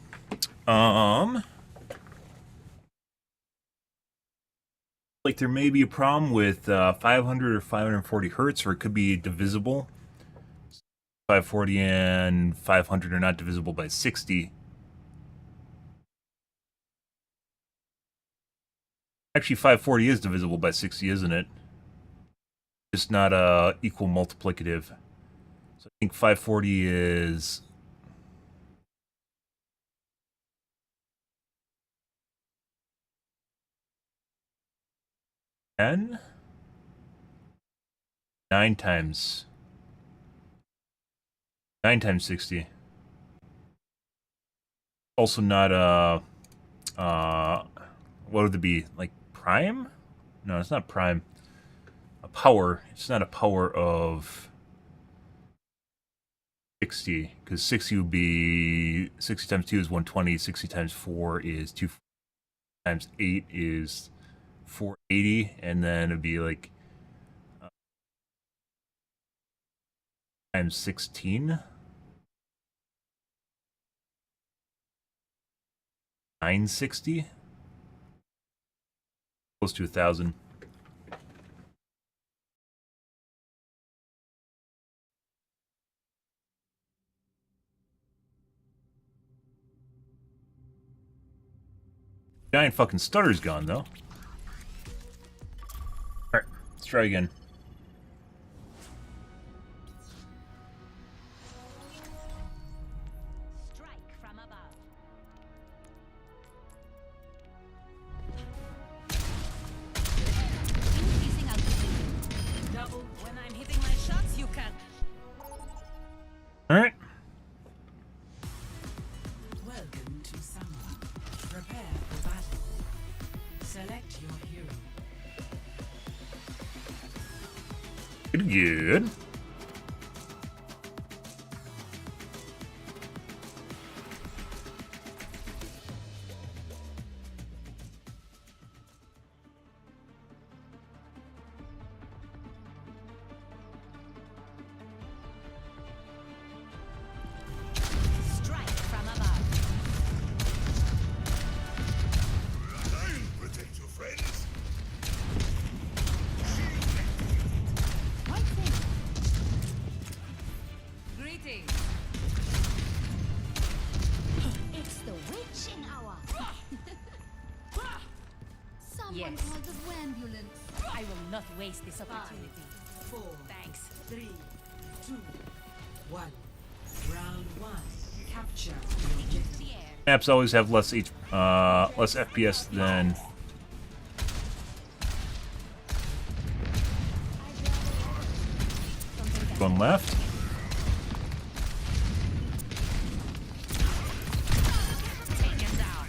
[SPEAKER 1] like there may be a problem with 500 or 540 hertz, or it could be divisible. 540 and 500 are not divisible by 60. Actually, 540 is divisible by 60, isn't it? Just not equal multiplicative. So I think 540 is... N? 9 times 60. Also not what would it be? Like prime? No, it's not prime. A power. It's not a power of 60, because 60 would be 60 times 2 is 120, 60 times 4 is 2 times 8 is 480, and then it'd be like times 16. 960? Close to 1,000. Giant fucking stutter's gone, though. Alright, let's try again.
[SPEAKER 16] Strike from above. Increasing altitude. Double. When I'm hitting my shots, you can.
[SPEAKER 1] Alright.
[SPEAKER 12] Welcome to summer. Prepare for battle. Select your hero.
[SPEAKER 1] Good.
[SPEAKER 16] Strike from above.
[SPEAKER 10] I'll protect your friends.
[SPEAKER 16] Greetings.
[SPEAKER 17] It's the witching hour. Someone
[SPEAKER 16] Yes.
[SPEAKER 17] call the ambulance.
[SPEAKER 16] I will not waste this opportunity.
[SPEAKER 12] 4,
[SPEAKER 16] Thanks.
[SPEAKER 12] 3, 2, 1. Round 1. Capture the objective.
[SPEAKER 16] The air.
[SPEAKER 1] Maps always have less less FPS than going left.
[SPEAKER 16] Taken down.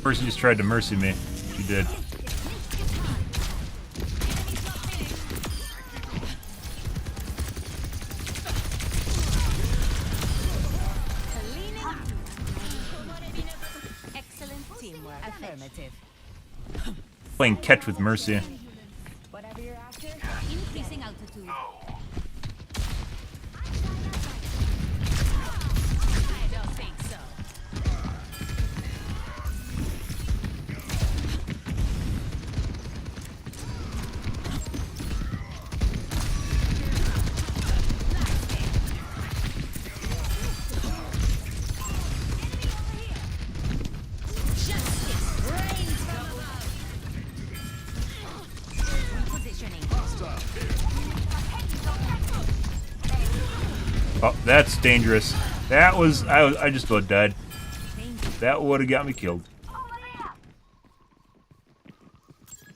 [SPEAKER 1] Person just tried to mercy me. She did.
[SPEAKER 16] Excellent teamwork. Affirmative.
[SPEAKER 1] Playing catch with mercy.
[SPEAKER 16] Whatever you're after. Increasing altitude. I don't think so. Justice reigns from above. Positioning.
[SPEAKER 1] Oh, that's dangerous. That was I just about died. That would have got me killed.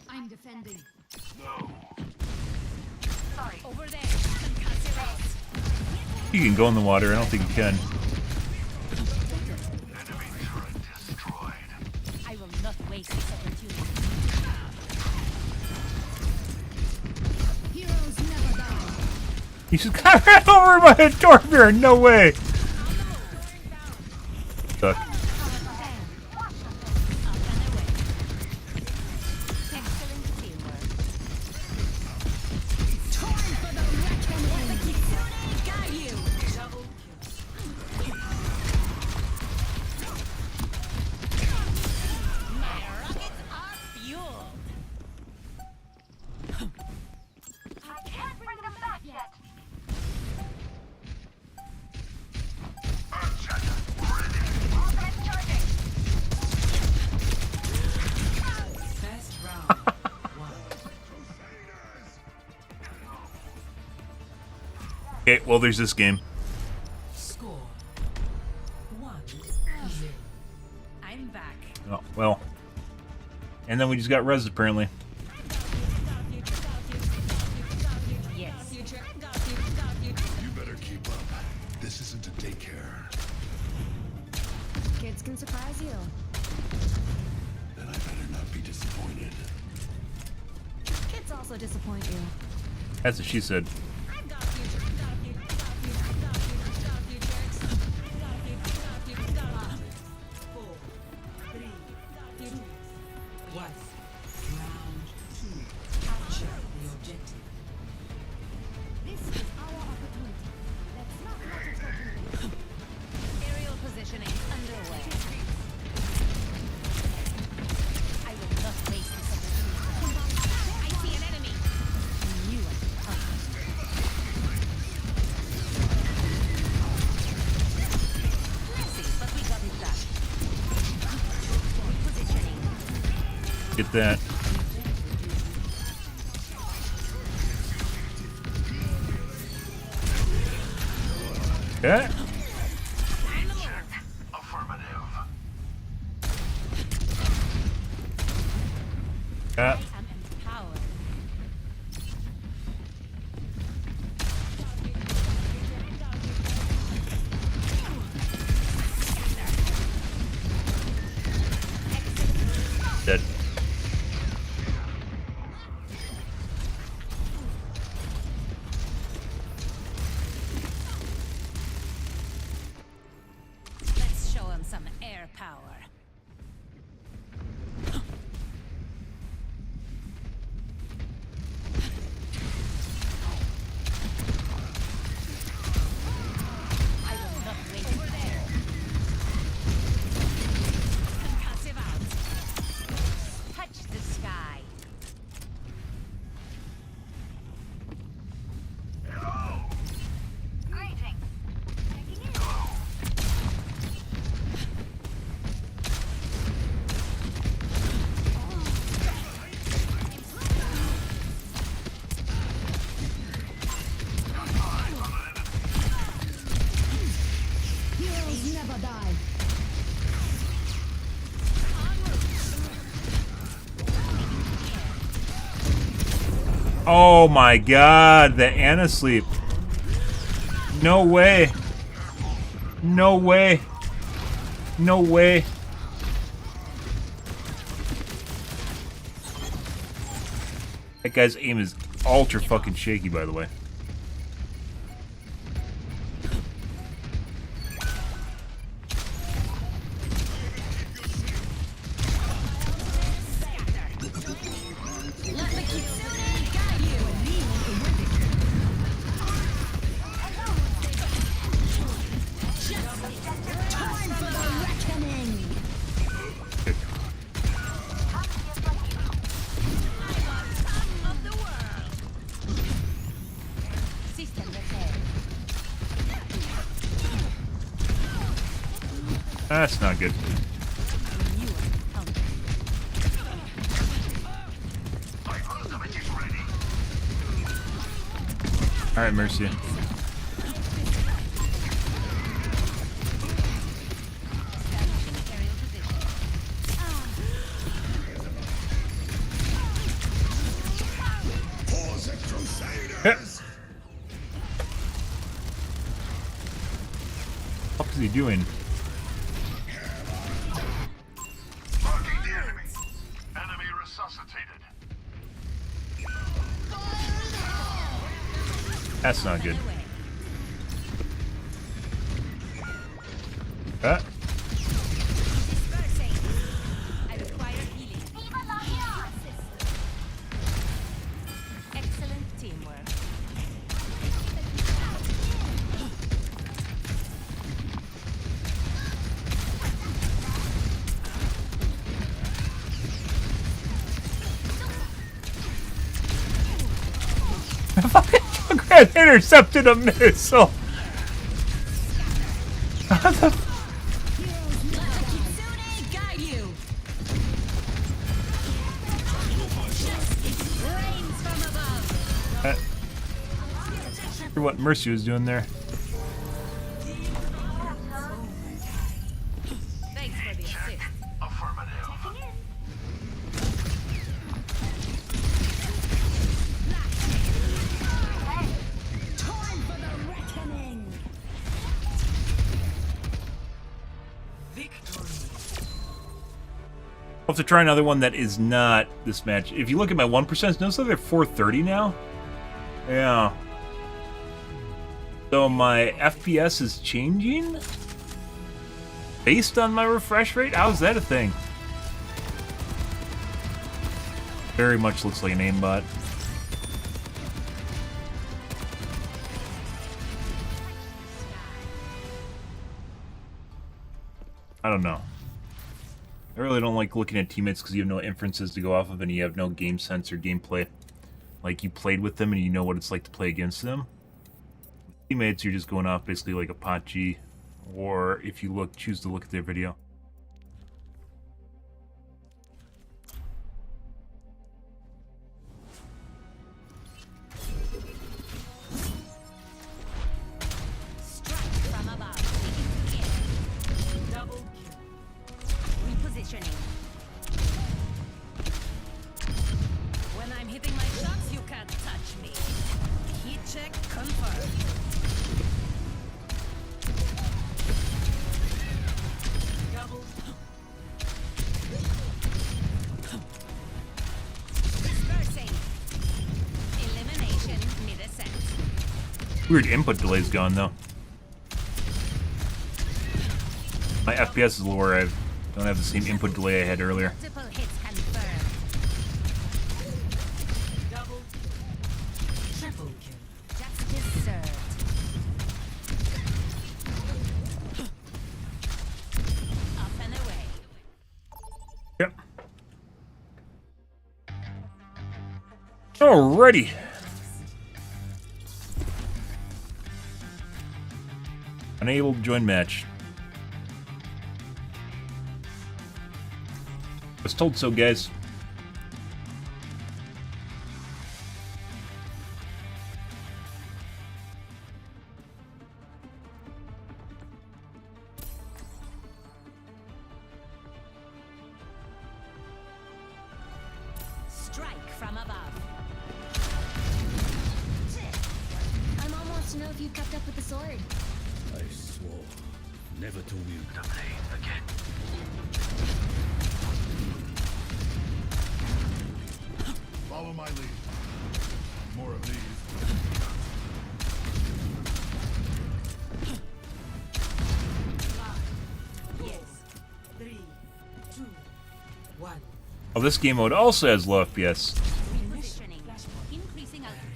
[SPEAKER 17] I'm defending.
[SPEAKER 16] Sorry. Over there. Concussivate.
[SPEAKER 1] You can go in the water. I don't think you can.
[SPEAKER 16] I will not waste this opportunity.
[SPEAKER 17] Heroes
[SPEAKER 1] He just got ran over by a dwarf bear. No way. Suck. Okay, well, there's this game.
[SPEAKER 12] Score 1-0. I'm back.
[SPEAKER 1] Oh, well. And then we just got res apparently.
[SPEAKER 12] Yes.
[SPEAKER 10] You better keep up. This isn't a daycare.
[SPEAKER 17] Kids can surprise you.
[SPEAKER 10] Then I better not be disappointed.
[SPEAKER 17] Kids also disappoint you.
[SPEAKER 1] That's what she said.
[SPEAKER 16] Aerial positioning underway. I will not waste this opportunity. I see an enemy. You are messy, but we got it done. Positioning.
[SPEAKER 1] Get that. Okay. Yeah. Dead.
[SPEAKER 16] Let's show him some air power. I will not wait over there. Concussive out. Touch the sky. Greetings.
[SPEAKER 14] Heroes never die.
[SPEAKER 1] Oh my god, the Anna sleep. No way. No way. No way. That guy's aim is ultra fucking shaky, by the way.
[SPEAKER 14] Time for the reckoning.
[SPEAKER 16] System repaired.
[SPEAKER 1] That's not good. Alright, Mercy. What is he doing?
[SPEAKER 10] Enemy resuscitated.
[SPEAKER 1] That's not good.
[SPEAKER 16] Excellent teamwork.
[SPEAKER 1] Junkrat intercepted a missile. What Mercy was doing there.
[SPEAKER 16] Thanks for the assist.
[SPEAKER 13] Affirmative.
[SPEAKER 14] Time for the reckoning.
[SPEAKER 1] I'll have to try another one that is not this match. If you look at my 1%, notice that they're 430 now? Yeah. So my FPS is changing? Based on my refresh rate? How is that a thing? Very much looks like an aimbot. I don't know. I really don't like looking at teammates because you have no inferences to go off of and you have no game sense or gameplay. Like, you played with them and you know what it's like to play against them. Teammates, you're just going off basically like a Pachi, or if you choose to look at their video.
[SPEAKER 16] Strike from above. Double kill. Repositioning. When I'm hitting my shots, you can't touch me. Heat check confirmed. Double. Dispersing. Elimination mid-ascent.
[SPEAKER 1] Weird input delay's gone though. My FPS is lower. I don't have the same input delay I had earlier.
[SPEAKER 16] Multiple hits confirmed. Double. Triple kill. Justice served. Up and away.
[SPEAKER 1] Yep. Alrighty. Unable to join match. I was told so, guys.
[SPEAKER 16] Strike from above.
[SPEAKER 14] I'm almost to know if you kept up with the sword.
[SPEAKER 10] I swore never to wield the blade again. Follow my lead. More of these.
[SPEAKER 12] Yes. 3, 2, 1.
[SPEAKER 1] Oh, this game mode also has low FPS.
[SPEAKER 16] Repositioning. Increasing altitude.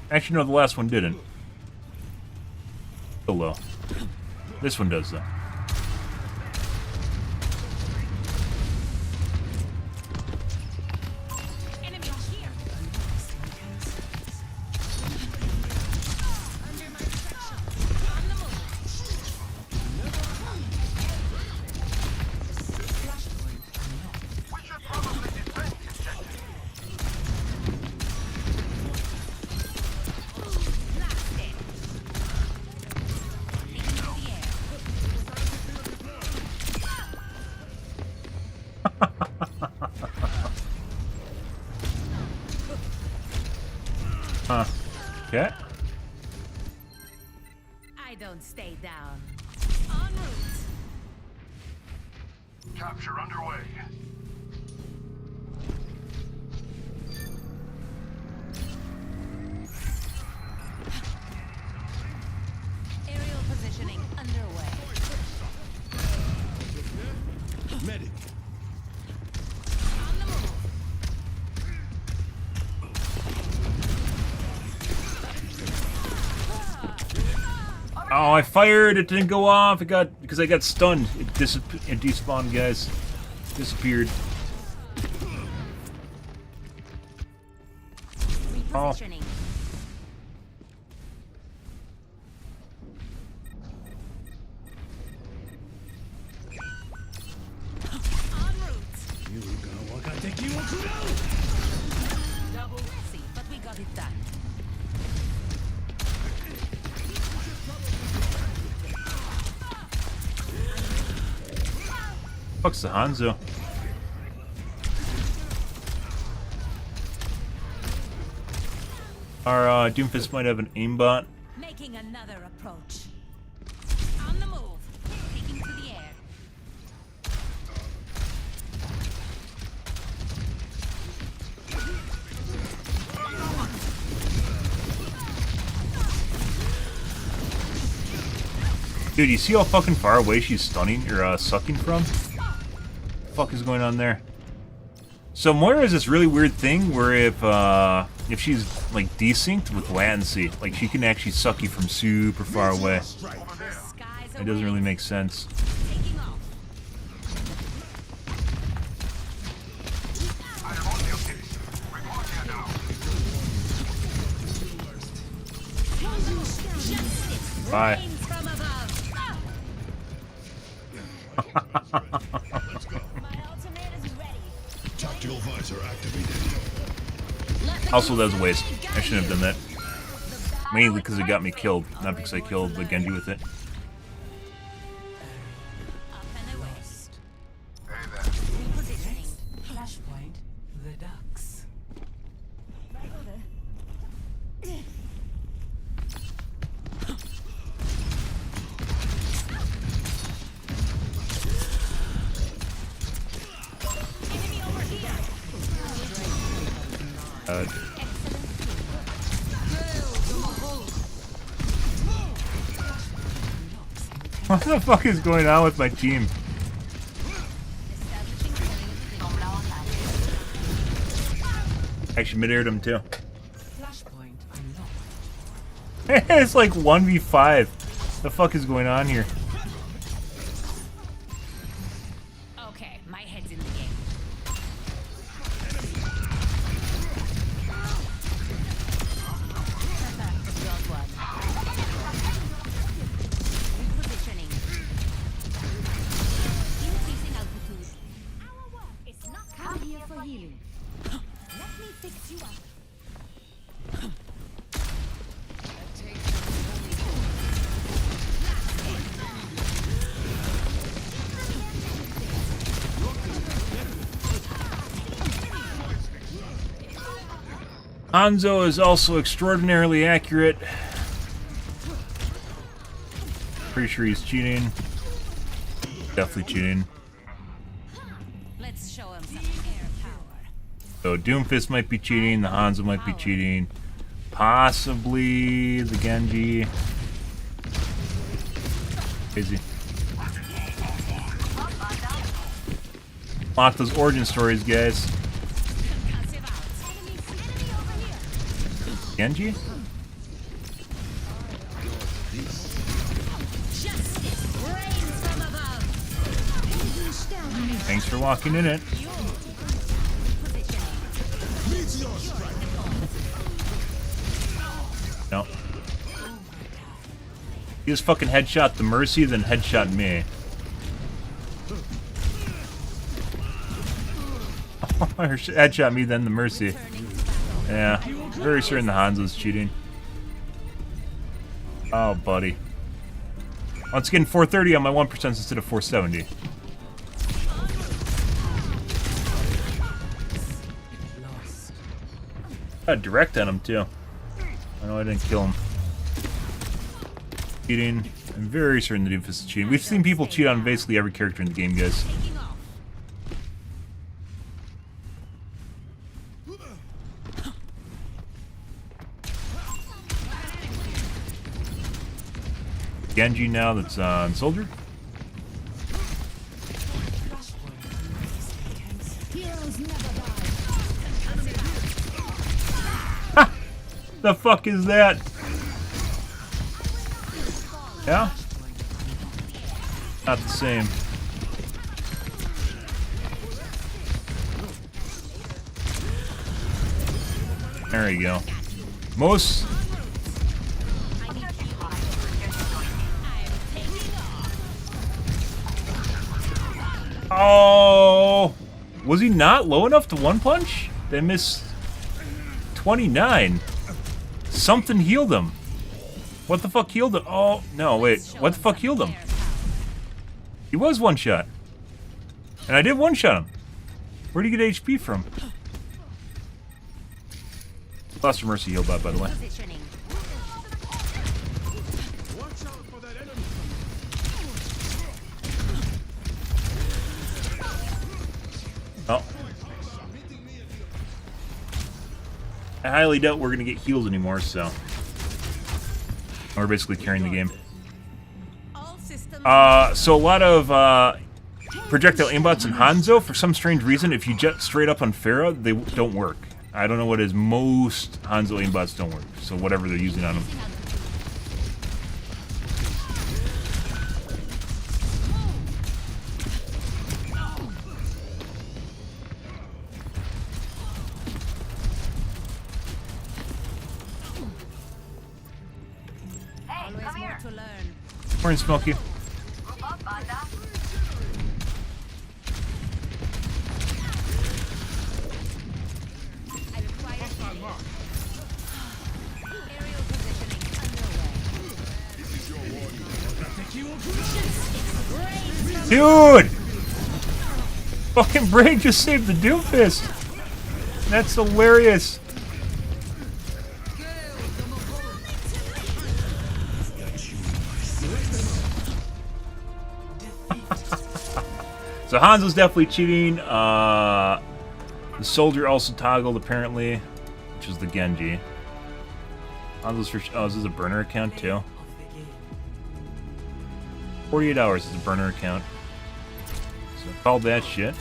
[SPEAKER 1] Actually, no, the last one didn't. Still low. This one does, though.
[SPEAKER 16] Enemy here. Under my protection. On the
[SPEAKER 13] We should probably defend this sector.
[SPEAKER 16] Blasted. Into the air.
[SPEAKER 1] Huh. Okay.
[SPEAKER 16] I don't stay down. En route.
[SPEAKER 13] Capture underway.
[SPEAKER 1] Oh, I fired. It didn't go off. It got because I got stunned. It despawned, guys. Disappeared. Oh.
[SPEAKER 16] Double C, but we got it done.
[SPEAKER 1] Fuck's the Hanzo? Our Doomfist might have an aimbot.
[SPEAKER 16] Making another approach. On the move. Taking to the air.
[SPEAKER 1] Dude, you see how fucking far away she's stunning or sucking from? What the fuck is going on there? So Moira has this really weird thing where if she's like desynced with latency, like she can actually suck you from super far away. It doesn't really make sense. Bye.
[SPEAKER 10] Tactical visor activated.
[SPEAKER 1] Also, that was a waste. I shouldn't have done that. Mainly because it got me killed, not because I killed the Genji with it.
[SPEAKER 12] Flashpoint, the ducks.
[SPEAKER 1] What the fuck is going on with my team? Actually, mid-aired him too.
[SPEAKER 12] Flashpoint unlocked.
[SPEAKER 1] It's like 1v5. The fuck is going on here?
[SPEAKER 16] Okay, my head's in the game. Got one. Repositioning. Increasing altitude. Our work is not
[SPEAKER 14] Come here for healing.
[SPEAKER 16] Let me fix you up.
[SPEAKER 1] Hanzo is also extraordinarily accurate. Pretty sure he's cheating. Definitely cheating.
[SPEAKER 16] Let's show him some air power.
[SPEAKER 1] So Doomfist might be cheating, the Hanzo might be cheating. Possibly the Genji. Crazy. Lock those origin stories, guys. Genji? Thanks for walking in it. No. He just fucking headshot the Mercy, then headshot me. Headshot me, then the Mercy. Yeah, very certain the Hanzo's cheating. Oh, buddy. Once again, 430 on my 1% instead of 470. Got direct on him, too. I know I didn't kill him. Cheating. I'm very certain the Doomfist is cheating. We've seen people cheat on basically every character in the game, guys. Genji now that's on Soldier. Ha! The fuck is that? Yeah? Not the same. There you go. Most... Oh! Was he not low enough to one punch? They missed 29. Something healed him. What the fuck healed him? Oh, no, wait. What the fuck healed him? He was one shot. And I did one shot him. Where'd he get HP from? Lost your mercy heal bot, by the way. Oh. I highly doubt we're gonna get heals anymore, so we're basically carrying the game. So a lot of projectile aimbots in Hanzo, for some strange reason, if you jet straight up on Pharah, they don't work. I don't know what it is. Most Hanzo aimbots don't work, so whatever they're using on them.
[SPEAKER 8] Hey, come here.
[SPEAKER 1] Morning, Smokey. Dude! Fucking Brain just saved the Doomfist! That's hilarious! So Hanzo's definitely cheating. The soldier also toggled apparently, which is the Genji. Hanzo's for oh, this is a burner account too. 48 hours is a burner account. So I called that shit.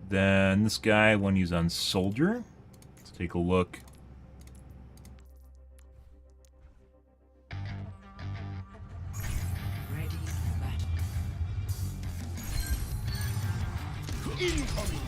[SPEAKER 1] Then this guy, when he's on soldier, let's take a look.
[SPEAKER 12] Ready for battle. Incoming.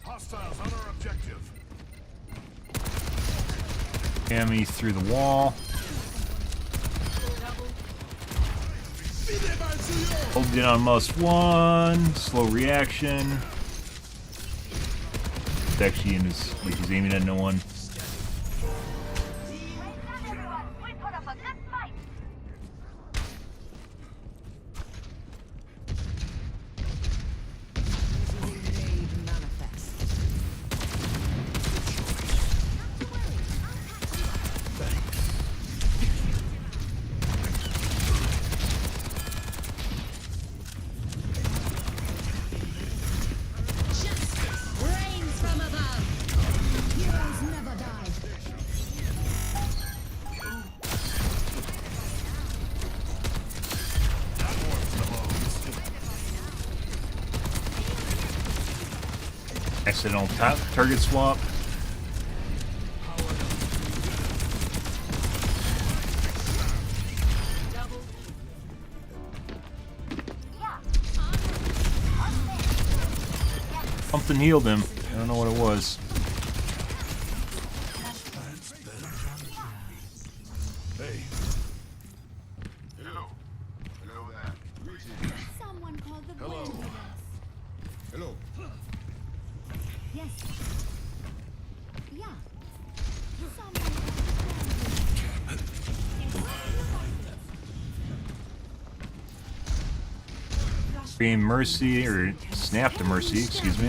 [SPEAKER 10] Hostiles on our objective.
[SPEAKER 1] Cammy through the wall. Hold in on +1. Slow reaction. It's actually in his, like he's aiming at no one. accidental target swap. Something healed him. I don't know what it was.
[SPEAKER 10] Hey.
[SPEAKER 14] Someone called the
[SPEAKER 10] Hello.
[SPEAKER 14] wind.
[SPEAKER 10] Hello.
[SPEAKER 14] Yes. Yeah.
[SPEAKER 1] Being Mercy, or Snap to Mercy, excuse me.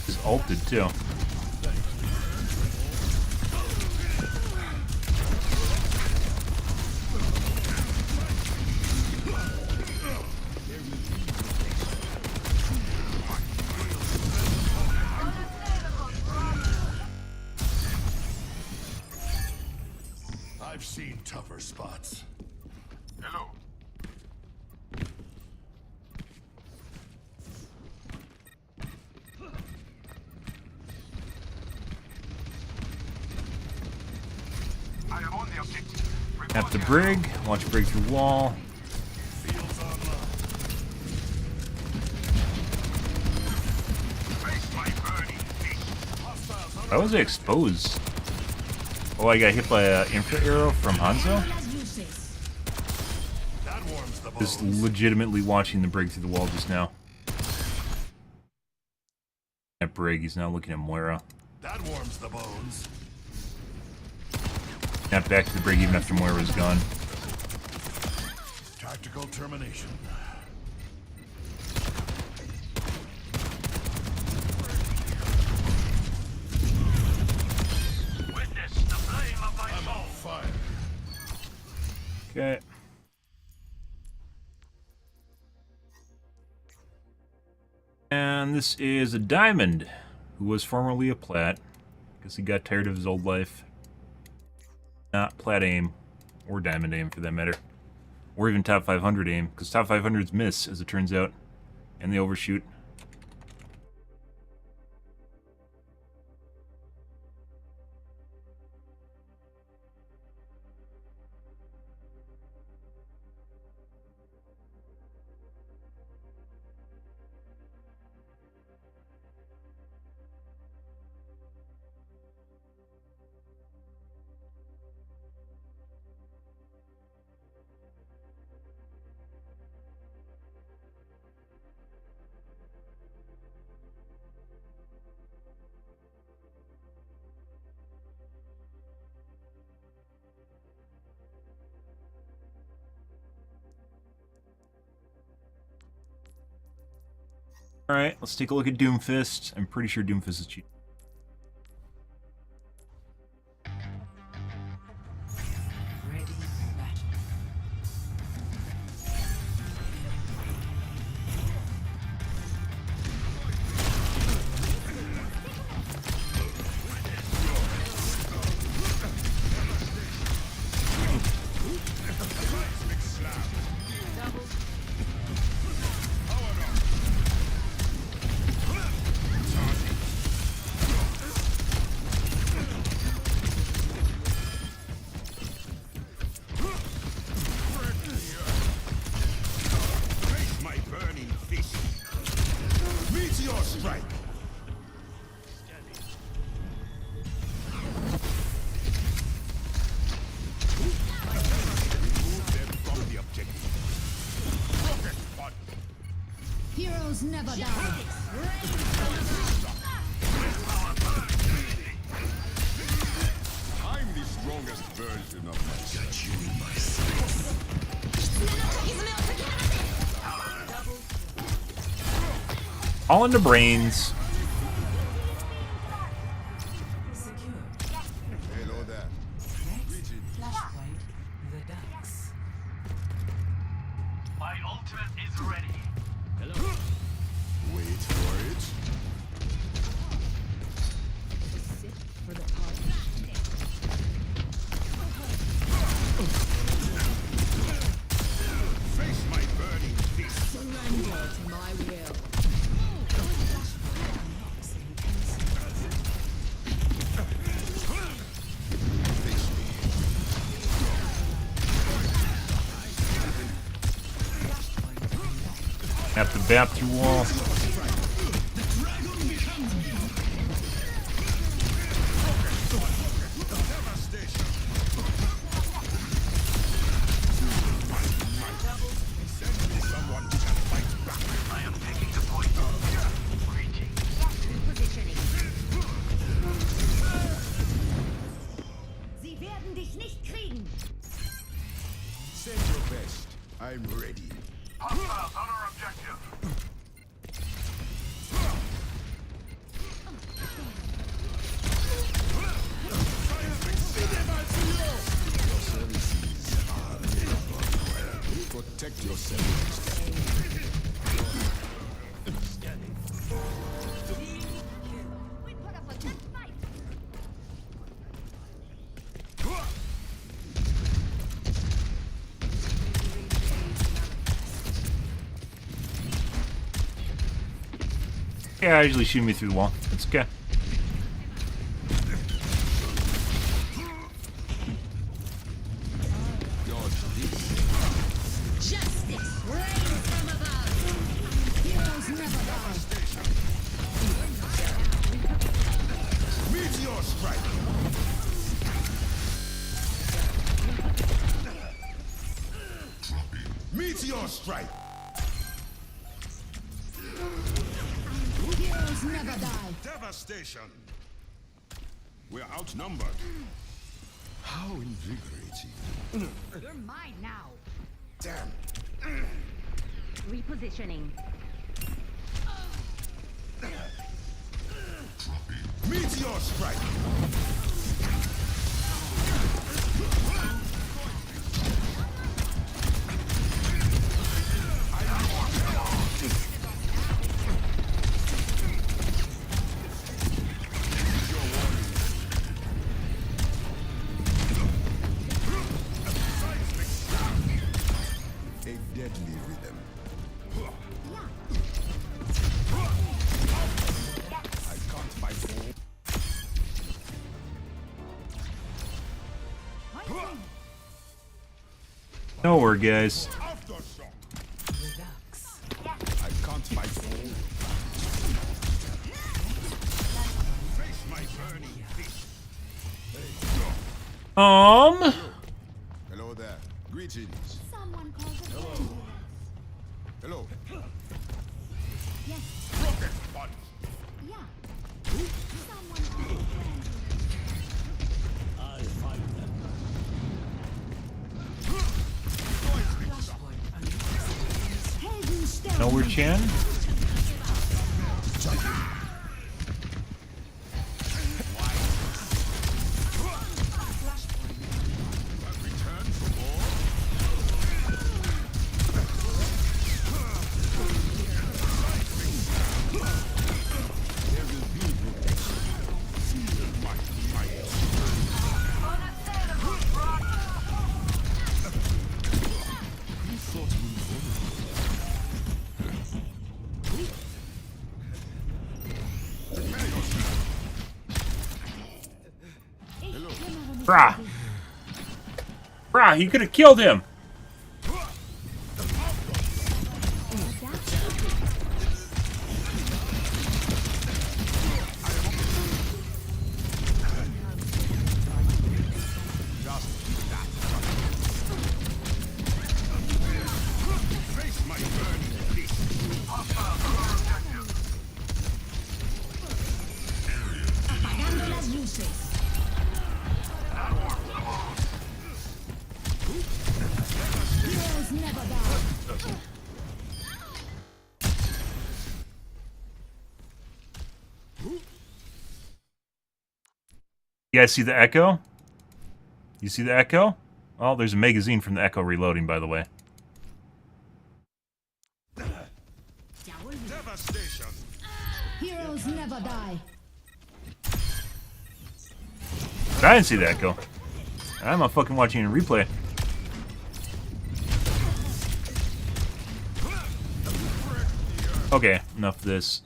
[SPEAKER 1] Is ulted too.
[SPEAKER 10] I've seen tougher spots. Hello.
[SPEAKER 13] I am on the objective.
[SPEAKER 1] Tap the brig, watch brig through wall. Why was I exposed? Oh, I got hit by an infra arrow from Hanzo? Just legitimately watching the brig through the wall just now. That brig, he's now looking at Moira.
[SPEAKER 10] That warms the bones.
[SPEAKER 1] Snap back to the brig even after Moira was gone.
[SPEAKER 10] Tactical termination.
[SPEAKER 13] Witness the flame of my
[SPEAKER 10] I'm on fire.
[SPEAKER 1] Okay. And this is a diamond, who was formerly a plat. Guess he got tired of his old life. Not plat aim, or diamond aim for that matter. Or even top 500 aim, because top 500s miss, as it turns out. And they overshoot. Alright, let's take a look at Doomfist. I'm pretty sure Doomfist is cheap.
[SPEAKER 18] Ready for battle.
[SPEAKER 10] My burning fist. Meteor strike. Remove them from the objective. Rocket spot.
[SPEAKER 14] Heroes never die.
[SPEAKER 10] I'm the strongest version of myself. Got you in my sights.
[SPEAKER 1] All into brains.
[SPEAKER 10] Hello there.
[SPEAKER 18] Flashpoint, the ducks.
[SPEAKER 13] My ultimate is ready.
[SPEAKER 10] Wait for it.
[SPEAKER 14] Sit for the party.
[SPEAKER 10] Face my burning fist.
[SPEAKER 1] Have to bap through wall.
[SPEAKER 14] Sie werden dich nicht kriegen.
[SPEAKER 10] Send your best. I'm ready.
[SPEAKER 13] Hostiles on our objective.
[SPEAKER 10] Your services are available. Protect yourselves.
[SPEAKER 14] We put up a good fight.
[SPEAKER 1] Yeah, usually shoot me through the wall. It's okay.
[SPEAKER 14] Justice reigns from above. Heroes never die.
[SPEAKER 10] Meteor strike. Meteor strike.
[SPEAKER 14] Heroes never die.
[SPEAKER 10] Devastation. We're outnumbered. How invigorating.
[SPEAKER 14] You're mine now.
[SPEAKER 10] Damn.
[SPEAKER 14] Repositioning.
[SPEAKER 10] Meteor strike. A deadly rhythm. I can't fight all.
[SPEAKER 1] Nowhere, guys.
[SPEAKER 10] Aftershock. Relax. I can't fight all. Face my burning fist. Hello there. Greetings.
[SPEAKER 14] Someone calls it.
[SPEAKER 10] Hello.
[SPEAKER 14] Yes.
[SPEAKER 10] Rocket punch.
[SPEAKER 14] Yeah. Someone calls it.
[SPEAKER 11] I'll fight them.
[SPEAKER 1] Nowhere, Chan. Brah! Brah, he could have killed him!
[SPEAKER 10] Face my burning fist.
[SPEAKER 14] Apagando las luces. Heroes never die.
[SPEAKER 1] You guys see the echo? You see the echo? Oh, there's a magazine from the echo reloading, by the way.
[SPEAKER 10] Devastation.
[SPEAKER 14] Heroes never die.
[SPEAKER 1] But I didn't see the echo. I'm not fucking watching a replay. Okay, enough of this.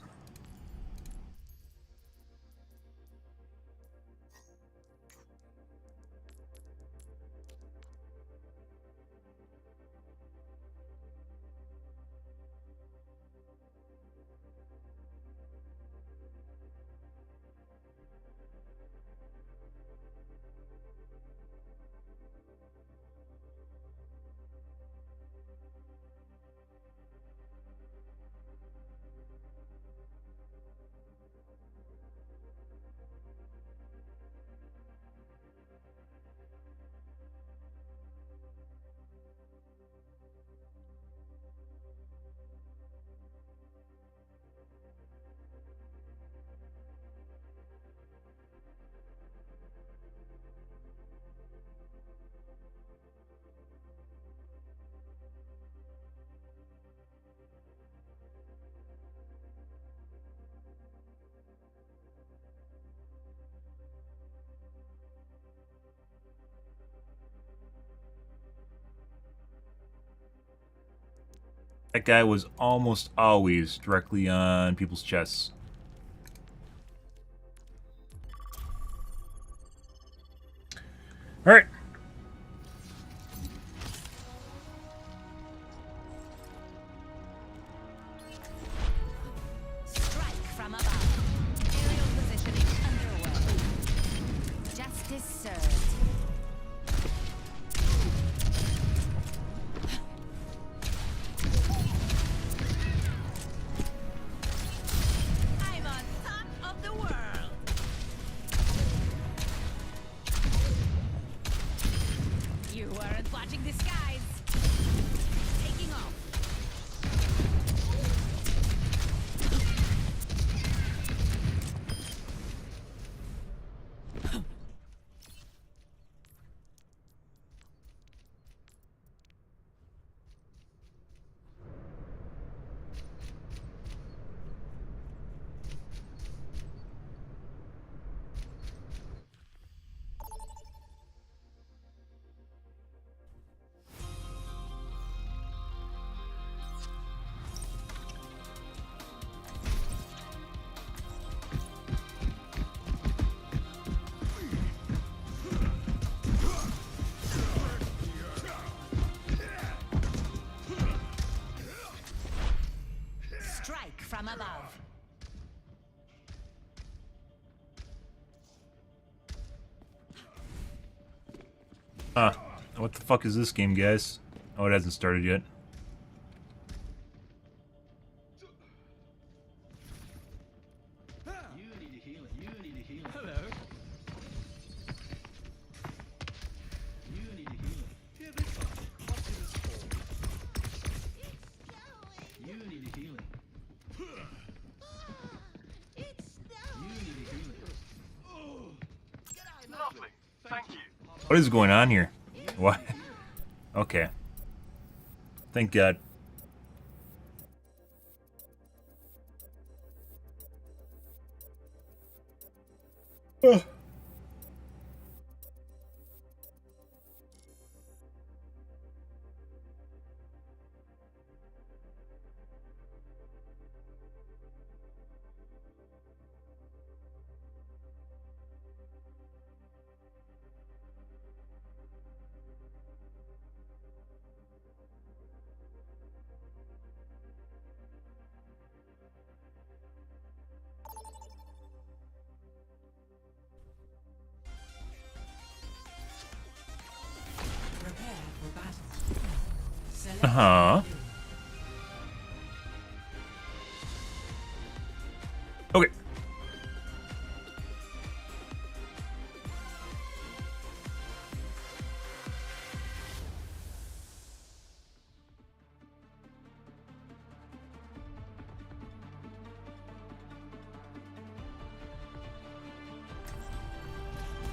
[SPEAKER 1] That guy was almost always directly on people's chests. All right.
[SPEAKER 16] Strike from above. Aerial positioning underway. Justice served. I'm on top of the world. You weren't watching the skies. Taking off. Strike from above.
[SPEAKER 1] What the fuck is this game, guys? Oh, it hasn't started yet.
[SPEAKER 11] You need a healing. You need a healing. Hello. You need a healing. Here they come. Up to this hole. You need a healing. You need a healing.
[SPEAKER 13] Lovely. Thank you.
[SPEAKER 1] What is going on here? What? Okay. Thank God. Ugh. Uh-huh. Okay.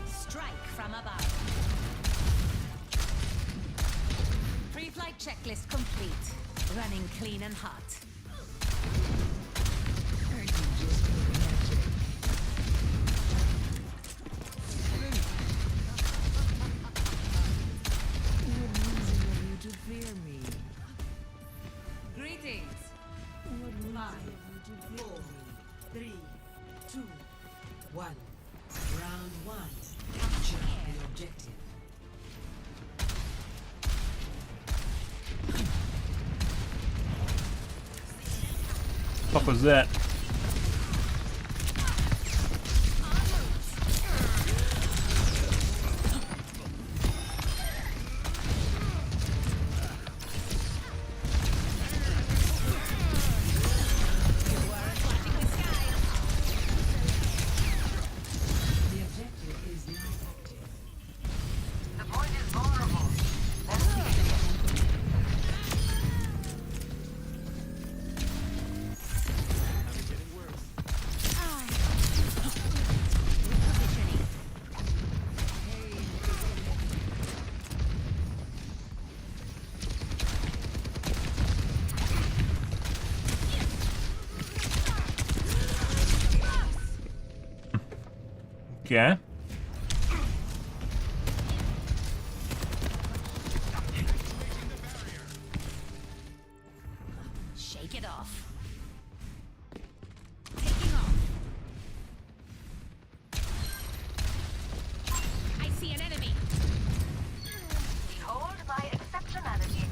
[SPEAKER 16] Strike from above. Pre-flight checklist complete. Running clean and hot.
[SPEAKER 18] To fear me.
[SPEAKER 16] Greetings.
[SPEAKER 18] 5, 4, 3, 2, 1. Round 1. Capture the objective.
[SPEAKER 1] What was that? Okay.
[SPEAKER 16] Shake it off. I see an enemy.
[SPEAKER 8] Behold my exceptionality.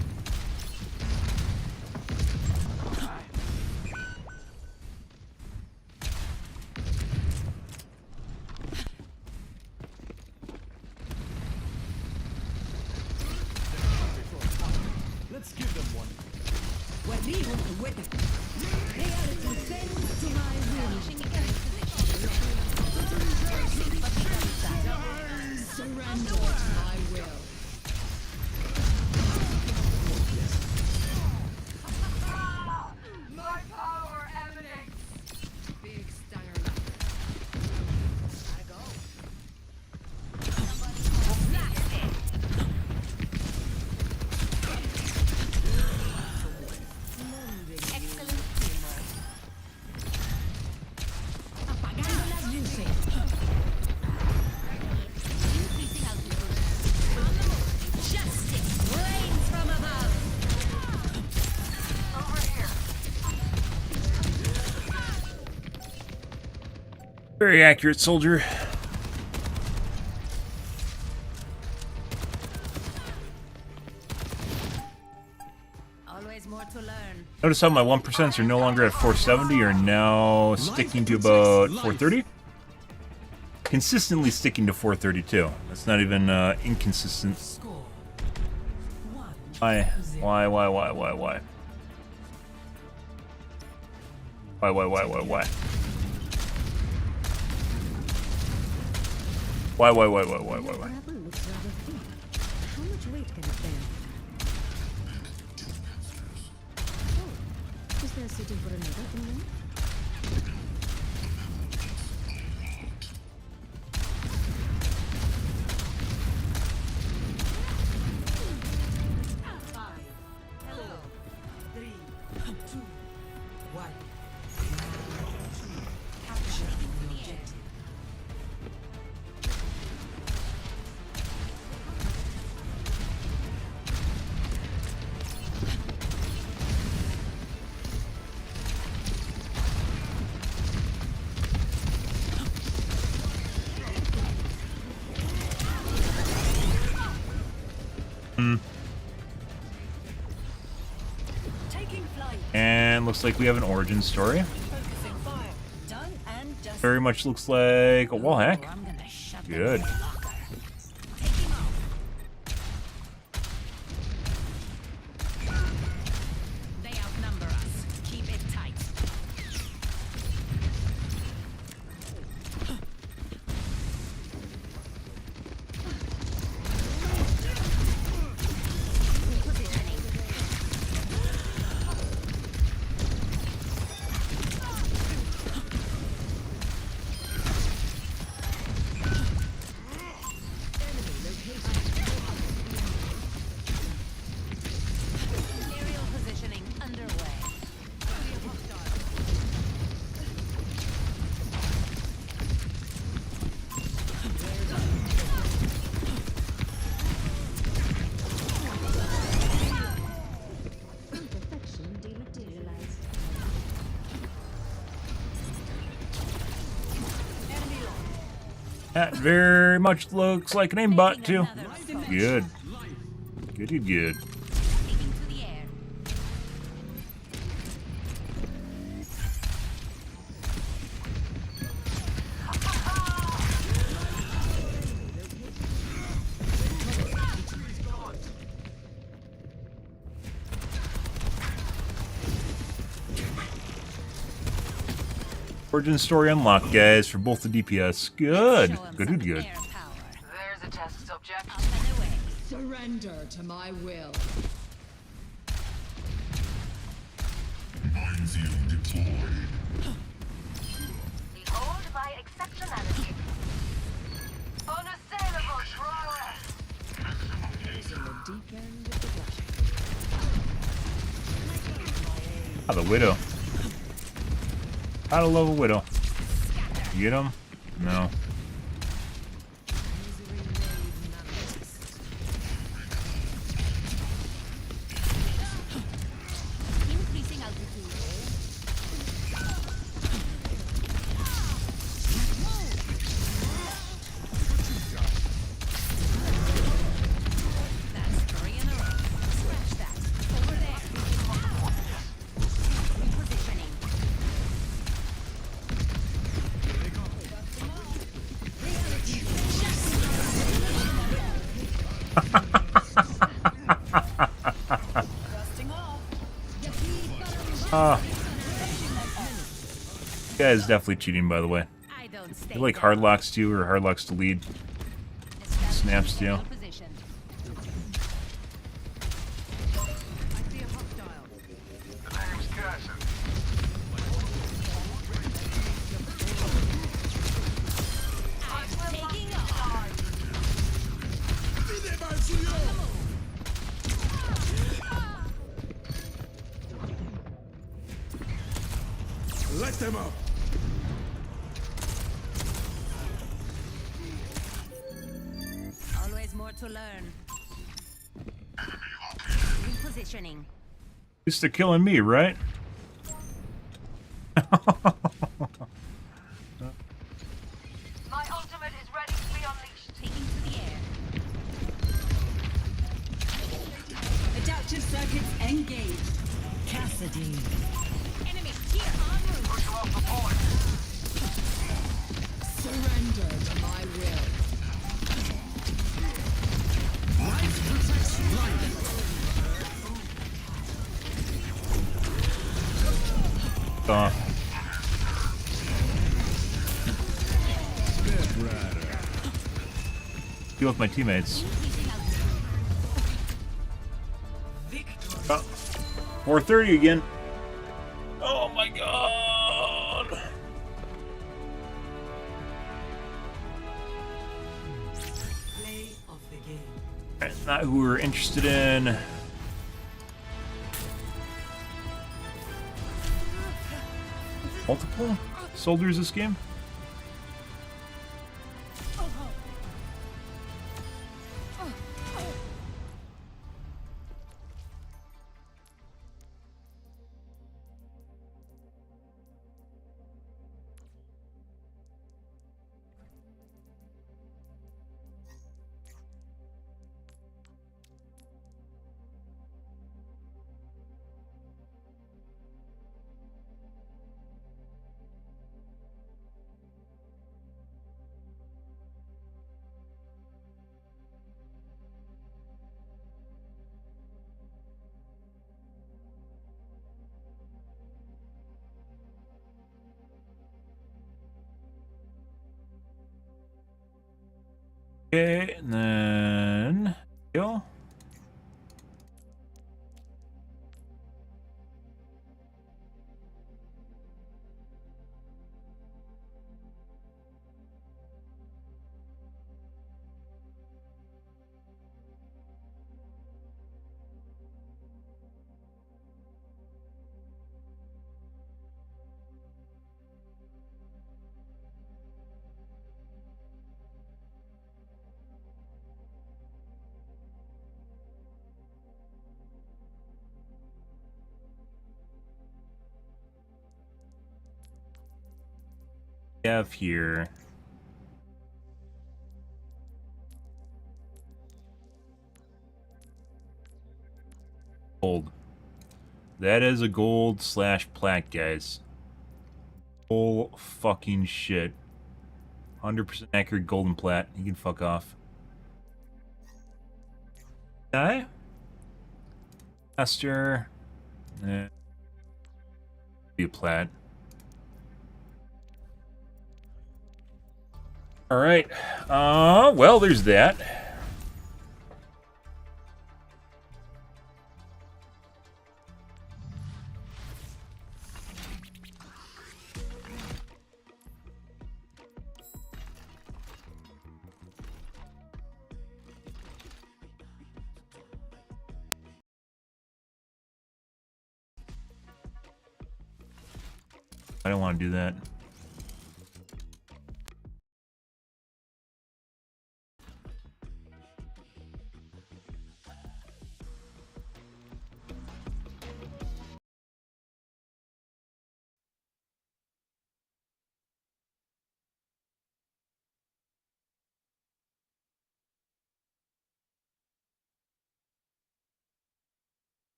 [SPEAKER 11] Let's give them one.
[SPEAKER 14] Reality bends to my will. Surrender to my will.
[SPEAKER 8] My power emanates.
[SPEAKER 14] Big stunner.
[SPEAKER 16] Gotta go. Excellent teamwork.
[SPEAKER 14] Apagando las luces.
[SPEAKER 16] Increasing altitude. On the move. Justice reigns from above.
[SPEAKER 8] Over here.
[SPEAKER 1] Very accurate, soldier.
[SPEAKER 16] Always more to learn.
[SPEAKER 1] Notice how my 1% are no longer at 470, are now sticking to about 430. Consistently sticking to 432. That's not even inconsistent. Why? Why? Why? Why? Why? Why? Why? Why? Why? Why? Why? Why? Why? Why? Why? Why? Why? Why?
[SPEAKER 14] Grapple looks rather thin. How much weight can it bear? Oh, is there sitting for another in there?
[SPEAKER 12] Hello. 3, 2, 1. Capture the objective. Taking flight.
[SPEAKER 1] And looks like we have an origin story.
[SPEAKER 12] Focusing fire. Done and dusted.
[SPEAKER 1] Very much looks like a wall hack.
[SPEAKER 16] I'm gonna shut
[SPEAKER 1] Good.
[SPEAKER 16] the locker. Taking off. They outnumber us. Keep it tight. Aerial positioning underway.
[SPEAKER 14] Perfection dematerialized.
[SPEAKER 1] That very much looks like an aimbot too. Good. Good, good, good.
[SPEAKER 16] Taking to the air.
[SPEAKER 1] Origin story unlocked, guys, for both the DPS. Good. Good, good, good.
[SPEAKER 16] Air power.
[SPEAKER 8] There's a test subject.
[SPEAKER 16] Up and away.
[SPEAKER 14] Surrender to my will.
[SPEAKER 10] Minefield deployed.
[SPEAKER 8] Behold my exceptionality. Unassailable prowess.
[SPEAKER 14] In the deep end of the brush.
[SPEAKER 1] Ah, the Widow. Gotta love a Widow. Get him? No. Guy is definitely cheating, by the way. You like hard locks too, or hard locks to lead? Snaps too.
[SPEAKER 10] Let them up.
[SPEAKER 16] Always more to learn. Repositioning.
[SPEAKER 1] Used to killing me, right?
[SPEAKER 8] My ultimate is ready to be unleashed.
[SPEAKER 16] Taking to the air.
[SPEAKER 14] Adaptive circuits engaged. Cassidy.
[SPEAKER 16] Enemy here en route.
[SPEAKER 13] Push them off the point.
[SPEAKER 14] Surrender to my will.
[SPEAKER 10] Life protects life.
[SPEAKER 1] Deal with my teammates. 4:30 again. Oh my god.
[SPEAKER 12] Play of the game.
[SPEAKER 1] Alright, not who we're interested in. Multiple soldiers this game? Okay, and then kill. We have here. Gold. That is a gold / plaque, guys. Full fucking shit. 100% accurate golden plat. You can fuck off. Die? Master. Be a plat. Alright. Well, there's that. I don't want to do that.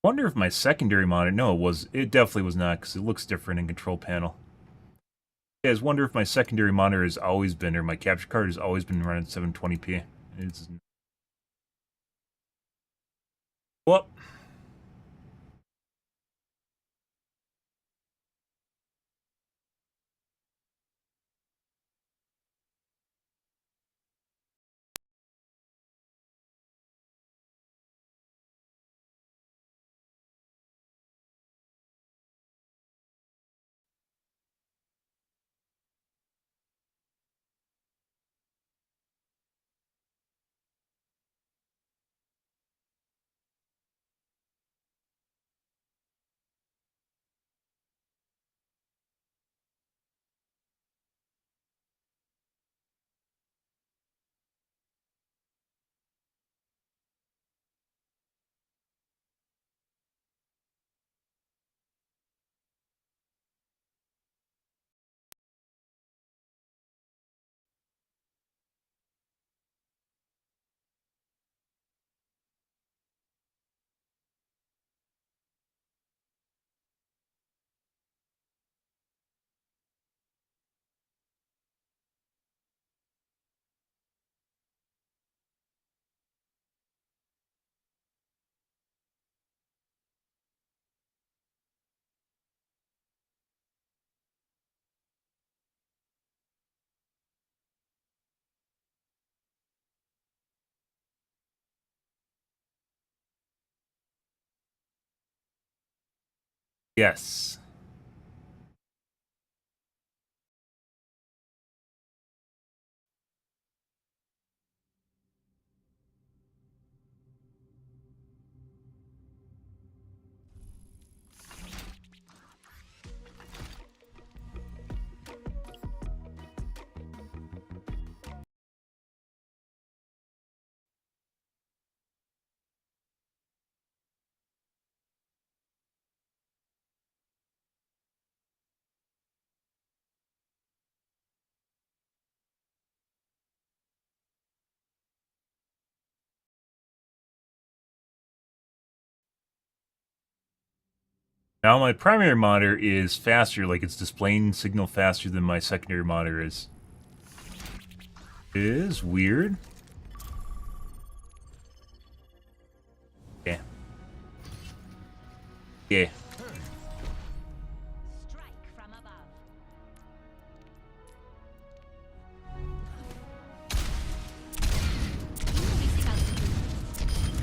[SPEAKER 1] Wonder if my secondary monitor... No, it definitely was not, because it looks different in control panel. Yeah, I just wonder if my secondary monitor has always been, or my capture card has always been running 720p. It's... Well... Yes. Now my primary monitor is faster, like it's displaying signal faster than my secondary monitor is. It is weird. Yeah. Yeah.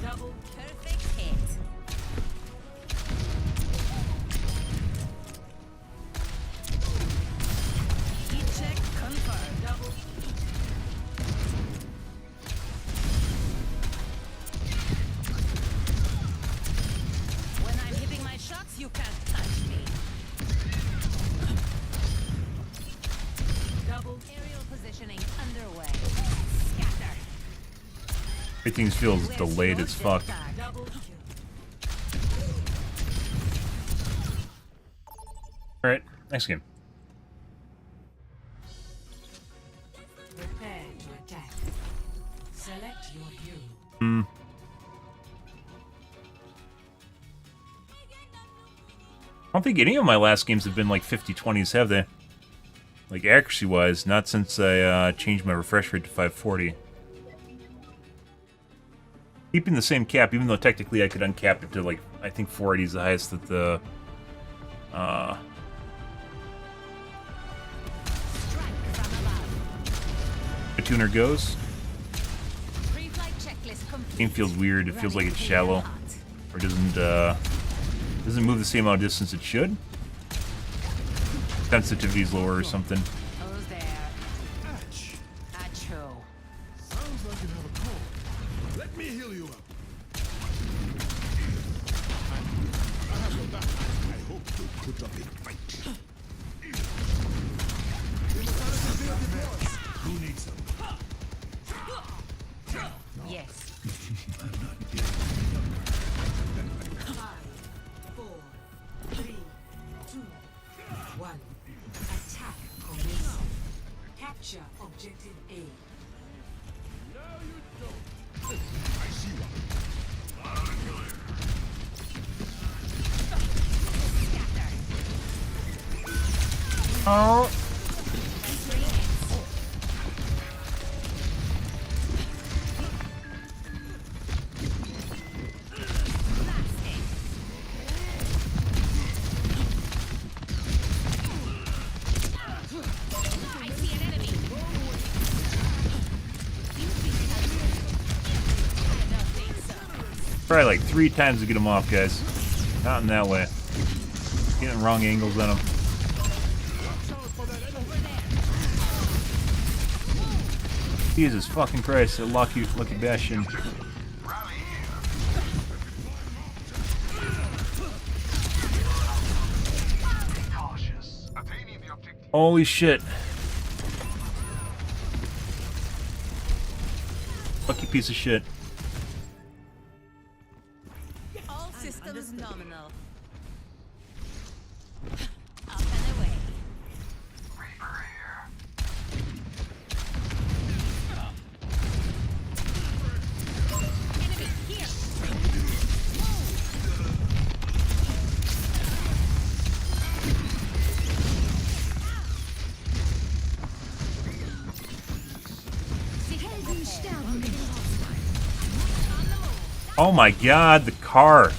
[SPEAKER 12] Double perfect hit. Heat check confirmed. Double. When I'm hitting my shots, you can't touch me. Double aerial positioning underway. Scatter.
[SPEAKER 1] Everything feels delayed as fuck. Alright, next game.
[SPEAKER 12] Prepare to attack. Select your hero.
[SPEAKER 1] I don't think any of my last games have been like 50-20s, have they? Like accuracy-wise, not since I changed my refresh rate to 540. Keeping the same cap, even though technically I could uncap it to like, I think 480 is the highest that the tuner goes. Game feels weird. It feels like it's shallow, or doesn't move the same amount of distance it should. Sensitivity's lower or something.
[SPEAKER 12] Who's there? Achoo.
[SPEAKER 10] Sounds like you have a cold. Let me heal you up. I have your back. I hope you put up a fight. Who needs some?
[SPEAKER 12] Yes.
[SPEAKER 10] I'm not getting
[SPEAKER 12] 5, 4, 3, 2, 1. Attack commencing. Capture objective A.
[SPEAKER 10] Now you don't. I see one.
[SPEAKER 1] Oh. Probably like 3 times to get him off, guys. Not in that way. Getting wrong angles on him. Jesus fucking Christ, that lucky Bastion. Holy shit. Lucky piece of shit.
[SPEAKER 16] All systems nominal. Up and away.
[SPEAKER 13] Reaper here.
[SPEAKER 16] Enemy here.
[SPEAKER 1] Oh my god, the car.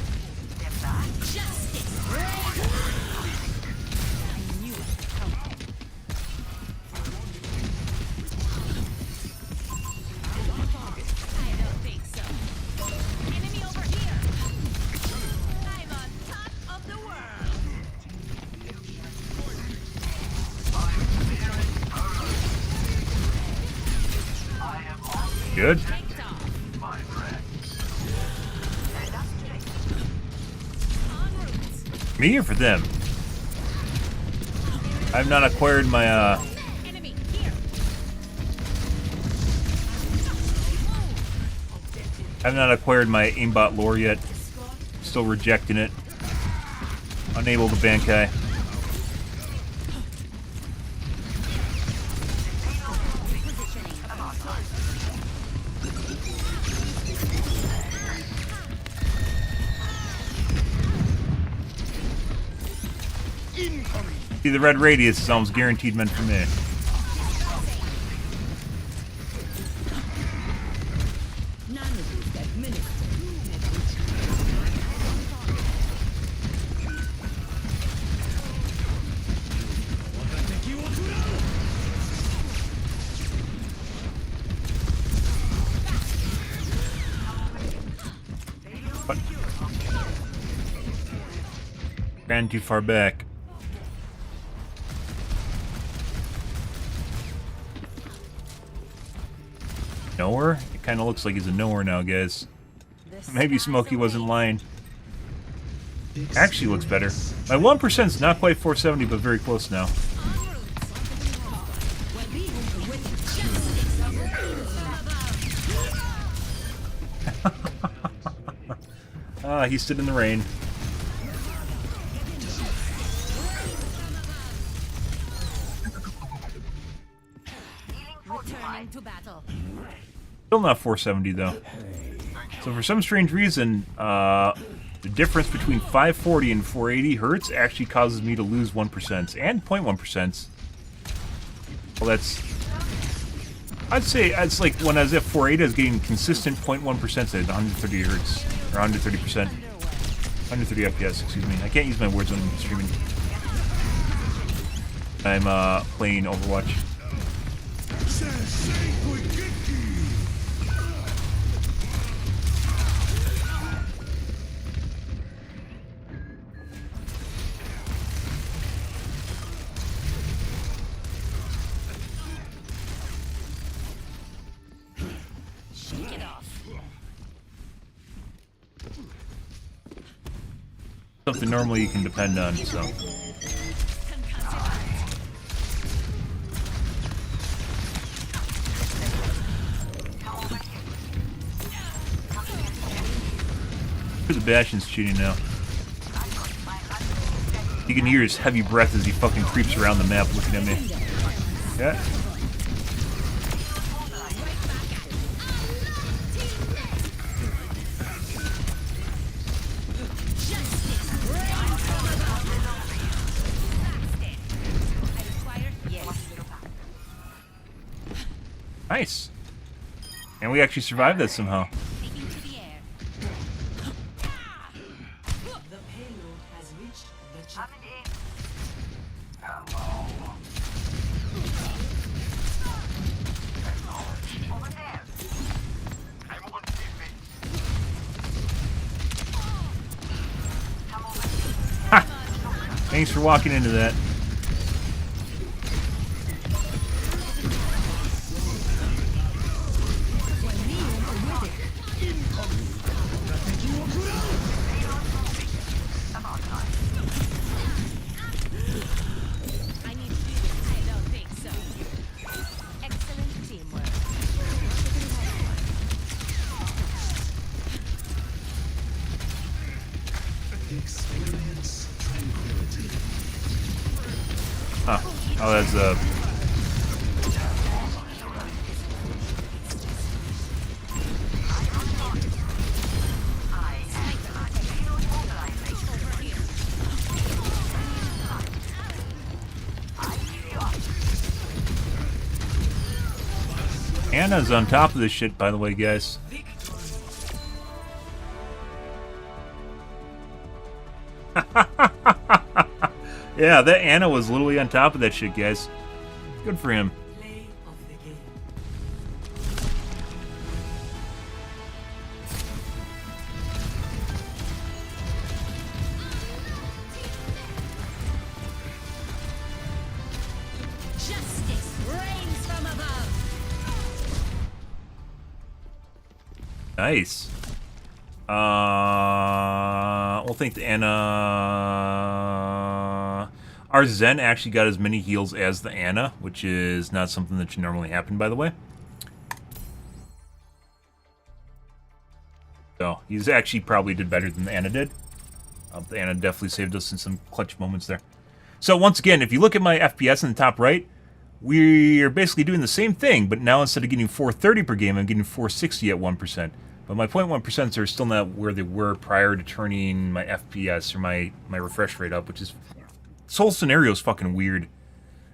[SPEAKER 1] Good. Me or for them? I've not acquired my I've not acquired my aimbot lore yet. Still rejecting it. Unable to Bankai. See, the red radius is almost guaranteed meant for me. What? Ran too far back. Nowhere? It kind of looks like he's a nowhere now, guys. Maybe Smokey wasn't lying. Actually looks better. My 1%'s not quite 470, but very close now. He stood in the rain.
[SPEAKER 16] Returning to battle.
[SPEAKER 1] Still not 470 though. So for some strange reason, the difference between 540 and 480 hertz actually causes me to lose 1% and 0.1%. Well, that's... I'd say it's like when I was at 480, I was getting consistent 0.1% at 130 hertz. Or 130%. 130 FPS, excuse me. I can't use my words when I'm streaming. I'm playing Overwatch.
[SPEAKER 16] Shake it off.
[SPEAKER 1] Something normally you can depend on, so. The Bastion's cheating now. You can hear his heavy breath as he fucking creeps around the map looking at me. Yeah. Nice. And we actually survived that somehow.
[SPEAKER 12] The payload has reached the checkpoint.
[SPEAKER 8] Over there. Everyone keep it.
[SPEAKER 1] Thanks for walking into that. Huh. Oh, that's Anna's on top of this shit, by the way, guys. Yeah, that Anna was literally on top of that shit, guys. Good for him.
[SPEAKER 12] Justice reigns from above.
[SPEAKER 1] Nice. We'll thank the Anna. Our Zen actually got as many heals as the Anna, which is not something that should normally happen, by the way. So, he's actually probably did better than the Anna did. The Anna definitely saved us in some clutch moments there. So, once again, if you look at my FPS in the top right, we're basically doing the same thing, but now instead of getting 430 per game, I'm getting 460 at 1%. But my 0.1% are still not where they were prior to turning my FPS or my refresh rate up, which is... This whole scenario is fucking weird.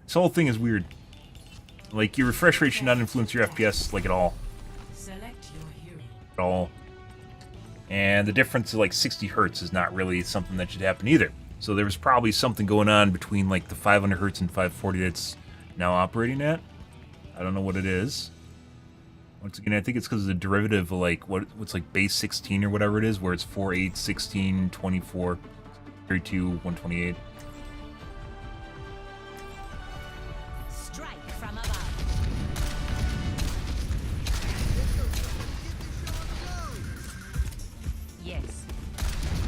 [SPEAKER 1] This whole thing is weird. Like, your refresh rate should not influence your FPS, like, at all.
[SPEAKER 12] Select your hero.
[SPEAKER 1] At all. And the difference of, like, 60 hertz is not really something that should happen either. So there was probably something going on between, like, the 500 hertz and 540 that's now operating at. I don't know what it is. Once again, I think it's because of the derivative of, like, what's like base 16 or whatever it is, where it's 4, 8, 16, 24, 32, 128.
[SPEAKER 12] Strike from above. Yes.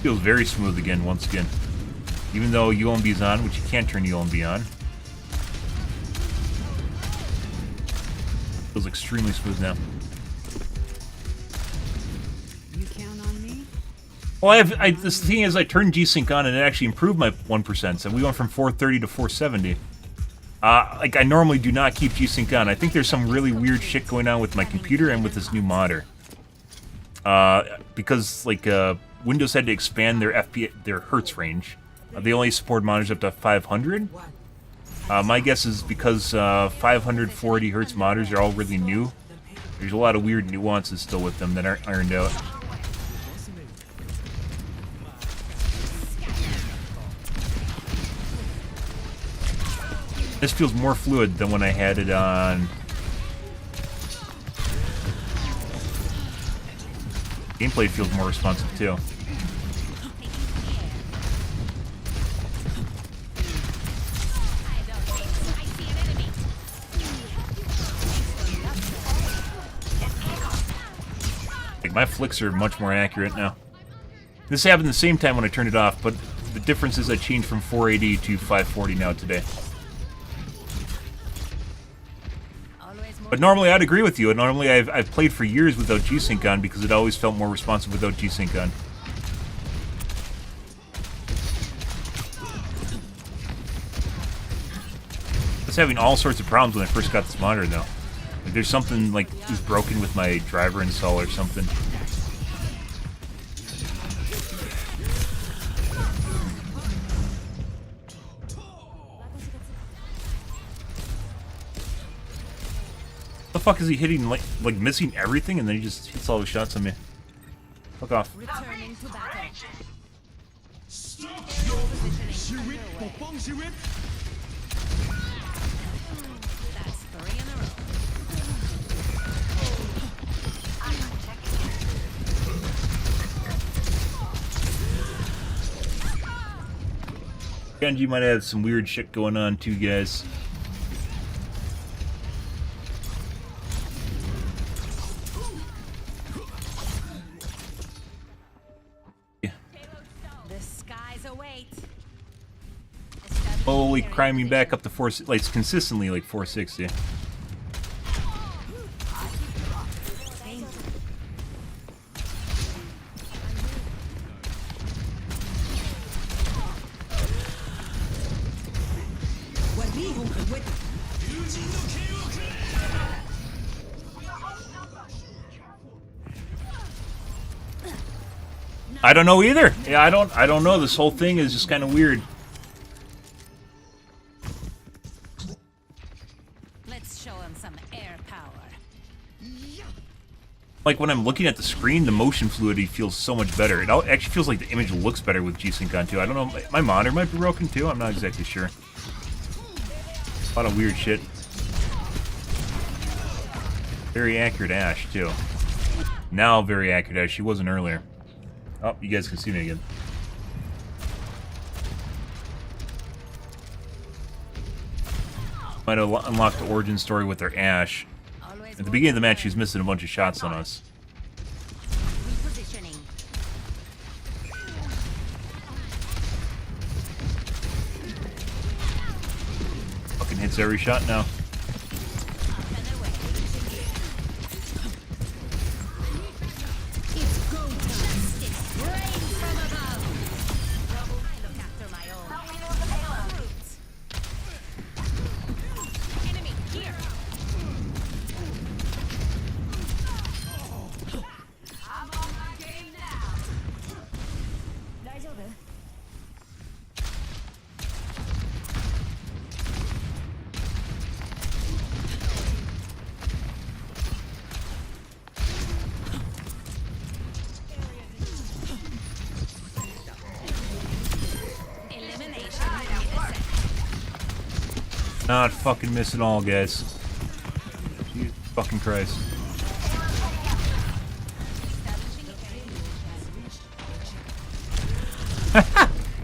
[SPEAKER 1] Feels very smooth again, once again. Even though UMB is on, which you can't turn UMB on. Feels extremely smooth now.
[SPEAKER 14] You count on me?
[SPEAKER 1] Well, this thing is, I turned G-Sync on and it actually improved my 1%. So we went from 430 to 470. Like, I normally do not keep G-Sync on. I think there's some really weird shit going on with my computer and with this new modder. Because, like, Windows had to expand their hertz range. They only support monitors up to 500. My guess is because 500, 480 hertz monitors are all really new. There's a lot of weird nuances still with them that aren't ironed out. This feels more fluid than when I had it on. Gameplay feels more responsive too. Like, my flicks are much more accurate now. This happened the same time when I turned it off, but the difference is I changed from 480 to 540 now today. But normally I'd agree with you. And normally I've played for years without G-Sync on because it always felt more responsive without G-Sync on. I was having all sorts of problems when I first got this monitor though. Like, there's something like was broken with my driver install or something. The fuck is he hitting, like missing everything, and then he just hits all the shots on me? Fuck off.
[SPEAKER 12] Returning to battle. That's 3 in a row.
[SPEAKER 1] Genji might have some weird shit going on too, guys.
[SPEAKER 12] The skies await.
[SPEAKER 1] Slowly climbing back up to 4, like consistently like 460. I don't know either. Yeah, I don't know. This whole thing is just kind of weird.
[SPEAKER 12] Let's show him some air power.
[SPEAKER 1] Like when I'm looking at the screen, the motion fluidity feels so much better. It actually feels like the image looks better with G-Sync on too. I don't know. My monitor might be broken too. I'm not exactly sure. A lot of weird shit. Very accurate Ashe too. Now very accurate Ashe. She wasn't earlier. Oh, you guys can see me again. Might have unlocked the origin story with her Ashe. At the beginning of the match, she was missing a bunch of shots on us.
[SPEAKER 12] Repositioning.
[SPEAKER 1] Fucking hits every shot now. Not fucking miss at all, guys. Jesus fucking Christ.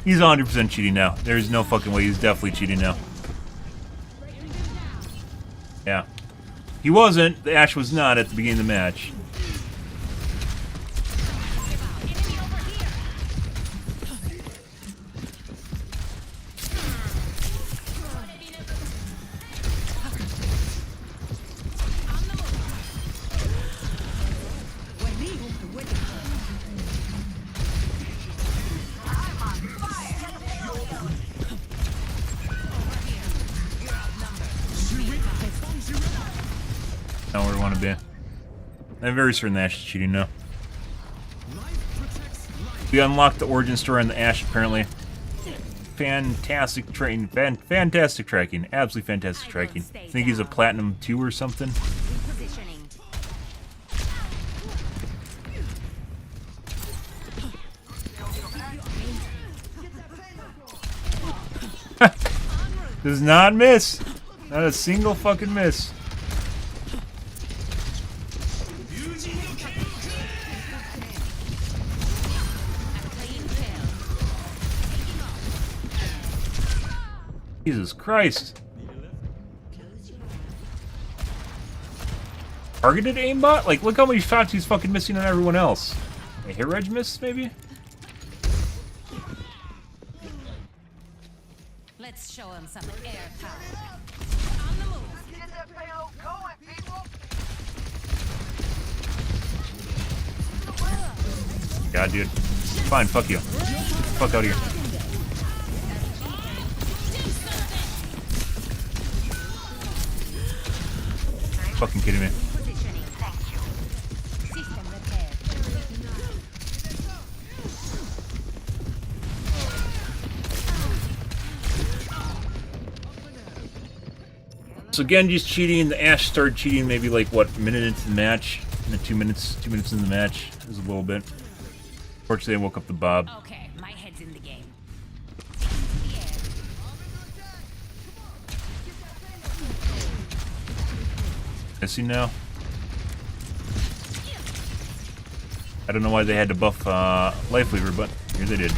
[SPEAKER 1] He's 100% cheating now. There's no fucking way. He's definitely cheating now. Yeah. He wasn't. The Ashe was not at the beginning of the match. Not where we want to be. I'm very certain the Ashe is cheating now. We unlocked the origin story on the Ashe, apparently. Fantastic tracking. Fantastic tracking. Absolutely fantastic tracking. I think he's a Platinum 2 or something. Does not miss. Not a single fucking miss. Jesus Christ. Targeted aimbot? Like, look how many shots he's fucking missing on everyone else. A hit reg miss, maybe?
[SPEAKER 12] Let's show him some air power.
[SPEAKER 8] Get that payload going, people!
[SPEAKER 1] God, dude. Fine, fuck you. Fuck out of here. Fucking kidding me. so Genji's cheating. The Ashe started cheating maybe like, what, minute into the match? And then 2 minutes into the match. It was a little bit. Fortunately, I woke up the Bob.
[SPEAKER 16] Okay, my head's in the game.
[SPEAKER 1] I see now. I don't know why they had to buff Life Lever, but here they did.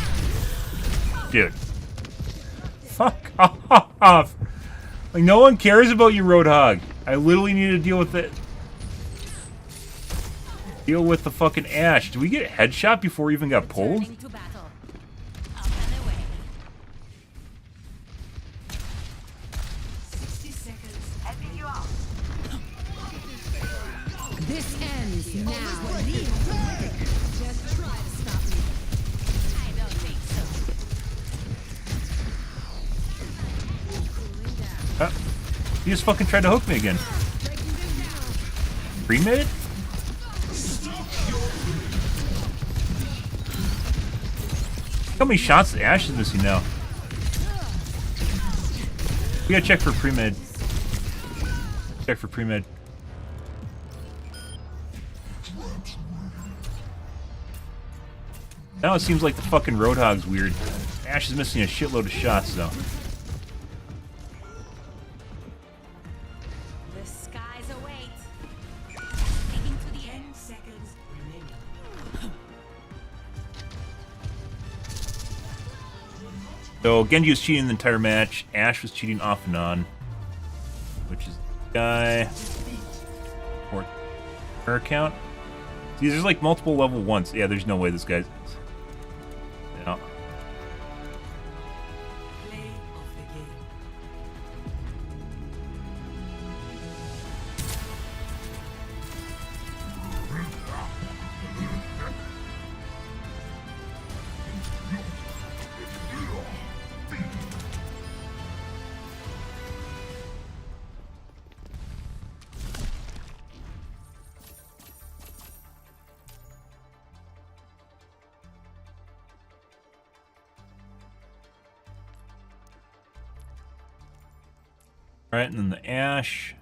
[SPEAKER 1] Dude. Fuck off! Like, no one cares about you, Roadhog. I literally need to deal with it. Deal with the fucking Ashe. Did we get a headshot before we even got pulled?
[SPEAKER 14] This ends now. Just try to stop me.
[SPEAKER 16] I don't think so.
[SPEAKER 1] You just fucking tried to hook me again. Pre-mid? How many shots the Ashe is missing now? We gotta check for pre-mid. Check for pre-mid. Now it seems like the fucking Roadhog's weird. Ashe is missing a shitload of shots though.
[SPEAKER 16] The skies await. Sticking to the end. 10 seconds remaining.
[SPEAKER 1] So Genji was cheating the entire match. Ashe was cheating off and on, which is the guy. Or her account. See, there's like multiple level 1s. Yeah, there's no way this guy's. Yeah. Alright, and then the Ashe.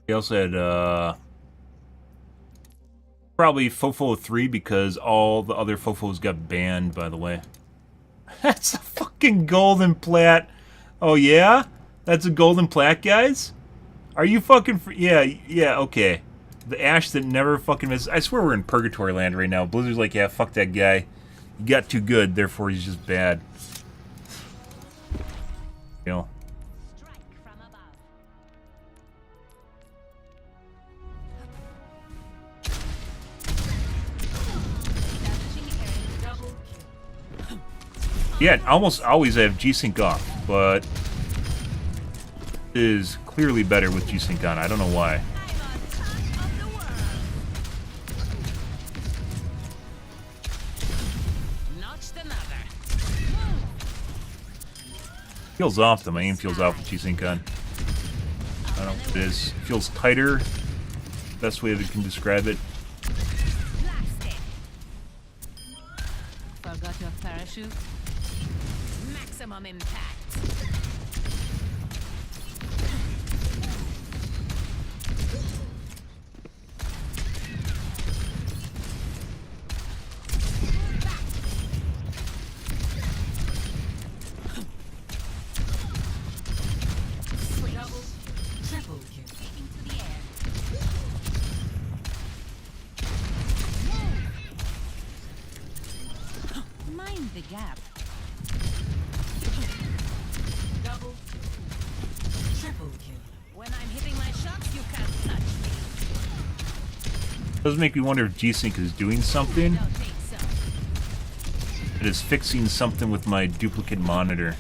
[SPEAKER 1] He also had, probably Fofo 3 because all the other Fofos got banned, by the way. That's a fucking golden plat. Oh, yeah? That's a golden plat, guys? Are you fucking... Yeah, okay. The Ashe that never fucking misses. I swear we're in purgatory land right now. Blizzard's like, yeah, fuck that guy. He got too good, therefore he's just bad. You know? Yeah, almost always I have G-Sync off, but it is clearly better with G-Sync on. I don't know why. Feels off though. My aim feels off with G-Sync on. I don't know what it is. It feels tighter. Best way that I can describe it.
[SPEAKER 16] Forgot your parachute? Maximum impact. gap.
[SPEAKER 12] Double, triple kill.
[SPEAKER 16] When I'm hitting my shots, you can't touch me.
[SPEAKER 1] Does make me wonder if G-Sync is doing something.
[SPEAKER 16] Don't think so.
[SPEAKER 1] It is fixing something with my duplicate monitor.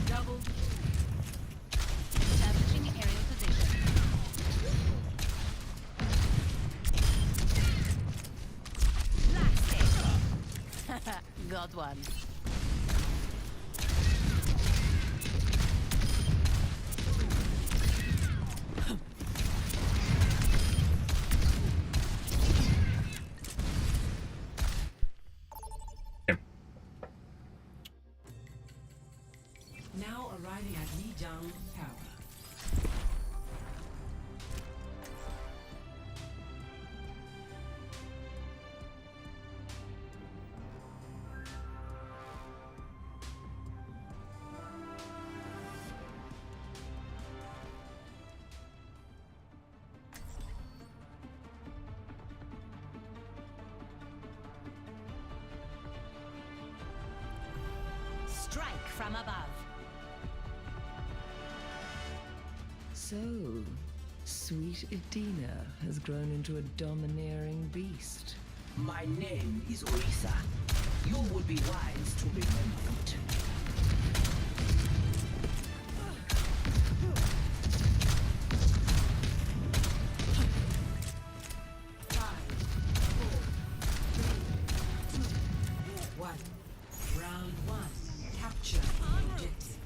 [SPEAKER 12] Double,
[SPEAKER 16] Establishing aerial position. Blast it. Got one.
[SPEAKER 12] now arriving at Lijiang Tower.
[SPEAKER 16] Strike from above.
[SPEAKER 18] So, sweet Edina has grown into a domineering beast.
[SPEAKER 19] My name is Orisa. You would be wise to remember it.
[SPEAKER 12] Round one. Capture the objective.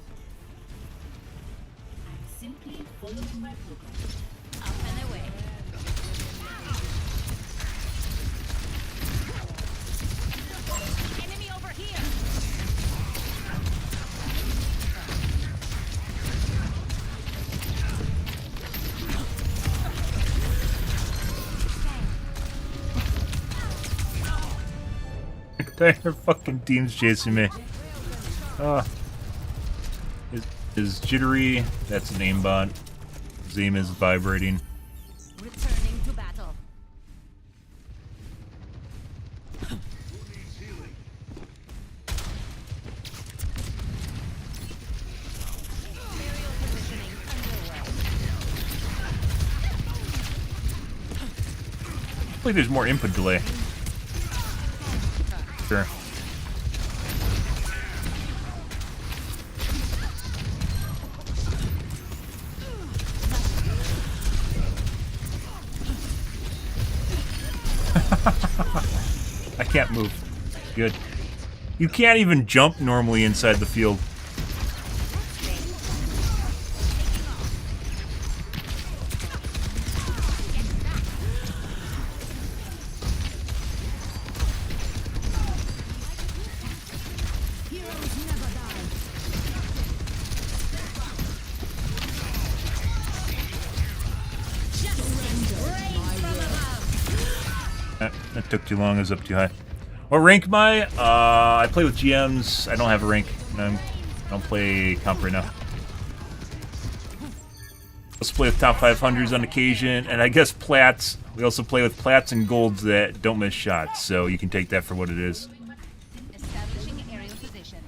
[SPEAKER 12] I simply follow my program.
[SPEAKER 16] Up and away. Enemy over here.
[SPEAKER 1] Entire fucking team's chasing me. Is jittery. That's an aimbot. His aim is vibrating.
[SPEAKER 16] Returning to battle. Aerial positioning underway.
[SPEAKER 1] I feel like there's more input delay. Sure. I can't move. Good. You can't even jump normally inside the field. That took too long. It was up too high. What rank am I? I play with GMs. I don't have a rank. I don't play comp right now. Let's play with top 500s on occasion, and I guess plats. We also play with plats and golds that don't miss shots, so you can take that for what it is.
[SPEAKER 16] Establishing aerial position.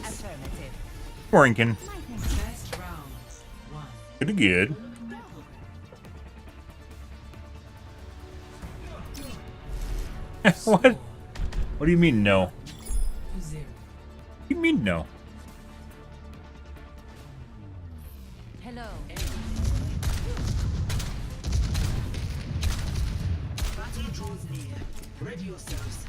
[SPEAKER 16] Affirmative.
[SPEAKER 1] Warrington.
[SPEAKER 12] Best round. One.
[SPEAKER 1] Pretty good. What? What do you mean no?
[SPEAKER 12] Zero.
[SPEAKER 1] What do you mean no?
[SPEAKER 16] Hello.
[SPEAKER 12] Battle
[SPEAKER 19] draws near. Ready yourselves.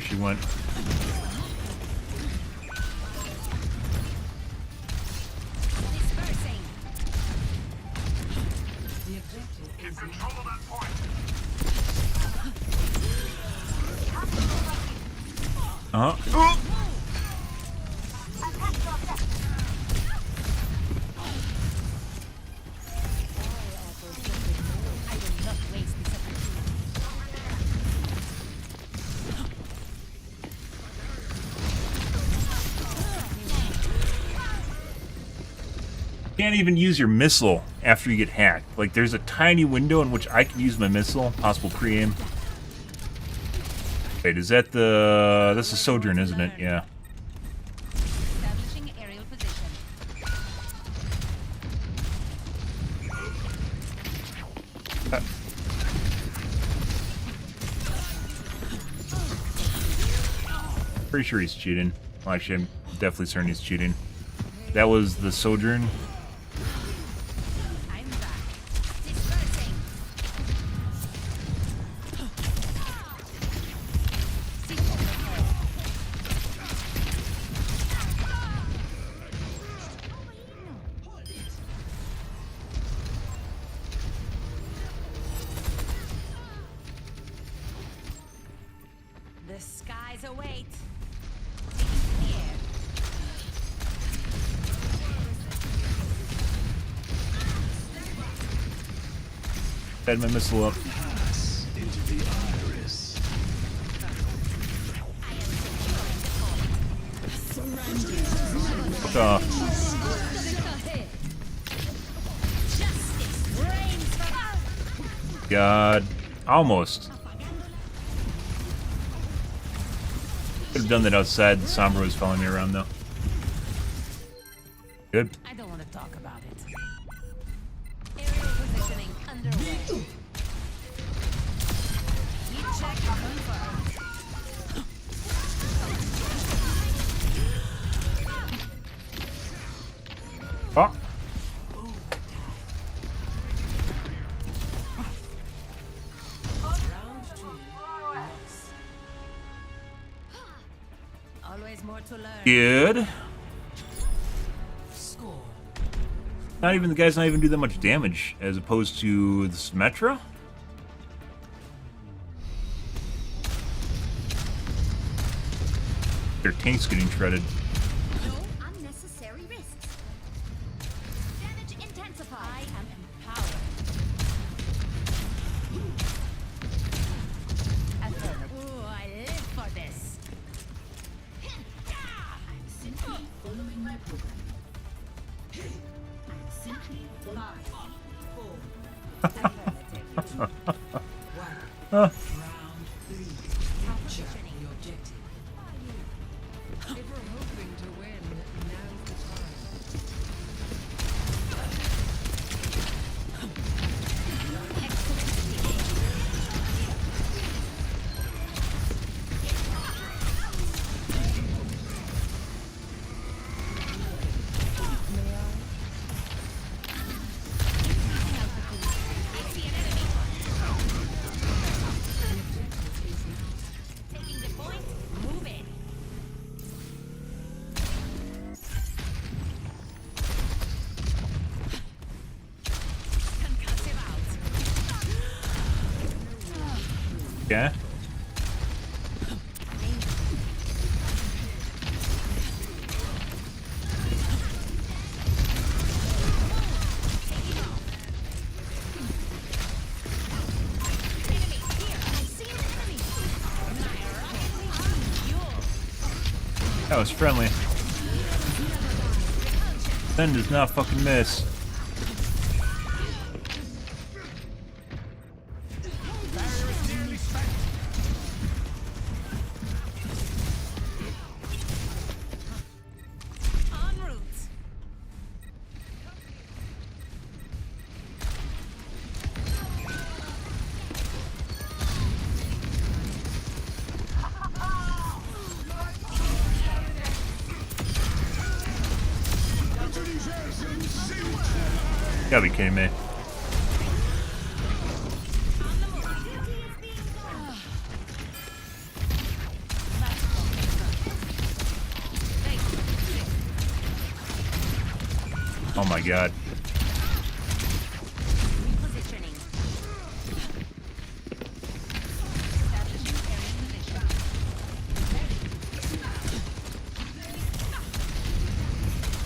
[SPEAKER 1] She went.
[SPEAKER 16] Dispersing.
[SPEAKER 19] The objective is
[SPEAKER 13] Control that point.
[SPEAKER 1] Uh-huh. Can't even use your missile after you get hacked. Like, there's a tiny window in which I can use my missile. Possible pre-aim. Wait, is that the... That's the Sojourn, isn't it? Yeah.
[SPEAKER 16] Establishing aerial position.
[SPEAKER 1] Pretty sure he's cheating. Well, actually, I'm definitely certain he's cheating. That was the Sojourn.
[SPEAKER 16] I'm back. Dispersing. The skies await. Here.
[SPEAKER 1] Had my missile up.
[SPEAKER 10] Into the iris.
[SPEAKER 1] Fuck off. God. Almost. Could have done that outside. The Sombra was following me around, though. Good.
[SPEAKER 16] I don't want to talk about it. Aerial positioning underway. Heat check confirmed.
[SPEAKER 1] Oh.
[SPEAKER 16] Always more to learn.
[SPEAKER 1] Good. Not even the guys not even do that much damage as opposed to the Symmetra. Their tank's getting shredded.
[SPEAKER 16] No unnecessary risks. Damage intensify. I am empowered. Ooh, I live for this.
[SPEAKER 19] I'm simply following my program. I'm simply 5, 4. Round 3. Capture the objective.
[SPEAKER 18] If we're hoping to win, now's the time.
[SPEAKER 16] Taking the point, move it. Concussive out.
[SPEAKER 1] Yeah. That was friendly. Zen does not fucking miss. You gotta be kidding me. Oh my god.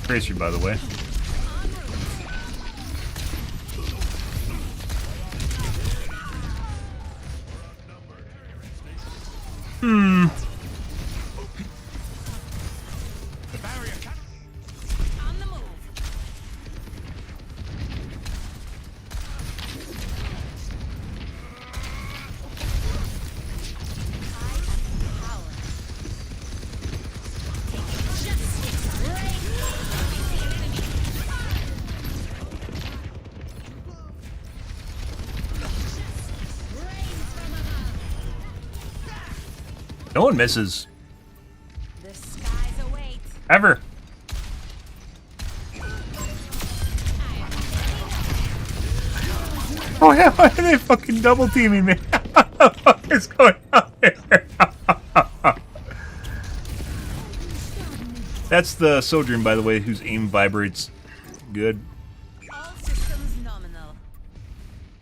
[SPEAKER 1] Tracer, by the way. Hmm. No one misses. Ever. Oh yeah, why are they fucking double teaming me? What the fuck is going on there? That's the Sojourn, by the way, whose aim vibrates good.
[SPEAKER 16] All systems nominal.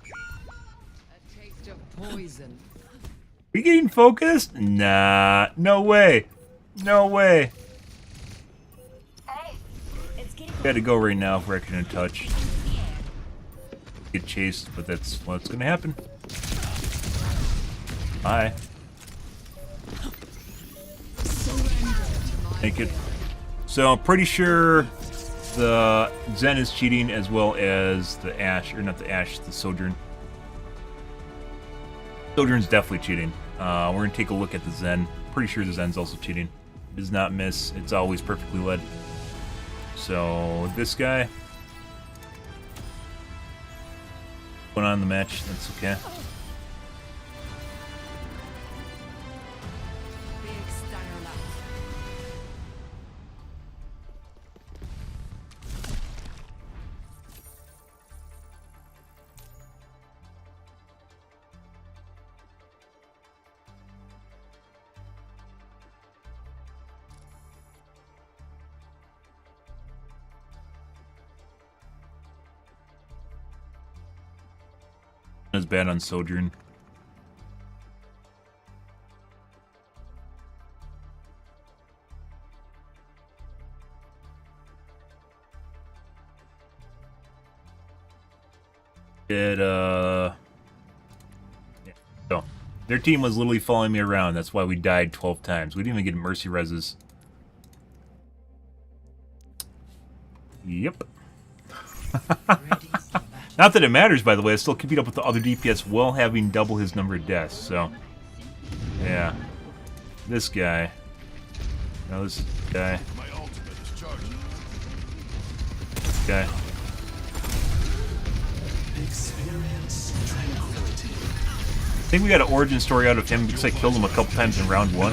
[SPEAKER 16] A taste of poison.
[SPEAKER 1] We getting focused? Nah, no way. No way. We gotta go right now if we're actually gonna touch. Get chased, but that's what's gonna happen. Bye. Make it. So I'm pretty sure the Zen is cheating as well as the Ashe, or not the Ashe, the Sojourn. Sojourn's definitely cheating. We're gonna take a look at the Zen. Pretty sure the Zen's also cheating. Does not miss. It's always perfectly led. So this guy going on in the match. That's okay. As bad on Sojourn. Yeah. So their team was literally following me around. That's why we died 12 times. We didn't even get mercy reses. Yep. Not that it matters, by the way. I still compete up with the other DPS while having double his number of deaths, so... Yeah. This guy. No, this guy. This guy. I think we got an origin story out of him because I killed him a couple times in round 1.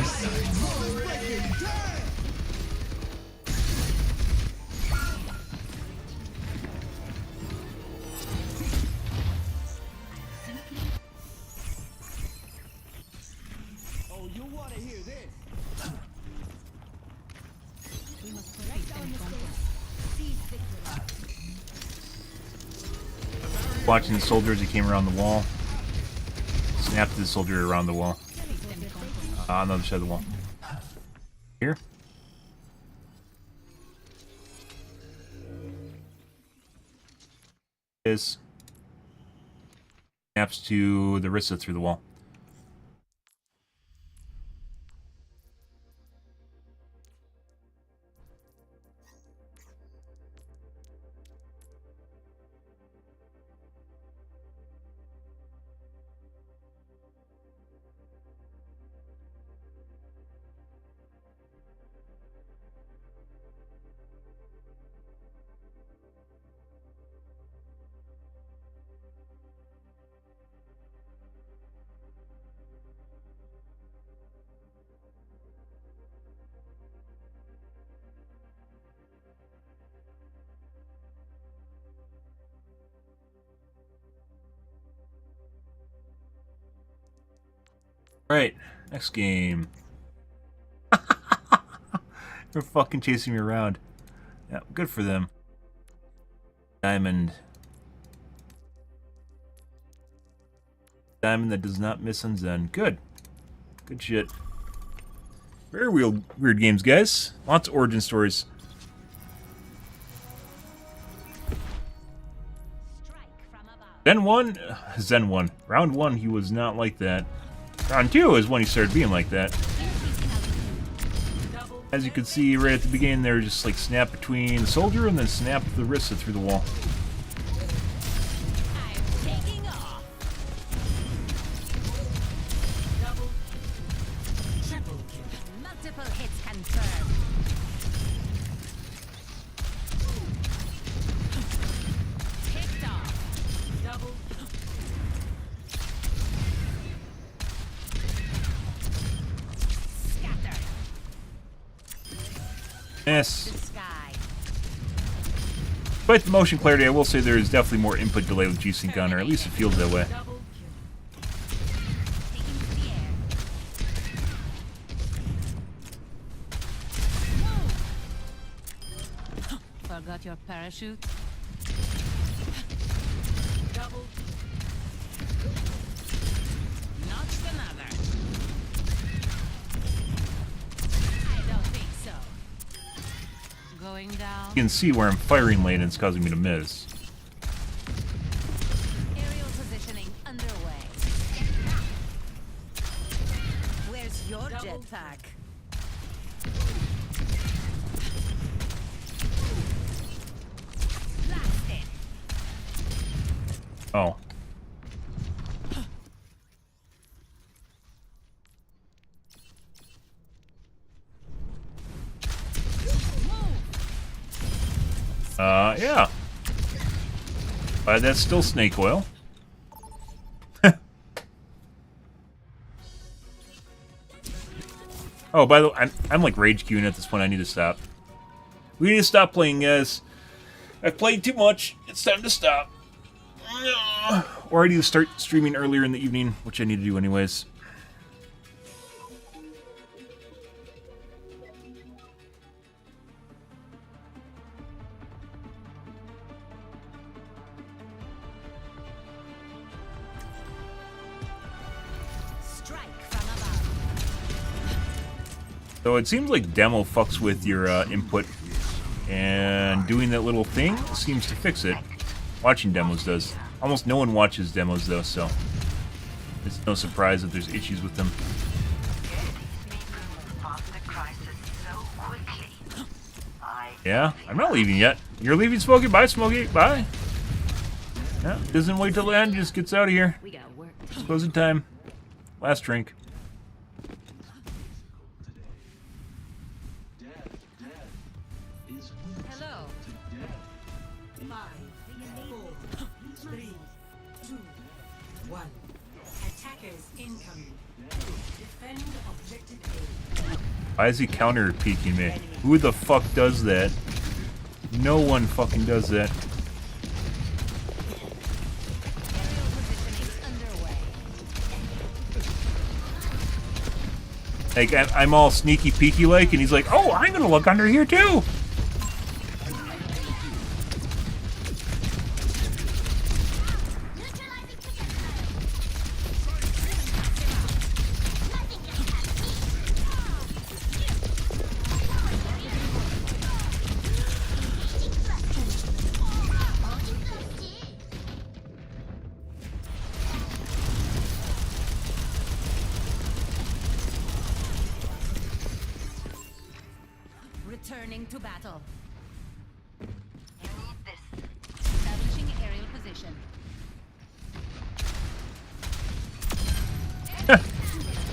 [SPEAKER 1] Watching the soldier as he came around the wall. Snapped the soldier around the wall. On the other side of the wall. Here. Is snaps to the Rissa through the wall. Right, next game. They're fucking chasing me around. Yeah, good for them. Diamond. Diamond that does not miss on Zen. Good. Good shit. Very weird games, guys. Lots of origin stories. Zen 1? Zen 1. Round 1, he was not like that. Round 2 is when he started being like that. As you can see right at the beginning there, just like snap between the soldier and then snap the wrist through the wall.
[SPEAKER 16] Multiple hits confirmed. Picked off. Double. Scattered.
[SPEAKER 1] Yes. Despite the motion clarity, I will say there is definitely more input delay with G-Sync on, or at least it feels that way.
[SPEAKER 16] Forgot your parachute? Double. Notched another. I don't think so. Going down.
[SPEAKER 1] You can see where I'm firing late and it's causing me to miss.
[SPEAKER 16] Aerial positioning underway. Where's your jetpack?
[SPEAKER 1] Oh. Yeah. That's still snake oil. Oh, by the way, I'm like rage queuing at this point. I need to stop. We need to stop playing, guys. I've played too much. It's time to stop. Or I need to start streaming earlier in the evening, which I need to do anyways. So it seems like demo fucks with your input, and doing that little thing seems to fix it. Watching demos does. Almost no one watches demos though, so it's no surprise that there's issues with them. Yeah, I'm not leaving yet. You're leaving, Smokey? Bye, Smokey. Bye. Yeah, doesn't wait till the end, just gets out of here. Closing time. Last drink.
[SPEAKER 12] Hello. 5, 4, 3, 2, 1. Attackers incoming. Defend objective A.
[SPEAKER 1] Why is he counter peeking me? Who the fuck does that? No one fucking does that. Like, I'm all sneaky peeky like, and he's like, oh, I'm gonna look under here too!
[SPEAKER 16] Returning to battle. Establishing aerial position.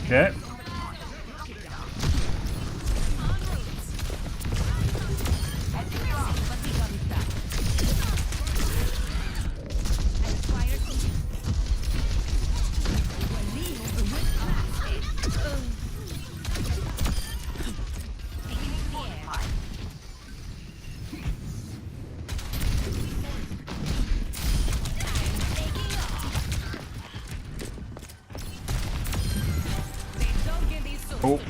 [SPEAKER 1] Okay. Oh.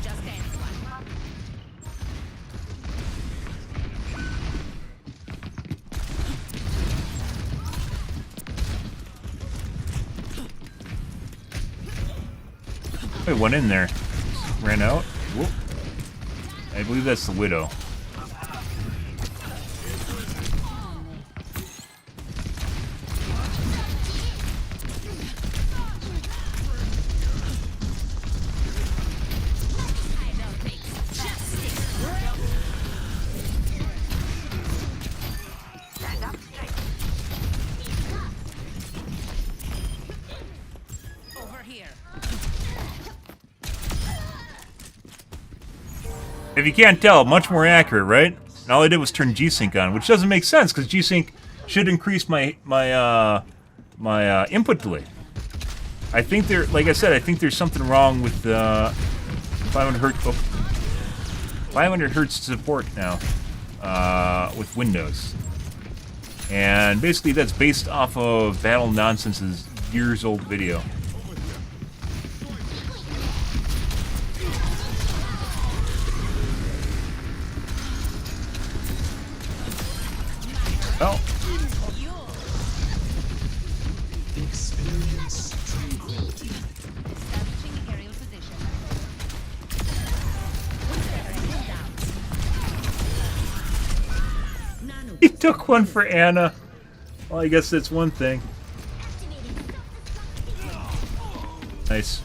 [SPEAKER 1] Wait, went in there. Ran out. Whoop. I believe that's the Widow. If you can't tell, much more accurate, right? And all I did was turn G-Sync on, which doesn't make sense because G-Sync should increase my input delay. I think like I said, I think there's something wrong with 500 hertz. 500 hertz support now with Windows, and basically that's based off of Battle Nonsense's years-old video. Oh. He took one for Anna. Well, I guess that's one thing. Nice.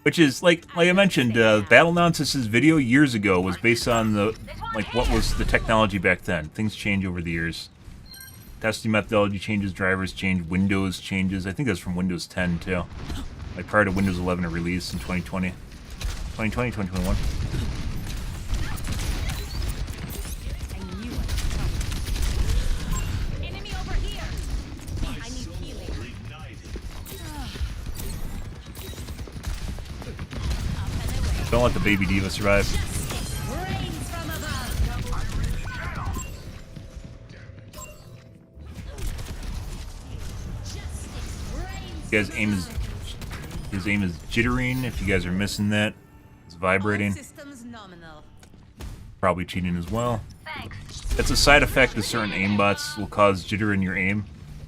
[SPEAKER 1] Which is like I mentioned, Battle Nonsense's video years ago was based on what was the technology back then. Things change over the years. Testing methodology changes, drivers change, Windows changes. I think that's from Windows 10 too. Like prior to Windows 11 to release in 2020. 2020, 2021. Don't let the baby diva survive. His aim is jittering. If you guys are missing that, it's vibrating. Probably cheating as well. That's a side effect of certain aimbots will cause jitter in your aim.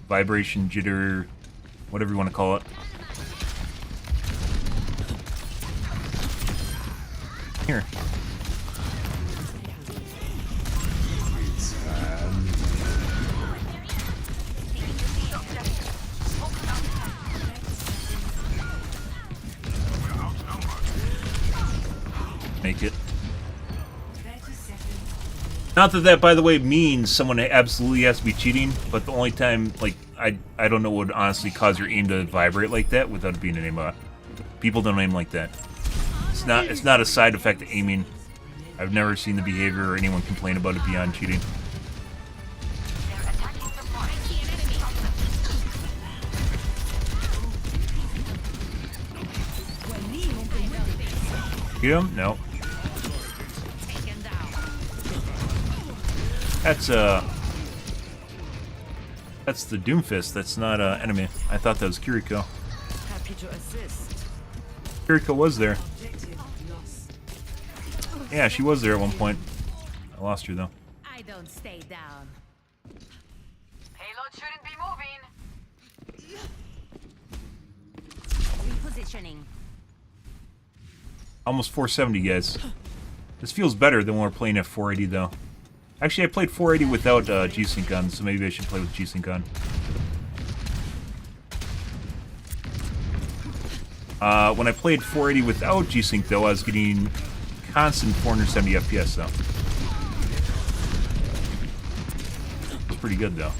[SPEAKER 1] Vibration, jitter, whatever you want to call it. Here. Make it. Not that, by the way, means someone absolutely has to be cheating, but the only time, like, I don't know what would honestly cause your aim to vibrate like that without it being an aimbot. People don't aim like that. It's not a side effect of aiming. I've never seen the behavior or anyone complain about it beyond cheating. Get him? No. That's the Doomfist. That's not an enemy. I thought that was Kiriko.
[SPEAKER 12] Happy to assist.
[SPEAKER 1] Kiriko was there. Yeah, she was there at one point. I lost her though.
[SPEAKER 12] I don't stay down.
[SPEAKER 8] Payload shouldn't be moving.
[SPEAKER 12] Repositioning.
[SPEAKER 1] Almost 470, guys. This feels better than when we're playing at 480 though. Actually, I played 480 without G-Sync on, so maybe I should play with G-Sync on. When I played 480 without G-Sync though, I was getting constant 470 FPS though. It's pretty good though.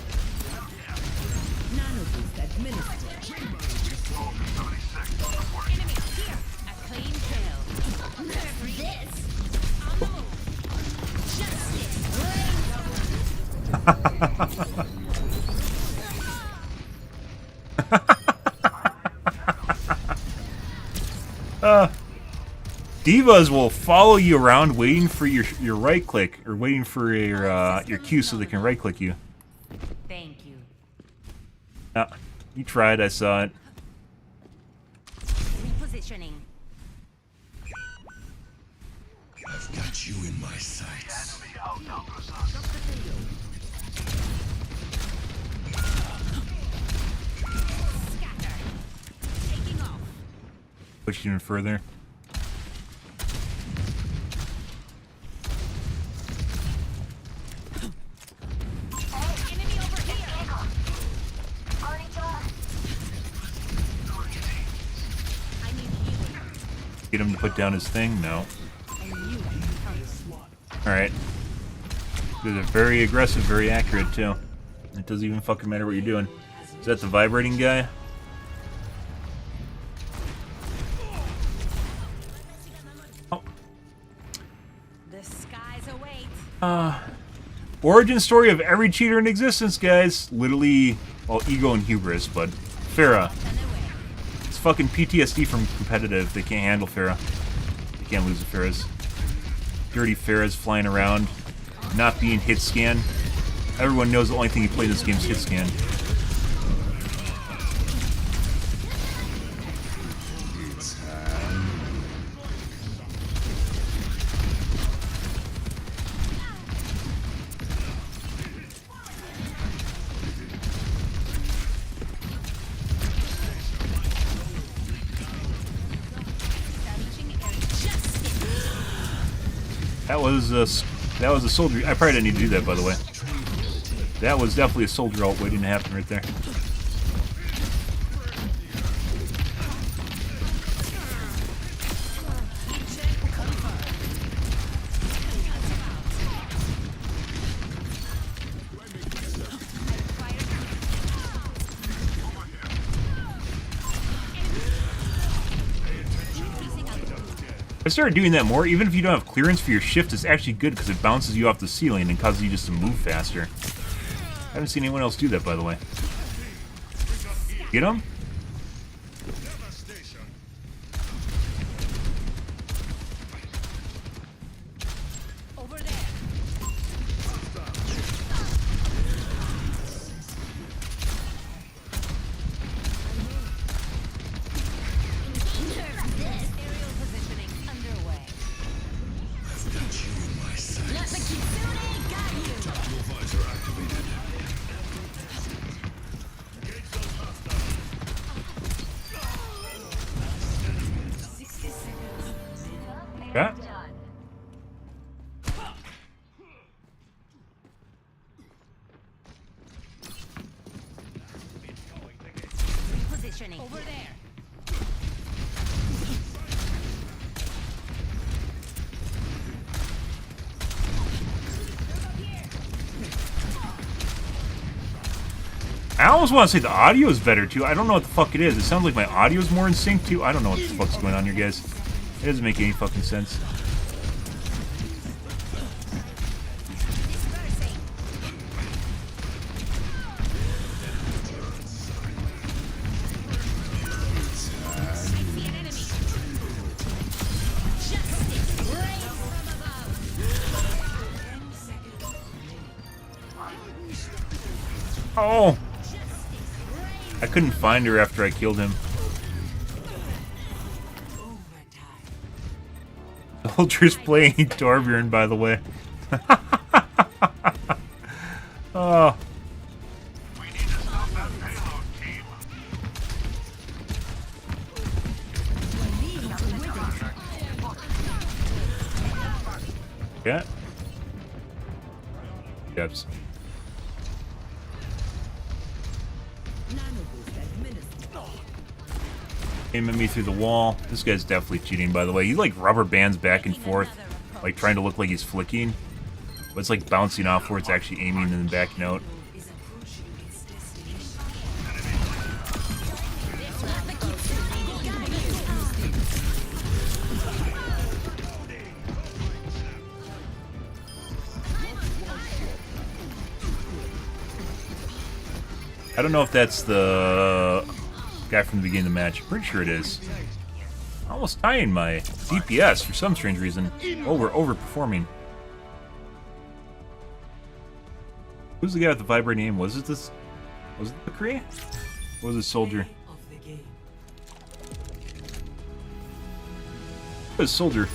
[SPEAKER 1] Divas will follow you around waiting for your right click or waiting for your Q so they can right click you.
[SPEAKER 12] Thank you.
[SPEAKER 1] You tried, I saw it.
[SPEAKER 12] Repositioning.
[SPEAKER 10] you in my sights.
[SPEAKER 1] Push even further. Get him to put down his thing? No. Alright. They're very aggressive, very accurate, too. It doesn't even fucking matter what you're doing. Is that the vibrating guy? Oh.
[SPEAKER 16] The skies await.
[SPEAKER 1] Origin story of every cheater in existence, guys. Literally, well, ego and hubris, but Farah. It's fucking PTSD from competitive. They can't handle Farah. They can't lose to Farahs. Dirty Farahs flying around, not being hit scan. Everyone knows the only thing you play in this game is hit scan. That was a soldier. I probably didn't need to do that, by the way. That was definitely a soldier ult waiting to happen right there. I started doing that more. Even if you don't have clearance for your shift, it's actually good because it bounces you off the ceiling and causes you just to move faster. I haven't seen anyone else do that, by the way. Get him? Yeah.
[SPEAKER 16] Positioning. Over there.
[SPEAKER 1] I almost want to say the audio is better too. I don't know what the fuck it is. It sounds like my audio is more in sync too. I don't know what the fuck's going on here, guys. It doesn't make any fucking sense. Oh! I couldn't find her after I killed him. Soldier's playing Torbjorn, by the way. Oh. Yeah. Debs. Aim at me through the wall. This guy's definitely cheating, by the way. He like rubber bands back and forth, like trying to look like he's flicking, but it's like bouncing off where it's actually aiming and then backing out. I don't know if that's the guy from the beginning of the match. Pretty sure it is. Almost tying my DPS for some strange reason. Oh, we're overperforming. Who's the guy with the vibrating aim? Was it this? Was it the Kree? Or was it Soldier? It was Soldier.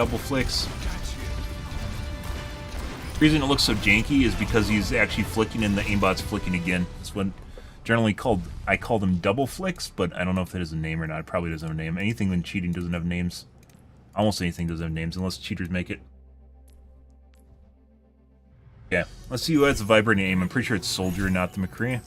[SPEAKER 1] Double flicks. The reason it looks so janky is because he's actually flicking and the aimbot's flicking again. That's what I call them double flicks, but I don't know if that is a name or not. It probably doesn't have a name. Anything when cheating doesn't have names. Almost anything doesn't have names unless cheaters make it. Yeah, let's see who has the vibrating aim. I'm pretty sure it's Soldier, not the McCree.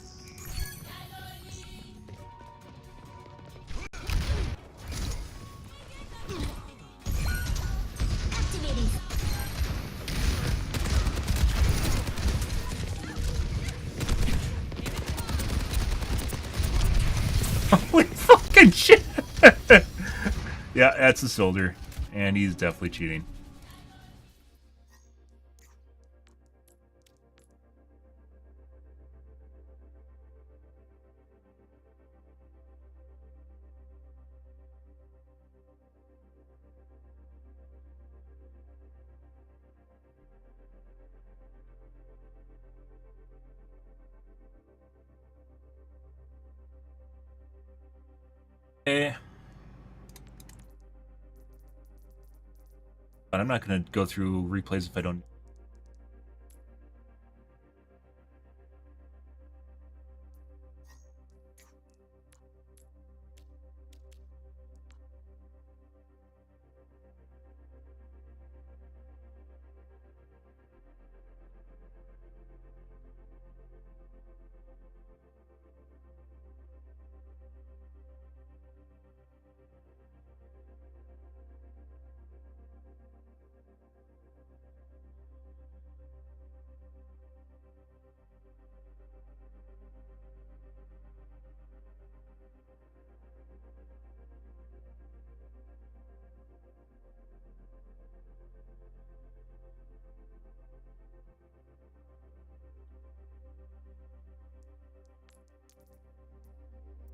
[SPEAKER 1] Holy fucking shit! Yeah, that's the Soldier, and he's definitely cheating. But I'm not going to go through replays if I don't.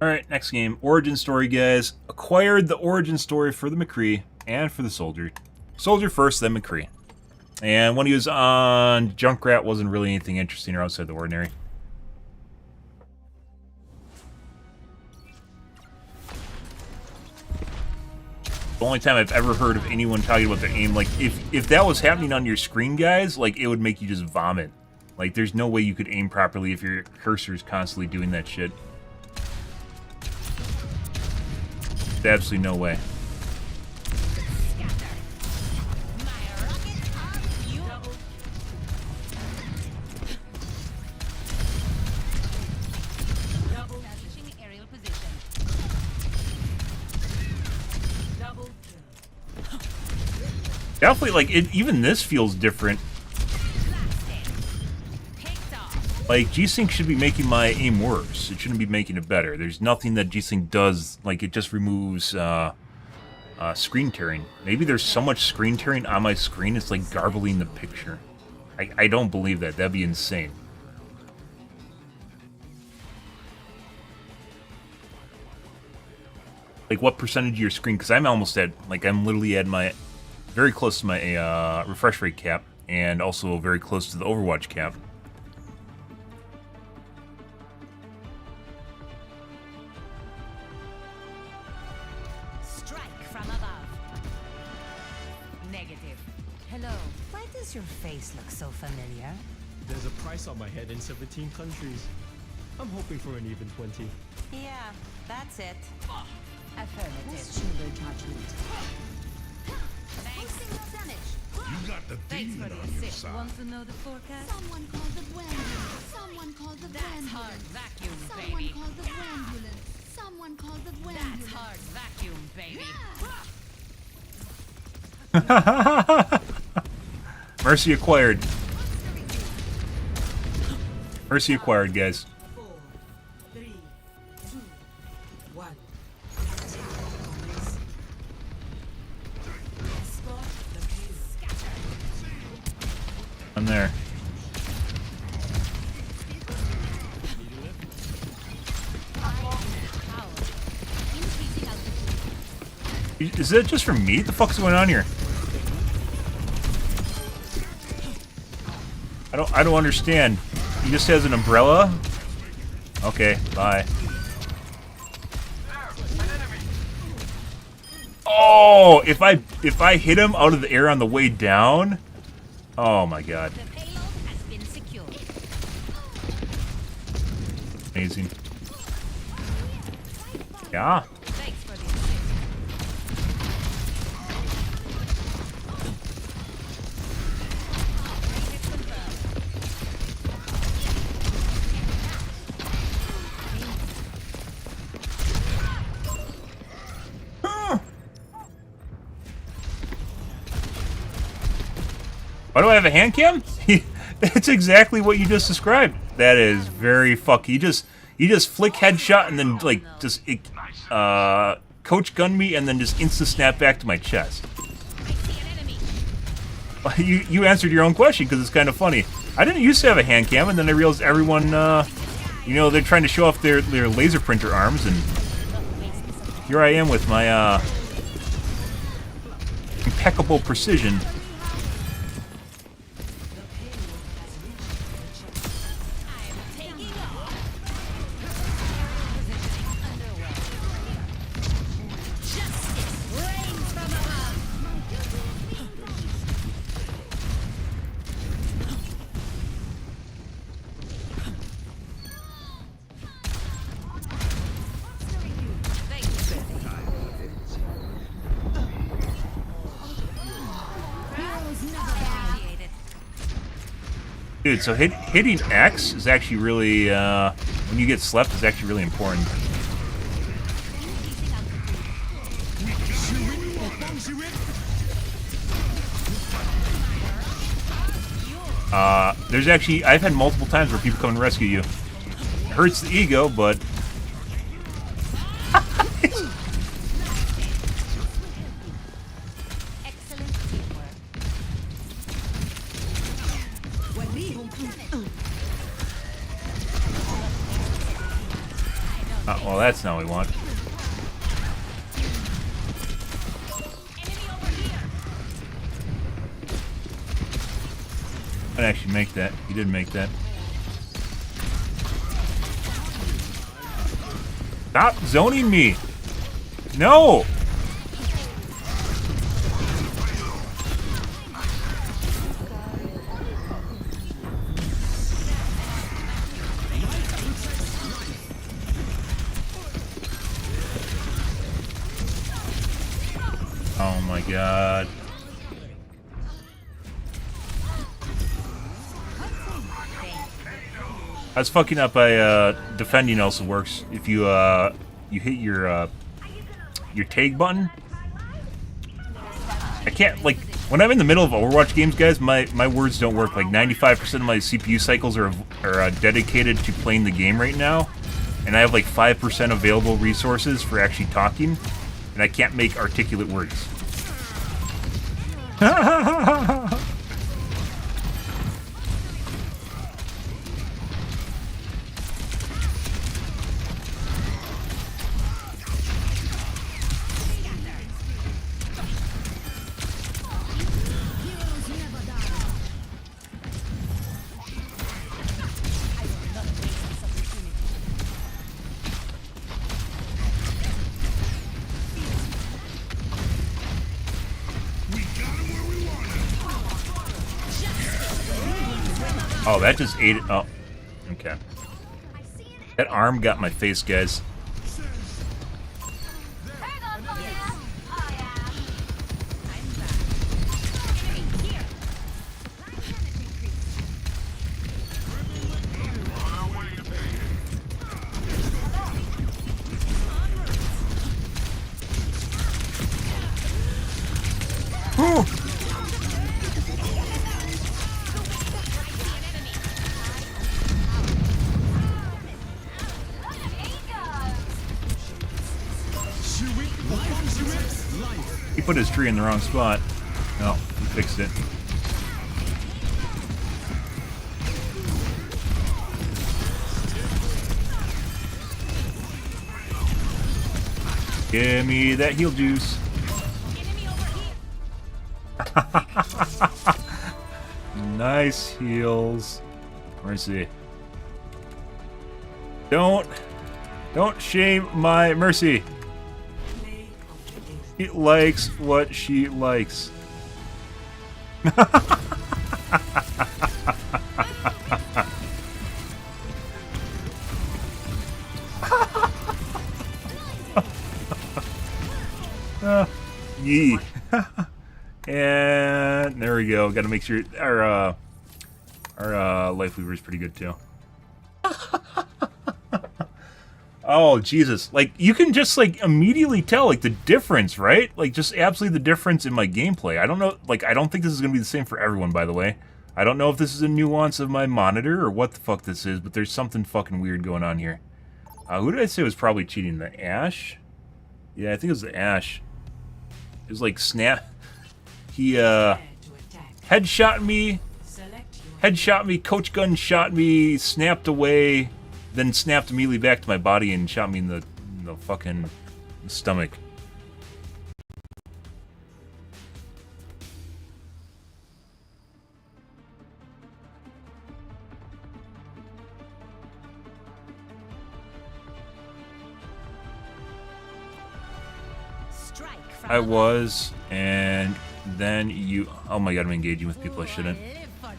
[SPEAKER 1] Alright, next game. Origin story, guys. Acquired the origin story for the McCree and for the Soldier. Soldier first, then McCree. And when he was on Junkrat, wasn't really anything interesting or outside the ordinary. The only time I've ever heard of anyone talking about their aim, like, if that was happening on your screen, guys, like, it would make you just vomit. Like, there's no way you could aim properly if your cursor is constantly doing that shit. Absolutely no way. Definitely, like, even this feels different. Like, G-Sync should be making my aim worse. It shouldn't be making it better. There's nothing that G-Sync does, like, it just removes screen tearing. Maybe there's so much screen tearing on my screen, it's like garbling the picture. I don't believe that. That'd be insane. Like, what percentage of your screen? Because I'm almost at, like, I'm literally at my, very close to my refresh rate cap, and also very close to the Overwatch cap.
[SPEAKER 16] Does your face look so familiar?
[SPEAKER 11] There's a price on my head in 17 countries. I'm hoping for an even 20.
[SPEAKER 16] Yeah, that's it. Affirmative.
[SPEAKER 14] Question your judgment.
[SPEAKER 16] Thanks.
[SPEAKER 10] You got the demon on your side.
[SPEAKER 16] Want to know the forecast?
[SPEAKER 14] Someone call the ambulance. Someone call the
[SPEAKER 16] That's hard vacuum,
[SPEAKER 14] Someone
[SPEAKER 16] baby.
[SPEAKER 14] call the ambulance. Someone call the ambulance.
[SPEAKER 16] That's hard vacuum, baby.
[SPEAKER 1] Mercy acquired. Mercy acquired, guys.
[SPEAKER 12] 4, 3, 2, 1.
[SPEAKER 1] I'm there. Is that just for me? What the fuck's going on here? I don't understand. He just has an umbrella? Okay, bye. Oh, if I hit him out of the air on the way down, oh my god. Amazing. Yeah. Why do I have a hand cam? That's exactly what you just described. That is very fucky. You just flick headshot and then like just coach gun me and then just instant snap back to my chest. You answered your own question because it's kind of funny. I didn't used to have a hand cam, and then I realized everyone, you know, they're trying to show off their laser printer arms, and here I am with my impeccable precision. Dude, so hitting X is actually really, when you get slept, is actually really important. There's actually, I've had multiple times where people come and rescue you. It hurts the ego, but... well, that's not what we want. I'd actually make that. He did make that. Stop zoning me! No! Oh my god. I was fucking up by defending also works. If you you hit your tag button. I can't, like, when I'm in the middle of Overwatch games, guys, my words don't work. Like 95% of my CPU cycles are dedicated to playing the game right now, and I have like 5% available resources for actually talking, and I can't make articulate words. Oh, that just ate it. Oh, okay. That arm got my face, guys. Whew. He put his tree in the wrong spot. No, he fixed it. Give me that heal juice. Nice heals. Where's he? Don't shame my mercy. She likes what she likes. Yee. And there we go. Got to make sure our life weaver is pretty good too. Oh Jesus! Like you can just like immediately tell like the difference, right? Like just absolutely the difference in my gameplay. I don't know. Like I don't think this is gonna be the same for everyone. By the way, I don't know if this is a nuance of my monitor or what the fuck this is, but there's something fucking weird going on here. Who did I say was probably cheating? The Ash? Yeah, I think it was the Ash. It was like snap. He headshot me, coach gun shot me, snapped away, then snapped immediately back to my body and shot me in the fucking stomach. I was, and then you... Oh my god, I'm engaging with people I shouldn't.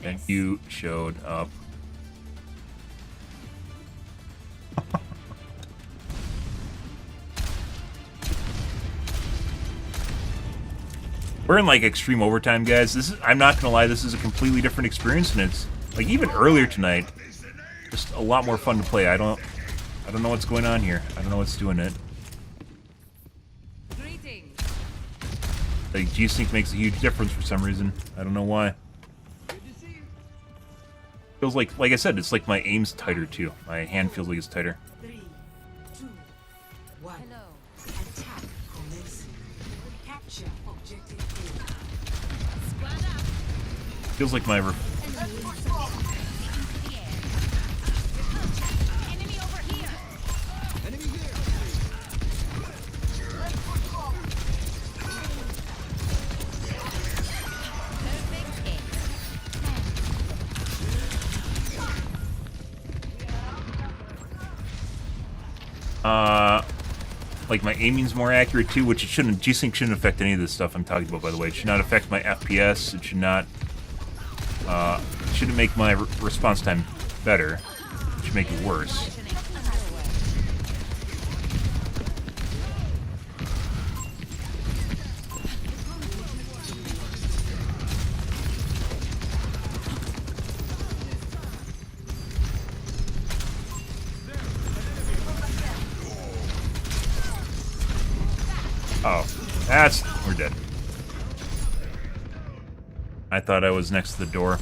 [SPEAKER 1] And you showed up. We're in like extreme overtime, guys. This is... I'm not gonna lie, this is a completely different experience, and it's like even earlier tonight, just a lot more fun to play. I don't know what's going on here. I don't know what's doing it. Like, G-Sync makes a huge difference for some reason. I don't know why. Feels like I said, it's like my aim's tighter too. My hand feels like it's tighter.
[SPEAKER 12] 3, 2, 1. Hello. Attack commencing. Capture objective A. Squad up.
[SPEAKER 1] Feels like my... Like my aiming's more accurate too, which it shouldn't. G-Sync shouldn't affect any of this stuff I'm talking about, by the way. It should not affect my FPS. It should not. It shouldn't make my response time better. It should make it worse. Oh, we're dead. I thought I was next to the door.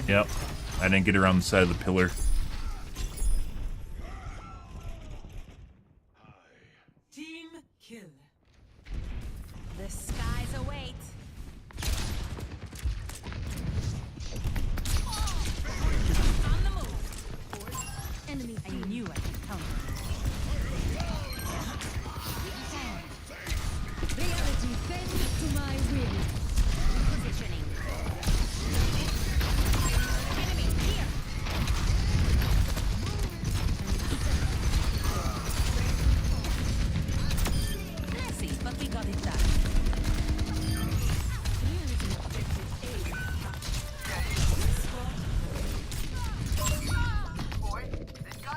[SPEAKER 1] Yep, I didn't get around the side of the pillar.
[SPEAKER 12] Team kill.
[SPEAKER 16] The skies await. On the move. Enemy. I knew I could come.
[SPEAKER 14] Reality bends to my will.
[SPEAKER 16] Positioning. Enemy here. Messy, but we got it done.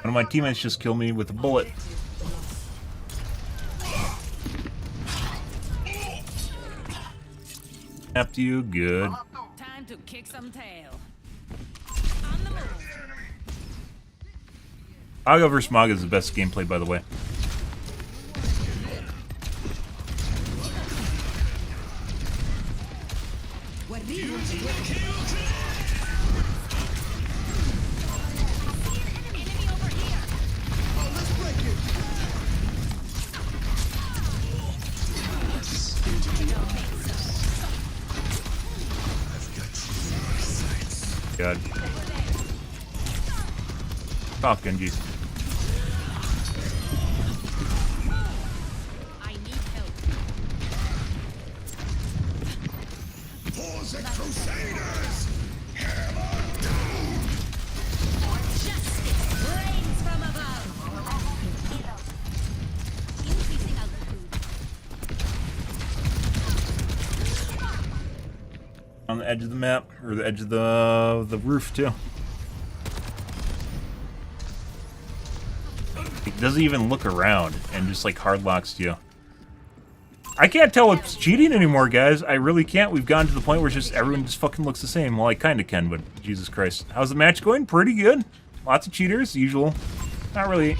[SPEAKER 1] One of my teammates just killed me with a bullet. After you, good.
[SPEAKER 16] Time to kick some tail. On the move.
[SPEAKER 1] Aga vs. Maga is the best gameplay, by the way. God. Talk, Genji.
[SPEAKER 16] I need help.
[SPEAKER 10] For the Crusaders! Hammer down!
[SPEAKER 16] Justice reigns from above.
[SPEAKER 1] On the edge of the map, or the edge of the roof too. It doesn't even look around and just like hard locks you. I can't tell what's cheating anymore, guys. I really can't. We've gotten to the point where it's just everyone just fucking looks the same. Well, I kind of can, but Jesus Christ. How's the match going? Pretty good. Lots of cheaters, usual. Not really.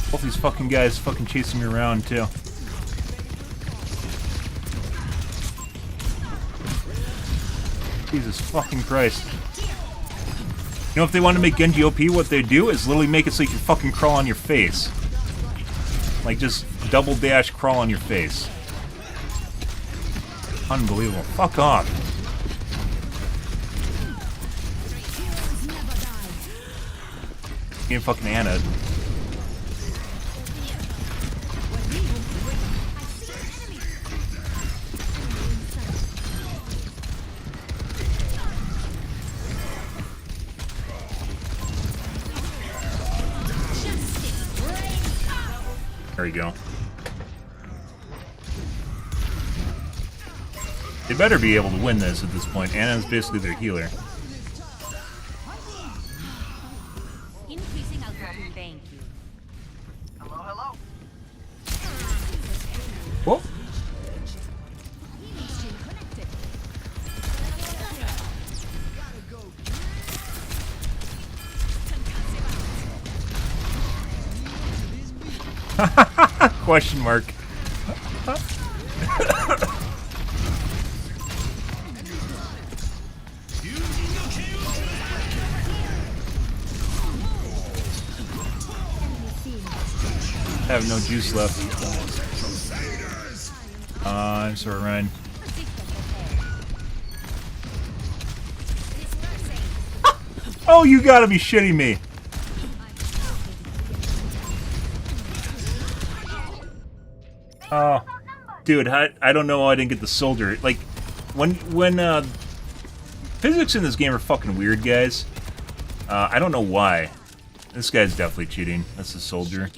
[SPEAKER 1] Both these fucking guys fucking chasing me around, too. Jesus fucking Christ. You know, if they want to make Genji OP, what they do is literally make it so you can fucking crawl on your face. Like, just double dash crawl on your face. Unbelievable. Fuck off. Me and fucking Anna. There we go. They better be able to win this at this point. Anna's basically their healer.
[SPEAKER 16] Increasing altitude. Thank you.
[SPEAKER 8] Hello, hello.
[SPEAKER 1] Whoa. Question mark. I have no juice left. I'm sorry, Ryan. Oh, you gotta be shitting me. Oh, dude, I don't know why I didn't get the soldier. Like, when physics in this game are fucking weird, guys. I don't know why. This guy's definitely cheating. That's the soldier.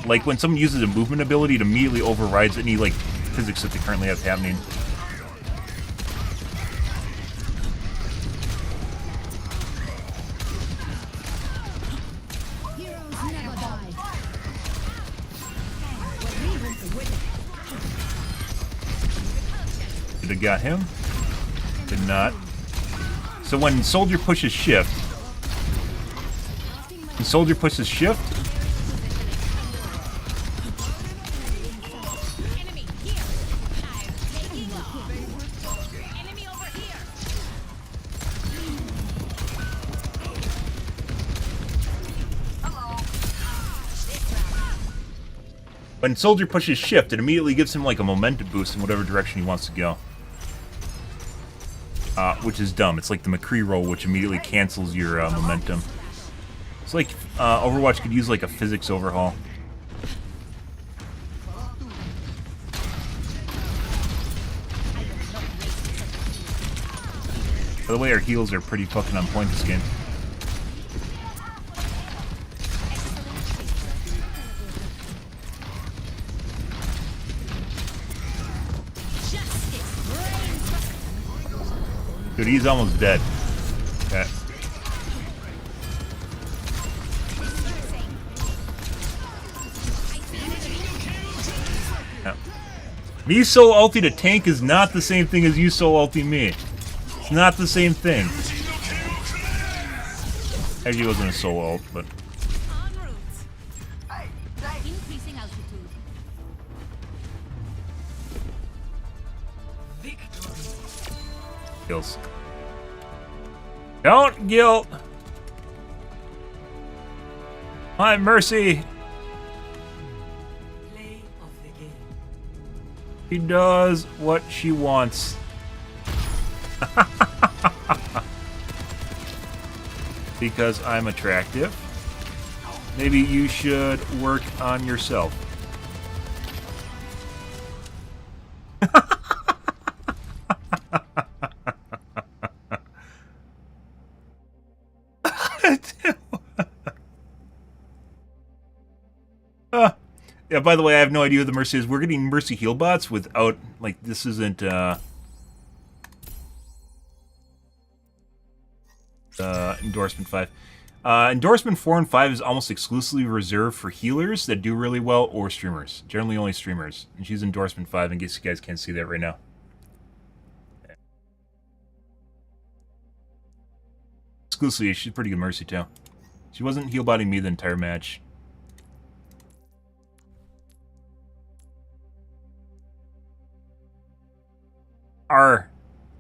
[SPEAKER 1] Like when someone uses a movement ability, it immediately overrides any like physics that they currently have happening. Did it got him? Did not. So when soldier pushes shift, when soldier pushes shift, it immediately gives him like a momentum boost in whatever direction he wants to go. Which is dumb. It's like the McCree roll, which immediately cancels your momentum. It's like Overwatch could use like a physics overhaul. By the way, our heals are pretty fucking on point this game. Dude, he's almost dead. Okay. Yeah. Me solo ulti to tank is not the same thing as you solo ulti me. It's not the same thing. Actually, it wasn't a solo ult, but...
[SPEAKER 16] Increasing altitude.
[SPEAKER 1] Kills. Don't guilt! My mercy! She does what she wants. because I'm attractive. Maybe you should work on yourself. Yeah, by the way, I have no idea who the Mercy is. We're getting Mercy heal bots without, like, this isn't, Endorsement 5. Endorsement 4 and 5 is almost exclusively reserved for healers that do really well or streamers. Generally only streamers. And she's Endorsement 5, in case you guys can't see that right now. Exclusively, she's pretty good Mercy, too. She wasn't heal botting me the entire match.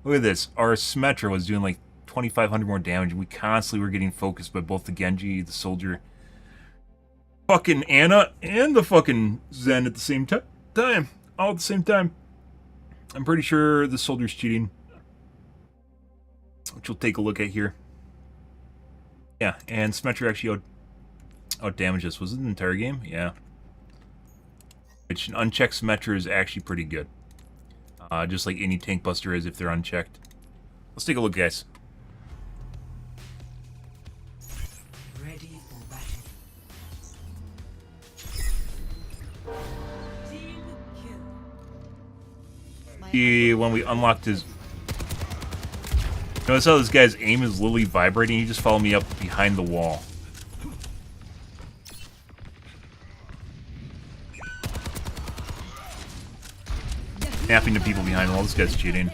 [SPEAKER 1] Look at this. Our Symmetra was doing like 2,500 more damage. We constantly were getting focused by both the Genji, the Soldier, fucking Anna, and the fucking Zen at the same time. All at the same time. I'm pretty sure the Soldier's cheating, which we'll take a look at here. Yeah, and Symmetra actually out-damaged us. Was it the entire game? Yeah. Which an unchecked Symmetra is actually pretty good. Just like any tank buster is if they're unchecked. Let's take a look, guys.
[SPEAKER 19] Ready for battle.
[SPEAKER 12] Team kill.
[SPEAKER 1] When we unlocked his... Notice how this guy's aim is literally vibrating? He just followed me up behind the wall. Snapping to people behind the wall. This guy's cheating.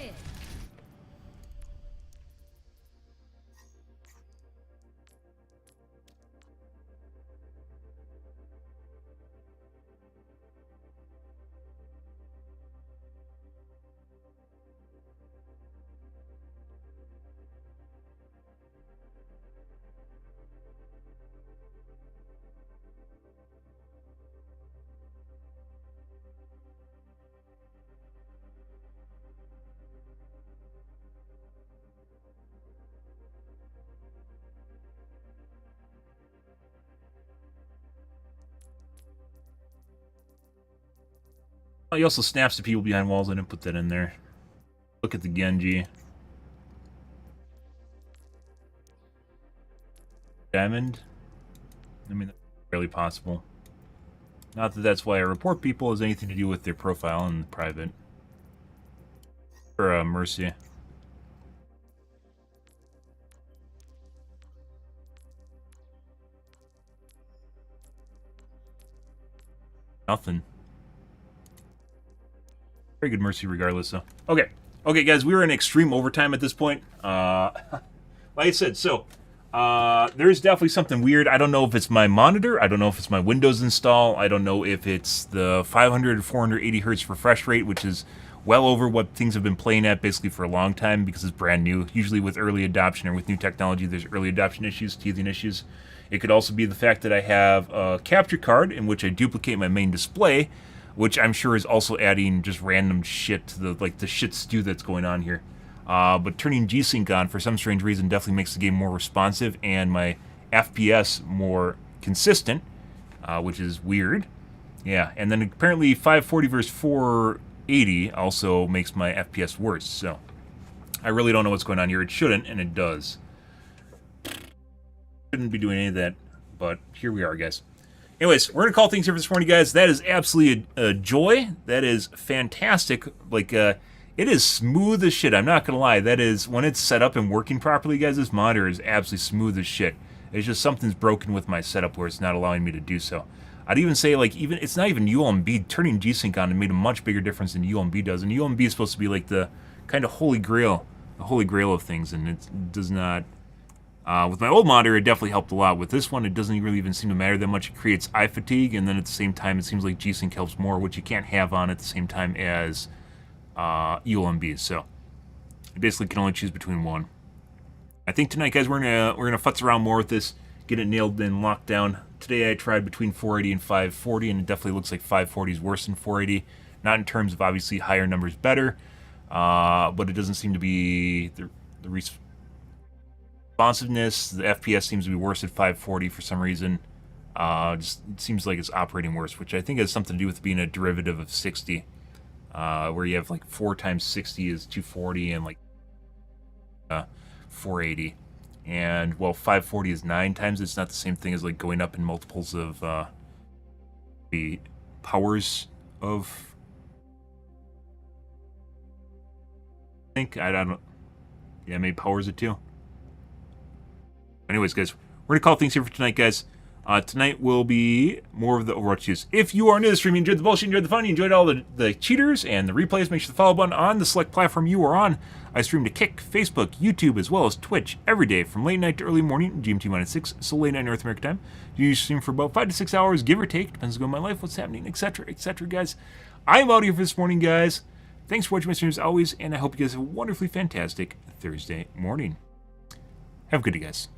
[SPEAKER 1] Oh, he also snaps to people behind walls. I didn't put that in there. Look at the Genji. Diamond? I mean, that's barely possible. Not that that's why I report people has anything to do with their profile in private. Or, Mercy. Nothing. Very good Mercy regardless, though. Okay. Okay, guys, we were in extreme overtime at this point. Like I said, so, there's definitely something weird. I don't know if it's my monitor. I don't know if it's my Windows install. I don't know if it's the 500 or 480 hertz refresh rate, which is well over what things have been playing at basically for a long time because it's brand new. Usually with early adoption or with new technology, there's early adoption issues, teething issues. It could also be the fact that I have a capture card in which I duplicate my main display, which I'm sure is also adding just random shit to the shit stew that's going on here. But turning G-Sync on for some strange reason definitely makes the game more responsive and my FPS more consistent, which is weird. Yeah, and then apparently 540 versus 480 also makes my FPS worse, so I really don't know what's going on here. It shouldn't, and it does. Shouldn't be doing any of that, but here we are, guys. Anyways, we're going to call things here for this morning, guys. That is absolutely a joy. That is fantastic. Like, it is smooth as shit. I'm not going to lie. That is, when it's set up and working properly, guys, this monitor is absolutely smooth as shit. It's just something's broken with my setup where it's not allowing me to do so. I'd even say, like, it's not even ULMB. Turning G-Sync on made a much bigger difference than ULMB does. And ULMB is supposed to be, like, the kind of holy grail of things, and it does not... with my old monitor, it definitely helped a lot. With this one, it doesn't really even seem to matter that much. It creates eye fatigue, and then at the same time, it seems like G-Sync helps more, which you can't have on at the same time as ULMB. So you basically can only choose between one. I think tonight, guys, we're gonna futz around more with this, get it nailed and locked down. Today, I tried between 480 and 540, and it definitely looks like 540 is worse than 480. Not in terms of obviously higher numbers better, but it doesn't seem to be the responsiveness, the FPS seems to be worse at 540 for some reason. Just it seems like it's operating worse, which I think has something to do with being a derivative of 60, where you have like 4 times 60 is 240 and like 480, and well, 540 is 9 times. It's not the same thing as like going up in multiples of the powers of. I don't. Yeah, maybe powers it too. Anyways, guys, we're gonna call things here for tonight, guys. Tonight will be more of the Overwatch 2s. If you are new to the stream, you enjoyed the bullshit, you enjoyed the fun, you enjoyed all the cheaters and the replays, make sure to follow button on the select platform you are on. I stream to Kick, Facebook, YouTube, as well as Twitch every day from late night to early morning, GMT-6, so late night North American time. You usually stream for about 5 to 6 hours, give or take. Depends on my life, what's happening, etc., etc., guys. I'm out here for this morning, guys. Thanks for watching my streams as always, and I hope you guys have a wonderfully fantastic Thursday morning. Have a good day, guys.